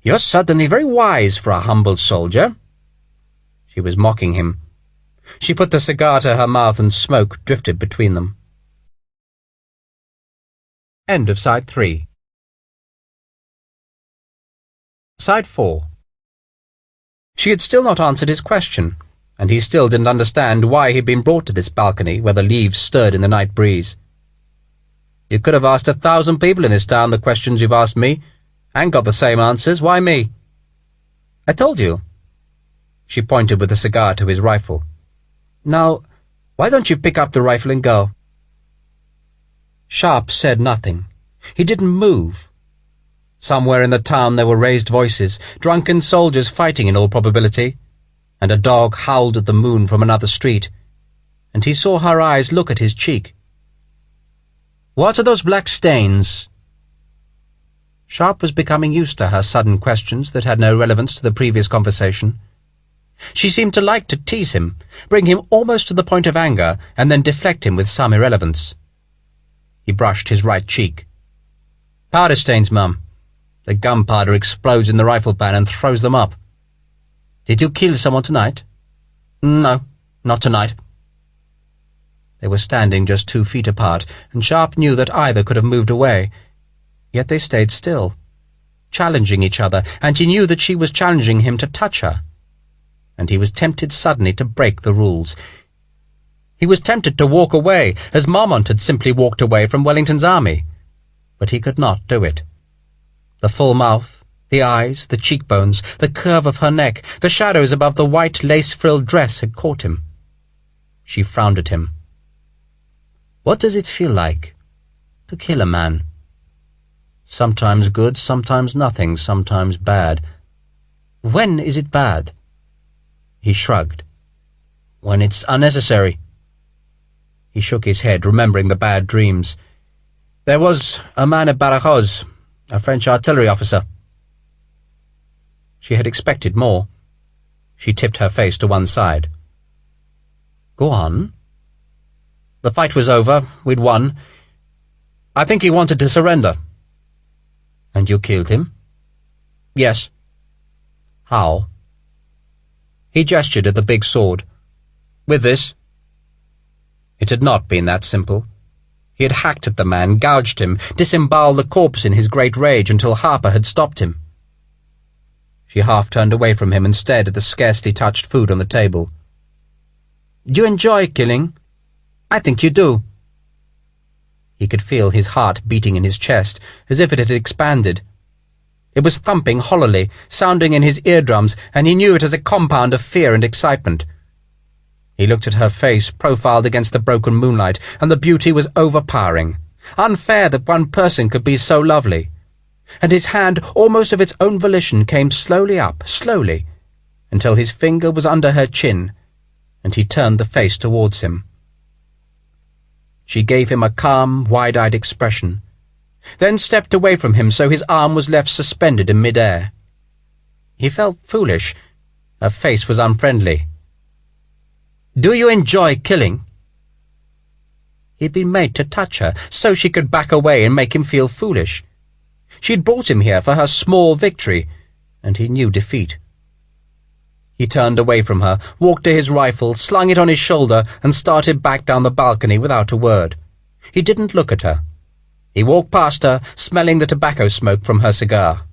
"You're certainly very wise for a humble soldier." She was mocking him. She put the cigar to her mouth and smoke drifted between them. End of Side 3. Side 4. She had still not answered his question, and he still didn't understand why he'd been brought to this balcony where the leaves stirred in the night breeze. "You could have asked 1,000 people in this town the questions you've asked me, and got the same answers. Why me?" "I told you." She pointed with the cigar to his rifle. "Now, why don't you pick up the rifle and go?" Sharpe said nothing. He didn't move. Somewhere in the town there were raised voices, drunken soldiers fighting in all probability, and a dog howled at the moon from another street, and he saw her eyes look at his cheek. "What are those black stains?" Sharpe was becoming used to her sudden questions that had no relevance to the previous conversation. She seemed to like to tease him, bring him almost to the point of anger, and then deflect him with some irrelevance. He brushed his right cheek. "Powder stains, Mum. The gunpowder explodes in the rifle pan and throws them up." "Did you kill someone tonight?" "No, not tonight." They were standing just 2 feet apart, and Sharpe knew that either could have moved away. Yet they stayed still, challenging each other, and he knew that she was challenging him to touch her. And he was tempted suddenly to break the rules. He was tempted to walk away, as Marmont had simply walked away from Wellington's army. But he could not do it. The full mouth, the eyes, the cheekbones, the curve of her neck, the shadows above the white lace-frilled dress had caught him. She frowned at him. "What does it feel like to kill a man?" "Sometimes good, sometimes nothing, sometimes bad." "When is it bad?" He shrugged. "When it's unnecessary." He shook his head, remembering the bad dreams. "There was a man at Badajoz, a French artillery officer." She had expected more. She tipped her face to one side. "Go on." "The fight was over. We'd won. I think he wanted to surrender." "And you killed him?" "Yes." "How?" He gestured at the big sword. "With this." It had not been that simple. He had hacked at the man, gouged him, disemboweled the corpse in his great rage until Harper had stopped him. She half turned away from him and stared at the scarcely touched food on the table. "Do you enjoy killing? I think you do." He could feel his heart beating in his chest, as if it had expanded. It was thumping hollowly, sounding in his eardrums, and he knew it as a compound of fear and excitement. He looked at her face, profiled against the broken moonlight, and the beauty was overpowering. Unfair that one person could be so lovely. And his hand, almost of its own volition, came slowly up, slowly, until his finger was under her chin, and he turned the face towards him. She gave him a calm, wide-eyed expression, then stepped away from him so his arm was left suspended in mid-air. He felt foolish. Her face was unfriendly. "Do you enjoy killing?" He'd been made to touch her, so she could back away and make him feel foolish. She'd brought him here for her small victory, and he knew defeat. He turned away from her, walked to his rifle, slung it on his shoulder, and started back down the balcony without a word. He didn't look at her. He walked past her, smelling the tobacco smoke from her cigar.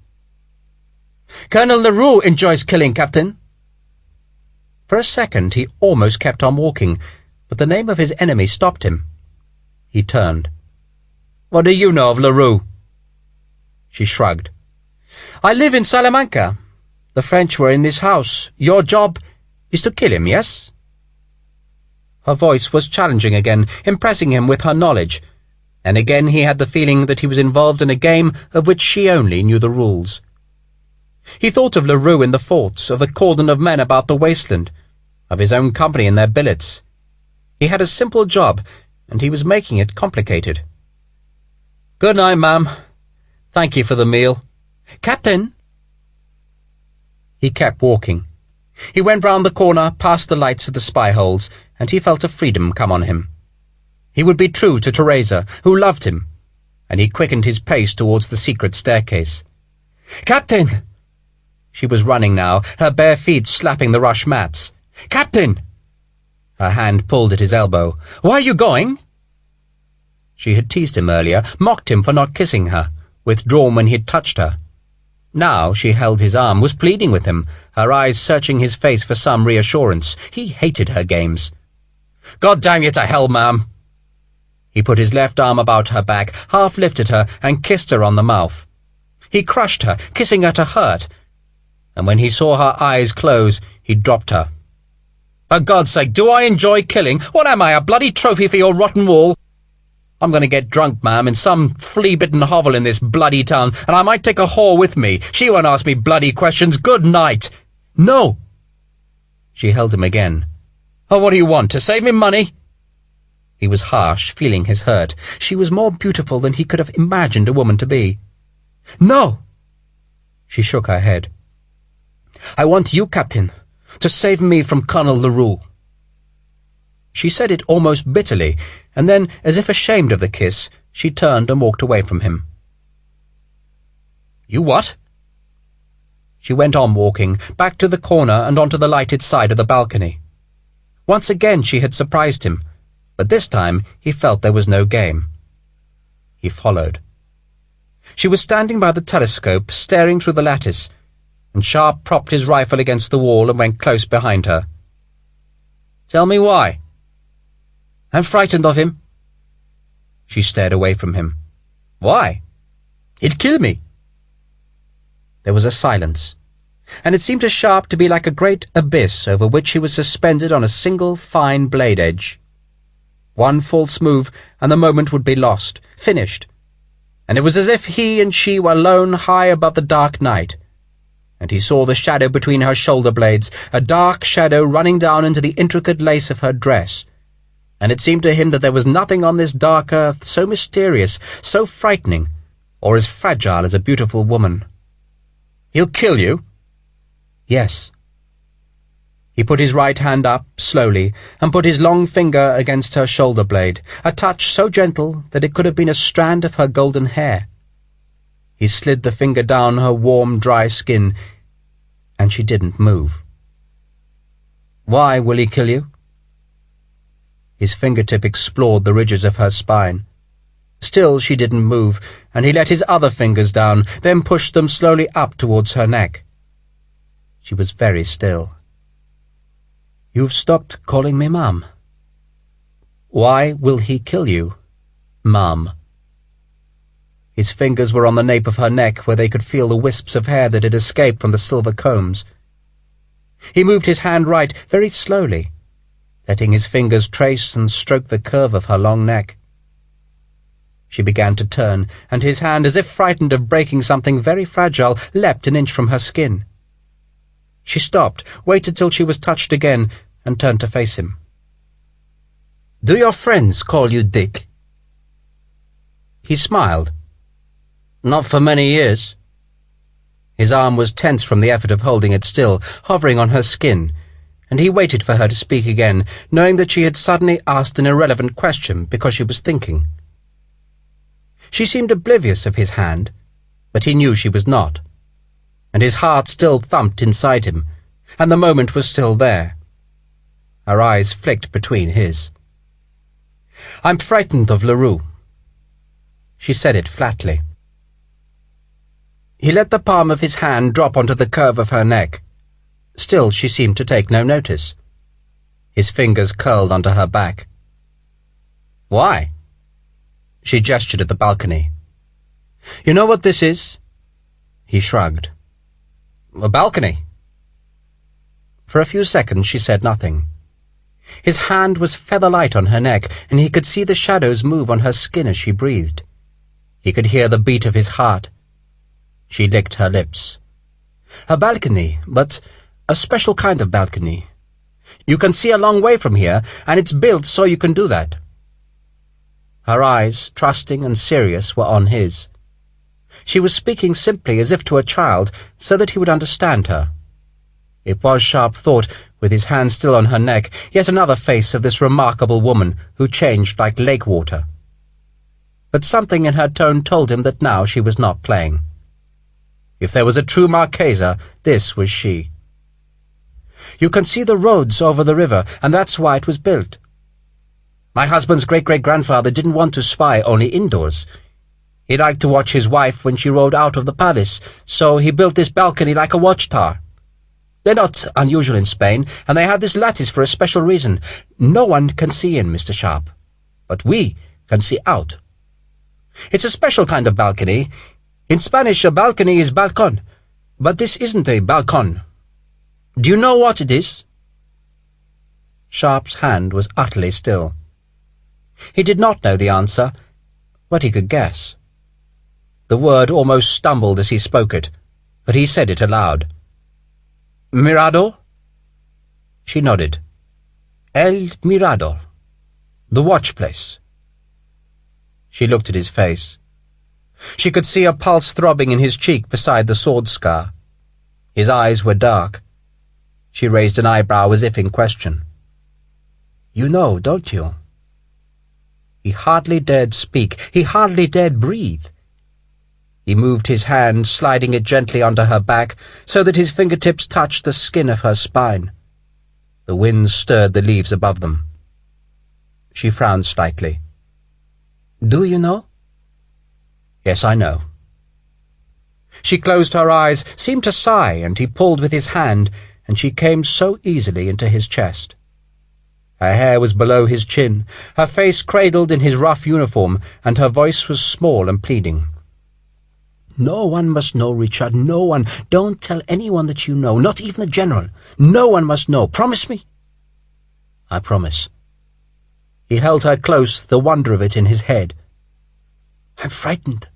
"Colonel Larue enjoys killing, Captain." For a second he almost kept on walking, but the name of his enemy stopped him. He turned. "What do you know of Larue?" She shrugged. "I live in Salamanca. The French were in this house. Your job is to kill him, yes?" Her voice was challenging again, impressing him with her knowledge, and again he had the feeling that he was involved in a game of which she only knew the rules. He thought of Larue in the forts, of the cordon of men about the wasteland, of his own company in their billets. He had a simple job, and he was making it complicated. "Good night, ma'am. Thank you for the meal." "Captain!" He kept walking. He went round the corner, past the lights of the spy holes, and he felt a freedom come on him. He would be true to Teresa, who loved him, and he quickened his pace towards the secret staircase. "Captain!" She was running now, her bare feet slapping the rush mats. "Captain!" Her hand pulled at his elbow. "Why are you going?" She had teased him earlier, mocked him for not kissing her, withdrawn when he had touched her. Now she held his arm, was pleading with him, her eyes searching his face for some reassurance. He hated her games. "God damn you to hell, ma'am!" He put his left arm about her back, half lifted her, and kissed her on the mouth. He crushed her, kissing her to hurt, and when he saw her eyes close, he dropped her. "For God's sake, do I enjoy killing? What am I, a bloody trophy for your rotten wall? I'm going to get drunk, ma'am, in some flea-bitten hovel in this bloody town, and I might take a whore with me. She won't ask me bloody questions. Good night." "No!" She held him again. "Oh, what do you want, to save me money?" He was harsh, feeling his hurt. She was more beautiful than he could have imagined a woman to be. "No!" She shook her head. "I want you, Captain, to save me from Colonel Larue." She said it almost bitterly, and then, as if ashamed of the kiss, she turned and walked away from him. "You what?" She went on walking, back to the corner and onto the lighted side of the balcony. Once again she had surprised him, but this time he felt there was no game. He followed. She was standing by the telescope, staring through the lattice, and Sharpe propped his rifle against the wall and went close behind her. "Tell me why." "I'm frightened of him." She stared away from him. "Why?" "He'd kill me." There was a silence. and it seemed to Sharpe to be like a great abyss over which he was suspended on a single fine blade edge. One false move, and the moment would be lost, finished, and it was as if he and she were alone high above the dark night, and he saw the shadow between her shoulder blades, a dark shadow running down into the intricate lace of her dress, and it seemed to him that there was nothing on this dark earth so mysterious, so frightening, or as fragile as a beautiful woman. "He'll kill you?" "Yes." He put his right hand up, slowly, and put his long finger against her shoulder blade, a touch so gentle that it could have been a strand of her golden hair. He slid the finger down her warm, dry skin, and she didn't move. "Why will he kill you?" His fingertip explored the ridges of her spine. Still she didn't move, and he let his other fingers down, then pushed them slowly up towards her neck. She was very still. "You've stopped calling me Mum." "Why will he kill you, Mum?" His fingers were on the nape of her neck, where they could feel the wisps of hair that had escaped from the silver combs. He moved his hand right very slowly, letting his fingers trace and stroke the curve of her long neck. She began to turn, and his hand, as if frightened of breaking something very fragile, leapt an inch from her skin. She stopped, waited till she was touched again, and turned to face him. "Do your friends call you Dick?" He smiled. "Not for many years." His arm was tense from the effort of holding it still, hovering on her skin, and he waited for her to speak again, knowing that she had suddenly asked an irrelevant question because she was thinking. She seemed oblivious of his hand, but he knew she was not, and his heart still thumped inside him, and the moment was still there. Her eyes flicked between his. "I'm frightened of Larue." She said it flatly. He let the palm of his hand drop onto the curve of her neck. Still she seemed to take no notice. His fingers curled onto her back. "Why?" She gestured at the balcony. "You know what this is?" He shrugged. "A balcony." For a few seconds she said nothing. His hand was feather-light on her neck, and he could see the shadows move on her skin as she breathed. He could hear the beat of his heart. She licked her lips. "A balcony, but a special kind of balcony. You can see a long way from here, and it's built so you can do that." Her eyes, trusting and serious, were on his. She was speaking simply as if to a child, so that he would understand her. It was, Sharpe thought, with his hand still on her neck, yet another face of this remarkable woman who changed like lake water. But something in her tone told him that now she was not playing. If there was a true Marquesa, this was she. "You can see the roads over the river, and that's why it was built. My husband's great-great-grandfather didn't want to spy only indoors. He liked to watch his wife when she rode out of the palace, so he built this balcony like a watchtower. They're not unusual in Spain, and they have this lattice for a special reason. No one can see in, Mr. Sharpe, but we can see out. It's a special kind of balcony. In Spanish, a balcony is balcón, but this isn't a balcón. Do you know what it is?" Sharpe's hand was utterly still. He did not know the answer, but he could guess. The word almost stumbled as he spoke it, but he said it aloud. "Mirador?" She nodded. "El Mirador. The watch place." She looked at his face. She could see a pulse throbbing in his cheek beside the sword scar. His eyes were dark. She raised an eyebrow as if in question. "You know, don't you?" He hardly dared speak. He hardly dared breathe. He moved his hand, sliding it gently onto her back, so that his fingertips touched the skin of her spine. The wind stirred the leaves above them. She frowned slightly. "Do you know?" "Yes, I know." She closed her eyes, seemed to sigh, and he pulled with his hand, and she came so easily into his chest. Her hair was below his chin, her face cradled in his rough uniform, and her voice was small and pleading. No one must know, Richard. No one. Don't tell anyone that you know, not even the general. No one must know. Promise me?" "I promise." He held her close, the wonder of it in his head. "I'm frightened."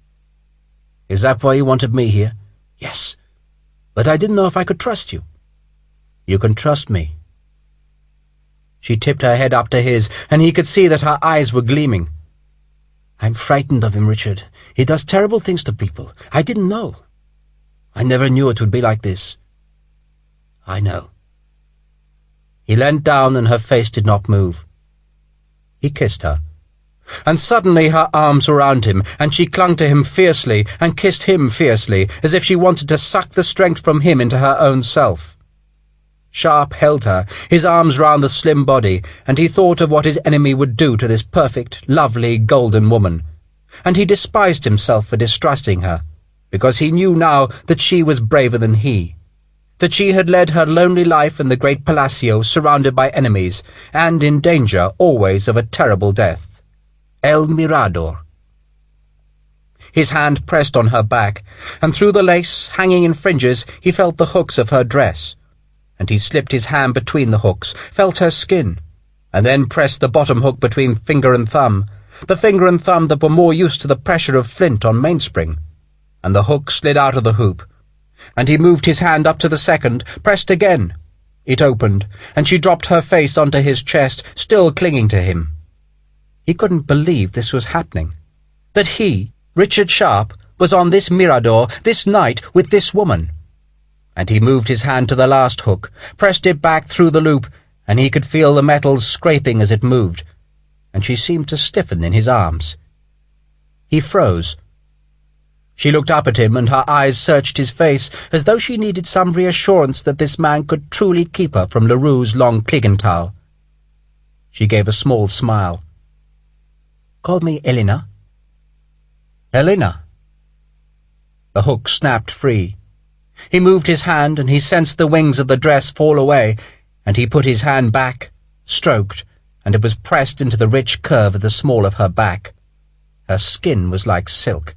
"Is that why you wanted me here?" "Yes, but I didn't know if I could trust you." "You can trust me." She tipped her head up to his, and he could see that her eyes were gleaming. "I'm frightened of him, Richard. He does terrible things to people. I didn't know. I never knew it would be like this." "I know." He leant down, and her face did not move. He kissed her, and suddenly her arms were around him, and she clung to him fiercely and kissed him fiercely, as if she wanted to suck the strength from him into her own self. Sharpe held her, his arms round the slim body, and he thought of what his enemy would do to this perfect, lovely, golden woman, and he despised himself for distrusting her, because he knew now that she was braver than he, that she had led her lonely life in the great Palacio surrounded by enemies, and in danger always of a terrible death. El Mirador. His hand pressed on her back, and through the lace, hanging in fringes, he felt the hooks of her dress, and he slipped his hand between the hooks, felt her skin, and then pressed the bottom hook between finger and thumb, the finger and thumb that were more used to the pressure of flint on mainspring, and the hook slid out of the hoop, and he moved his hand up to the second, pressed again. It opened, and she dropped her face onto his chest, still clinging to him. He couldn't believe this was happening, that he, Richard Sharpe, was on this Mirador, this night, with this woman. And he moved his hand to the last hook, pressed it back through the loop, and he could feel the metals scraping as it moved, and she seemed to stiffen in his arms. He froze. She looked up at him, and her eyes searched his face, as though she needed some reassurance that this man could truly keep her from Larue's long Kligenthal. She gave a small smile. "Call me Elena." "Elena." The hook snapped free. He moved his hand, and he sensed the wings of the dress fall away, and he put his hand back, stroked, and it was pressed into the rich curve of the small of her back. Her skin was like silk.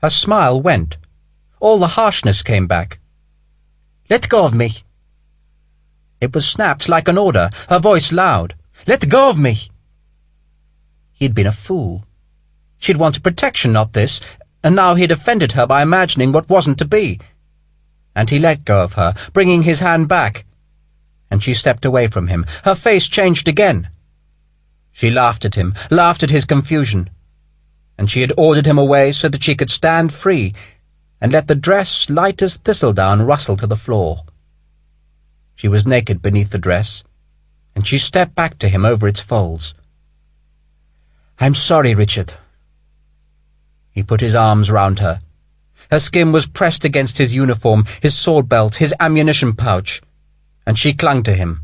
Her smile went. All the harshness came back. "Let go of me." It was snapped like an order, her voice loud. "Let go of me." He'd been a fool. She'd wanted protection, not this, and now he'd offended her by imagining what wasn't to be. And he let go of her, bringing his hand back, and she stepped away from him. Her face changed again. She laughed at him, laughed at his confusion, and she had ordered him away so that she could stand free and let the dress, light as thistledown, rustle to the floor. She was naked beneath the dress, and she stepped back to him over its folds. "I'm sorry, Richard." He put his arms round her. Her skin was pressed against his uniform, his sword belt, his ammunition pouch, and she clung to him,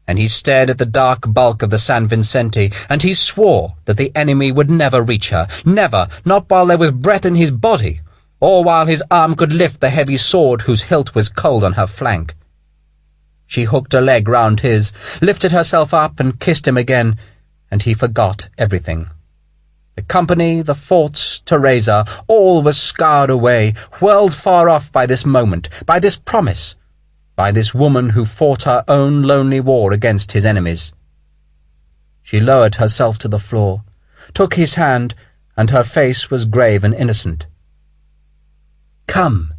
and he stared at the dark bulk of the San Vicente, and he swore that the enemy would never reach her, never, not while there was breath in his body, or while his arm could lift the heavy sword whose hilt was cold on her flank. She hooked a leg round his, lifted herself up and kissed him again, and he forgot everything. The company, the forts, Teresa, all was scarred away, whirled far off by this moment, by this promise, by this woman who fought her own lonely war against his enemies. She lowered herself to the floor, took his hand, and her face was grave and innocent. "Come."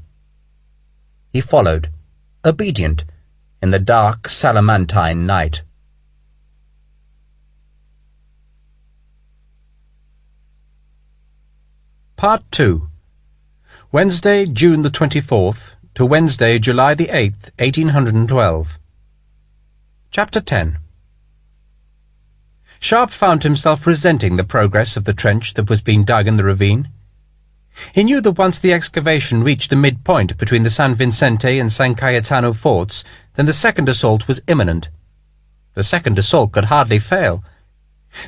He followed, obedient, in the dark Salamantine night. Part 2. Wednesday, June the 24th, to Wednesday, July the 8th, 1812. Chapter 10. Sharpe found himself resenting the progress of the trench that was being dug in the ravine. He knew that once the excavation reached the midpoint between the San Vicente and San Cayetano forts, then the second assault was imminent. The second assault could hardly fail.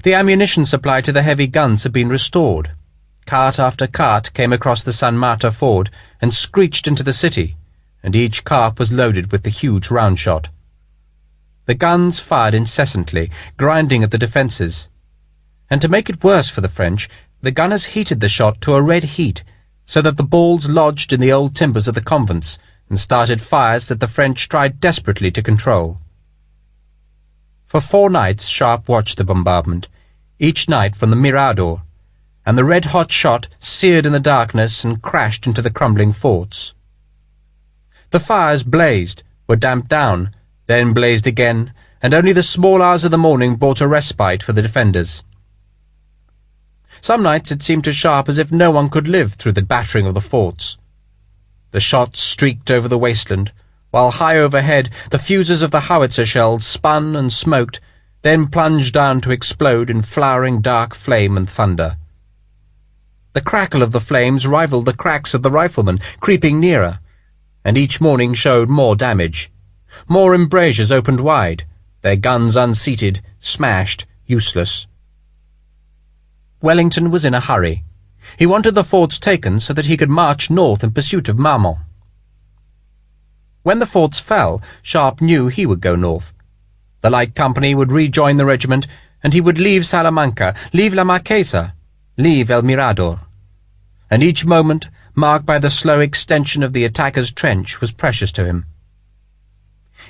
The ammunition supply to the heavy guns had been restored. Cart after cart came across the San Marta ford and screeched into the city, and each cart was loaded with the huge round shot. The guns fired incessantly, grinding at the defences, and to make it worse for the French, the gunners heated the shot to a red heat, so that the balls lodged in the old timbers of the convents and started fires that the French tried desperately to control. For 4 nights Sharpe watched the bombardment, each night from the Mirador, and the red-hot shot seared in the darkness and crashed into the crumbling forts. The fires blazed, were damped down, then blazed again, and only the small hours of the morning brought a respite for the defenders. Some nights it seemed to Sharpe as if no one could live through the battering of the forts. The shots streaked over the wasteland, while high overhead the fuses of the howitzer shells spun and smoked, then plunged down to explode in flowering dark flame and thunder. The crackle of the flames rivaled the cracks of the riflemen, creeping nearer, and each morning showed more damage. More embrasures opened wide, their guns unseated, smashed, useless. Wellington was in a hurry. He wanted the forts taken so that he could march north in pursuit of Marmont. When the forts fell, Sharpe knew he would go north. The light company would rejoin the regiment, and he would leave Salamanca, leave La Marquesa, leave El Mirador. And each moment, marked by the slow extension of the attacker's trench, was precious to him.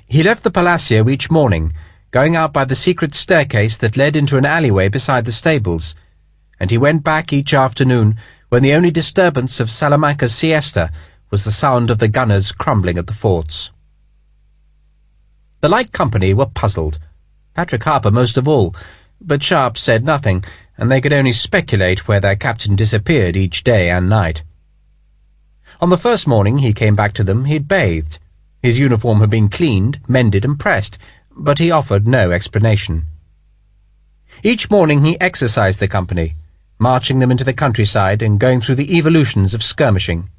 He left the Palacio each morning, going out by the secret staircase that led into an alleyway beside the stables, and he went back each afternoon when the only disturbance of Salamanca's siesta was the sound of the gunners crumbling at the forts. The light company were puzzled, Patrick Harper most of all, but Sharpe said nothing, and they could only speculate where their captain disappeared each day and night. On the first morning he came back to them, he had bathed. His uniform had been cleaned, mended and pressed, but he offered no explanation. Each morning he exercised the company, marching them into the countryside and going through the evolutions of skirmishing.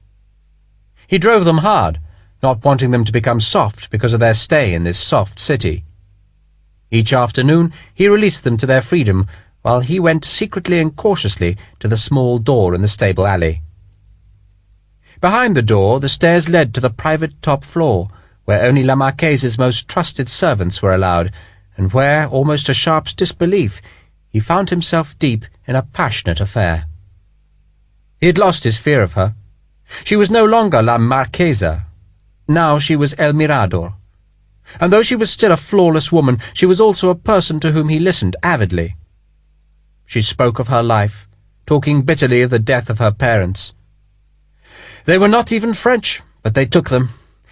He drove them hard, not wanting them to become soft because of their stay in this soft city. Each afternoon he released them to their freedom, while he went secretly and cautiously to the small door in the stable alley. Behind the door the stairs led to the private top floor, where only La Marquesa's most trusted servants were allowed, and where, almost to Sharpe's disbelief, he found himself deep in a passionate affair. He had lost his fear of her. She was no longer La Marquesa. Now she was El Mirador. And though she was still a flawless woman, she was also a person to whom he listened avidly. She spoke of her life, talking bitterly of the death of her parents. They were not even French, but they took them.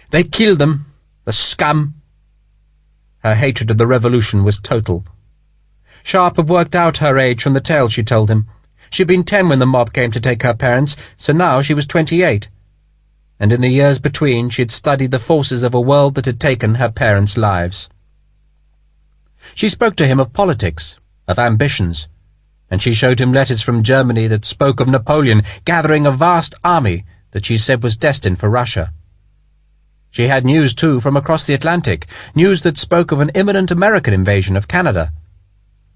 They killed them. The scum! Her hatred of the revolution was total. Sharpe had worked out her age from the tale she told him. She'd been 10 when the mob came to take her parents, so now she was 28. And in the years between she had studied the forces of a world that had taken her parents' lives. She spoke to him of politics, of ambitions, and she showed him letters from Germany that spoke of Napoleon gathering a vast army that she said was destined for Russia. She had news, too, from across the Atlantic, news that spoke of an imminent American invasion of Canada.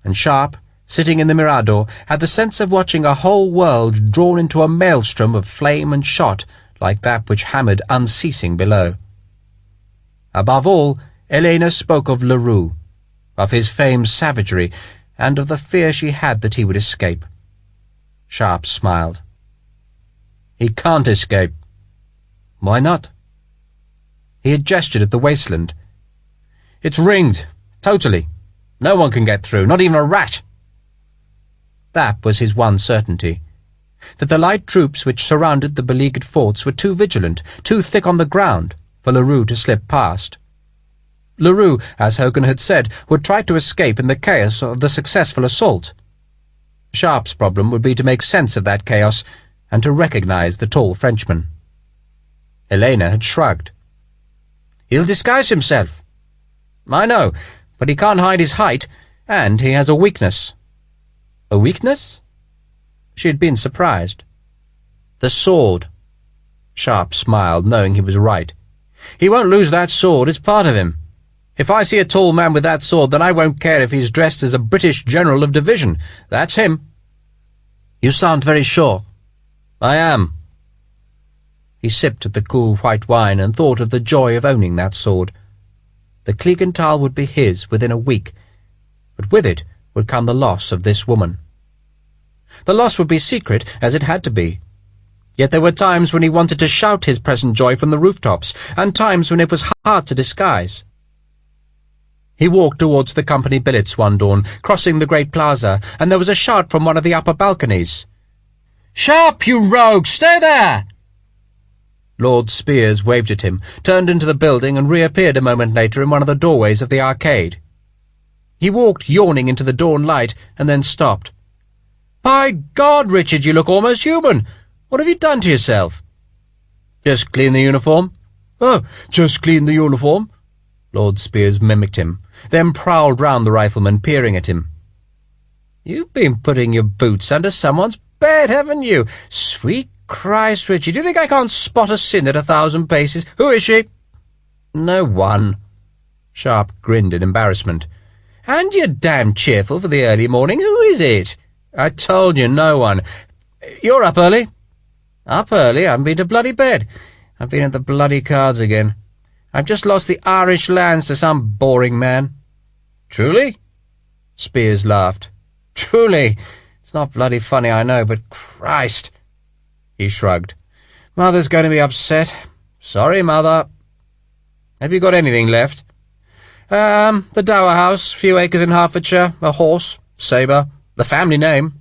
And Sharpe, sitting in the Mirador, had the sense of watching a whole world drawn into a maelstrom of flame and shot like that which hammered unceasing below. Above all, Elena spoke of Larue, of his famed savagery, and of the fear she had that he would escape. Sharpe smiled. "He can't escape." "Why not?" He had gestured at the wasteland. "It's ringed, totally. No one can get through, not even a rat." That was his one certainty, that the light troops which surrounded the beleaguered forts were too vigilant, too thick on the ground, for Larue to slip past. Larue, as Hogan had said, would try to escape in the chaos of the successful assault. Sharpe's problem would be to make sense of that chaos and to recognize the tall Frenchman. Elena had shrugged. "He'll disguise himself." "I know, but he can't hide his height, and he has a weakness." "A weakness?" She had been surprised. "The sword." Sharpe smiled, knowing he was right. "He won't lose that sword, it's part of him. If I see a tall man with that sword, then I won't care if he's dressed as a British general of division. That's him." "You sound very sure." "I am." He sipped at the cool white wine and thought of the joy of owning that sword. The Kligenthal would be his within a week, but with it would come the loss of this woman. The loss would be secret, as it had to be. Yet there were times when he wanted to shout his present joy from the rooftops, and times when it was hard to disguise. He walked towards the company billets one dawn, crossing the great plaza, and there was a shout from one of the upper balconies. "Sharpe, you rogue! Stay there!" Lord Spiers waved at him, turned into the building, and reappeared a moment later in one of the doorways of the arcade. He walked yawning into the dawn light, and then stopped. "By God, Richard, you look almost human! What have you done to yourself?" "Just clean the uniform." "Oh, just clean the uniform." Lord Spiers mimicked him, then prowled round the rifleman, peering at him. "You've been putting your boots under someone's bed, haven't you? Sweet Christ, Richard, do you think I can't spot a sin at 1,000 paces? Who is she?" "No one." Sharpe grinned in embarrassment. "And you're damned cheerful for the early morning. Who is it?" "I told you, no one." "You're up early?" "Up early? I haven't been to bloody bed. I've been at the bloody cards again. I've just lost the Irish lands to some boring man." "Truly?" Spiers laughed. "Truly. It's not bloody funny, I know, but Christ." He shrugged. "Mother's going to be upset. Sorry, Mother." "Have you got anything left?" The dower house, few acres in Hertfordshire, a horse, Sabre, the family name."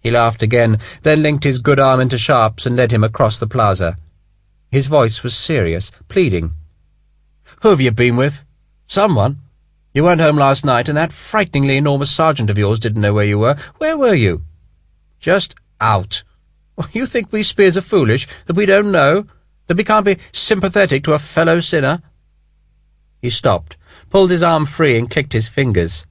He laughed again, then linked his good arm into Sharpe's and led him across the plaza. His voice was serious, pleading. "Who have you been with?" "Someone. You weren't home last night, and that frighteningly enormous sergeant of yours didn't know where you were. Where were you?" "Just out." "You think we Spiers are foolish, that we don't know, that we can't be sympathetic to a fellow sinner?" He stopped, pulled his arm free and clicked his fingers.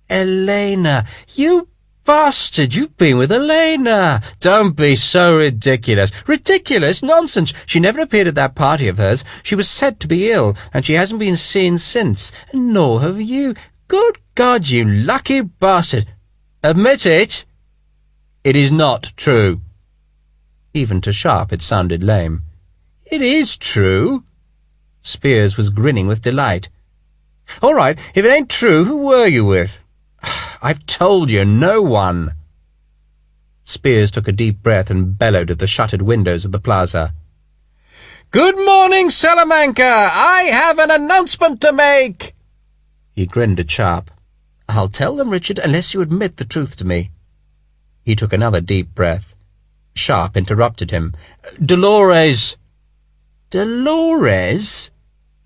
"Elena! You bastard! You've been with Elena! Don't be so ridiculous." "Ridiculous? Nonsense! She never appeared at that party of hers. She was said to be ill, and she hasn't been seen since. Nor have you. Good God, you lucky bastard! Admit it!" "It is not true." Even to Sharpe it sounded lame. "It is true." Spiers was grinning with delight. "All right, if it ain't true, who were you with?" "I've told you, no one." Spiers took a deep breath and bellowed at the shuttered windows of the plaza. "Good morning, Salamanca! I have an announcement to make!" He grinned at Sharpe. "I'll tell them, Richard, unless you admit the truth to me." He took another deep breath. Sharpe interrupted him. "Dolores!" "Dolores?"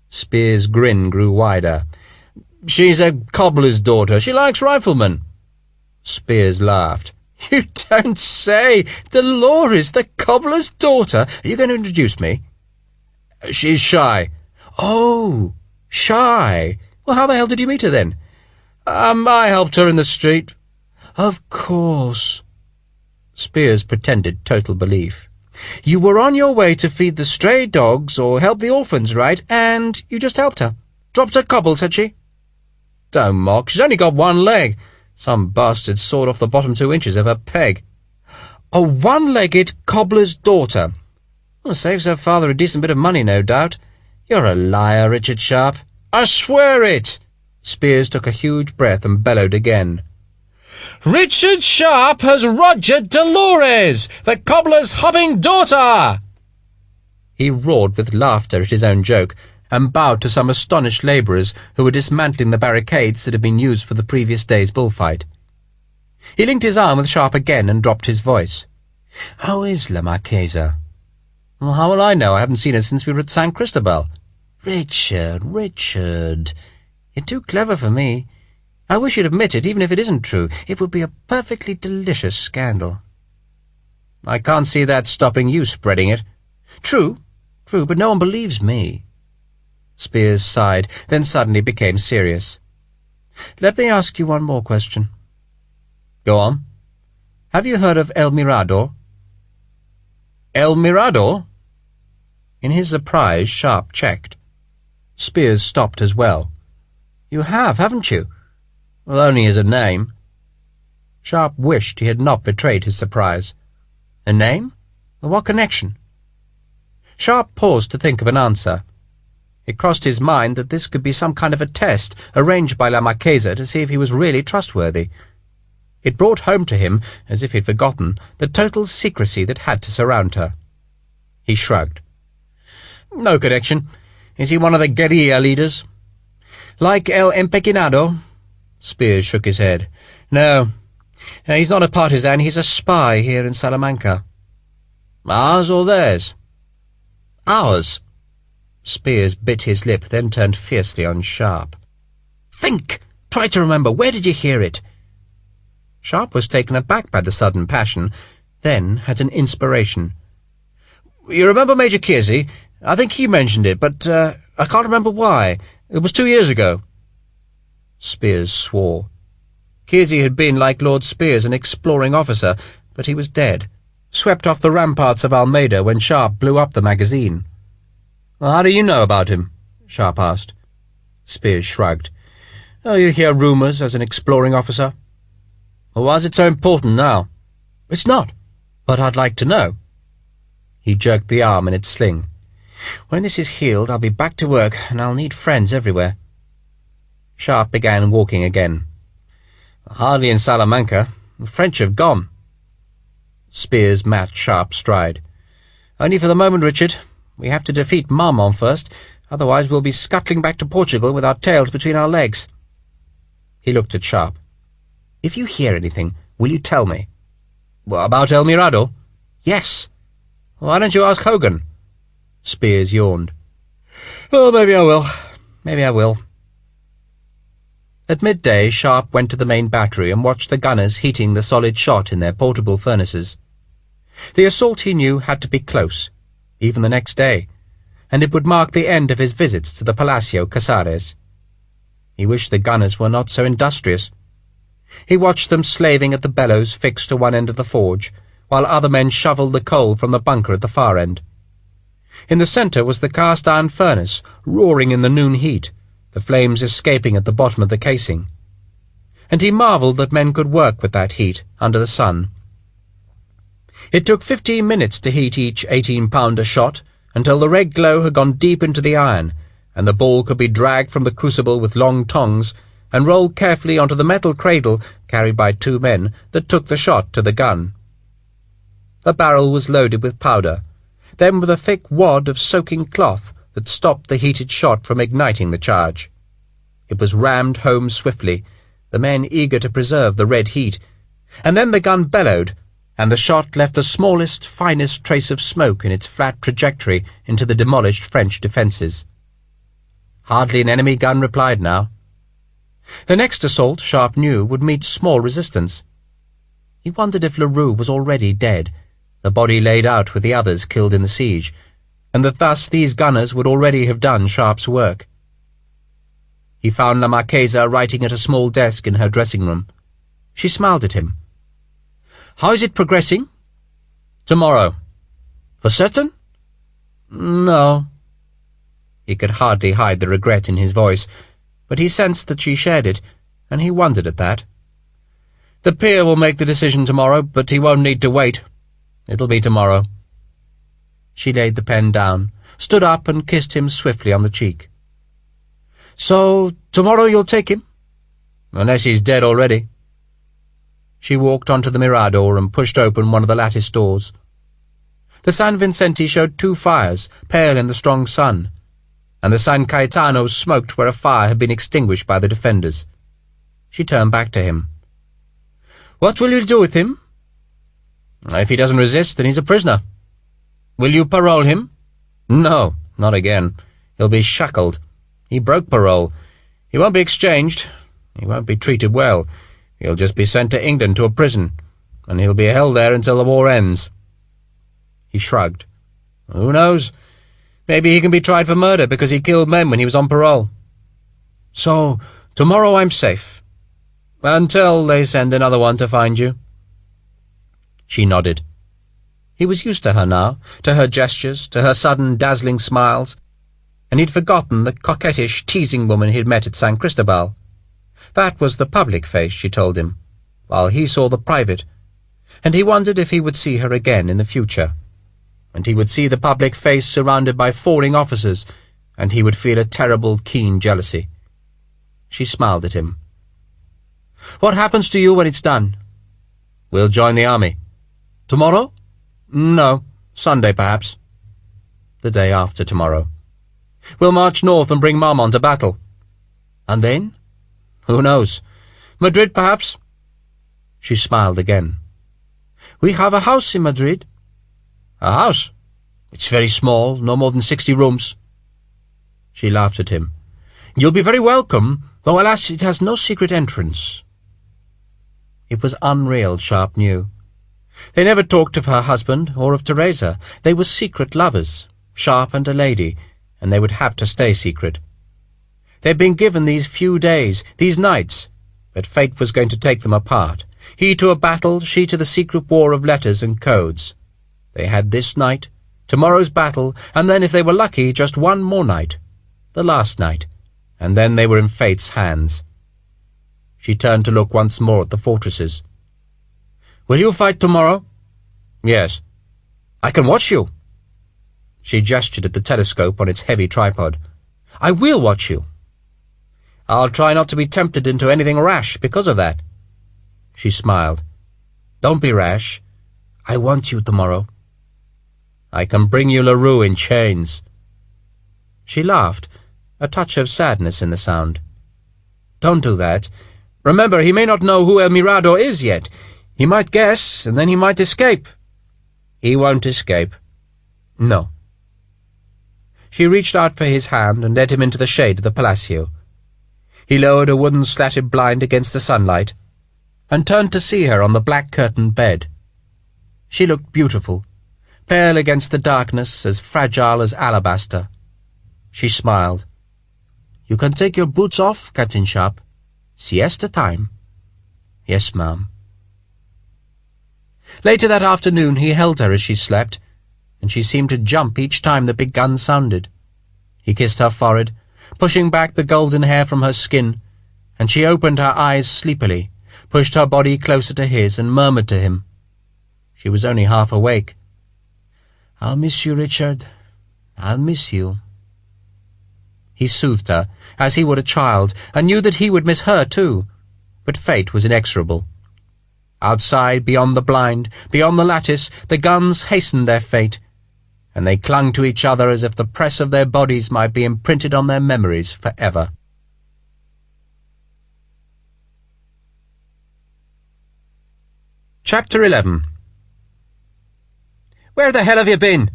Spiers' grin grew wider. "She's a cobbler's daughter. She likes riflemen." Spiers laughed. "You don't say! Dolores, the cobbler's daughter? Are you going to introduce me?" "She's shy." "Oh, shy. Well, how the hell did you meet her then?" I helped her in the street." "Of course." Spiers pretended total belief. "You were on your way to feed the stray dogs or help the orphans, right? And you just helped her. Dropped her cobbles, had she?" "Don't mock. She's only got one leg. Some bastard sawed off the bottom 2 inches of her peg." "A one-legged cobbler's daughter. Well, saves her father a decent bit of money, no doubt. You're a liar, Richard Sharpe." "I swear it." Spiers took a huge breath and bellowed again. "Richard Sharpe has rogered Dolores, the cobbler's hopping daughter!" He roared with laughter at his own joke, and bowed to some astonished labourers who were dismantling the barricades that had been used for the previous day's bullfight. He linked his arm with Sharpe again and dropped his voice. "How is La Marchesa?" "Well, how will I know? I haven't seen her since we were at San Cristobal." Richard, you're too clever for me. I wish you'd admit it, even if it isn't true. It would be a perfectly delicious scandal." "I can't see that stopping you spreading it." True, but no one believes me." Spiers sighed, then suddenly became serious. "Let me ask you one more question." "Go on." "Have you heard of El Mirador?" "El Mirador?" In his surprise, Sharpe checked. Spiers stopped as well. "You have, haven't you?" "Well, only as a name." Sharpe wished he had not betrayed his surprise. "A name? What connection?" Sharpe paused to think of an answer. It crossed his mind that this could be some kind of a test arranged by La Marchesa to see if he was really trustworthy. It brought home to him, as if he'd forgotten, the total secrecy that had to surround her. He shrugged. No connection. Is he one of the guerrilla leaders? Like El Empecinado? Spears shook his head. No. He's not a partisan, he's a spy here in Salamanca. Ours or theirs? Ours. Spears bit his lip, then turned fiercely on Sharpe. Think! Try to remember. Where did you hear it? Sharpe was taken aback by the sudden passion, then had an inspiration. You remember Major Kearsey? I think he mentioned it, but I can't remember why. It was 2 years ago. Spears swore. Kearsey had been, like Lord Spears, an exploring officer, but he was dead, swept off the ramparts of Almeida when Sharpe blew up the magazine. Well, how do you know about him? Sharpe asked. Spears shrugged. Oh, you hear rumours as an exploring officer? Well, why is it so important now? It's not, but I'd like to know. He jerked the arm in its sling. When this is healed, I'll be back to work, and I'll need friends everywhere. Sharpe began walking again. Hardly in Salamanca. The French have gone. Spears matched Sharpe's stride. Only for the moment, Richard. We have to defeat Marmont first, otherwise we'll be scuttling back to Portugal with our tails between our legs. He looked at Sharpe. If you hear anything, will you tell me? What, about El Mirado? Yes. Why don't you ask Hogan? Spears yawned. Oh, maybe I will. Maybe I will. At midday, Sharpe went to the main battery and watched the gunners heating the solid shot in their portable furnaces. The assault, he knew, had to be close, even the next day, and it would mark the end of his visits to the Palacio Casares. He wished the gunners were not so industrious. He watched them slaving at the bellows fixed to one end of the forge, while other men shovelled the coal from the bunker at the far end. In the centre was the cast-iron furnace, roaring in the noon heat, the flames escaping at the bottom of the casing. And he marvelled that men could work with that heat under the sun. It took 15 minutes to heat each 18-pounder shot, until the red glow had gone deep into the iron, and the ball could be dragged from the crucible with long tongs and rolled carefully onto the metal cradle carried by 2 men that took the shot to the gun. The barrel was loaded with powder, then with a thick wad of soaking cloth that stopped the heated shot from igniting the charge. It was rammed home swiftly, the men eager to preserve the red heat, and then the gun bellowed, and the shot left the smallest, finest trace of smoke in its flat trajectory into the demolished French defences. Hardly an enemy gun replied now. The next assault, Sharpe knew, would meet small resistance. He wondered if Larue was already dead, the body laid out with the others killed in the siege, and that thus these gunners would already have done Sharpe's work. He found La Marquesa writing at a small desk in her dressing-room. She smiled at him. "How is it progressing?" "Tomorrow." "For certain?" "No." He could hardly hide the regret in his voice, but he sensed that she shared it, and he wondered at that. "The peer will make the decision tomorrow, but he won't need to wait. It'll be tomorrow." She laid the pen down, stood up and kissed him swiftly on the cheek. "So, tomorrow you'll take him?" "Unless he's dead already." She walked onto the mirador and pushed open one of the lattice doors. The San Vicente showed 2 fires, pale in the strong sun, and the San Cayetano smoked where a fire had been extinguished by the defenders. She turned back to him. "What will you do with him?" "If he doesn't resist, then he's a prisoner." "Will you parole him?" "No, not again. He'll be shackled. He broke parole. He won't be exchanged. He won't be treated well. He'll just be sent to England to a prison, and he'll be held there until the war ends." He shrugged. "Who knows? Maybe he can be tried for murder because he killed men when he was on parole." "So, tomorrow I'm safe?" "Until they send another one to find you." She nodded. He was used to her now, to her gestures, to her sudden dazzling smiles, and he'd forgotten the coquettish, teasing woman he'd met at San Cristobal. That was the public face, she told him, while he saw the private, and he wondered if he would see her again in the future. And he would see the public face surrounded by falling officers, and he would feel a terrible, keen jealousy. She smiled at him. "What happens to you when it's done?" We'll join the army. Tomorrow? No, Sunday perhaps. The day after tomorrow. We'll march north and bring Marmont to battle. And then? Who knows? Madrid perhaps? She smiled again. We have a house in Madrid. A house? It's very small, no more than 60 rooms. She laughed at him. You'll be very welcome, though alas, it has no secret entrance. It was unreal, Sharpe knew. They never talked of her husband or of Teresa. They were secret lovers, Sharpe and a lady, and they would have to stay secret. They'd been given these few days, these nights, but fate was going to take them apart. He to a battle, she to the secret war of letters and codes. They had this night, tomorrow's battle, and then, if they were lucky, just one more night, the last night, and then they were in fate's hands. She turned to look once more at the fortresses. Will you fight tomorrow? Yes. I can watch you. She gestured at the telescope on its heavy tripod. I will watch you. I'll try not to be tempted into anything rash because of that. She smiled. Don't be rash. I want you tomorrow. I can bring you Larue in chains. She laughed, a touch of sadness in the sound. Don't do that. Remember, he may not know who El Mirador is yet. He might guess, and then he might escape. He won't escape. No. She reached out for his hand and led him into the shade of the Palacio. He lowered a wooden slatted blind against the sunlight and turned to see her on the black-curtained bed. She looked beautiful, pale against the darkness, as fragile as alabaster. She smiled. You can take your boots off, Captain Sharpe. Siesta time. Yes, ma'am. Later that afternoon he held her as she slept, and she seemed to jump each time the big gun sounded. He kissed her forehead, pushing back the golden hair from her skin, and she opened her eyes sleepily, pushed her body closer to his, and murmured to him. She was only half awake. I'll miss you, Richard. I'll miss you. He soothed her, as he would a child, and knew that he would miss her too. But fate was inexorable. Outside, beyond the blind, beyond the lattice, the guns hastened their fate, and they clung to each other as if the press of their bodies might be imprinted on their memories forever. Chapter 11. Where the hell have you been?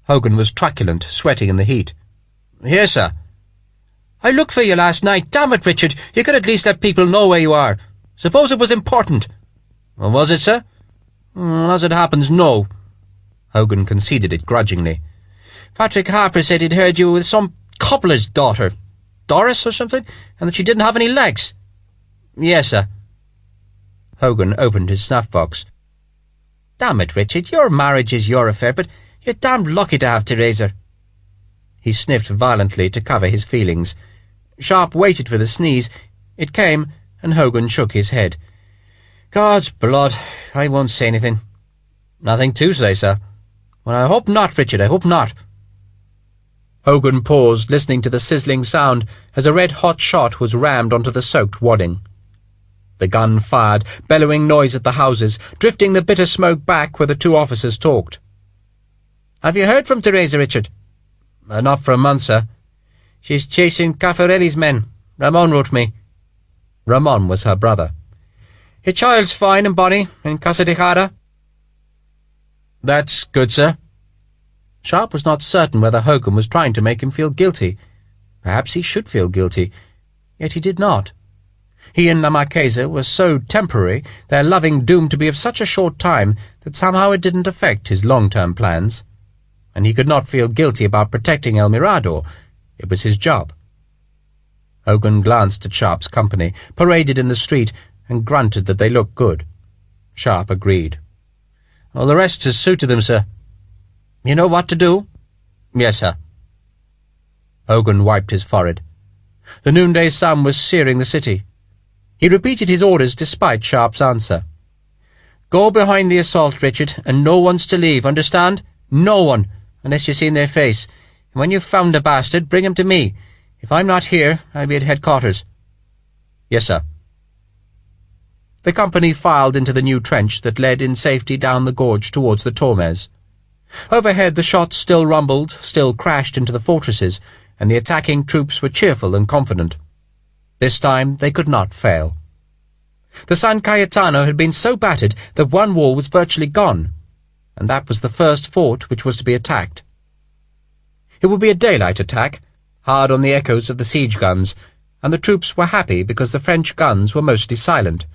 Hogan was truculent, sweating in the heat. Here, sir. I looked for you last night. Damn it, Richard, you could at least let people know where you are. Suppose it was important. Well, was it, sir? As it happens, no. Hogan conceded it grudgingly. Patrick Harper said he'd heard you with some cobbler's daughter, Doris or something, and that she didn't have any legs. Yes, sir. Hogan opened his snuff-box. Damn it, Richard, your marriage is your affair, but you're damned lucky to have Teresa. He sniffed violently to cover his feelings. Sharpe waited for the sneeze. It came, and Hogan shook his head. God's blood, I won't say anything. Nothing to say, sir. Well, I hope not, Richard, I hope not. Hogan paused, listening to the sizzling sound as a red-hot shot was rammed onto the soaked wadding. The gun fired, bellowing noise at the houses, drifting the bitter smoke back where the two officers talked. Have you heard from Teresa, Richard? Not for a month, sir. She's chasing Caffarelli's men. Ramon wrote me. Ramon was her brother. Your child's fine and bonny in Casa Tejada. That's good, sir. Sharpe was not certain whether Hogan was trying to make him feel guilty. Perhaps he should feel guilty. Yet he did not. He and La Marquesa were so temporary, their loving doomed to be of such a short time, that somehow it didn't affect his long-term plans. And he could not feel guilty about protecting El Mirador. It was his job. Hogan glanced at Sharpe's company, paraded in the street, and grunted that they looked good. Sharpe agreed. Well, the rest has suited them, sir. You know what to do? Yes, sir. Hogan wiped his forehead. The noonday sun was searing the city. He repeated his orders despite Sharpe's answer. Go behind the assault, Richard, and no one's to leave, understand? No one, unless you've seen their face. And when you've found the bastard, bring him to me. If I'm not here, I'll be at headquarters. Yes, sir. The company filed into the new trench that led in safety down the gorge towards the Tormes. Overhead the shots still rumbled, still crashed into the fortresses, and the attacking troops were cheerful and confident. This time they could not fail. The San Cayetano had been so battered that one wall was virtually gone, and that was the first fort which was to be attacked. It would be a daylight attack, hard on the echoes of the siege guns, and the troops were happy because the French guns were mostly silent.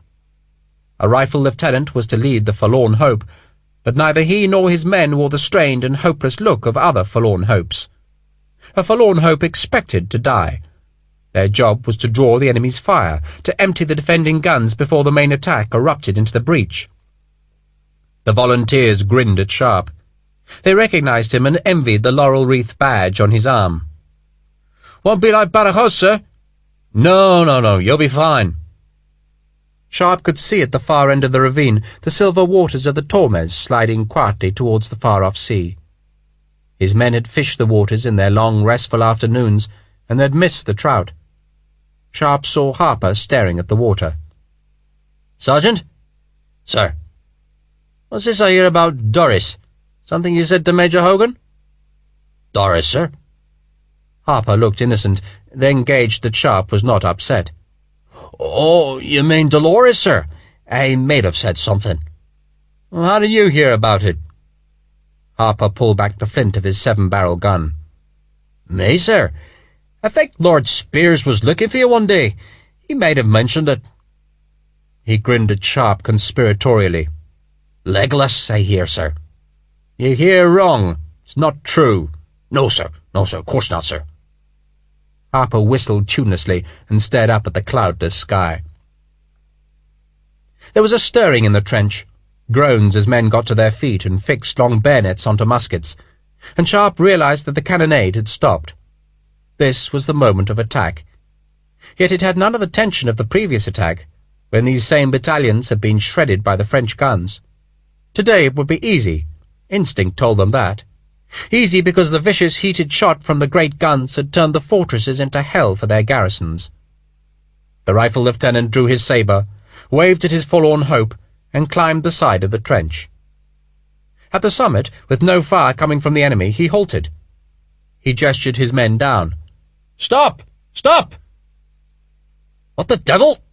A rifle lieutenant was to lead the forlorn hope, but neither he nor his men wore the strained and hopeless look of other forlorn hopes. A forlorn hope expected to die. Their job was to draw the enemy's fire, to empty the defending guns before the main attack erupted into the breach. The volunteers grinned at Sharpe. They recognized him and envied the laurel wreath badge on his arm. "Won't be like Badajoz, sir?" No, you'll be fine." Sharpe could see at the far end of the ravine the silver waters of the Tormes sliding quietly towards the far-off sea. His men had fished the waters in their long, restful afternoons, and they'd missed the trout. Sharpe saw Harper staring at the water. "Sergeant?" "Sir." "What's this I hear about Doris? Something you said to Major Hogan?" "Doris, sir?" Harper looked innocent, then gauged that Sharpe was not upset. "Oh, you mean Dolores, sir? I may have said something." "How did you hear about it?" Harper pulled back the flint of his 7-barrel gun. "Me, sir? I think Lord Spears was looking for you one day. He might have mentioned it." He grinned at Sharpe conspiratorially. "Legolas, I hear, sir." "You hear wrong. It's not true." No, sir, of course not, sir." Harper whistled tunelessly and stared up at the cloudless sky. There was a stirring in the trench, groans as men got to their feet and fixed long bayonets onto muskets, and Sharpe realized that the cannonade had stopped. This was the moment of attack. Yet it had none of the tension of the previous attack, when these same battalions had been shredded by the French guns. Today it would be easy. Instinct told them that. Easy because the vicious heated shot from the great guns had turned the fortresses into hell for their garrisons. The rifle lieutenant drew his sabre, waved at his forlorn hope, and climbed the side of the trench. At the summit, with no fire coming from the enemy, he halted. He gestured his men down. "Stop! Stop!" "What the devil?"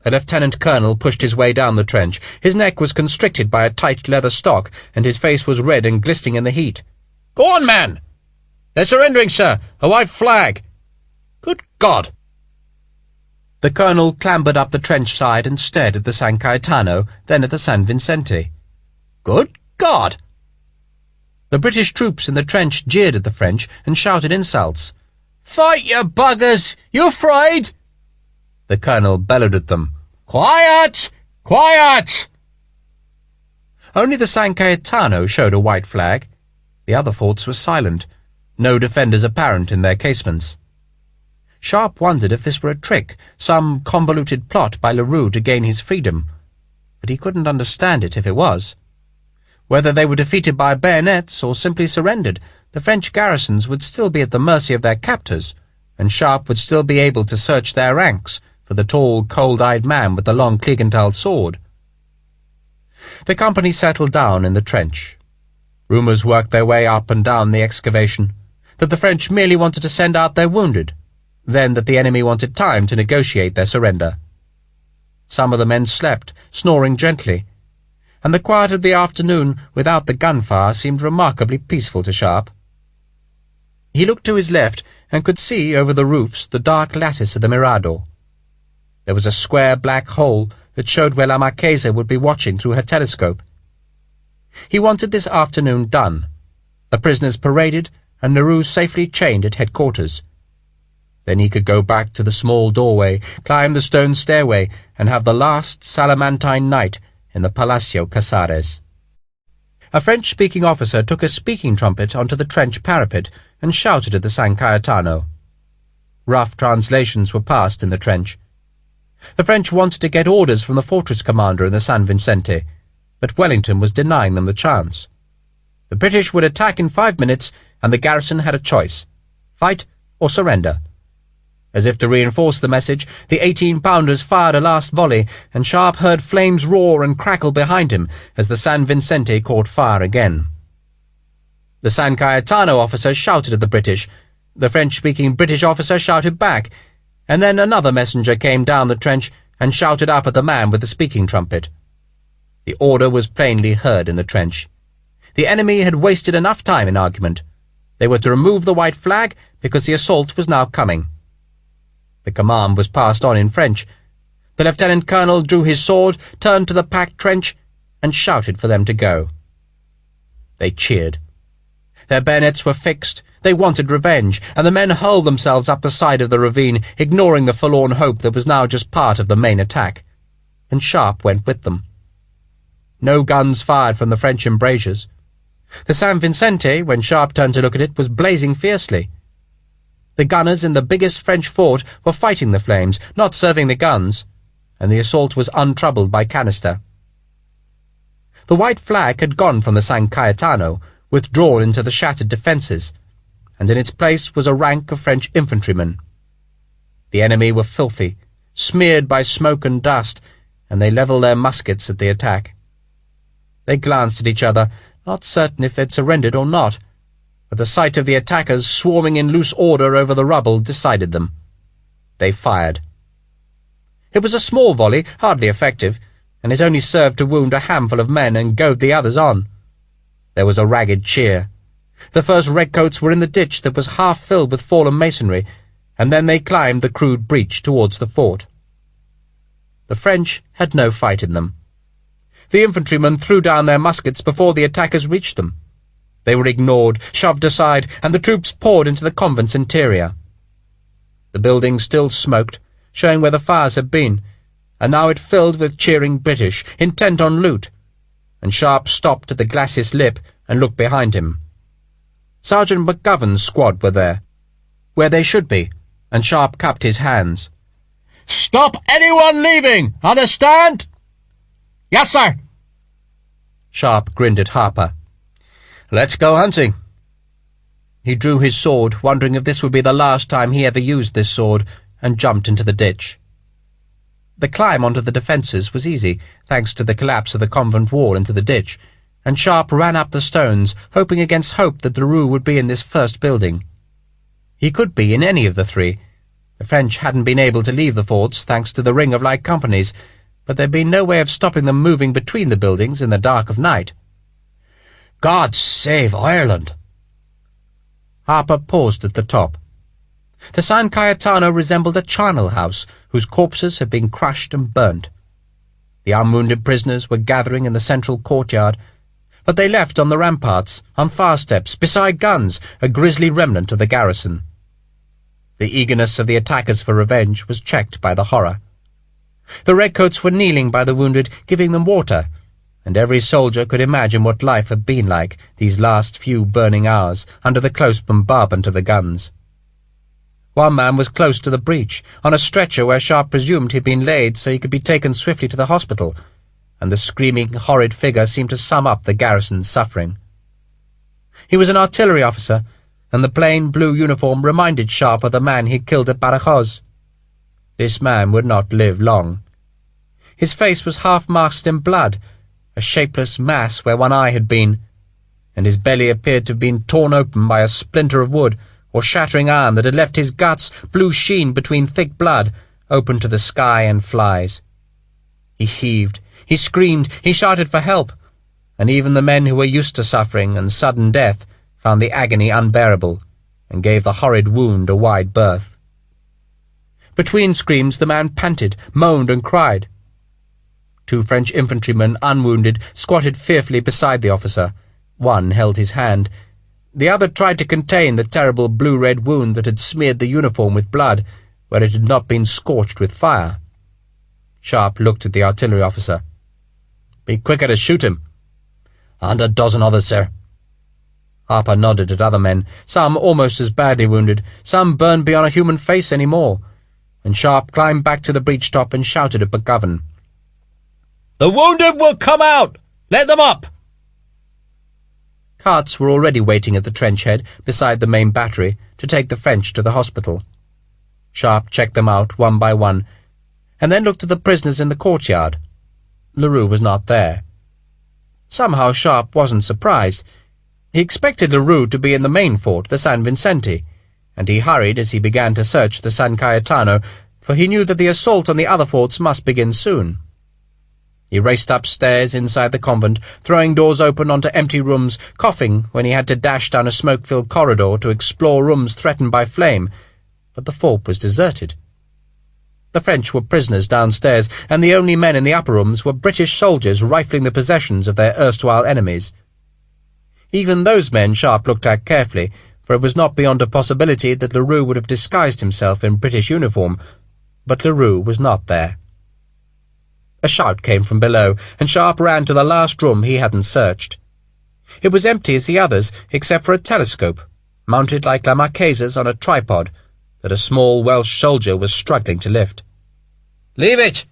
A lieutenant colonel pushed his way down the trench. His neck was constricted by a tight leather stock, and his face was red and glistening in the heat. "Go on, man!" "They're surrendering, sir. A white flag." "Good God!" The colonel clambered up the trench side and stared at the San Cayetano, then at the San Vicente. "Good God!" The British troops in the trench jeered at the French and shouted insults. "Fight, you buggers! You afraid?" The colonel bellowed at them. "Quiet! Quiet!" Only the San Cayetano showed a white flag. The other forts were silent, no defenders apparent in their casements. Sharpe wondered if this were a trick, some convoluted plot by Larue to gain his freedom, but he couldn't understand it if it was. Whether they were defeated by bayonets or simply surrendered, the French garrisons would still be at the mercy of their captors, and Sharpe would still be able to search their ranks for the tall, cold-eyed man with the long Kligenthal sword. The company settled down in the trench. Rumours worked their way up and down the excavation, that the French merely wanted to send out their wounded, then that the enemy wanted time to negotiate their surrender. Some of the men slept, snoring gently, and the quiet of the afternoon without the gunfire seemed remarkably peaceful to Sharpe. He looked to his left and could see over the roofs the dark lattice of the Mirador. There was a square black hole that showed where La Marquesa would be watching through her telescope. He wanted this afternoon done, the prisoners paraded and Larue safely chained at headquarters. Then he could go back to the small doorway, climb the stone stairway, and have the last Salamantine night in the Palacio Casares. A French-speaking officer took a speaking trumpet onto the trench parapet and shouted at the San Cayetano. Rough translations were passed in the trench. The French wanted to get orders from the fortress commander in the San Vicente, but Wellington was denying them the chance. The British would attack in 5 minutes, and the garrison had a choice: fight or surrender. As if to reinforce the message, the 18-pounders fired a last volley, and Sharpe heard flames roar and crackle behind him as the San Vicente caught fire again. The San Cayetano officer shouted at the British. The French-speaking British officer shouted back, and then another messenger came down the trench and shouted up at the man with the speaking trumpet. The order was plainly heard in the trench. The enemy had wasted enough time in argument. They were to remove the white flag because the assault was now coming. The command was passed on in French. The lieutenant colonel drew his sword, turned to the packed trench, and shouted for them to go. They cheered. Their bayonets were fixed. They wanted revenge, and the men hurled themselves up the side of the ravine, ignoring the forlorn hope that was now just part of the main attack. And Sharpe went with them. No guns fired from the French embrasures. The San Vicente, when Sharpe turned to look at it, was blazing fiercely. The gunners in the biggest French fort were fighting the flames, not serving the guns, and the assault was untroubled by canister. The white flag had gone from the San Cayetano, withdrawn into the shattered defences, and in its place was a rank of French infantrymen. The enemy were filthy, smeared by smoke and dust, and they levelled their muskets at the attack. They glanced at each other, not certain if they'd surrendered or not, but the sight of the attackers swarming in loose order over the rubble decided them. They fired. It was a small volley, hardly effective, and it only served to wound a handful of men and goad the others on. There was a ragged cheer. The first redcoats were in the ditch that was half filled with fallen masonry, and then they climbed the crude breach towards the fort. The French had no fight in them. The infantrymen threw down their muskets before the attackers reached them. They were ignored, shoved aside, and the troops poured into the convent's interior. The building still smoked, showing where the fires had been, and now it filled with cheering British, intent on loot, and Sharpe stopped at the glacis lip and looked behind him. Sergeant McGovern's squad were there, where they should be, and Sharpe cupped his hands. "Stop anyone leaving! Understand?" "Yes, sir." Sharpe grinned at Harper. "Let's go hunting." He drew his sword, wondering if this would be the last time he ever used this sword, and jumped into the ditch. The climb onto the defences was easy, thanks to the collapse of the convent wall into the ditch, and Sharpe ran up the stones, hoping against hope that Larue would be in this first building. He could be in any of the three. The French hadn't been able to leave the forts, thanks to the ring of light companies, but there'd been no way of stopping them moving between the buildings in the dark of night. "God save Ireland!" Harper paused at the top. The San Cayetano resembled a charnel house whose corpses had been crushed and burnt. The unwounded prisoners were gathering in the central courtyard, but they left on the ramparts, on fire steps, beside guns, a grisly remnant of the garrison. The eagerness of the attackers for revenge was checked by the horror. The redcoats were kneeling by the wounded, giving them water, and every soldier could imagine what life had been like these last few burning hours under the close bombardment of the guns. One man was close to the breach, on a stretcher where Sharpe presumed he'd been laid so he could be taken swiftly to the hospital, and the screaming, horrid figure seemed to sum up the garrison's suffering. He was an artillery officer, and the plain blue uniform reminded Sharpe of the man he'd killed at Badajoz. This man would not live long. His face was half masked in blood, a shapeless mass where one eye had been, and his belly appeared to have been torn open by a splinter of wood or shattering iron that had left his guts, blue sheen between thick blood, open to the sky and flies. He heaved, he screamed, he shouted for help, and even the men who were used to suffering and sudden death found the agony unbearable and gave the horrid wound a wide berth. Between screams the man panted, moaned and cried. Two French infantrymen, unwounded, squatted fearfully beside the officer. One held his hand. The other tried to contain the terrible blue-red wound that had smeared the uniform with blood, where it had not been scorched with fire. Sharpe looked at the artillery officer. "Be quicker to shoot him." "And a dozen others, sir." Harper nodded at other men, some almost as badly wounded, some burned beyond a human face any more, and Sharpe climbed back to the breach-top and shouted at McGovern. "The wounded will come out! Let them up!" Carts were already waiting at the trench head beside the main battery to take the French to the hospital. Sharpe checked them out one by one, and then looked at the prisoners in the courtyard. Larue was not there. Somehow Sharpe wasn't surprised. He expected Larue to be in the main fort, the San Vicente, and he hurried as he began to search the San Cayetano, for he knew that the assault on the other forts must begin soon. He raced upstairs inside the convent, throwing doors open onto empty rooms, coughing when he had to dash down a smoke-filled corridor to explore rooms threatened by flame, but the fort was deserted. The French were prisoners downstairs, and the only men in the upper rooms were British soldiers rifling the possessions of their erstwhile enemies. Even those men Sharpe looked at carefully, for it was not beyond a possibility that Larue would have disguised himself in British uniform, but Larue was not there. A shout came from below, and Sharpe ran to the last room he hadn't searched. It was empty as the others, except for a telescope, mounted like La Marquesa's on a tripod, that a small Welsh soldier was struggling to lift. "Leave it!"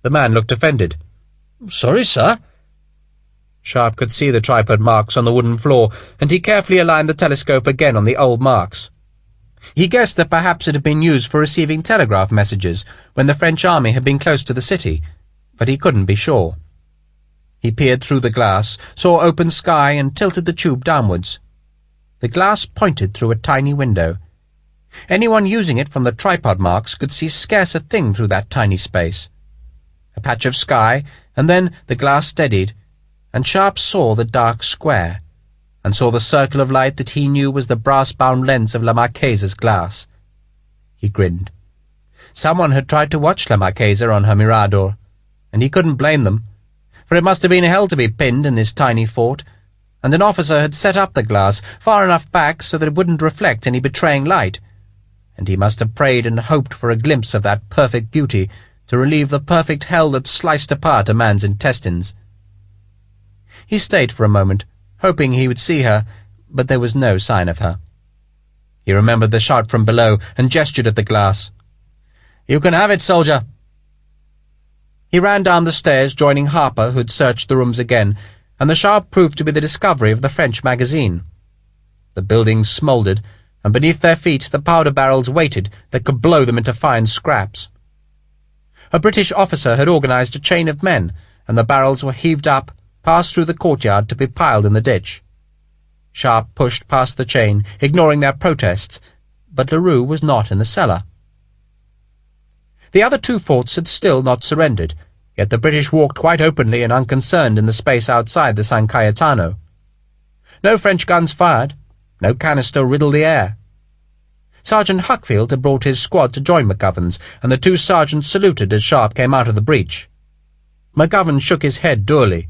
The man looked offended. "Sorry, sir." Sharpe could see the tripod marks on the wooden floor, and he carefully aligned the telescope again on the old marks. He guessed that perhaps it had been used for receiving telegraph messages when the French army had been close to the city, but he couldn't be sure. He peered through the glass, saw open sky, and tilted the tube downwards. The glass pointed through a tiny window. Anyone using it from the tripod marks could see scarce a thing through that tiny space. A patch of sky, and then the glass steadied, and Sharpe saw the dark square, and saw the circle of light that he knew was the brass-bound lens of La Marquesa's glass. He grinned. Someone had tried to watch La Marquesa on her Mirador, and he couldn't blame them, for it must have been hell to be pinned in this tiny fort, and an officer had set up the glass far enough back so that it wouldn't reflect any betraying light, and he must have prayed and hoped for a glimpse of that perfect beauty to relieve the perfect hell that sliced apart a man's intestines. He stayed for a moment, hoping he would see her, but there was no sign of her. He remembered the shout from below and gestured at the glass. "You can have it, soldier." He ran down the stairs, joining Harper, who had searched the rooms again, and the shout proved to be the discovery of the French magazine. The buildings smouldered, and beneath their feet the powder barrels waited that could blow them into fine scraps. A British officer had organized a chain of men, and the barrels were heaved up, passed through the courtyard to be piled in the ditch. Sharpe pushed past the chain, ignoring their protests, but Larue was not in the cellar. The other two forts had still not surrendered, yet the British walked quite openly and unconcerned in the space outside the San Cayetano. No French guns fired, no canister riddled the air. Sergeant Huckfield had brought his squad to join McGovern's, and the two sergeants saluted as Sharpe came out of the breach. McGovern shook his head dourly.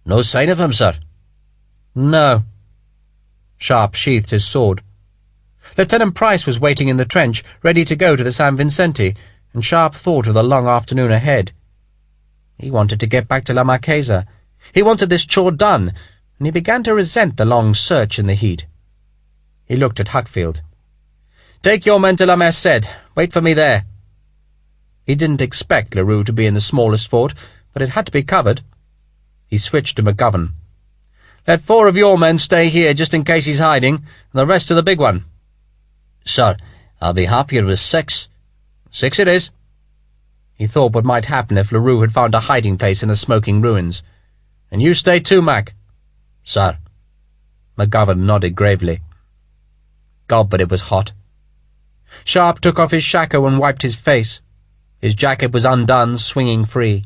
"No sign of him, sir." "No." Sharpe sheathed his sword. Lieutenant Price was waiting in the trench, ready to go to the San Vicente, and Sharpe thought of the long afternoon ahead. He wanted to get back to La Marquesa. He wanted this chore done, and he began to resent the long search in the heat. He looked at Huckfield. "Take your men to La Merced. Wait for me there." He didn't expect Larue to be in the smallest fort, but it had to be covered. He switched to McGovern. "Let 4 of your men stay here just in case he's hiding, and the rest to the big one." "Sir, I'll be happier with 6. 6 it is." He thought what might happen if Larue had found a hiding place in the smoking ruins. "And you stay too, Mac." "Sir." McGovern nodded gravely. God, but it was hot. Sharpe took off his shako and wiped his face. His jacket was undone, swinging free.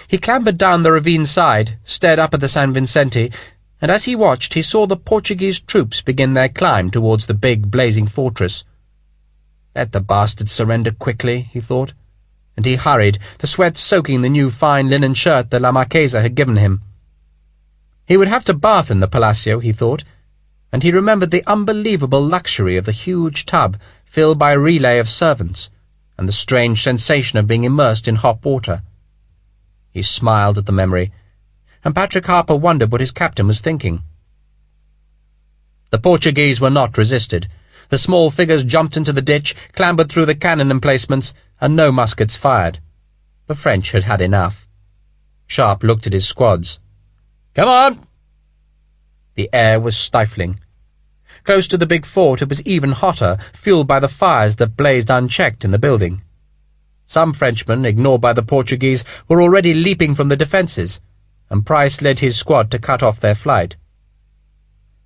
He clambered down the ravine side, stared up at the San Vicente, and as he watched he saw the Portuguese troops begin their climb towards the big, blazing fortress. Let the bastards surrender quickly, he thought, and he hurried, the sweat soaking the new fine linen shirt that La Marquesa had given him. He would have to bath in the Palacio, he thought, and he remembered the unbelievable luxury of the huge tub filled by a relay of servants, and the strange sensation of being immersed in hot water. He smiled at the memory, and Patrick Harper wondered what his captain was thinking. The Portuguese were not resisted. The small figures jumped into the ditch, clambered through the cannon emplacements, and no muskets fired. The French had had enough. Sharpe looked at his squads. "Come on!" The air was stifling. Close to the big fort it was even hotter, fueled by the fires that blazed unchecked in the building. Some Frenchmen, ignored by the Portuguese, were already leaping from the defences, and Price led his squad to cut off their flight.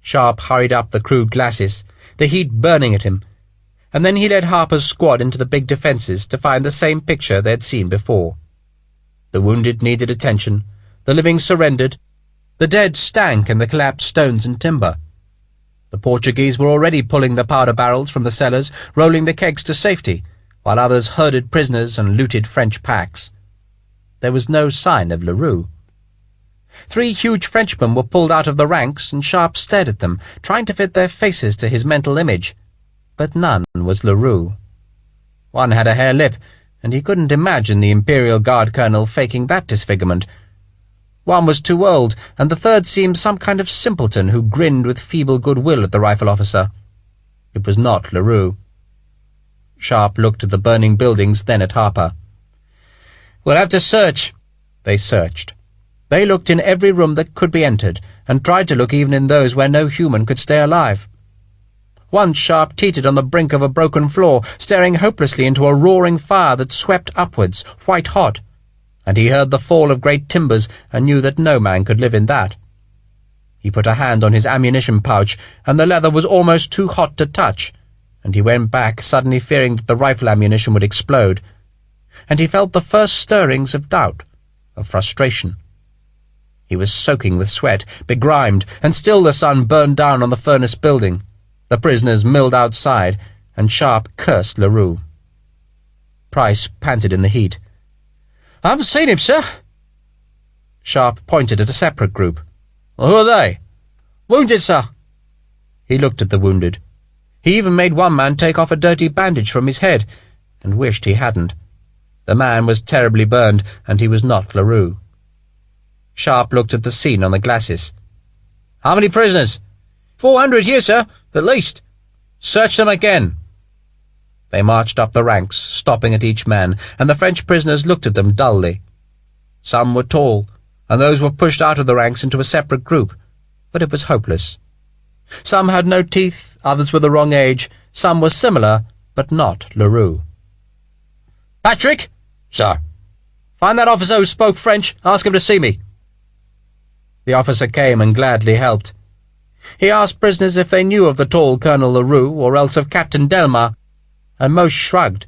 Sharpe hurried up the crude glacis, the heat burning at him, and then he led Harper's squad into the big defences to find the same picture they had seen before. The wounded needed attention, the living surrendered, the dead stank in the collapsed stones and timber. The Portuguese were already pulling the powder barrels from the cellars, rolling the kegs to safety, while others herded prisoners and looted French packs. There was no sign of Larue. 3 huge Frenchmen were pulled out of the ranks, and Sharpe stared at them, trying to fit their faces to his mental image. But none was Larue. One had a hare lip, and he couldn't imagine the Imperial Guard colonel faking that disfigurement. One was too old, and the third seemed some kind of simpleton who grinned with feeble goodwill at the rifle officer. It was not Larue. Sharpe looked at the burning buildings, then at Harper. "We'll have to search." They searched. They looked in every room that could be entered, and tried to look even in those where no human could stay alive. Once Sharpe teetered on the brink of a broken floor, staring hopelessly into a roaring fire that swept upwards, white-hot, and he heard the fall of great timbers and knew that no man could live in that. He put a hand on his ammunition pouch, and the leather was almost too hot to touch, and he went back, suddenly fearing that the rifle ammunition would explode, and he felt the first stirrings of doubt, of frustration. He was soaking with sweat, begrimed, and still the sun burned down on the furnace building. The prisoners milled outside, and Sharpe cursed Larue. Price panted in the heat. "I haven't seen him, sir." Sharpe pointed at a separate group. "Well, who are they?" "Wounded, sir." He looked at the wounded. He even made one man take off a dirty bandage from his head, and wished he hadn't. The man was terribly burned, and he was not Larue. Sharpe looked at the scene on the glacis. "How many prisoners?" 400 here, sir, at least." "Search them again." They marched up the ranks, stopping at each man, and the French prisoners looked at them dully. Some were tall, and those were pushed out of the ranks into a separate group, but it was hopeless. Some had no teeth, others were the wrong age, some were similar, but not Larue. "Patrick!" "Sir." "Find that officer who spoke French, ask him to see me." The officer came and gladly helped. He asked prisoners if they knew of the tall Colonel Larue, or else of Captain Delmar, and most shrugged.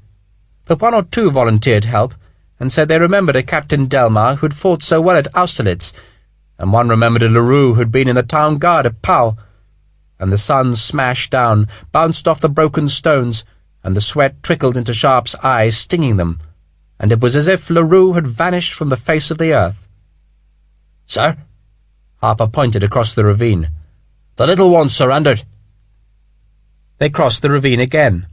But 1 or 2 volunteered help, and said they remembered a Captain Delmar who'd fought so well at Austerlitz, and one remembered a Larue who'd been in the town guard at Pau. And the sun smashed down, bounced off the broken stones, and the sweat trickled into Sharpe's eyes, stinging them, and it was as if Larue had vanished from the face of the earth. "Sir?" Harper pointed across the ravine. "The little one surrendered." They crossed the ravine again,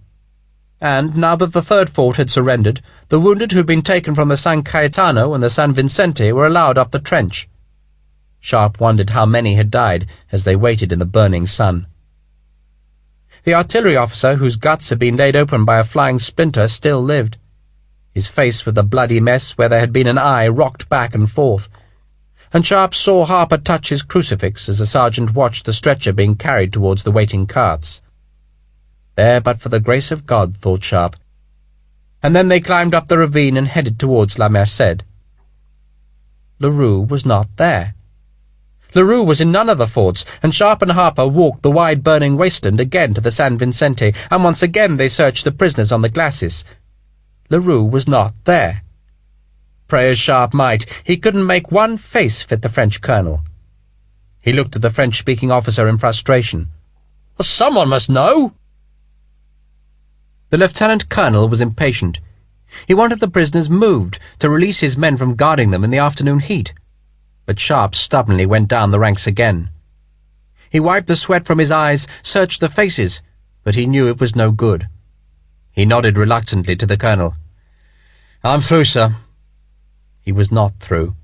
and, now that the third fort had surrendered, the wounded who'd been taken from the San Cayetano and the San Vicente were allowed up the trench. Sharpe wondered how many had died as they waited in the burning sun. The artillery officer, whose guts had been laid open by a flying splinter, still lived. His face with a bloody mess where there had been an eye rocked back and forth, and Sharpe saw Harper touch his crucifix as the sergeant watched the stretcher being carried towards the waiting carts. There but for the grace of God, thought Sharpe. And then they climbed up the ravine and headed towards La Merced. Larue was not there. Larue was in none of the forts, and Sharpe and Harper walked the wide burning wasteland again to the San Vicente, and once again they searched the prisoners on the glacis. Larue was not there. Pray as Sharpe might, he couldn't make one face fit the French colonel. He looked at the French-speaking officer in frustration. "Well, someone must know!" The lieutenant colonel was impatient. He wanted the prisoners moved, to release his men from guarding them in the afternoon heat. But Sharpe stubbornly went down the ranks again. He wiped the sweat from his eyes, searched the faces, but he knew it was no good. He nodded reluctantly to the colonel. "I'm through, sir." He was not through.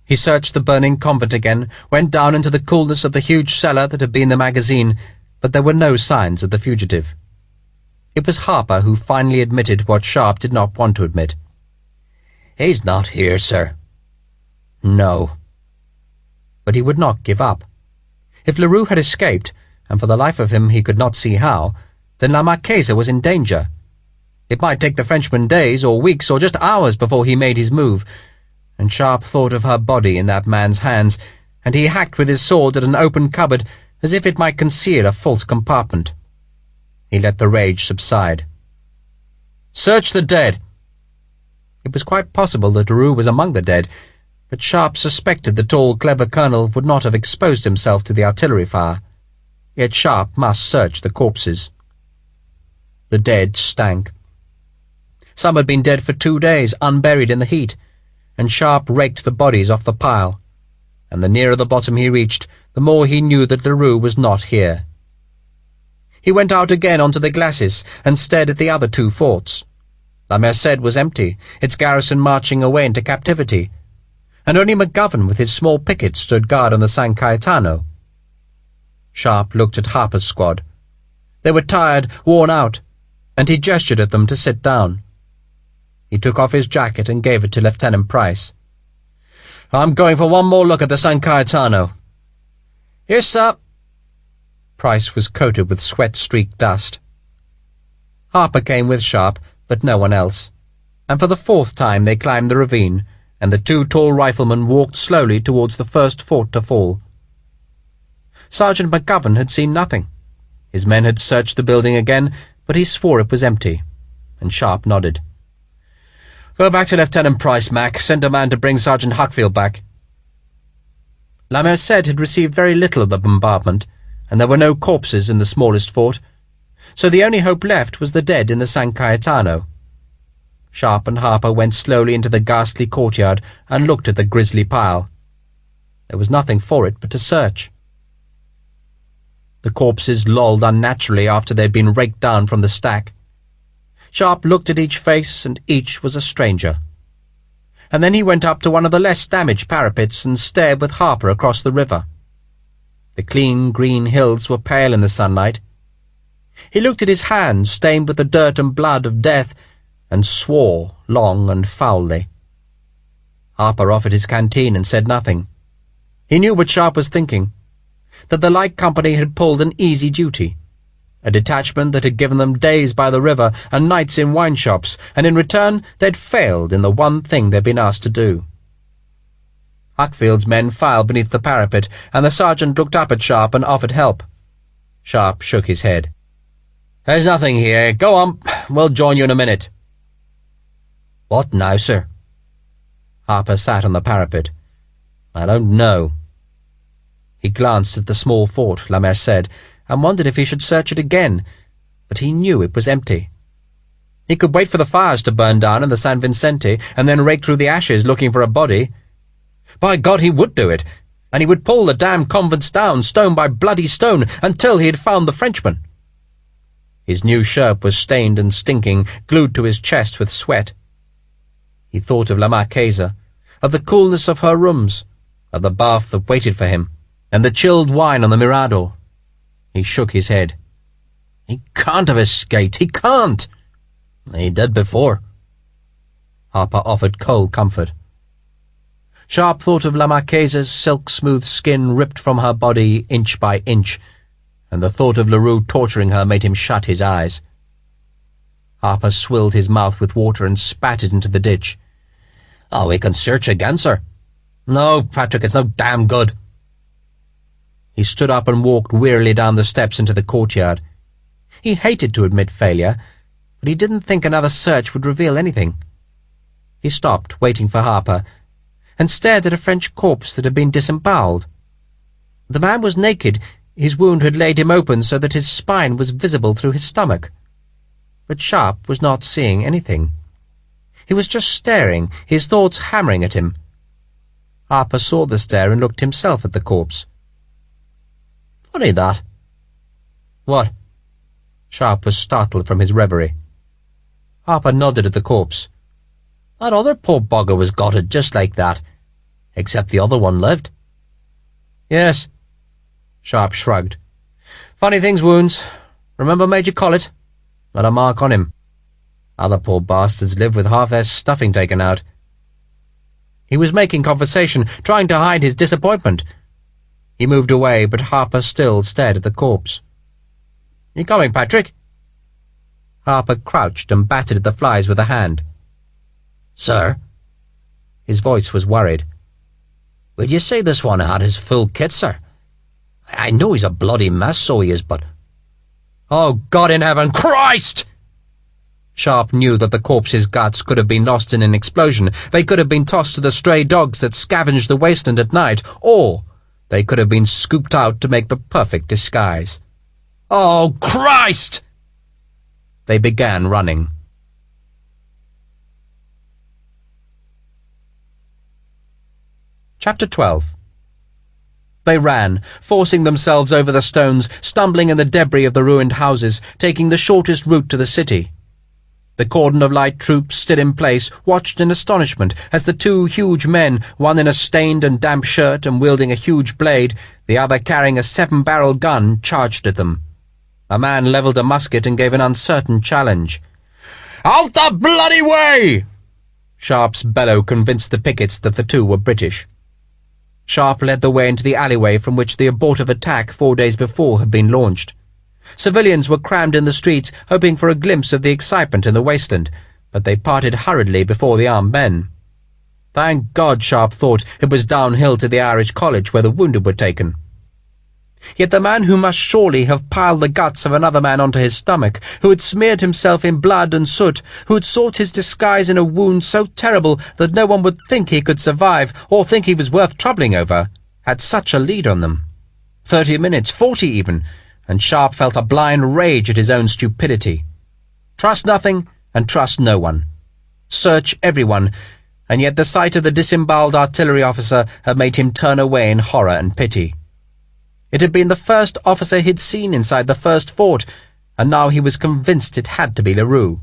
He searched the burning convent again, went down into the coolness of the huge cellar that had been the magazine, but there were no signs of the fugitive. It was Harper who finally admitted what Sharpe did not want to admit. "He's not here, sir." No. But he would not give up. If Larue had escaped, and for the life of him he could not see how, then La Marquesa was in danger. It might take the Frenchman days or weeks or just hours before he made his move, and Sharpe thought of her body in that man's hands, and he hacked with his sword at an open cupboard as if it might conceal a false compartment. He let the rage subside. "Search the dead!" It was quite possible that Larue was among the dead, but Sharpe suspected the tall, clever colonel would not have exposed himself to the artillery fire. Yet Sharpe must search the corpses. The dead stank. Some had been dead for 2 days, unburied in the heat, and Sharpe raked the bodies off the pile, and the nearer the bottom he reached, the more he knew that Larue was not here. He went out again onto the glacis and stared at the other 2 forts. La Merced was empty, its garrison marching away into captivity, and only McGovern with his small picket stood guard on the San Cayetano. Sharpe looked at Harper's squad. They were tired, worn out, and he gestured at them to sit down. He took off his jacket and gave it to Lieutenant Price. "I'm going for one more look at the San Cayetano." "Yes, sir." Price was coated with sweat-streaked dust. Harper came with Sharpe, but no one else, and for the 4th time they climbed the ravine, and the 2 tall riflemen walked slowly towards the first fort to fall. Sergeant McGovern had seen nothing. His men had searched the building again, but he swore it was empty, and Sharpe nodded. "Go back to Lieutenant Price, Mac. Send a man to bring Sergeant Huckfield back." La Merced had received very little of the bombardment, and there were no corpses in the smallest fort, so the only hope left was the dead in the San Cayetano. Sharpe and Harper went slowly into the ghastly courtyard and looked at the grisly pile. There was nothing for it but to search. The corpses lolled unnaturally after they had been raked down from the stack. Sharpe looked at each face, and each was a stranger. And then he went up to one of the less damaged parapets and stared with Harper across the river. The clean green hills were pale in the sunlight. He looked at his hands stained with the dirt and blood of death, and swore long and foully. Harper offered his canteen and said nothing. He knew what Sharpe was thinking, that the Light Company had pulled an easy duty, a detachment that had given them days by the river and nights in wine shops, and in return they'd failed in the one thing they'd been asked to do. Huckfield's men filed beneath the parapet, and the sergeant looked up at Sharpe and offered help. Sharpe shook his head. "There's nothing here. Go on. We'll join you in a minute." "What now, sir?" Harper sat on the parapet. "I don't know." He glanced at the small fort, La Merced, and wondered if he should search it again, but he knew it was empty. He could wait for the fires to burn down in the San Vicente and then rake through the ashes looking for a body. By God, he would do it, and he would pull the damned convents down, stone by bloody stone, until he had found the Frenchman. His new shirt was stained and stinking, glued to his chest with sweat. He thought of La Marquesa, of the coolness of her rooms, of the bath that waited for him, and the chilled wine on the Mirador. He shook his head. "He can't have escaped. He can't." "He did before." Harper offered cold comfort. Sharpe thought of La Marquesa's silk-smooth skin ripped from her body inch by inch, and the thought of Larue torturing her made him shut his eyes. Harper swilled his mouth with water and spat it into the ditch. "Oh, we can search again, sir." "No, Patrick, it's no damn good." He stood up and walked wearily down the steps into the courtyard. He hated to admit failure, but he didn't think another search would reveal anything. He stopped, waiting for Harper, and stared at a French corpse that had been disemboweled. The man was naked. His wound had laid him open so that his spine was visible through his stomach. But Sharpe was not seeing anything. He was just staring, his thoughts hammering at him. Harper saw the stare and looked himself at the corpse. "Funny that." "What?" Sharpe was startled from his reverie. Harper nodded at the corpse. "That other poor bugger was gutted just like that, except the other one lived." "Yes." Sharpe shrugged. "Funny things, wounds. Remember Major Collett? Not a mark on him. Other poor bastards live with half their stuffing taken out." He was making conversation, trying to hide his disappointment. He moved away, but Harper still stared at the corpse. "You coming, Patrick?" Harper crouched and batted at the flies with a hand. "Sir?" His voice was worried. "Would you say this one had his full kit, sir? I know he's a bloody mess, so he is, but—" "Oh, God in heaven! Christ!" Sharpe knew that the corpse's guts could have been lost in an explosion. They could have been tossed to the stray dogs that scavenged the wasteland at night, or they could have been scooped out to make the perfect disguise. "Oh, Christ!" They began running. Chapter 12. They ran, forcing themselves over the stones, stumbling in the debris of the ruined houses, taking the shortest route to the city. The cordon of light troops, still in place, watched in astonishment as the two huge men, one in a stained and damp shirt and wielding a huge blade, the other carrying a 7-barrel gun, charged at them. A man levelled a musket and gave an uncertain challenge. "Out the bloody way!" Sharpe's bellow convinced the pickets that the two were British. Sharpe led the way into the alleyway from which the abortive attack 4 days before had been launched. Civilians were crammed in the streets, hoping for a glimpse of the excitement in the wasteland, but they parted hurriedly before the armed men. Thank God, Sharpe thought, it was downhill to the Irish college where the wounded were taken. Yet the man who must surely have piled the guts of another man onto his stomach, who had smeared himself in blood and soot, who had sought his disguise in a wound so terrible that no one would think he could survive or think he was worth troubling over, had such a lead on them. 30 minutes, 40 even, and Sharpe felt a blind rage at his own stupidity. Trust nothing and trust no one. Search everyone, and yet the sight of the disemboweled artillery officer had made him turn away in horror and pity. It had been the first officer he'd seen inside the first fort, and now he was convinced it had to be Larue,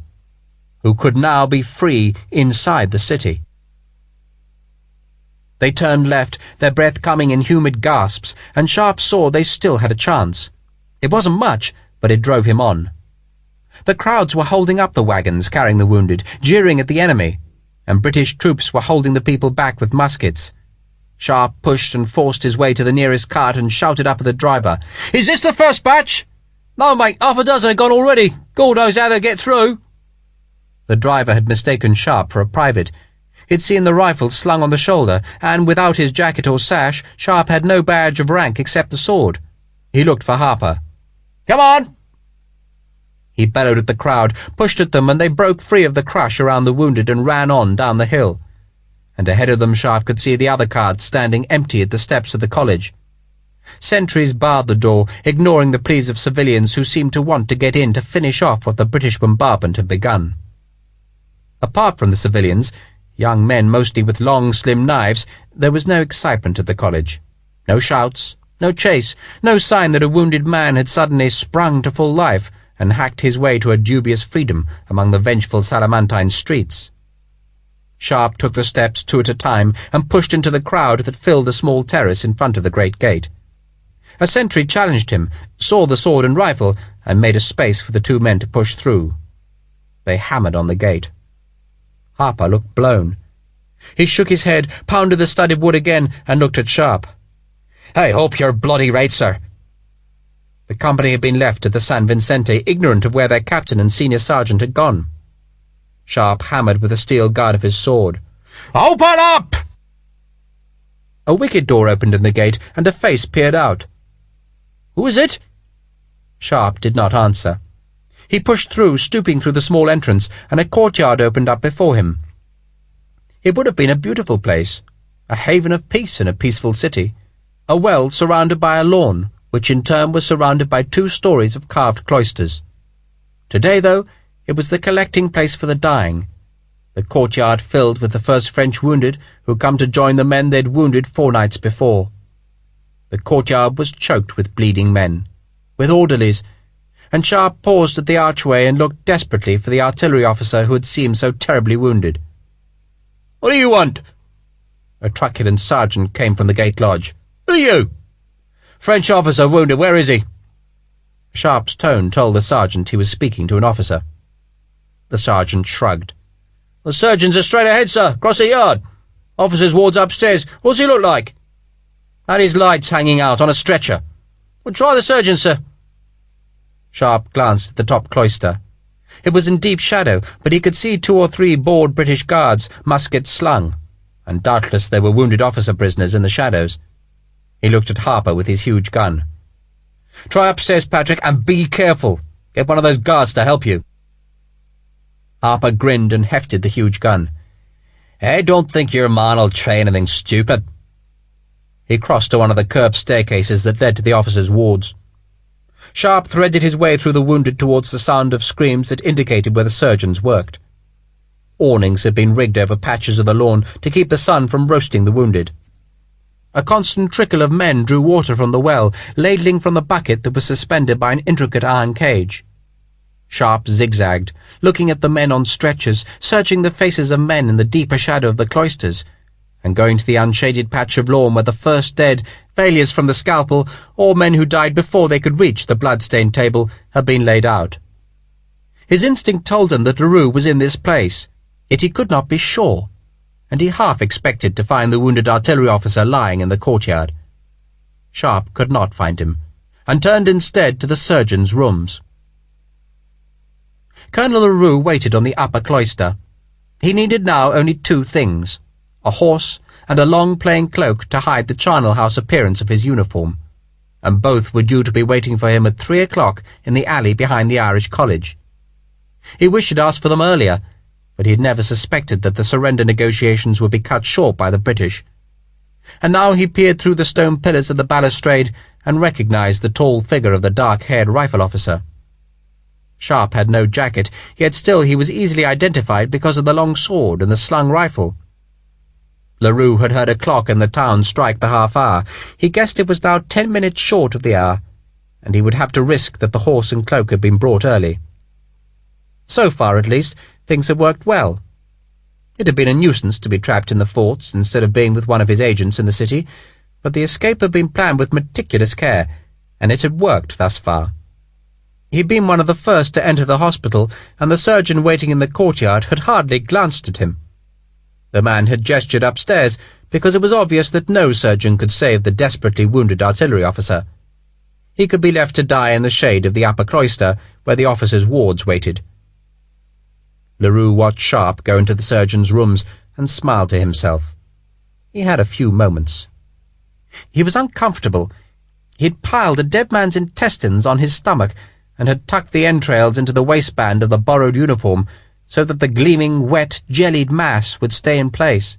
who could now be free inside the city. They turned left, their breath coming in humid gasps, and Sharpe saw they still had a chance. It wasn't much, but it drove him on. The crowds were holding up the wagons carrying the wounded, jeering at the enemy, and British troops were holding the people back with muskets. Sharpe pushed and forced his way to the nearest cart and shouted up at the driver, "Is this the first batch?" "No, mate, half a dozen have gone already. God knows how they get through." The driver had mistaken Sharpe for a private. He'd seen the rifle slung on the shoulder, and without his jacket or sash, Sharpe had no badge of rank except the sword. He looked for Harper. "Come on!" He bellowed at the crowd, pushed at them, and they broke free of the crush around the wounded and ran on down the hill. And ahead of them Sharpe could see the other carts standing empty at the steps of the college. Sentries barred the door, ignoring the pleas of civilians who seemed to want to get in to finish off what the British bombardment had begun. Apart from the civilians, young men mostly with long, slim knives, there was no excitement at the college. No shouts, no chase, no sign that a wounded man had suddenly sprung to full life and hacked his way to a dubious freedom among the vengeful Salamantine streets. Sharpe took the steps 2 at a time and pushed into the crowd that filled the small terrace in front of the great gate. A sentry challenged him, saw the sword and rifle, and made a space for the 2 men to push through. They hammered on the gate. Harper looked blown. He shook his head, pounded the studded wood again, and looked at Sharpe. "I hope you're bloody right, sir." The company had been left at the San Vicente, ignorant of where their captain and senior sergeant had gone. Sharpe hammered with the steel guard of his sword. "Open up!" A wicket door opened in the gate, and a face peered out. "Who is it?" Sharpe did not answer. He pushed through, stooping through the small entrance, and a courtyard opened up before him. It would have been a beautiful place, a haven of peace in a peaceful city, a well surrounded by a lawn, which in turn was surrounded by 2 stories of carved cloisters. Today, though, it was the collecting place for the dying, the courtyard filled with the first French wounded who come to join the men they'd wounded 4 nights before. The courtyard was choked with bleeding men, with orderlies, and Sharpe paused at the archway and looked desperately for the artillery officer who had seemed so terribly wounded. "What do you want?" A truculent sergeant came from the gate lodge. "Who are you?" "French officer wounded. Where is he?" Sharpe's tone told the sergeant he was speaking to an officer. The sergeant shrugged. "The surgeons are straight ahead, sir, across the yard. Officer's ward's upstairs. What's he look like?" That is lights hanging out on a stretcher. Well, try the surgeon, sir. Sharpe glanced at the top cloister. It was in deep shadow, but he could see 2 or 3 bored British guards, muskets slung, and doubtless there were wounded officer prisoners in the shadows. He looked at Harper with his huge gun. Try upstairs, Patrick, and be careful. Get one of those guards to help you. Harper grinned and hefted the huge gun. I don't think your man'll try anything stupid. He crossed to one of the curved staircases that led to the officers' wards. Sharpe threaded his way through the wounded towards the sound of screams that indicated where the surgeons worked. Awnings had been rigged over patches of the lawn to keep the sun from roasting the wounded. A constant trickle of men drew water from the well, ladling from the bucket that was suspended by an intricate iron cage. Sharpe zigzagged, looking at the men on stretchers, searching the faces of men in the deeper shadow of the cloisters, and going to the unshaded patch of lawn where the first dead, failures from the scalpel, or men who died before they could reach the blood-stained table, had been laid out. His instinct told him that Larue was in this place, yet he could not be sure, and he half expected to find the wounded artillery officer lying in the courtyard. Sharpe could not find him, and turned instead to the surgeons' rooms. Colonel Larue waited on the upper cloister. He needed now only 2 things, a horse and a long plain cloak to hide the charnel house appearance of his uniform, and both were due to be waiting for him at 3 o'clock in the alley behind the Irish College. He wished he'd asked for them earlier, but he had never suspected that the surrender negotiations would be cut short by the British. And now he peered through the stone pillars of the balustrade and recognized the tall figure of the dark-haired rifle officer. Sharpe had no jacket, yet still he was easily identified because of the long sword and the slung rifle. Larue had heard a clock in the town strike the half-hour. He guessed it was now 10 minutes short of the hour, and he would have to risk that the horse and cloak had been brought early. So far, at least, things had worked well. It had been a nuisance to be trapped in the forts instead of being with one of his agents in the city, but the escape had been planned with meticulous care, and it had worked thus far. He had been one of the first to enter the hospital, and the surgeon waiting in the courtyard had hardly glanced at him. The man had gestured upstairs because it was obvious that no surgeon could save the desperately wounded artillery officer. He could be left to die in the shade of the upper cloister where the officers' wards waited. Larue watched Sharpe go into the surgeons' rooms and smiled to himself. He had a few moments. He was uncomfortable. He had piled a dead man's intestines on his stomach and had tucked the entrails into the waistband of the borrowed uniform so that the gleaming, wet, jellied mass would stay in place.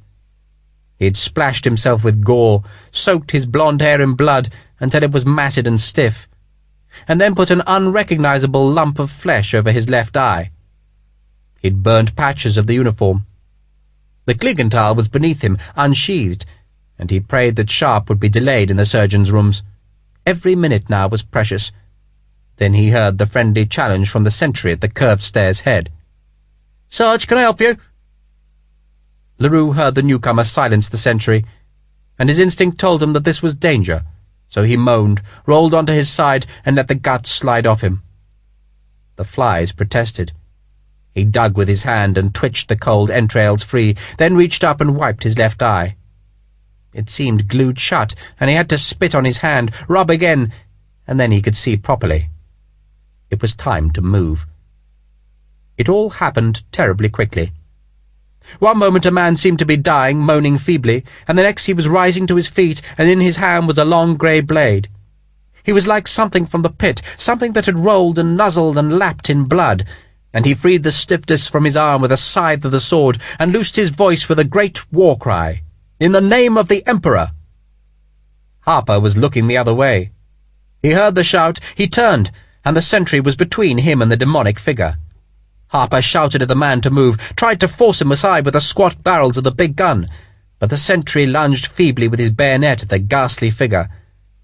He had splashed himself with gore, soaked his blonde hair in blood until it was matted and stiff, and then put an unrecognizable lump of flesh over his left eye. He'd burnt patches of the uniform. The Kligenthal was beneath him, unsheathed, and he prayed that Sharpe would be delayed in the surgeons' rooms. Every minute now was precious. Then he heard the friendly challenge from the sentry at the curved stairs head. "Sarge, can I help you?" Larue heard the newcomer silence the sentry, and his instinct told him that this was danger, so he moaned, rolled onto his side, and let the guts slide off him. The flies protested. He dug with his hand and twitched the cold entrails free, then reached up and wiped his left eye. It seemed glued shut, and he had to spit on his hand, rub again, and then he could see properly. It was time to move. It all happened terribly quickly. One moment a man seemed to be dying, moaning feebly, and the next he was rising to his feet, and in his hand was a long grey blade. He was like something from the pit, something that had rolled and nuzzled and lapped in blood, and he freed the stiffness from his arm with a scythe of the sword, and loosed his voice with a great war-cry. "In the name of the Emperor!" Harper was looking the other way. He heard the shout, he turned, and the sentry was between him and the demonic figure. Harper shouted at the man to move, tried to force him aside with the squat barrels of the big gun, but the sentry lunged feebly with his bayonet at the ghastly figure,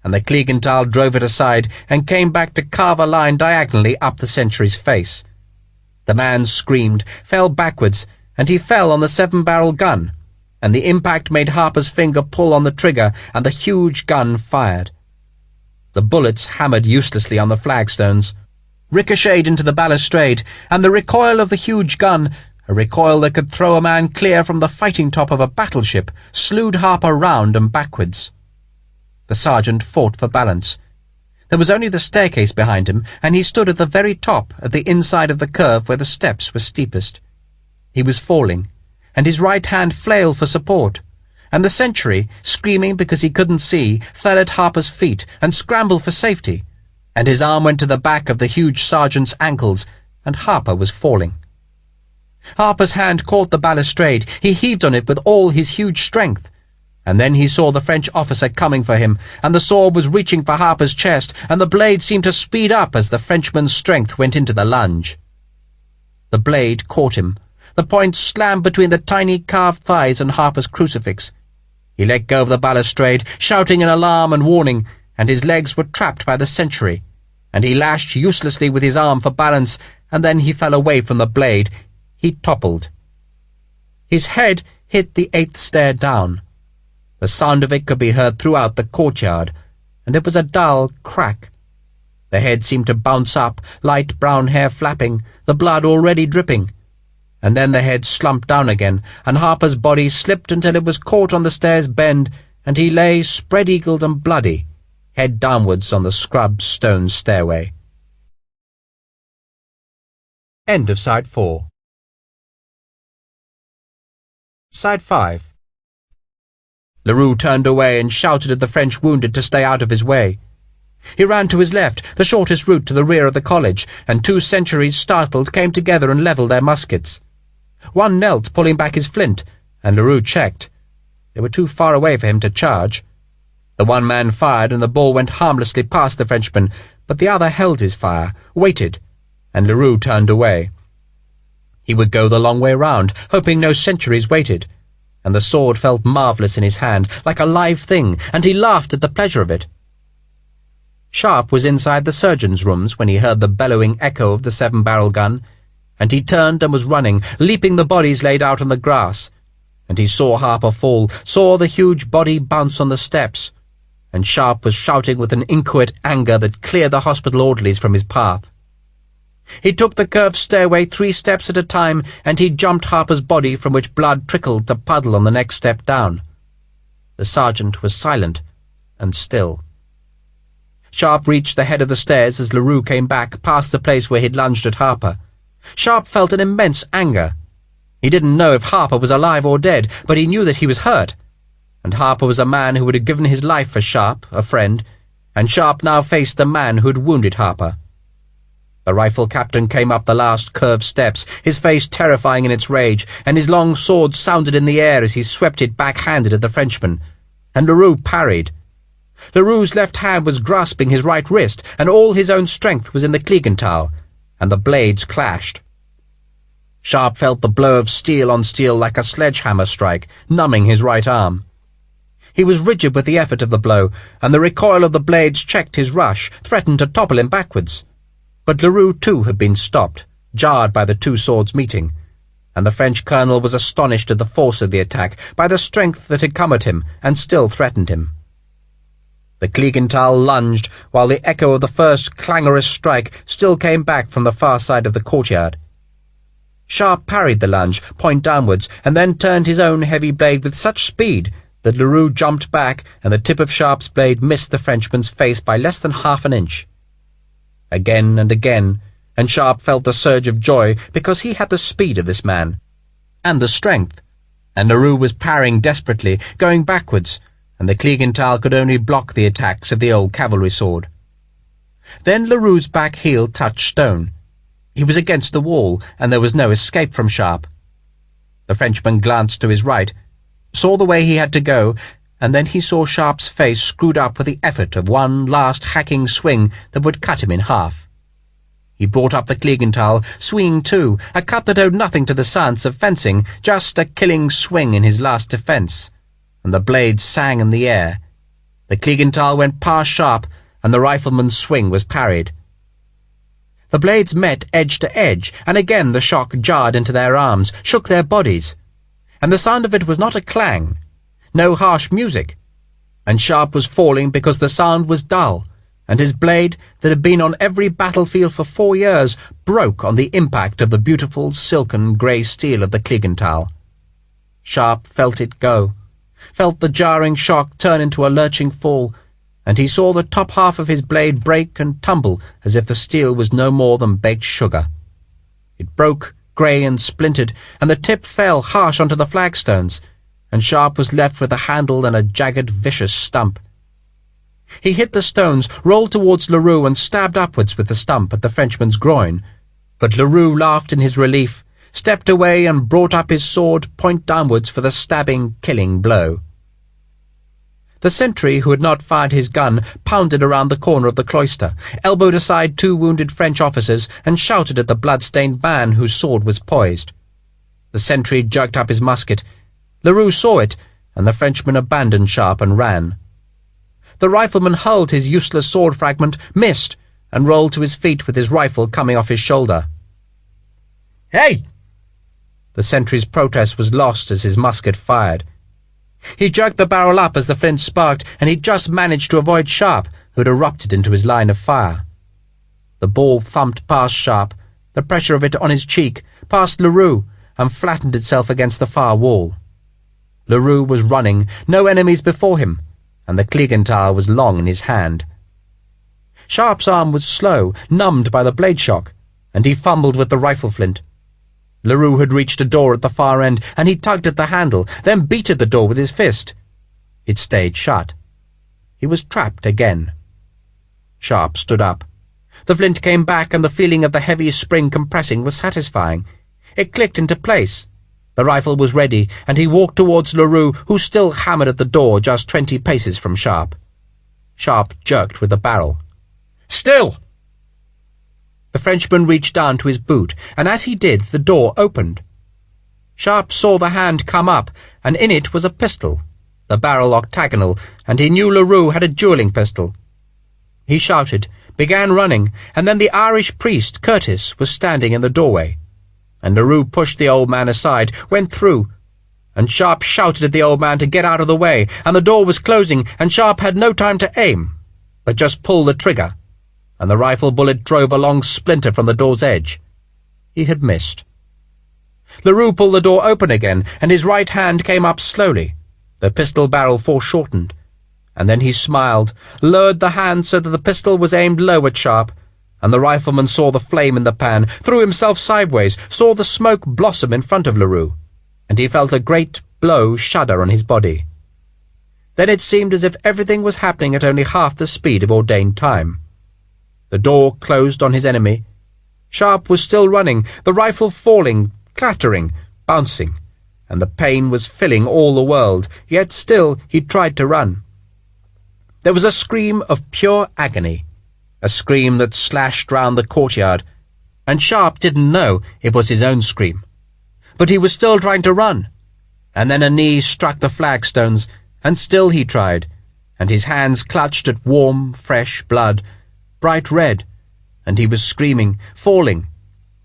and the Kligenthal drove it aside and came back to carve a line diagonally up the sentry's face. The man screamed, fell backwards, and he fell on the 7-barrel gun, and the impact made Harper's finger pull on the trigger, and the huge gun fired. The bullets hammered uselessly on the flagstones, ricocheted into the balustrade, and the recoil of the huge gun, a recoil that could throw a man clear from the fighting top of a battleship, slewed Harper round and backwards. The sergeant fought for balance. There was only the staircase behind him, and he stood at the very top, at the inside of the curve where the steps were steepest. He was falling, and his right hand flailed for support, and the sentry, screaming because he couldn't see, fell at Harper's feet and scrambled for safety, and his arm went to the back of the huge sergeant's ankles, and Harper was falling. Harper's hand caught the balustrade. He heaved on it with all his huge strength, and then he saw the French officer coming for him, and the sword was reaching for Harper's chest, and the blade seemed to speed up as the Frenchman's strength went into the lunge. The blade caught him. The point slammed between the tiny carved thighs and Harper's crucifix. He let go of the balustrade, shouting in alarm and warning, and his legs were trapped by the sentry, and he lashed uselessly with his arm for balance, and then he fell away from the blade. He toppled. His head hit the 8th stair down. The sound of it could be heard throughout the courtyard, and it was a dull crack. The head seemed to bounce up, light brown hair flapping, the blood already dripping. And then the head slumped down again, and Harper's body slipped until it was caught on the stair's bend, and he lay spread-eagled and bloody, head downwards on the scrubbed stone stairway. End of Side 4. Side 5. Larue turned away and shouted at the French wounded to stay out of his way. He ran to his left, the shortest route to the rear of the college, and 2 sentries, startled, came together and levelled their muskets. One knelt, pulling back his flint, and Larue checked. They were too far away for him to charge. The one man fired, and the ball went harmlessly past the Frenchman, but the other held his fire, waited, and Larue turned away. He would go the long way round, hoping no sentries waited, and the sword felt marvellous in his hand, like a live thing, and he laughed at the pleasure of it. Sharpe was inside the surgeon's rooms when he heard the bellowing echo of the 7-barrel gun, and he turned and was running, leaping the bodies laid out on the grass, and he saw Harper fall, saw the huge body bounce on the steps, and Sharpe was shouting with an inchoate anger that cleared the hospital orderlies from his path. He took the curved stairway 3 steps at a time, and he jumped Harper's body, from which blood trickled to puddle on the next step down. The sergeant was silent and still. Sharpe reached the head of the stairs as Larue came back, past the place where he'd lunged at Harper. Sharpe felt an immense anger. He didn't know if Harper was alive or dead, but he knew that he was hurt. And Harper was a man who would have given his life for Sharpe, a friend, and Sharpe now faced the man who had wounded Harper. The rifle captain came up the last curved steps, his face terrifying in its rage, and his long sword sounded in the air as he swept it back-handed at the Frenchman. And Larue parried. Larue's left hand was grasping his right wrist, and all his own strength was in the Kliegenthaler, and the blades clashed. Sharpe felt the blow of steel on steel like a sledgehammer strike, numbing his right arm. He was rigid with the effort of the blow, and the recoil of the blades checked his rush, threatened to topple him backwards. But Larue too had been stopped, jarred by the 2 swords meeting, and the French colonel was astonished at the force of the attack, by the strength that had come at him and still threatened him. The Kliegenthaler lunged, while the echo of the first clangorous strike still came back from the far side of the courtyard. Sharpe parried the lunge, point downwards, and then turned his own heavy blade with such speed that Larue jumped back, and the tip of Sharpe's blade missed the Frenchman's face by less than half an inch. Again and again, and Sharpe felt the surge of joy because he had the speed of this man, and the strength, and Larue was parrying desperately, going backwards, and the Kliegenthaler could only block the attacks of the old cavalry sword. Then Larue's back heel touched stone. He was against the wall, and there was no escape from Sharpe. The Frenchman glanced to his right, saw the way he had to go, and then he saw Sharpe's face screwed up with the effort of one last hacking swing that would cut him in half. He brought up the Kliegenthaler, swinging too, a cut that owed nothing to the science of fencing, just a killing swing in his last defence, and the blade sang in the air. The Kliegenthaler went past Sharpe, and the rifleman's swing was parried. The blades met edge to edge, and again the shock jarred into their arms, shook their bodies, and the sound of it was not a clang, no harsh music, and Sharpe was falling because the sound was dull, and his blade, that had been on every battlefield for 4 years, broke on the impact of the beautiful silken grey steel of the Kliegenthaler. Sharpe felt it go, felt the jarring shock turn into a lurching fall, and he saw the top half of his blade break and tumble as if the steel was no more than baked sugar. It broke, grey and splintered, and the tip fell harsh onto the flagstones, and Sharpe was left with a handle and a jagged, vicious stump. He hit the stones, rolled towards Larue, and stabbed upwards with the stump at the Frenchman's groin, but Larue laughed in his relief, stepped away, and brought up his sword point downwards for the stabbing, killing blow. The sentry, who had not fired his gun, pounded around the corner of the cloister, elbowed aside 2 wounded French officers, and shouted at the blood-stained man whose sword was poised. The sentry jerked up his musket. Larue saw it, and the Frenchman abandoned Sharpe and ran. The rifleman hurled his useless sword fragment, missed, and rolled to his feet with his rifle coming off his shoulder. "Hey!" The sentry's protest was lost as his musket fired. He jerked the barrel up as the flint sparked, and he just managed to avoid Sharpe, who had erupted into his line of fire. The ball thumped past Sharpe, the pressure of it on his cheek, past Larue, and flattened itself against the far wall. Larue was running, no enemies before him, and the Kliegenthaler was long in his hand. Sharpe's arm was slow, numbed by the blade shock, and he fumbled with the rifle flint. Larue had reached a door at the far end, and he tugged at the handle, then beat at the door with his fist. It stayed shut. He was trapped again. Sharpe stood up. The flint came back, and the feeling of the heavy spring compressing was satisfying. It clicked into place. The rifle was ready, and he walked towards Larue, who still hammered at the door just 20 paces from Sharpe. Sharpe jerked with the barrel. "Still!" The Frenchman reached down to his boot, and as he did, the door opened. Sharpe saw the hand come up, and in it was a pistol, the barrel octagonal, and he knew Larue had a duelling pistol. He shouted, began running, and then the Irish priest, Curtis, was standing in the doorway, and Larue pushed the old man aside, went through, and Sharpe shouted at the old man to get out of the way, and the door was closing, and Sharpe had no time to aim, but just pull the trigger, and the rifle bullet drove a long splinter from the door's edge. He had missed. Larue pulled the door open again, and his right hand came up slowly, the pistol barrel foreshortened, and then he smiled, lowered the hand so that the pistol was aimed low at Sharpe, and the rifleman saw the flame in the pan, threw himself sideways, saw the smoke blossom in front of Larue, and he felt a great blow shudder on his body. Then it seemed as if everything was happening at only half the speed of ordained time. The door closed on his enemy. Sharpe was still running, the rifle falling, clattering, bouncing, and the pain was filling all the world, yet still he tried to run. There was a scream of pure agony, a scream that slashed round the courtyard, and Sharpe didn't know it was his own scream. But he was still trying to run, and then a knee struck the flagstones, and still he tried, and his hands clutched at warm, fresh blood, bright red, and he was screaming, falling,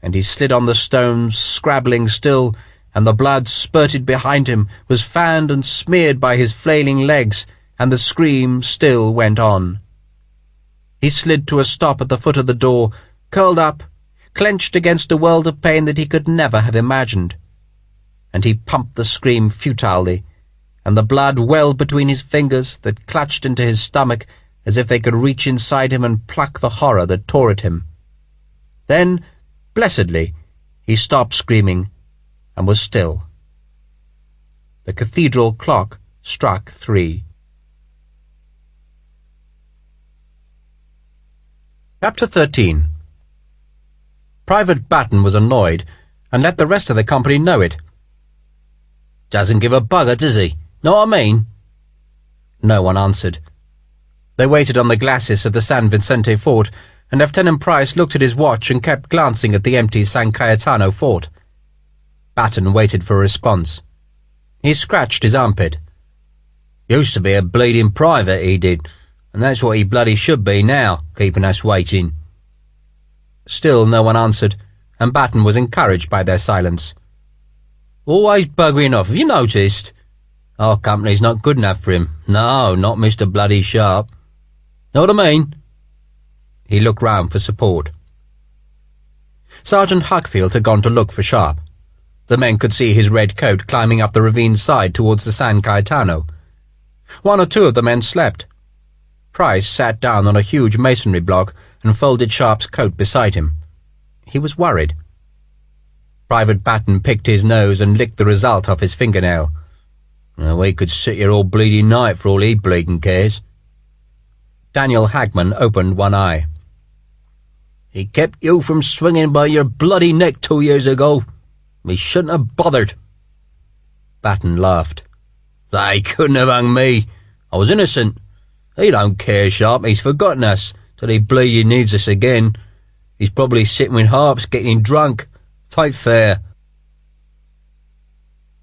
and he slid on the stones, scrabbling still, and the blood spurted behind him, was fanned and smeared by his flailing legs, and the scream still went on. He slid to a stop at the foot of the door, curled up, clenched against a world of pain that he could never have imagined, and he pumped the scream futilely, and the blood welled between his fingers that clutched into his stomach as if they could reach inside him and pluck the horror that tore at him. Then, blessedly, he stopped screaming and was still. The cathedral clock struck 3. Chapter 13. Private Batten was annoyed, and let the rest of the company know it. "Doesn't give a bugger, does he? Know what I mean?" No one answered. They waited on the glacis of the San Vicente fort, and Lieutenant Price looked at his watch and kept glancing at the empty San Cayetano fort. Batten waited for a response. He scratched his armpit. "Used to be a bleeding private, he did, and that's what he bloody should be now, keeping us waiting." Still no one answered, and Batten was encouraged by their silence. "Always buggering off, have you noticed? Our company's not good enough for him. No, not Mr. Bloody Sharpe. Know what I mean?" He looked round for support. Sergeant Huckfield had gone to look for Sharpe. The men could see his red coat climbing up the ravine side towards the San Cayetano. 1 or 2 of the men slept. Price sat down on a huge masonry block and folded Sharpe's coat beside him. He was worried. Private Batten picked his nose and licked the result off his fingernail. We could sit here all bleeding night for all he bleeding cares. Daniel Hagman opened one eye. He kept you from swinging by your bloody neck 2 years ago. We shouldn't have bothered. Batten laughed. They couldn't have hung me. I was innocent. He don't care, Sharpe. He's forgotten us till he bleeding needs us again. He's probably sitting with harps getting drunk. Tain't fair.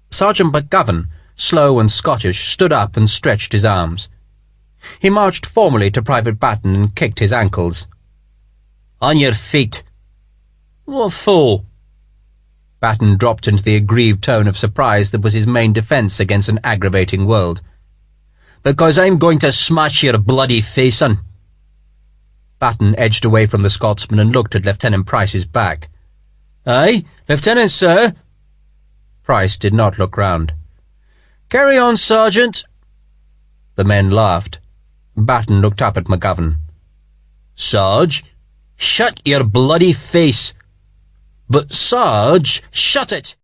Sergeant McGovern, slow and Scottish, stood up and stretched his arms. He marched formally to Private Batten and kicked his ankles. On your feet. What for? Batten dropped into the aggrieved tone of surprise that was his main defence against an aggravating world. Because I'm going to smash your bloody face on. Batten edged away from the Scotsman and looked at Lieutenant Price's back. Aye, Lieutenant, sir. Price did not look round. Carry on, Sergeant. The men laughed. Batten looked up at McGovern. Sarge, shut your bloody face. But Sarge, shut it!